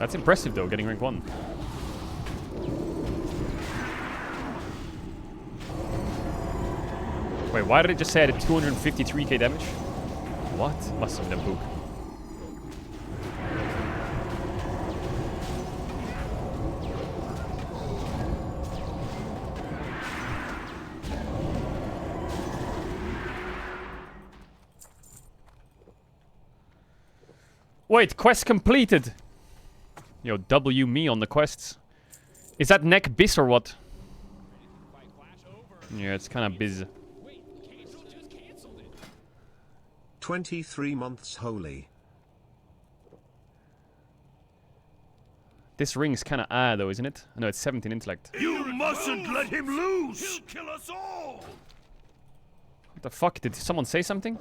That's impressive though, getting rank 1. Wait, why did it just say I did 253k damage? What? Must have been a book. Wait, quest completed! Yo, W me on the quests. Is that neck biz or what? Yeah, it's kind of biz. 23 months holy. This ring's kind of though, isn't it? No, it's 17 intellect. You mustn't let him loose! He'll kill us all! What the fuck? Did someone say something?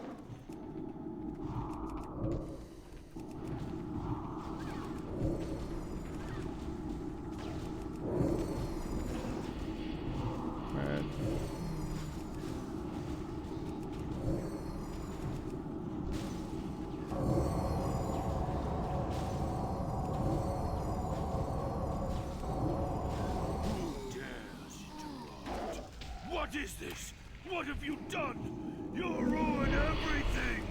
What is this? What have you done? You'll ruin everything!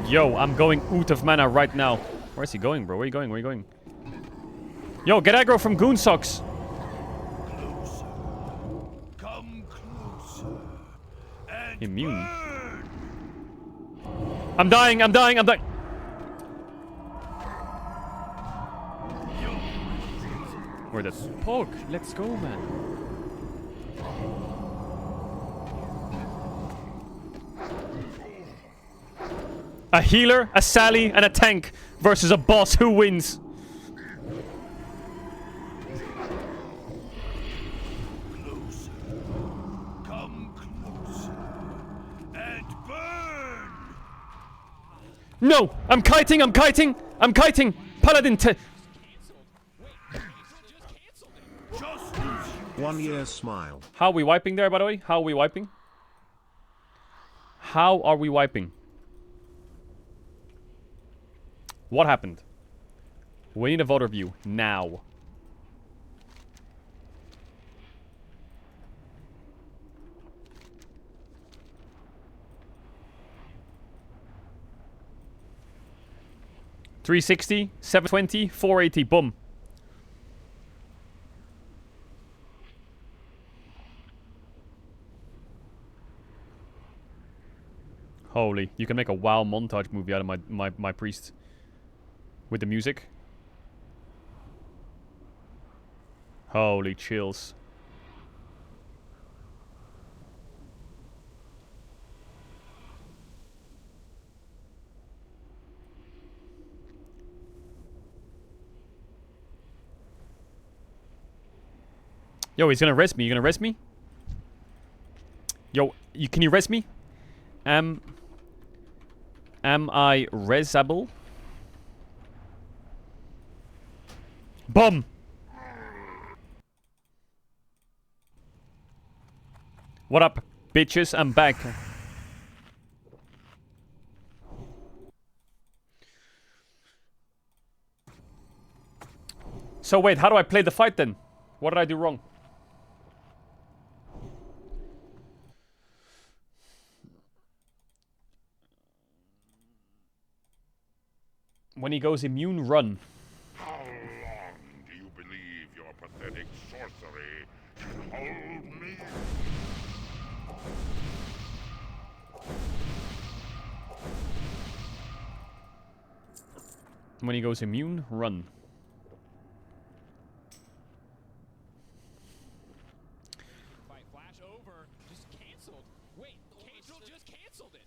Yo, I'm going out of mana right now. Where's he going, bro? Where are you going? Where are you going? Yo, get aggro from Goon Socks! Closer. Come closer. And Immune. burn. I'm dying, I'm dying, I'm dying! Where the Pog? Let's go, man. A healer, a Sally, and a tank versus a boss. Who wins? Closer. Come closer. And burn. No! I'm kiting, I'm kiting! I'm kiting! Paladin 1 year smile. How are we wiping there, by the way? How are we wiping? How are we wiping? What happened? We need a voter view now. $360, $720, $480, boom. Holy, you can make a WoW montage movie out of my priest. With the music. Holy chills. Yo, he's gonna res me. You gonna res me? Yo, can you res me? Am I resable? Bum! What up, bitches? I'm back. So wait, how do I play the fight then? What did I do wrong? When he goes immune, run. How long do you believe your pathetic sorcery can hold me? When he goes immune, run. Flash over. Just canceled. Wait, Caedrel just canceled it.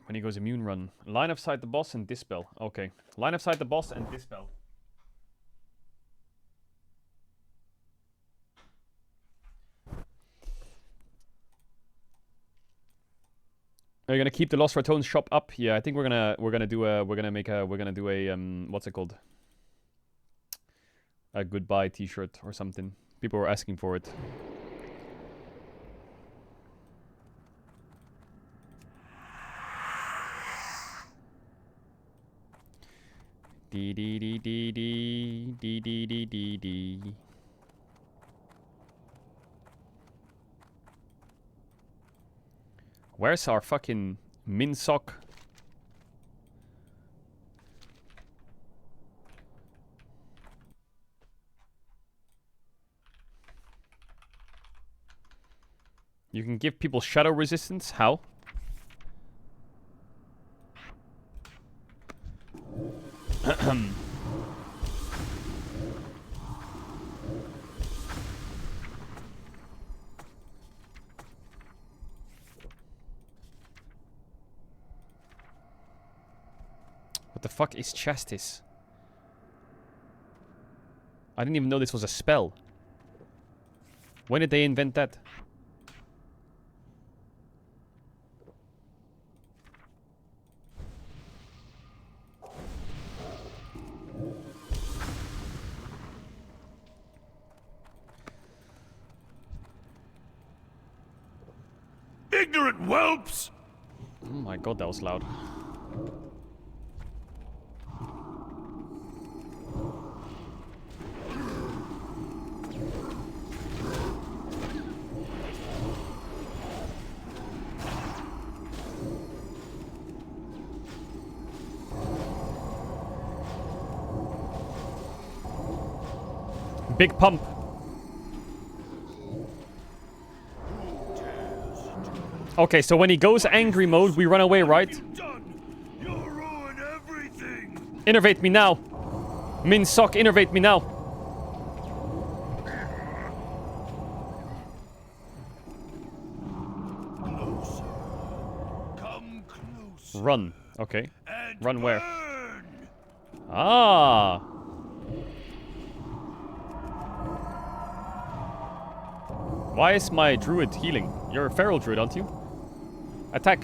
When he goes immune, run. Line of sight the boss and dispel. Okay. Line of sight the boss and dispel. Are you gonna keep the Lost Ratones shop up? Yeah, I think we're gonna do a what's it called? a goodbye t-shirt or something. People were asking for it. Dee dee dee dee dee dee dee dee dee dee. Where's our fucking Minsock? You can give people shadow resistance? How? What the fuck is Chastis? I didn't even know this was a spell. When did they invent that? Ignorant whelps! Oh my god, that was loud. Big pump. Okay, so when he goes angry mode, we run away, right? Innervate me now. Minsock, innervate me now. Run. Okay. Run where? Ah. Why is my druid healing? You're a feral druid, aren't you? Attack.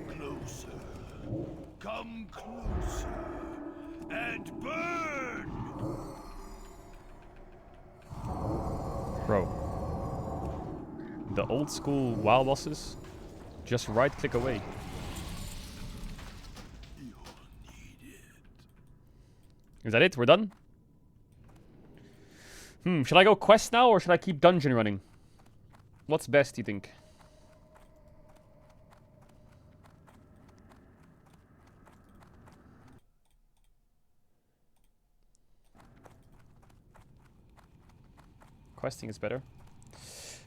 Closer. Come closer. And burn! Bro. The old school WoW bosses, just right click away. Is that it? We're done? Should I go quest now or should I keep dungeon running? What's best, you think? Questing is better.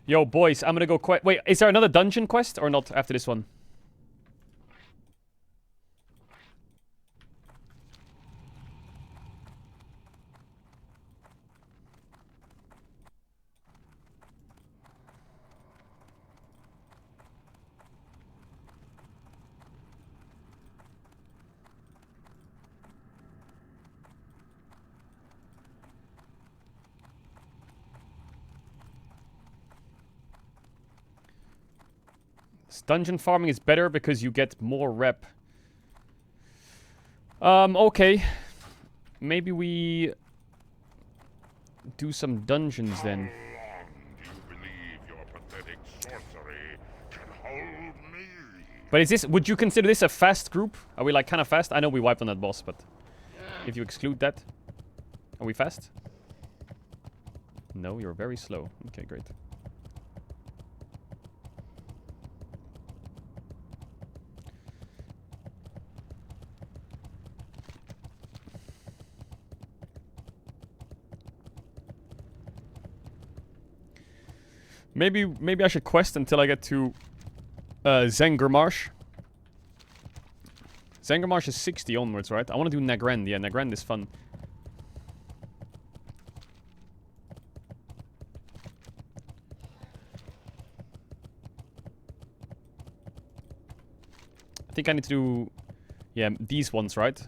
Yo, boys, I'm gonna go quest. Wait, is there another dungeon quest or not after this one? Dungeon farming is better because you get more rep. Okay. Maybe we do some dungeons then. But is this, would you consider this a fast group? Are we like kind of fast? I know we wiped on that boss, but if you exclude that, are we fast? No, you're very slow. Okay, great. Maybe I should quest until I get to Zengermarsh. Zengermarsh is 60 onwards, right? I want to do Nagrand. Yeah, Nagrand is fun. I think I need to do, yeah, these ones, right?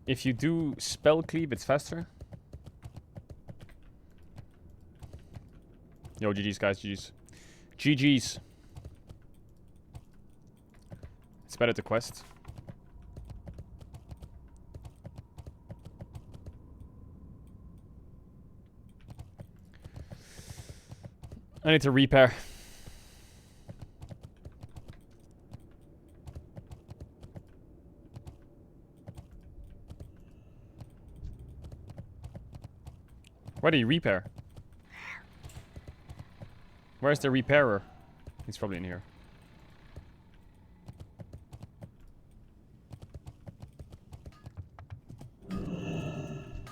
If you do spell cleave, it's faster. Yo, GG's, guys, GG's. GG's. It's better to quest. I need to repair. Where do you repair? Where's the repairer? He's probably in here.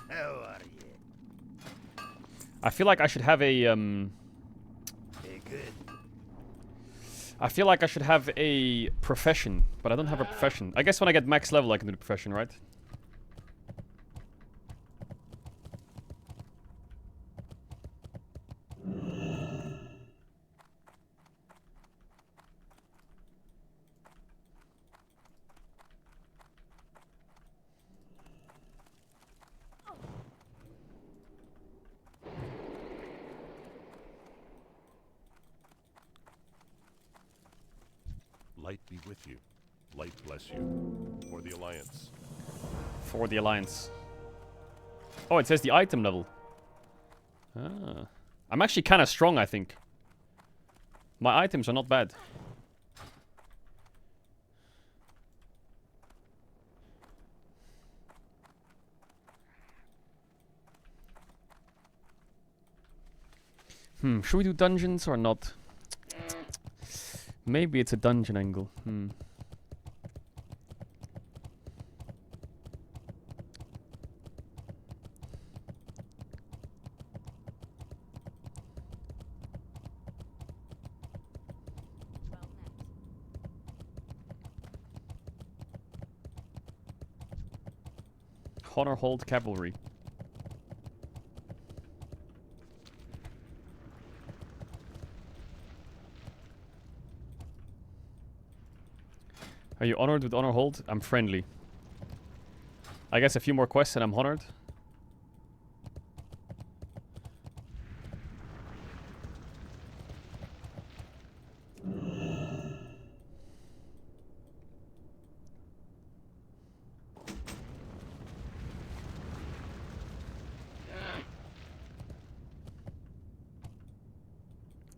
How are you? I feel like I should have a I feel like I should have a profession, but I don't have a profession. I guess when I get max level I can do the profession, right? Light be with you. Light bless you. For the Alliance. For the Alliance. Oh, it says the item level. Ah. I'm actually kind of strong, I think. My items are not bad. Should we do dungeons or not? Maybe it's a dungeon angle. Honor hold cavalry. Are you honored with honor hold? I'm friendly. I guess a few more quests and I'm honored.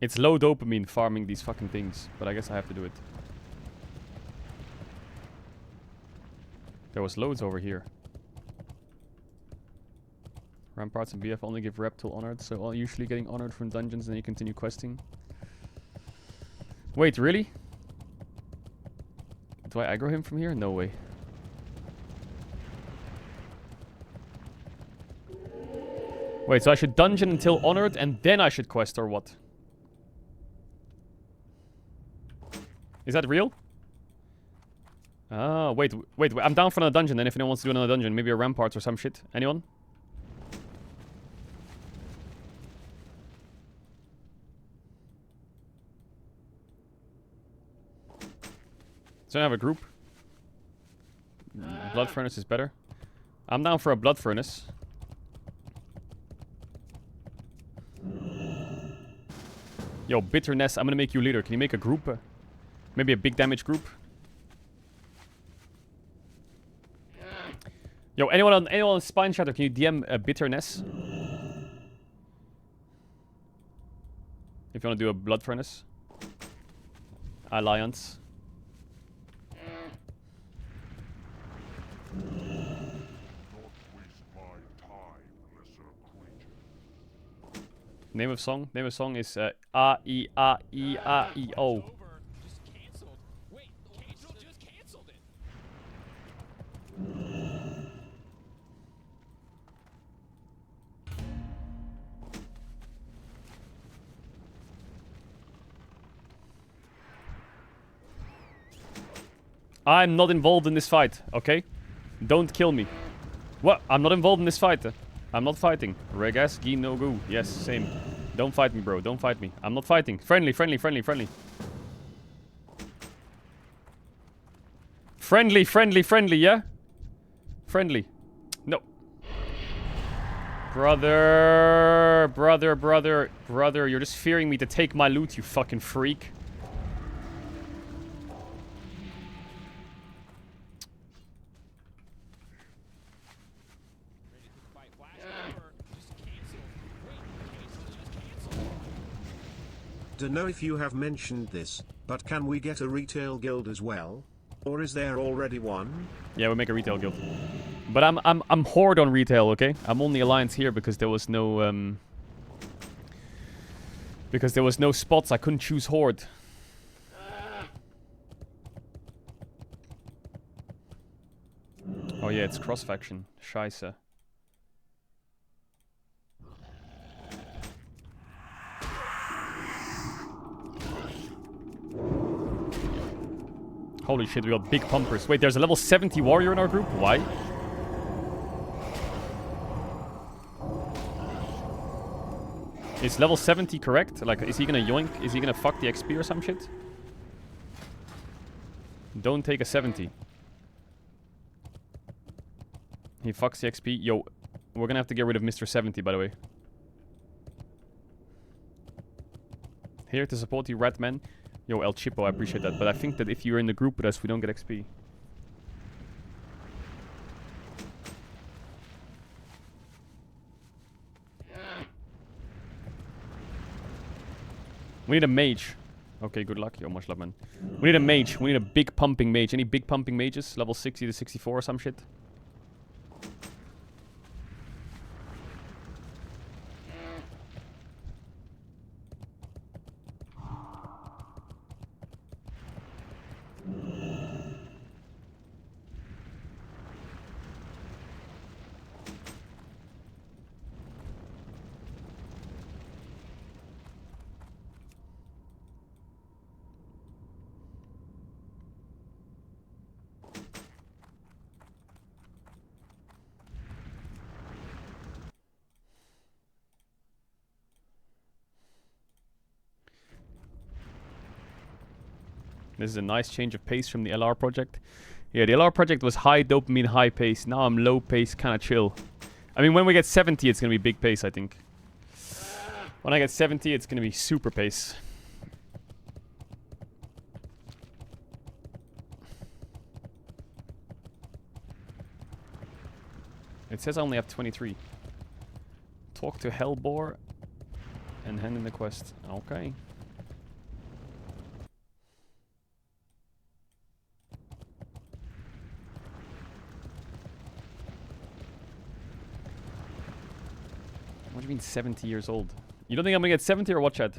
It's low dopamine farming these fucking things, but I guess I have to do it. There was loads over here. Ramparts and BF only give rep till honored, so usually getting honored from dungeons and then you continue questing. Wait, really? Do I aggro him from here? No way. Wait, so I should dungeon until honored and then I should quest or what? Is that real? Ah, wait, I'm down for another dungeon then if anyone wants to do another dungeon. Maybe a ramparts or some shit. Anyone? So I have a group. Blood furnace is better. I'm down for a blood furnace. Yo, bitterness, I'm gonna make you leader. Can you make a group? Maybe a big damage group? Yo, anyone on Spine Shatter, can you DM a bitterness? If you want to do a blood furnace. Alliance. Name of song? Name of song is A-E-A-E-A-E-O. I'm not involved in this fight, okay? Don't kill me. What? I'm not involved in this fight. I'm not fighting. Regas, gi no go. Yes, same. Don't fight me, bro. Don't fight me. I'm not fighting. Friendly, friendly, friendly, friendly. Friendly, friendly, friendly, yeah? Friendly. Brother, brother, brother, brother, you're just fearing me to take my loot, you fucking freak. Don't know if you have mentioned this, but can we get a retail guild as well? Or is there already one? Yeah, we'll make a retail guild. But I'm horde on retail, okay? I'm only alliance here because there was no spots. I couldn't choose horde. Oh yeah, it's cross faction. Scheiße. Holy shit, we got big pumpers. Wait, there's a level 70 warrior in our group? Why? Is level 70 correct? Like, is he gonna yoink? Is he gonna fuck the XP or some shit? Don't take a 70. He fucks the XP. Yo, we're gonna have to get rid of Mr. 70, by the way. Here to support you, Ratman. Yo, El Chipo, I appreciate that. But I think that if you're in the group with us, we don't get XP. We need a mage. Okay, good luck. Yo, much love, man. We need a mage. We need a big pumping mage. Any big pumping mages? Level 60 to 64 or some shit? This is a nice change of pace from the LR project. Yeah, the LR project was high dopamine, high pace. Now I'm low pace, kind of chill. I mean, when we get 70, it's going to be big pace, I think. When I get 70, it's going to be super pace. It says I only have 23. Talk to Hellbore and hand in the quest. Okay. What do you mean 70 years old? You don't think I'm gonna get 70 or what, Chad?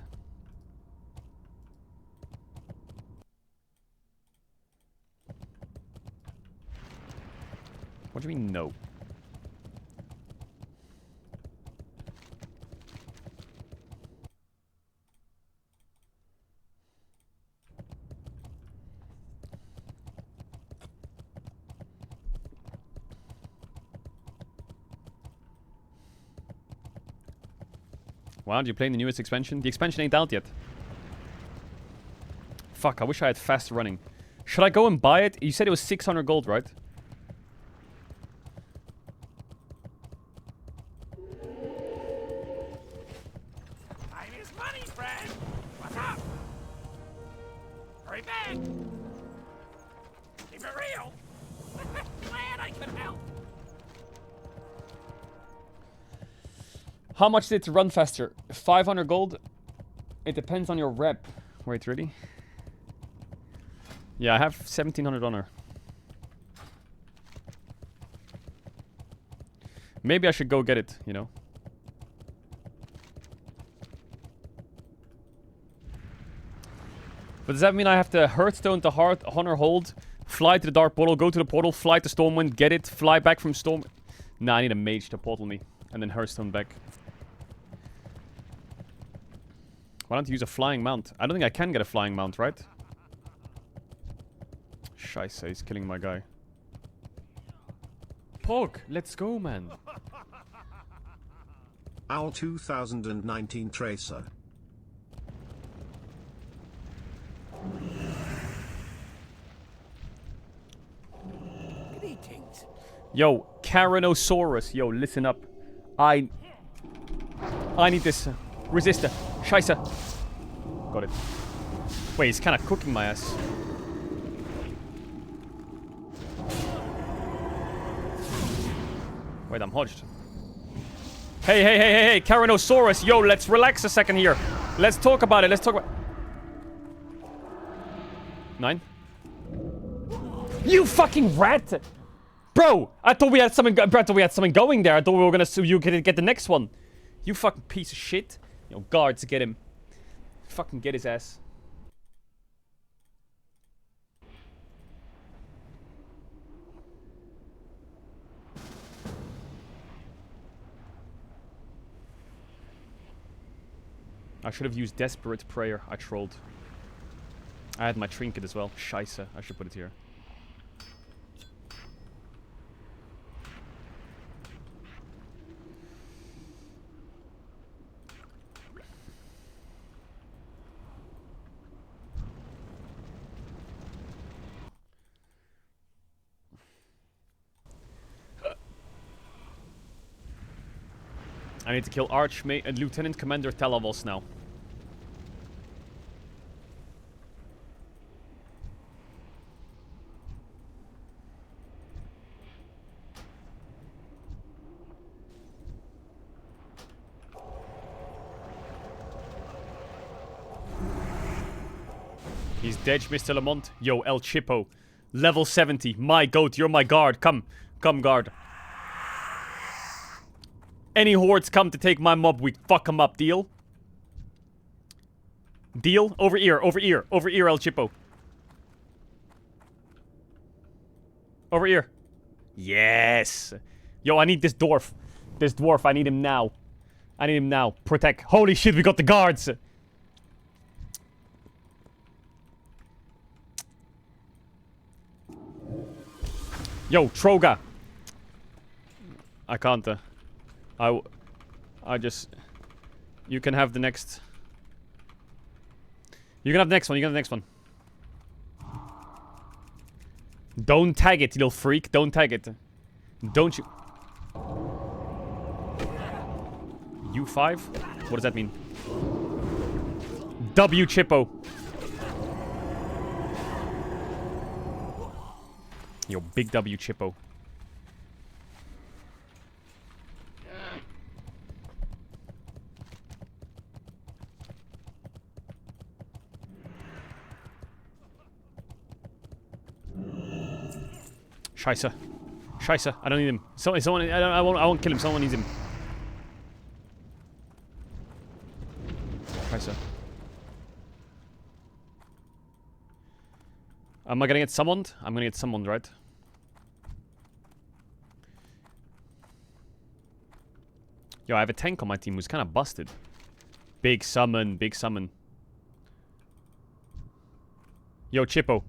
What do you mean no? Wow, did you play in the newest expansion? The expansion ain't out yet. Fuck, I wish I had fast running. Should I go and buy it? You said it was 600 gold, right? Time is money, friend. What's up? Hurry back. Keep it real. Glad I could help. How much is it to run faster? 500 gold? It depends on your rep. Wait, really? Yeah, I have 1700 honor. Maybe I should go get it, you know? But does that mean I have to Hearthstone to Honor Hold, fly to the Dark Portal, go to the portal, fly to Stormwind, get it, fly back from Storm... Nah, I need a mage to portal me, and then Hearthstone back. Why don't you use a flying mount? I don't think I can get a flying mount, right? Scheiße, he's killing my guy. Pog, let's go, man. Owl 2019 Tracer. Greetings. Yo, Caranosaurus. Yo, listen up. I I need this. Resistor. Scheiße. Got it. Wait, he's kind of cooking my ass. Wait, I'm hodged. Hey, Caranosaurus. Yo, let's relax a second here. Let's talk about it. Let's talk about... 9. You fucking rat! Bro, I thought we had something going there. I thought we were gonna you get the next one. You fucking piece of shit. Yo, guards, get him. Fucking get his ass. I should have used Desperate Prayer. I trolled. I had my trinket as well. Scheiße. I should put it here. I need to kill Lieutenant Commander Telavos now. He's dead, Mr. Lamont. Yo, El Chipo. Level 70. My goat, you're my guard. Come, guard. Any hordes come to take my mob, we fuck them up. Deal? Deal? Over ear, El Chipo. Over ear. Yes. Yo, I need this dwarf. I need him now. Protect. Holy shit, we got the guards. Yo, Troga. I can't. I just... You can have the next... You can have the next one. Don't tag it, you little freak. Don't tag it. Don't you... U5? What does that mean? W Chippo. Yo, big W Chippo. Scheiße. I don't need him. Someone. I won't kill him. Someone needs him. Scheiße. Am I gonna get summoned? I'm gonna get summoned, right? Yo, I have a tank on my team who's kind of busted. Big summon. Yo, Chippo.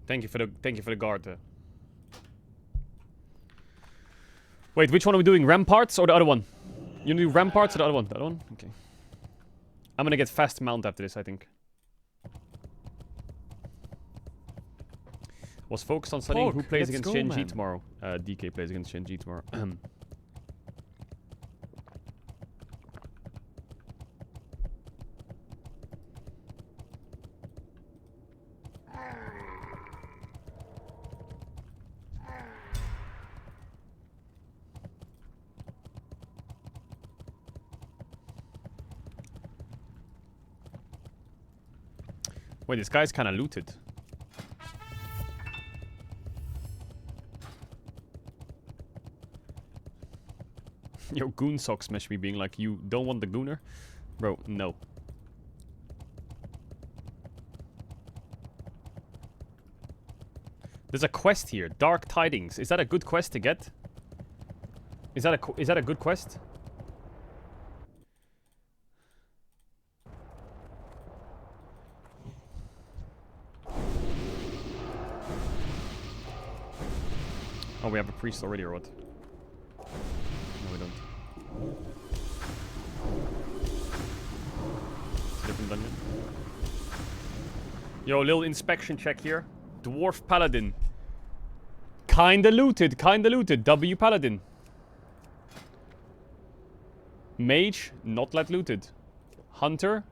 Thank you for the guard. Wait, which one are we doing? Ramparts or the other one? You do Ramparts or the other one? The other one? Okay. I'm gonna get fast mount after this, I think. Was focused on studying who plays against Shenji tomorrow. DK plays against Shenji tomorrow. Wait, this guy's kind of looted. Yo, Goon Socks messaged me being like, you don't want the Gooner? Bro, no. There's a quest here. Dark Tidings. Is that a good quest to get? Is that a good quest? Oh, we have a priest already, or what? No, we don't. It's a different dungeon. Yo, little inspection check here. Dwarf Paladin. Kinda looted. W Paladin. Mage, not that looted. Hunter,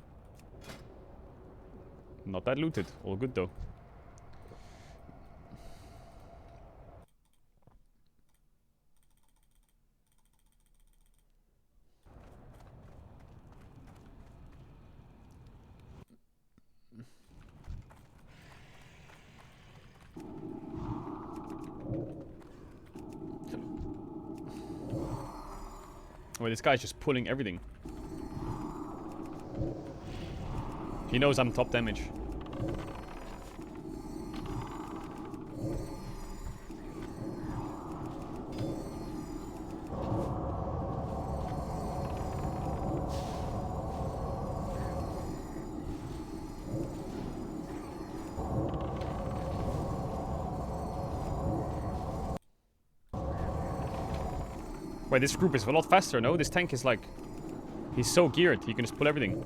not that looted. All good though. Well, this guy's just pulling everything. He knows I'm top damage. Wait, this group is a lot faster, no? This tank is like... He's so geared, he can just pull everything.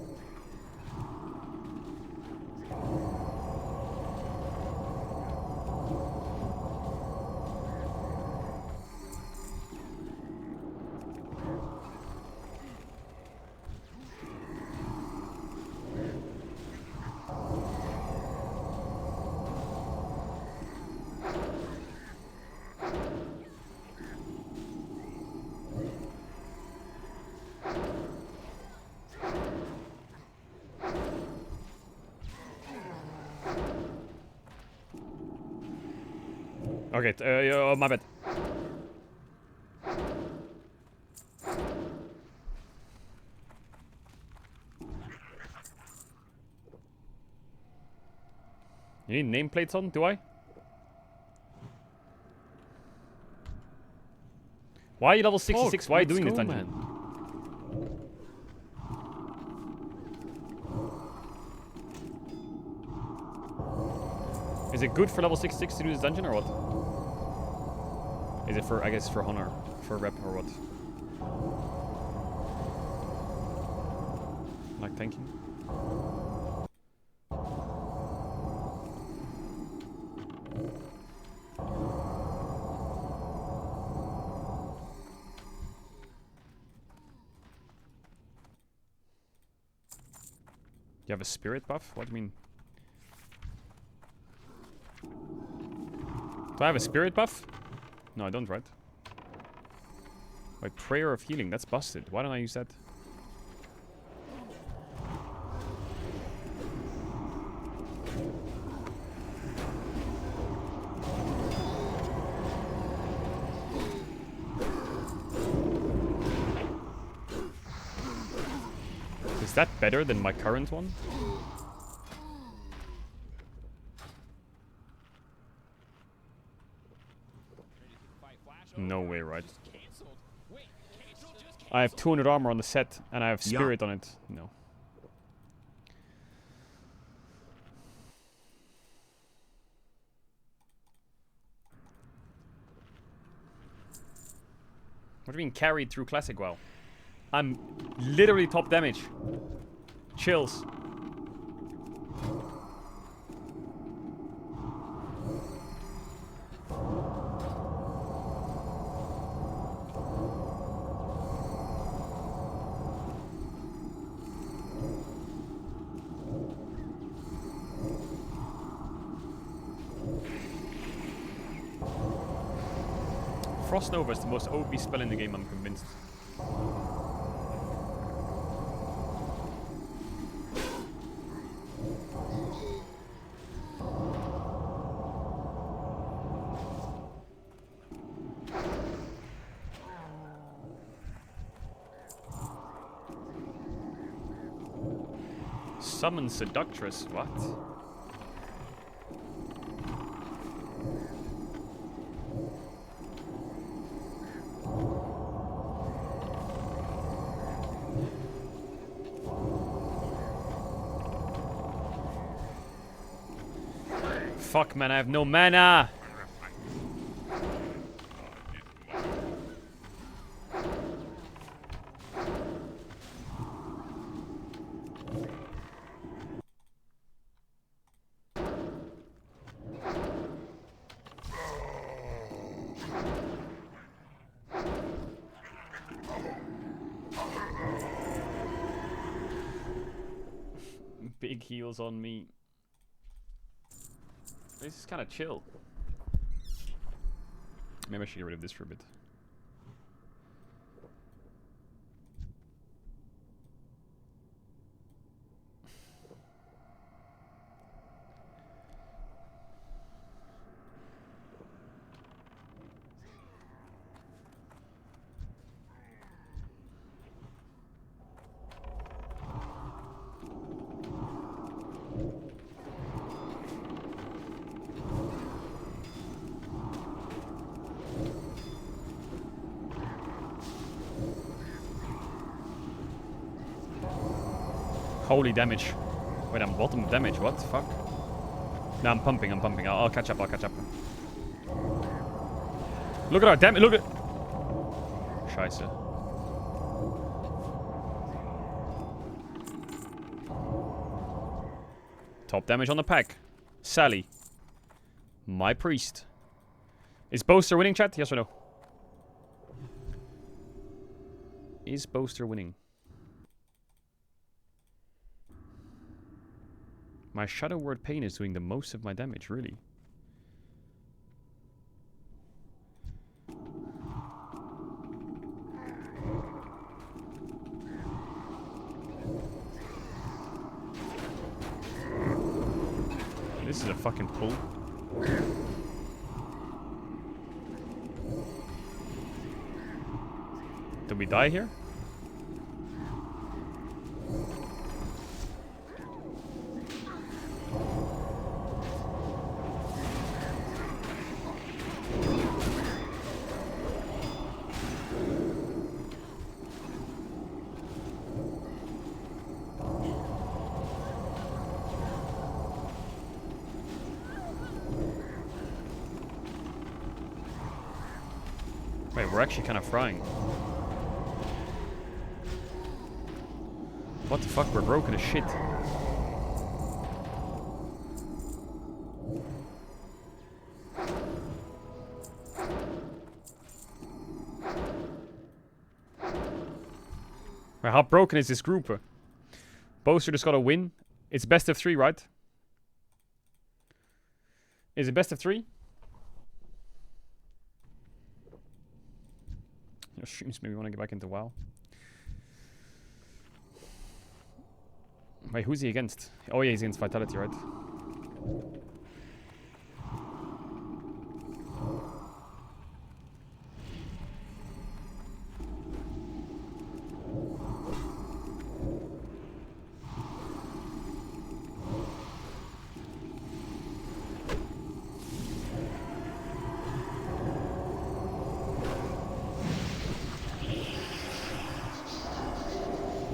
Okay, oh, my bad. You need nameplates on, do I? Why are you level 66? Why are you doing this dungeon? Man. Is it good for level 66 to do this dungeon or what? Is it for, I guess, for honor, for rep or what? Like tanking? You have a spirit buff? What do you mean? Do I have a spirit buff? No, I don't, right? Wait, prayer of healing, that's busted. Why don't I use that? Is that better than my current one? No way, right? I have 200 armor on the set, and I have spirit on it. No. What do you mean carried through Classic WoW? I'm literally top damage. Chills. Frost Nova is the most OP spell in the game, I'm convinced. Summon Seductress, what? Fuck, man, I have no mana! big heals on me. This is kind of chill. Maybe I should get rid of this for a bit. Holy damage. Wait, I'm bottom damage. What the fuck? No, I'm pumping. I'll catch up. Look at our damage. Look at... Scheiße. Top damage on the pack. Sally. My priest. Is Boaster winning, chat? Yes or no? Is Boaster winning? My Shadow Word Pain is doing the most of my damage, really. This is a fucking pull. Did we die here? Wait, we're actually kind of frying. What the fuck? We're broken as shit. Wait, how broken is this group? Boaster just got a win. It's best of 3, right? Is it best of 3? Your streams maybe want to get back into WoW. Wait, who's he against? Oh yeah, he's against Vitality, right?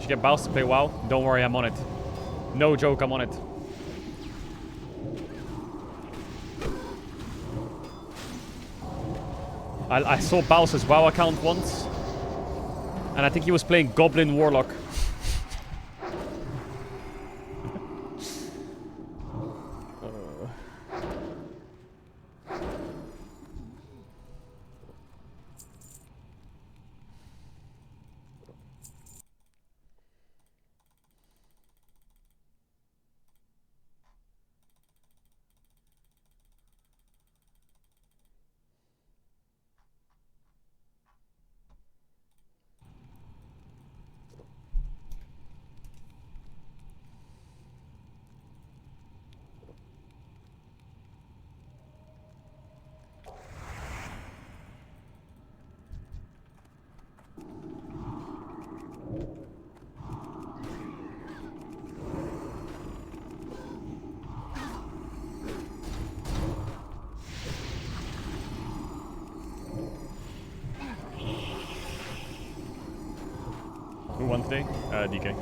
Get Baus to play WoW. Don't worry, I'm on it. No joke, I'm on it. I saw Baus's WoW account once, and I think he was playing Goblin Warlock. Who won today? DK.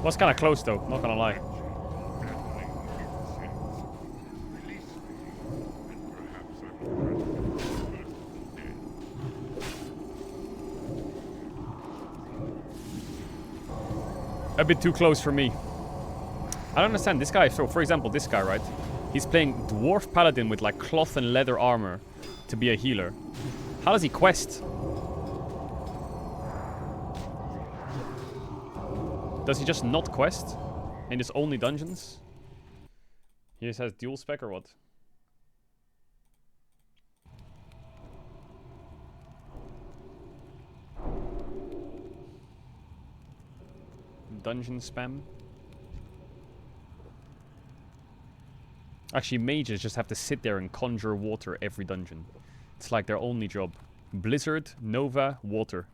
Was kind of close though, not gonna lie. A bit too close for me. I don't understand this guy. So, for example, this guy, right? He's playing Dwarf Paladin with like cloth and leather armor to be a healer. How does he quest? Does he just not quest? And it's only dungeons? He just has dual spec or what? Dungeon spam? Actually, mages just have to sit there and conjure water every dungeon. It's like their only job. Blizzard, Nova, water.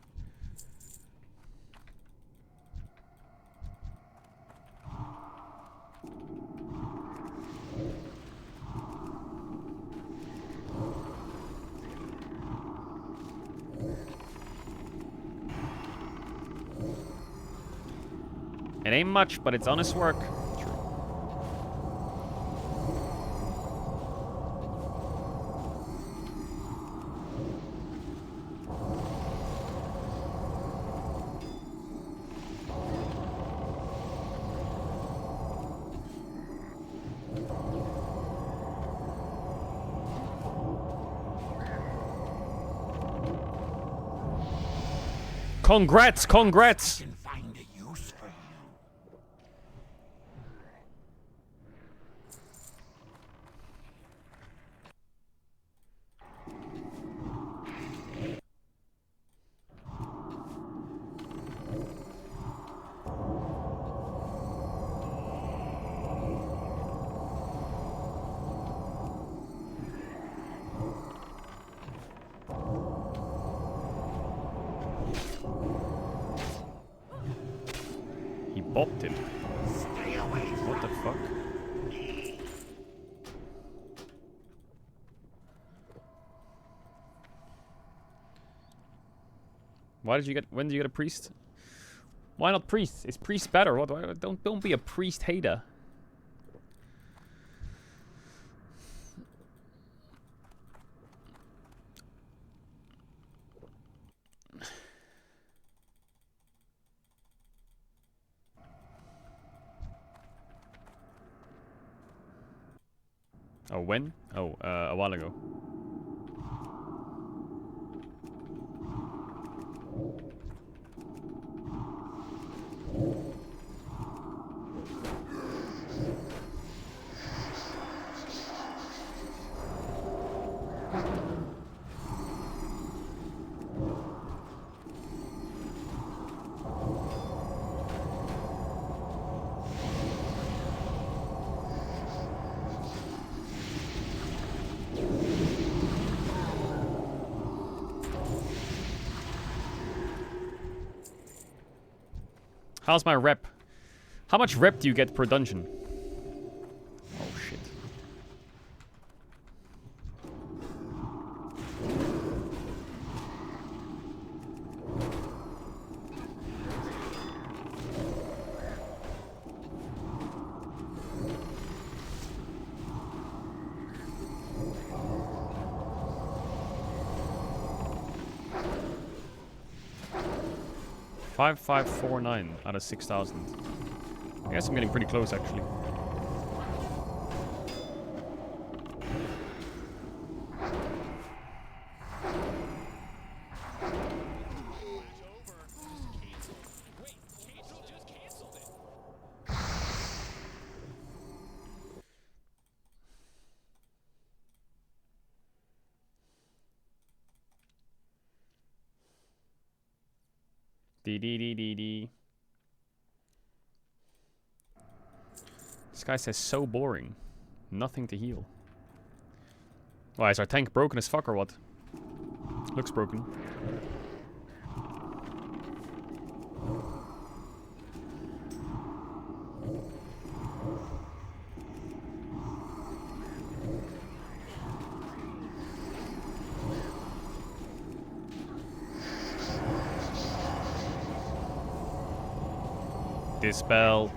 It ain't much, but it's honest work. True. Congrats, congrats! He bopped him. What the fuck? Why did you get? When did you get a priest? Why not priest? Is priest better? What? Don't be a priest hater. Oh, when? Oh, a while ago. How's my rep? How much rep do you get per dungeon? Oh shit. $5,549 out of 6,000. I guess I'm getting pretty close, actually. D. This guy says so boring. Nothing to heal. Why, is our tank broken as fuck or what? Looks broken. Dispel.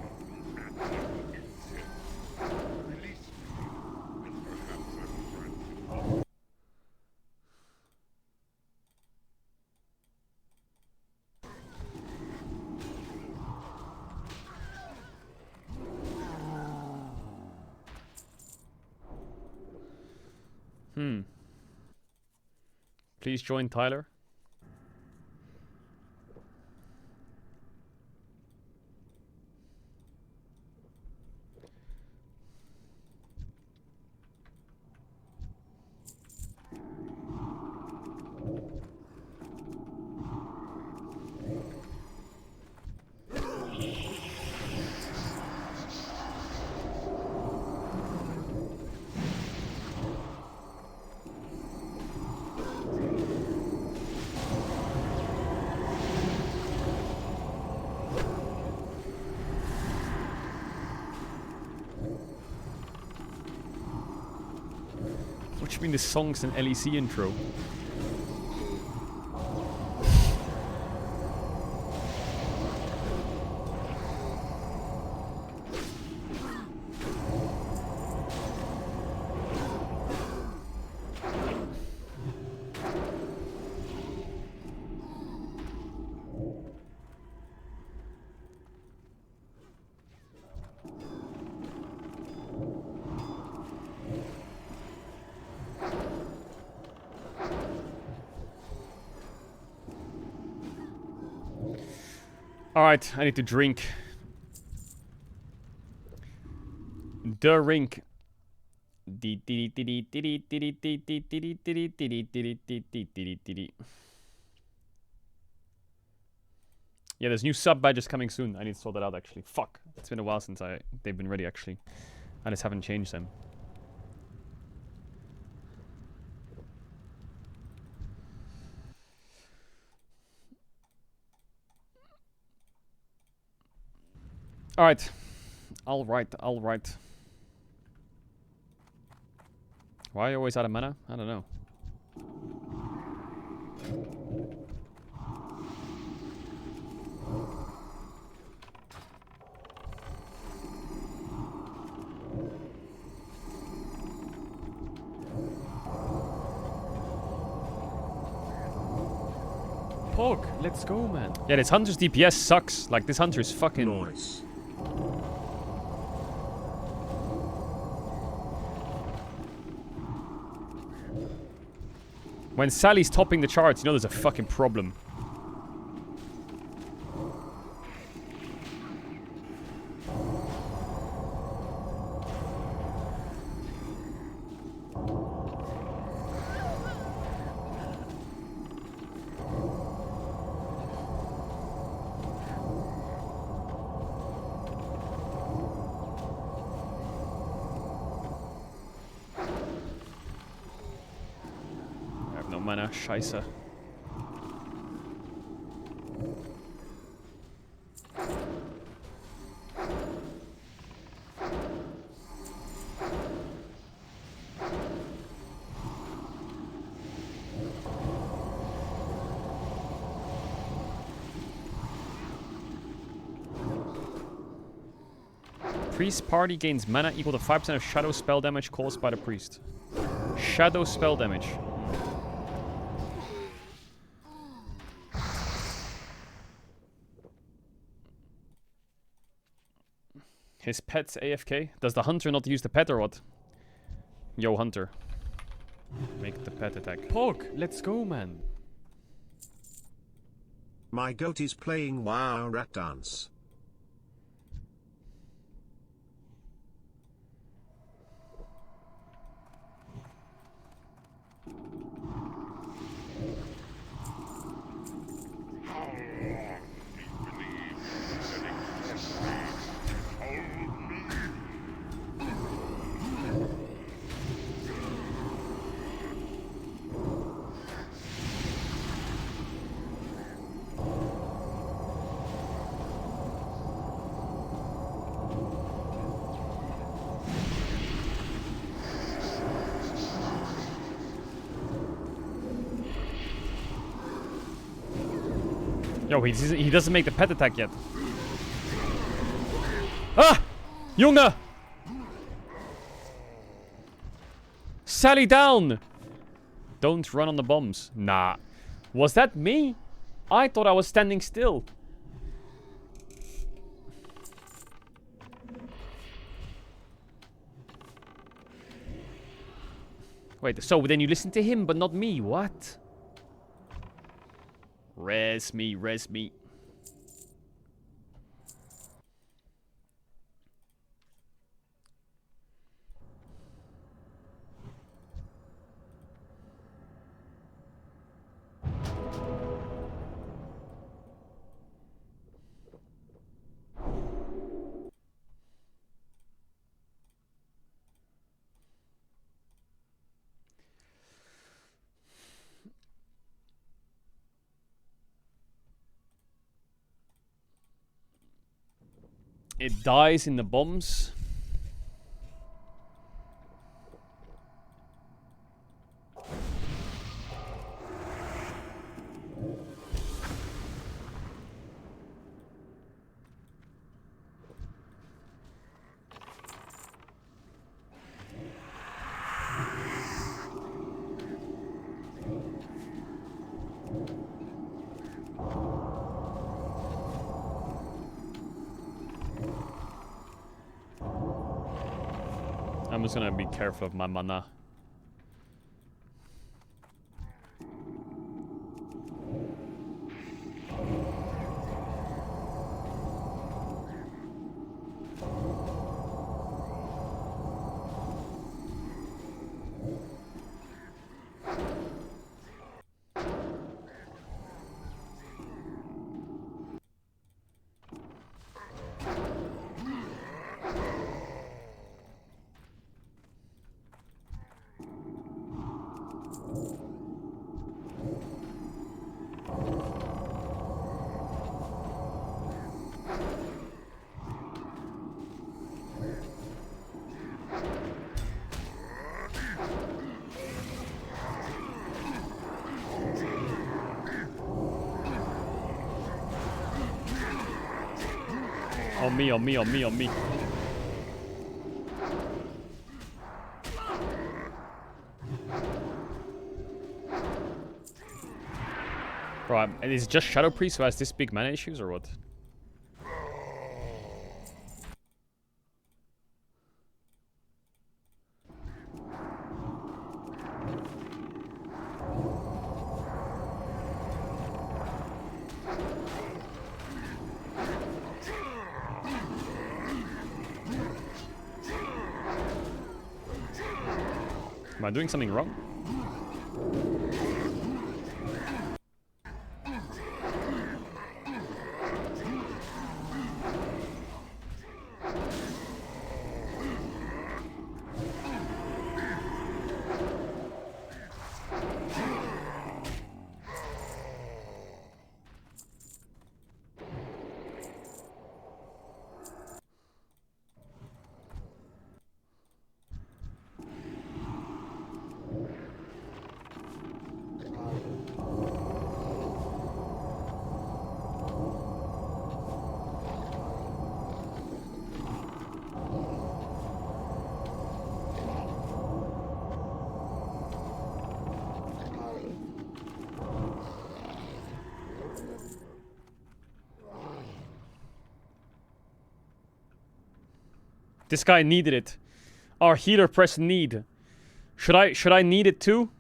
Please join Tyler. What do you mean the song's an LEC intro? Alright, I need to drink. The rink. Yeah, there's new sub badges coming soon. I need to sort that out actually. Fuck. It's been a while since they've been ready actually. I just haven't changed them. Alright. Alright. Why are you always out of mana? I don't know. Pog, let's go, man. Yeah, this hunter's DPS sucks. Like, this hunter is fucking... Nice. When Sally's topping the charts, you know there's a fucking problem. Mana, scheiße. Priest party gains mana equal to 5% of shadow spell damage caused by the priest. Shadow spell damage. His pet's AFK? Does the hunter not use the pet or what? Yo, hunter. Make the pet attack. Pog, let's go, man. My goat is playing WoW Rat Dance. Yo, he doesn't make the pet attack yet. Ah! Junge! Sally down! Don't run on the bombs. Nah. Was that me? I thought I was standing still. Wait, so then you listen to him but not me? What? Res me, res me. It dies in the bombs. I'm just gonna be careful of my mana. On me, on me, on me, on me. Bro, is it just Shadow Priest who has this big mana issues or what? Am I doing something wrong? This guy needed it. Our healer pressed need. Should I need it too?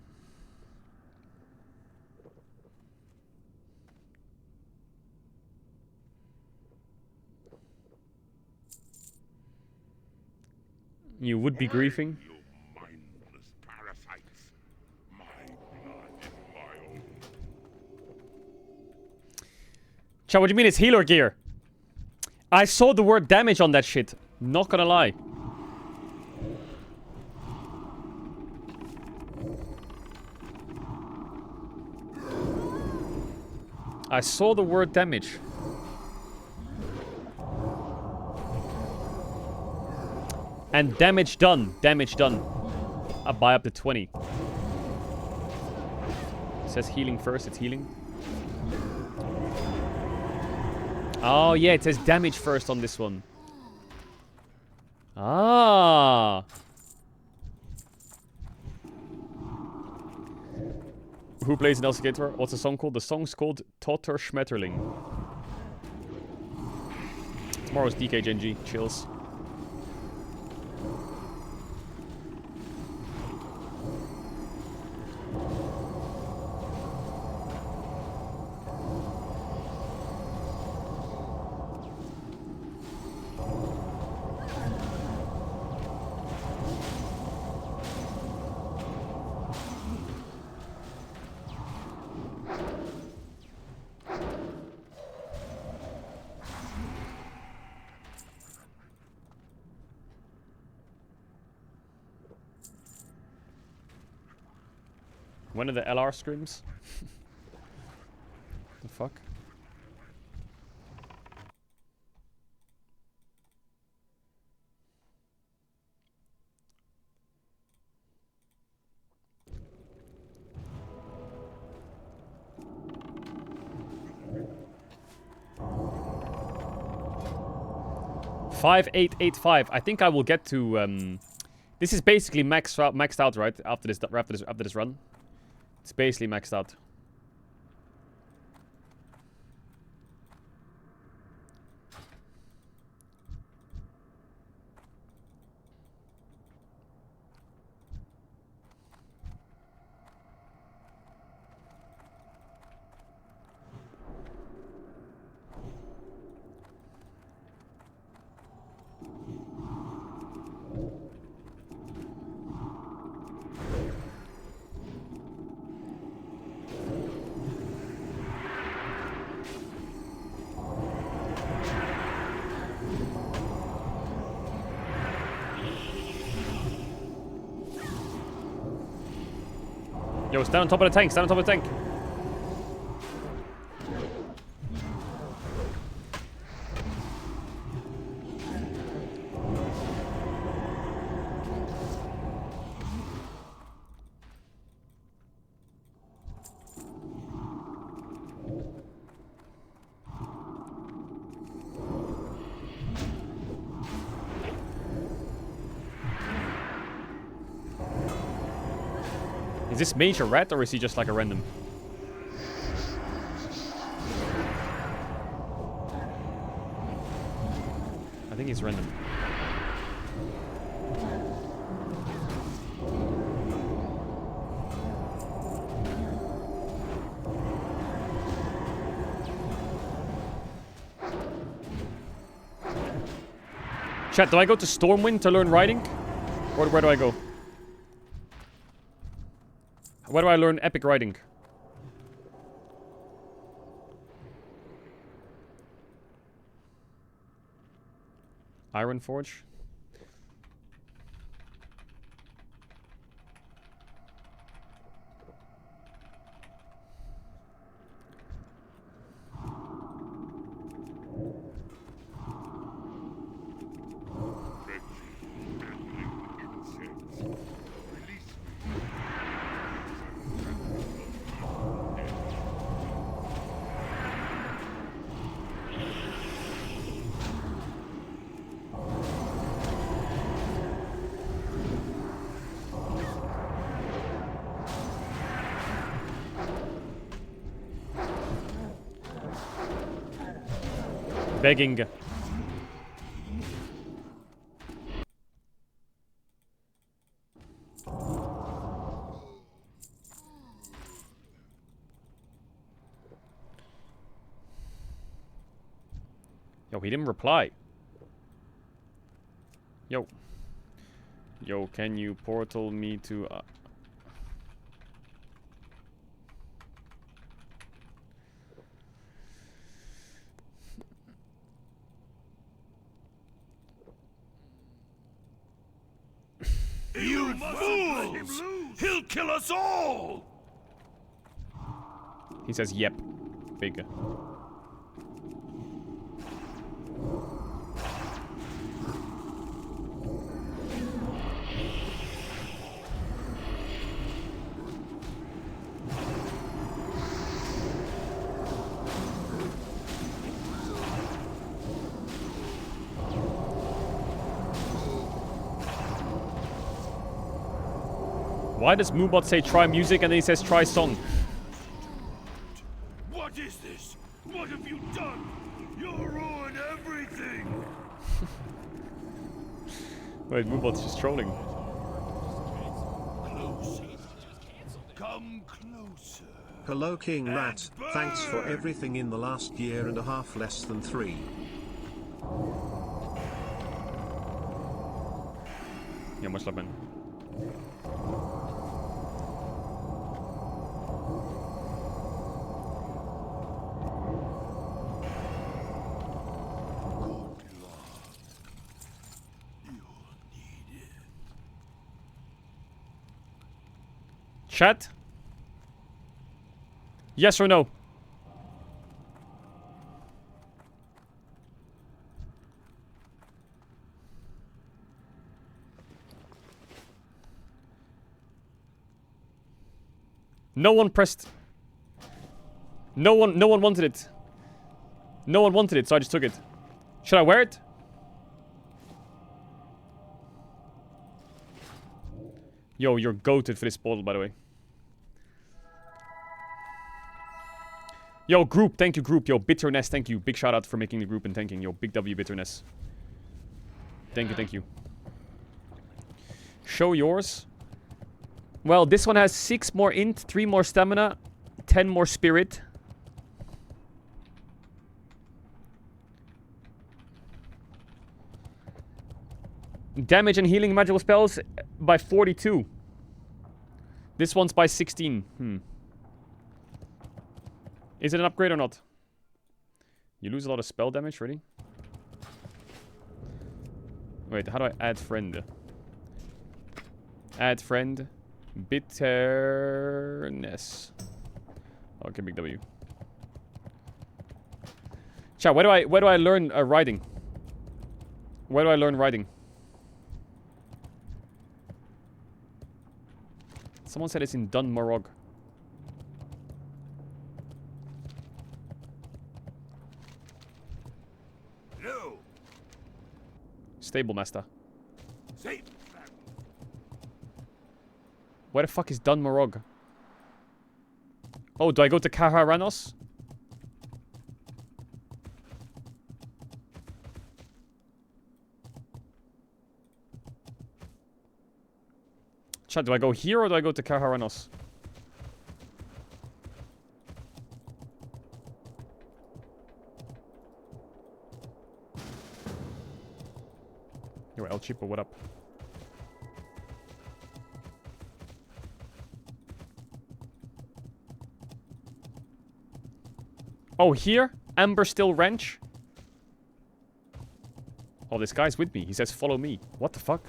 You would be griefing. Chat, what do you mean it's healer gear? I saw the word damage on that shit. Not gonna lie. I saw the word damage. And damage done. Damage done. I buy up to 20. It says healing first. It's healing. Oh, yeah. It says damage first on this one. Ah. Who plays an Elsigator? What's the song called? The song's called Totter Schmetterling. Tomorrow's DK Genji. Chills. When are the LR scrims? The fuck? $5,885. I think I will get to. This is basically maxed out, right? After this run. It's basically maxed out. Yo, stand on top of the tank. Stand on top of the tank. Is this mage a rat or is he just like a random? I think he's random. Chat, do I go to Stormwind to learn riding? Or where do I go? Where do I learn epic riding? Iron Forge? Begging. Yo, he didn't reply. Yo. Yo, can you portal me to... You fools! He'll kill us all! He says, yep. Big. Why does Moobot say try music and then he says try song? What is this? What have you done? You'll ruin everything! Wait, Moobot's just trolling. Closer. Come closer. Hello King Rat, thanks for everything in the last year and a half, less than 3. Ja, much love, man. Chat? Yes or no? No one pressed. No one wanted it. No one wanted it, so I just took it. Should I wear it? Yo, you're goated for this bottle, by the way. Yo, group, thank you, group. Yo, Bitterness, thank you. Big shout out for making the group and thanking. Yo, big W, Bitterness. Thank you, thank you. Show yours. Well, this one has 6 more int, 3 more stamina, 10 more spirit. Damage and healing magical spells by 42. This one's by 16. Is it an upgrade or not? You lose a lot of spell damage, really? Wait, how do I add friend? Add friend. Bitterness. Okay, big W. Chat, where do I learn riding? Where do I learn riding? Someone said it's in Dunmarog. No. Stable master. Safe. Where the fuck is Dunmarog? Oh, do I go to Kaharanos? Chat, do I go here or do I go to Kaharanos? Yo, El Chipo, what up? Oh, here? Amber Still Wrench? Oh, this guy's with me. He says, follow me. What the fuck?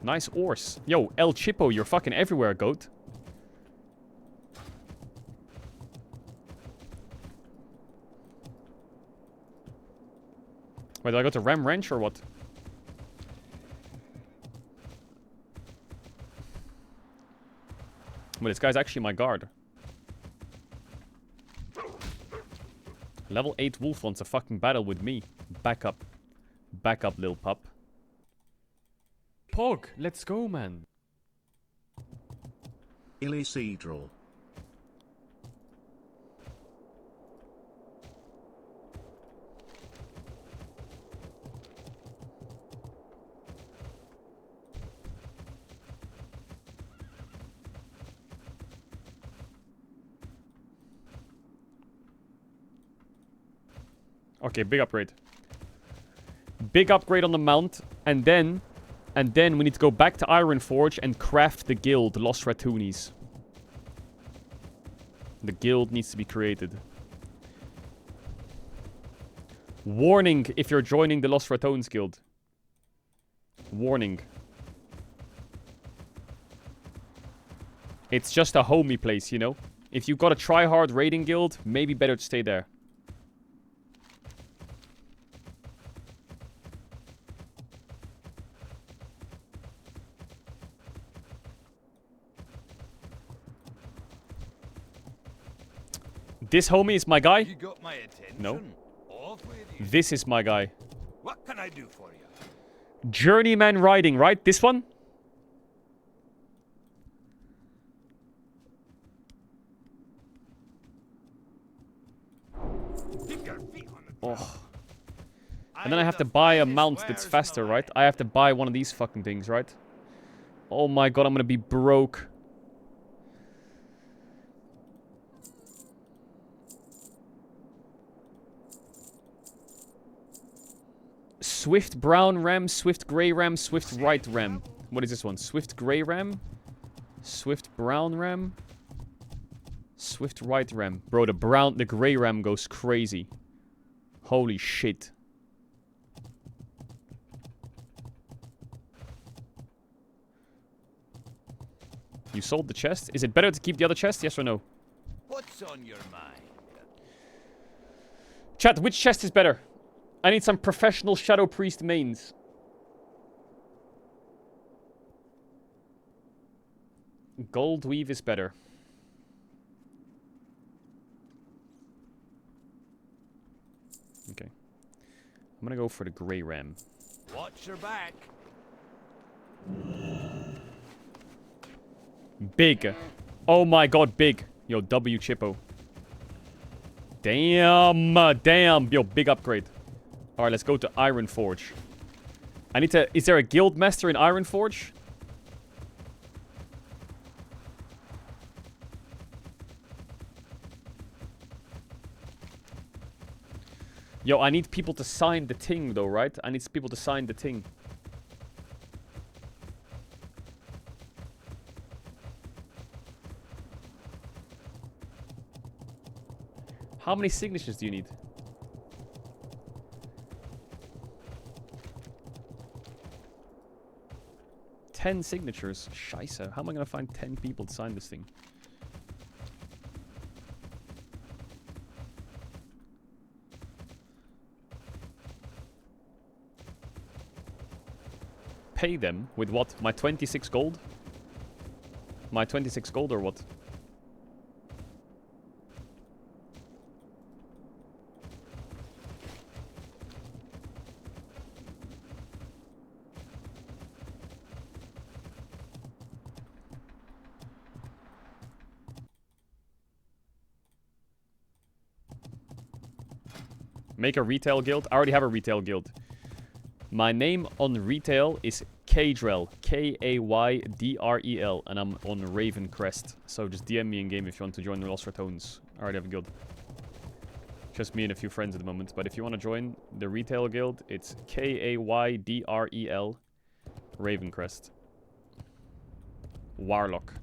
Nice ores. Yo, El Chipo, you're fucking everywhere, goat. Wait, do I go to Ram Wrench or what? Well, this guy's actually my guard. Level 8 wolf wants a fucking battle with me. Back up. Back up, lil pup. Pog, let's go, man. Caedrel. Okay, big upgrade. Big upgrade on the mount, and then we need to go back to Ironforge and craft the guild, Lost Ratoonies. The guild needs to be created. Warning if you're joining the Lost Ratoons guild. Warning. It's just a homie place, you know? If you've got a try-hard raiding guild, maybe better to stay there. This homie is my guy? You got my attention? No. Off with you. This is my guy. What can I do for you? Journeyman riding, right? This one? Keep your feet on the Oh. And then I have to buy a mount that's faster, right? I have to buy one of these fucking things, right? Oh my god, I'm gonna be broke. Swift brown ram, swift grey ram, swift right ram. What is this one? Swift grey ram? Swift brown ram? Swift right ram. Bro, the grey ram goes crazy. Holy shit. You sold the chest? Is it better to keep the other chest? Yes or no? What's on your mind? Chat, which chest is better? I need some professional Shadow Priest mains. Gold weave is better. Okay. I'm gonna go for the grey ram. Watch your back. Big. Oh my god, big. Yo, W Chippo. Damn. Damn. Yo, big upgrade. Alright, let's go to Ironforge. I need to... Is there a guild master in Ironforge? Yo, I need people to sign the thing though, right? I need people to sign the thing. How many signatures do you need? 10 signatures. Scheisse. How am I gonna find 10 people to sign this thing? Pay them with what? My 26 gold? My 26 gold or what? Make a retail guild? I already have a retail guild. My name on retail is Caedrel. Kaydrel. And I'm on Raven Crest. So just DM me in game if you want to join the Lost Ratones. I already have a guild. Just me and a few friends at the moment. But if you want to join the retail guild, it's Kaydrel. Raven Crest. Warlock.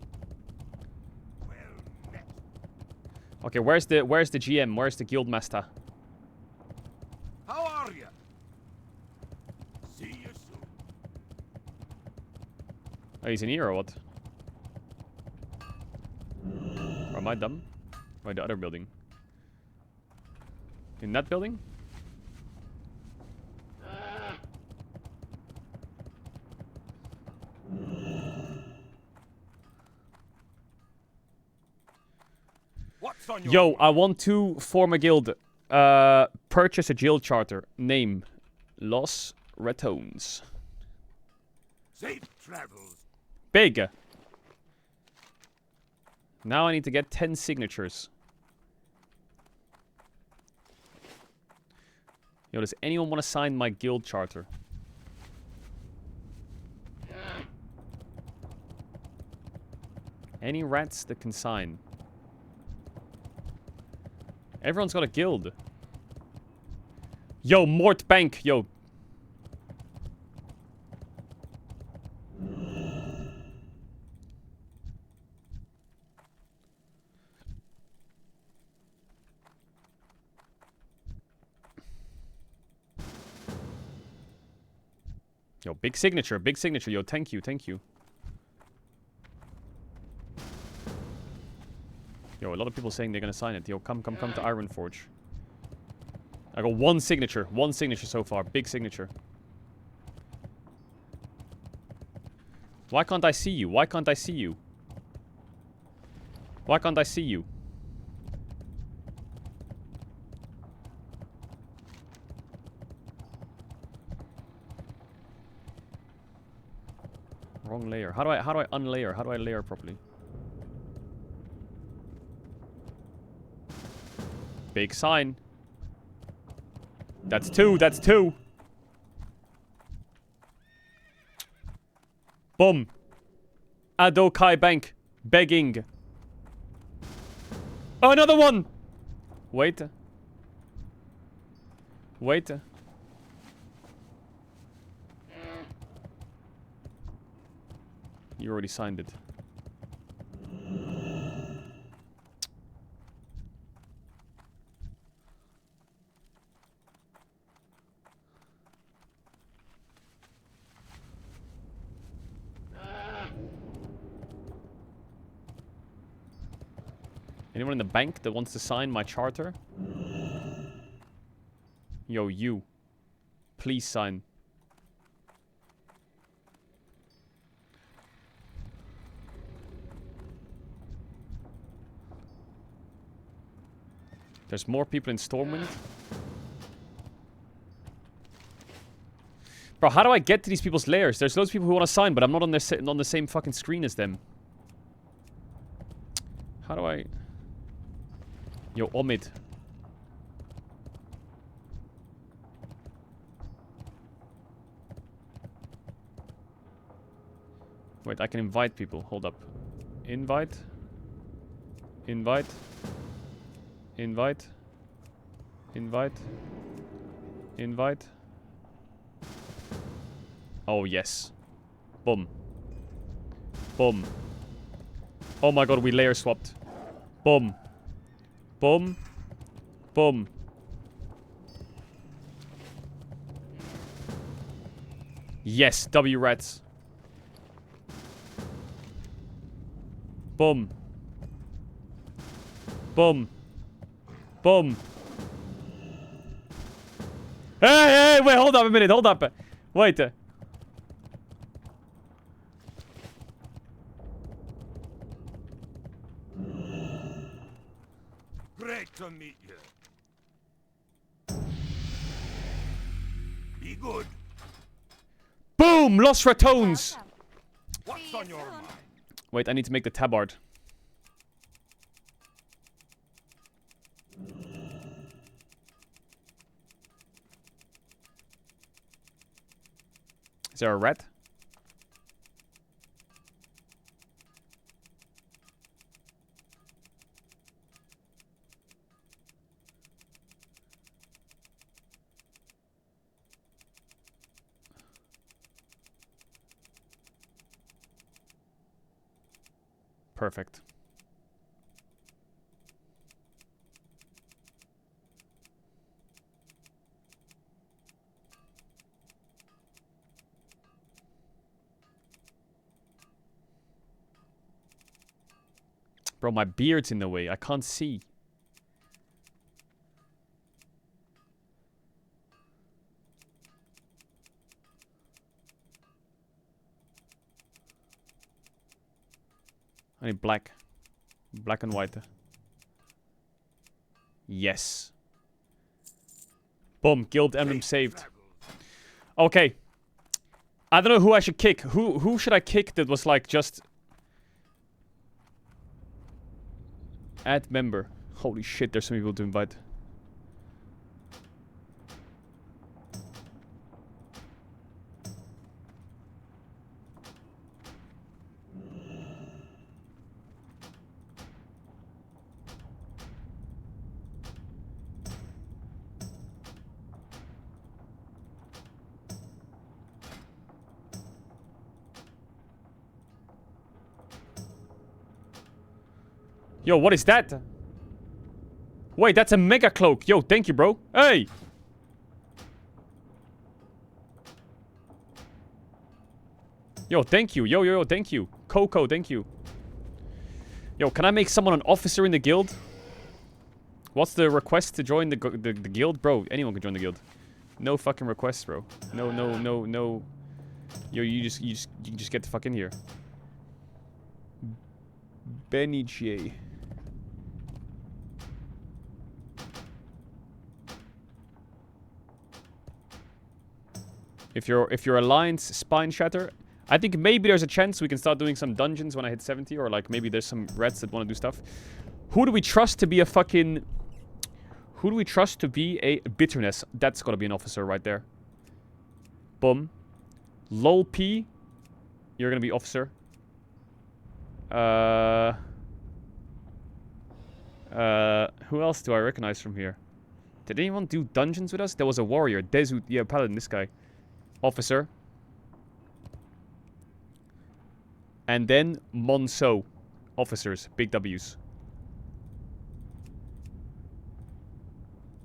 Okay, where's the GM? Where's the guild master? How are you? See you soon. Oh, he's in here or what? Or am I dumb? Or the other building? In that building? What's on your Yo, I want to form a guild. Purchase a guild charter. Name. Los Ratones. Safe travels. Big. Now I need to get 10 signatures. Yo, does anyone want to sign my guild charter? Any rats that can sign? Everyone's got a guild. Yo, Mort Bank, yo. Yo, big signature, yo, thank you, thank you. Yo, a lot of people saying they're gonna sign it. Yo, come to Ironforge. I got one signature so far, big signature. Why can't I see you? Why can't I see you? Why can't I see you? Wrong layer. How do I unlayer? How do I layer properly? Big sign. That's two. That's two. Boom. Adokai Bank. Begging. Oh, another one. Wait. Wait. You already signed it. Anyone in the bank that wants to sign my charter? Yo, you. Please sign. There's more people in Stormwind. Bro, how do I get to these people's lairs? There's loads of people who want to sign, but I'm not on the same fucking screen as them. How do I... Yo, Omid. Wait, I can invite people. Hold up. Invite. Invite. Invite. Invite. Invite. Oh, yes. Boom. Boom. Oh my god, we layer swapped. Boom. Boom. Boom. Yes, W rats. Boom. Boom. Boom. Hey, wait, hold up a minute, hold up. Wait. Great to meet you. Be good. Boom! Lost Ratones! What's on your mind? Wait, I need to make the tabard. Is there a rat? Perfect. Bro, my beard's in the way. I can't see. I need black. Black and white. Yes. Boom. Guild emblem saved. Okay. I don't know who I should kick. Who should I kick that was like just... Add member. Holy shit, there's some people to invite. Yo, what is that? Wait, that's a mega cloak. Yo, thank you, bro. Hey! Yo, thank you. Yo, thank you. Coco, thank you. Yo, can I make someone an officer in the guild? What's the request to join the guild? Bro, anyone can join the guild. No fucking requests, bro. No. Yo, you just get the fuck in here. Benny J. If your alliance spine shatter, I think maybe there's a chance we can start doing some dungeons when I hit 70, or like maybe there's some rats that want to do stuff. Who do we trust to be a fucking... Who do we trust to be a bitterness? That's gotta be an officer right there. Boom. Lol P. You're gonna be officer. Who else do I recognize from here? Did anyone do dungeons with us? There was a warrior. Desu, yeah, paladin, this guy. Officer. And then Monso. Officers. Big W's.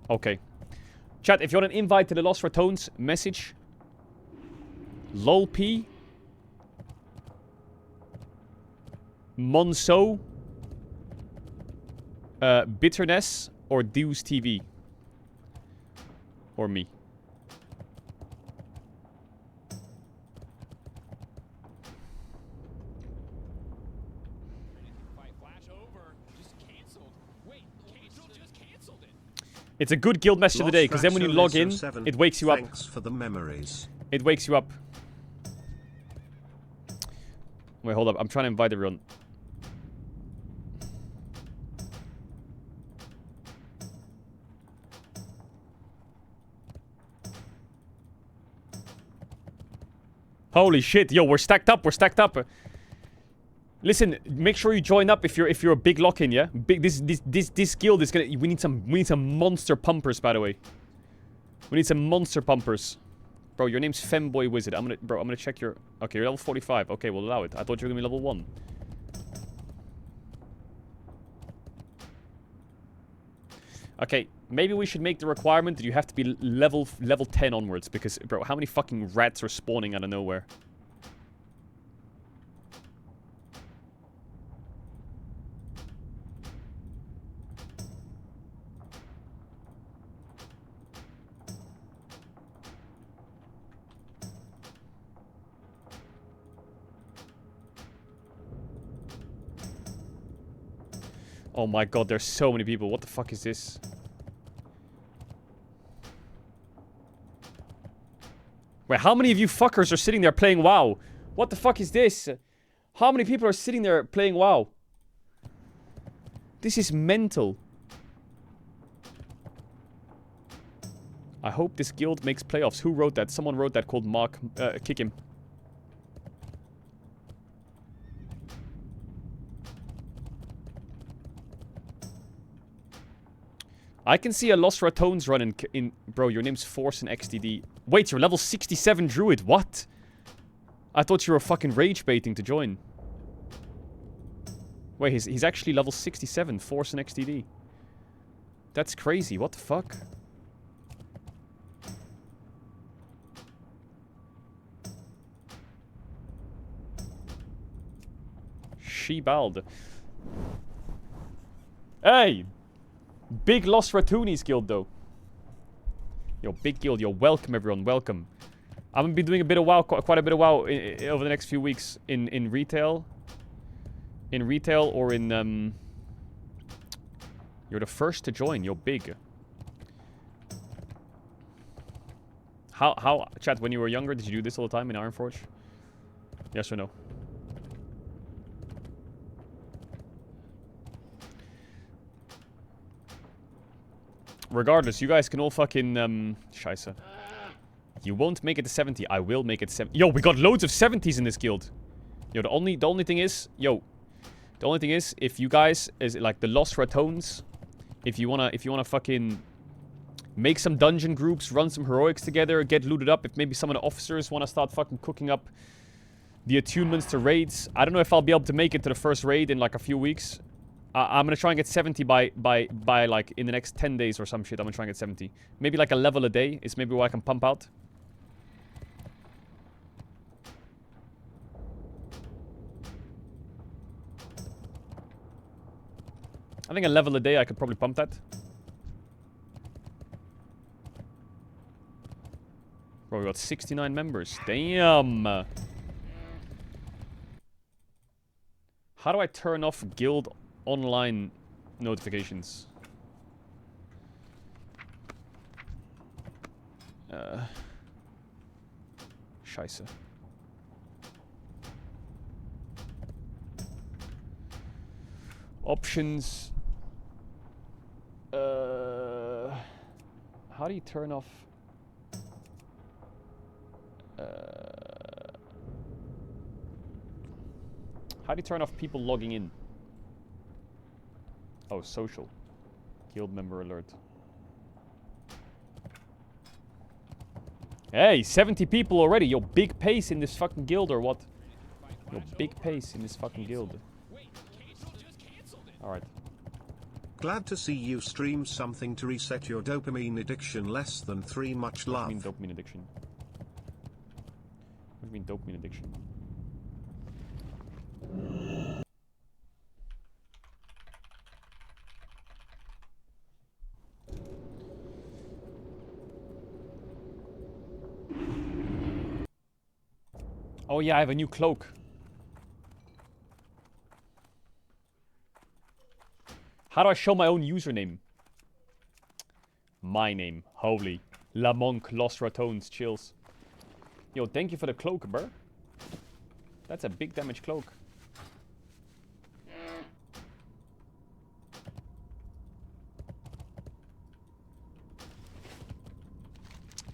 Okay. Chat, if you want an invite to the Lost Ratones, message LolP, Monso, Bitterness, or Deuce TV. Or me. It's a good guild message of the day, because then when you log in, it wakes you up. Thanks for the memories. It wakes you up. Wait, hold up. I'm trying to invite everyone. Holy shit. Yo, we're stacked up. We're stacked up. Listen, make sure you join up if you're a big lock-in, yeah? This guild is gonna... We need some monster pumpers, by the way. We need some monster pumpers. Bro, your name's Femboy Wizard. I'm gonna check your... Okay, you're level 45. Okay, we'll allow it. I thought you were gonna be level 1. Okay, maybe we should make the requirement that you have to be level 10 onwards, because, bro, how many fucking rats are spawning out of nowhere? Oh my god, there's so many people. What the fuck is this? Wait, how many of you fuckers are sitting there playing WoW? What the fuck is this? How many people are sitting there playing WoW? This is mental. I hope this guild makes playoffs. Who wrote that? Someone wrote that called Mark. Kick him. I can see a Lost Ratones run in... Bro, your name's Force in XDD. Wait, you're level 67 Druid. What? I thought you were fucking rage baiting to join. Wait, he's actually level 67. Force in XDD. That's crazy. What the fuck? Shebald. Hey! Big Lost Ratoonies guild, though. Yo, big guild. Yo, welcome, everyone. Welcome. I'm gonna be doing a bit of WoW, quite a bit of WoW over the next few weeks in retail. In retail or in, You're the first to join. You're big. How, chat, when you were younger, did you do this all the time in Ironforge? Yes or no? Regardless, you guys can all fucking, Scheisse. You won't make it to 70. I will make it to 70. Yo, we got loads of 70s in this guild. Yo, the only thing is, if you guys, is like the Lost Ratones, if you wanna fucking make some dungeon groups, run some heroics together, get looted up, if maybe some of the officers wanna start fucking cooking up the attunements to raids. I don't know if I'll be able to make it to the first raid in like a few weeks. I'm gonna try and get 70 by like in the next 10 days or some shit. I'm gonna try and get 70. Maybe like a level a day is maybe what I can pump out. I think a level a day I could probably pump that. Bro, we got 69 members. Damn. How do I turn off guild online notifications? Scheisse. Options. How do you turn off? How do you turn off people logging in? Oh, social. Guild member alert. Hey, 70 people already. Yo, big pace in this fucking guild or what? Yo, big pace in this fucking guild. Alright. Glad to see you stream something to reset your dopamine addiction. Less than 3. Much love. What do you mean dopamine addiction? What do you mean dopamine addiction? Oh yeah, I have a new cloak. How do I show my own username? My name. Holy. La Monk, Lost Ratones, chills. Yo, thank you for the cloak, bro. That's a big damage cloak.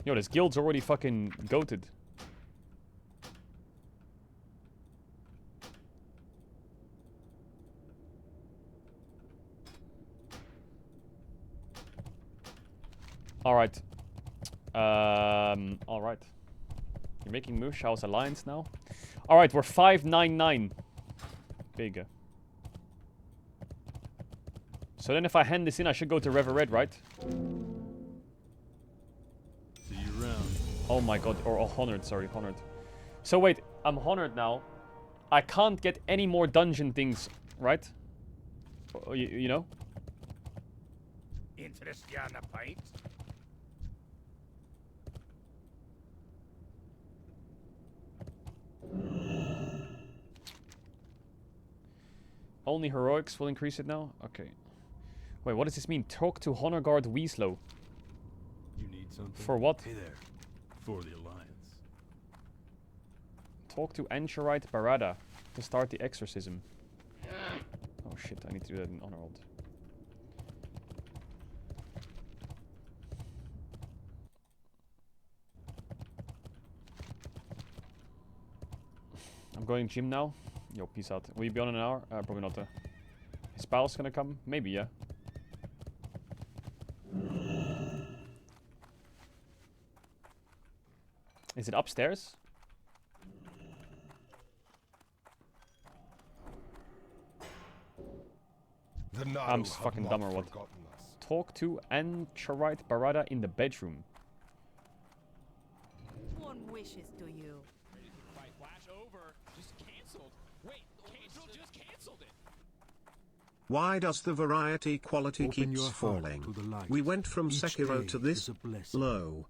Yo, this guild's already fucking goated. Alright. Alright. You're making Moosh House Alliance now? Alright, we're 599. Big. So then if I hand this in, I should go to Rever Red, right? See you around. Oh my god, or Honored, sorry, Honored. So wait, I'm Honored now. I can't get any more dungeon things, right? You know? Interested in a pint? Only heroics will increase it now? Okay. Wait, what does this mean? Talk to Honor Guard Weaslow. You need something? For what? Hey there. For the Alliance. Talk to Anchorite Barada to start the exorcism. Oh shit, I need to do that in Honor World. I'm going gym now. Yo, peace out. Will you be on in an hour? Probably not. His pal's gonna come? Maybe, yeah. Is it upstairs? I'm fucking dumb or what? Talk to Anchorite Barada in the bedroom. One wishes to you. Fight flash over. Just canceled. Wait, Caedrel just canceled it. Why does the variety quality Open keeps your heart falling? to the light. We went from Each Sekiro day to this is a blessing. low.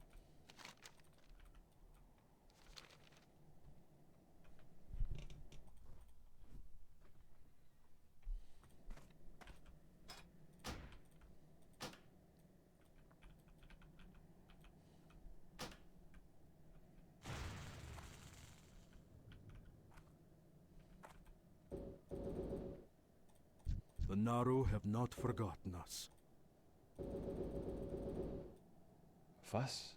The Naru have not forgotten us. Was?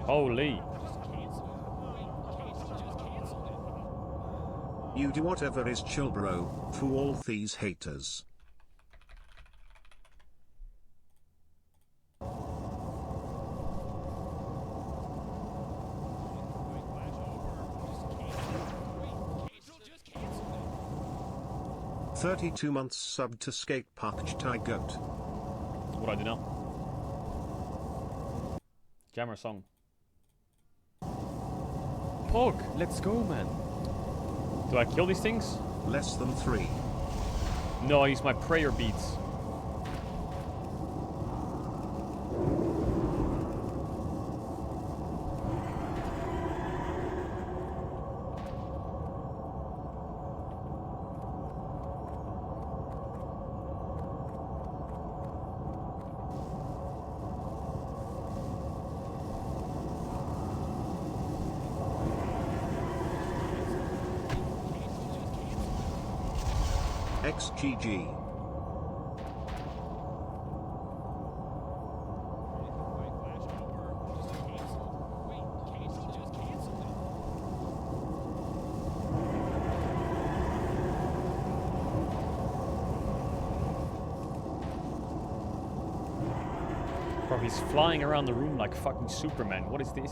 Holy. You do whatever is chill, bro, for all these haters. "32 months sub to skate Puch Thai Goat." What do I do now? Jammer song. Pog, let's go, man. Do I kill these things? Less than 3. No, I use my prayer beads. XGG. Bro, he's flying around the room like fucking Superman. What is this?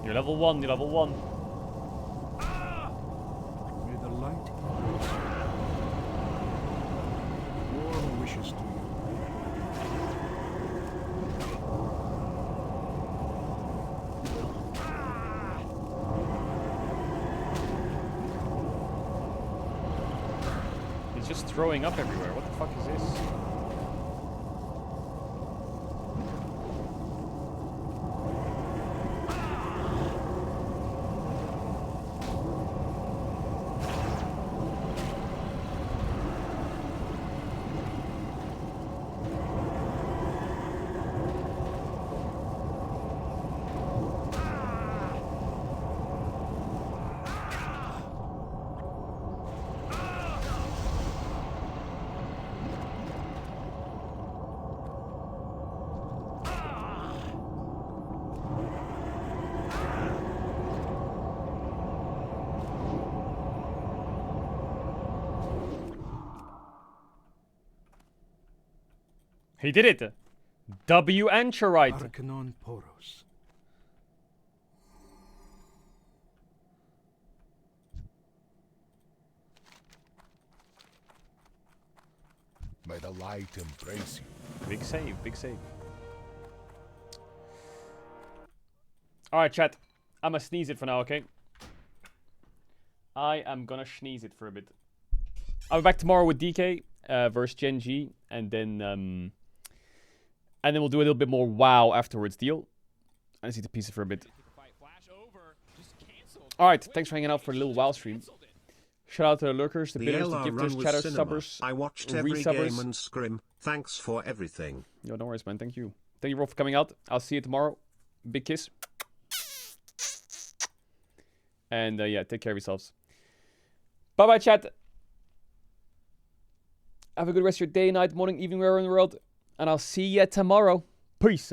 You're level 1, you're level 1. May the light warm wishes to you. He's just throwing up everywhere. What the fuck is this? He did it! W Anchorite! Arcanon Poros. May the light embrace you. Big save, big save. Alright, chat. I'm gonna sneeze it for now, okay? I am gonna sneeze it for a bit. I'll be back tomorrow with DK versus Gen G, and then we'll do a little bit more WoW afterwards. Deal? I just need to piece it for a bit. Alright, thanks for hanging out for a little WoW stream. Shout out to the lurkers, the bidders, the gifters, chatters, subbers, I watched every game and scrim. Thanks for everything. Yo, no worries, man. Thank you. Thank you, bro, for coming out. I'll see you tomorrow. Big kiss. And yeah, take care of yourselves. Bye-bye, chat. Have a good rest of your day, night, morning, evening, wherever in the world. And I'll see you tomorrow. Peace.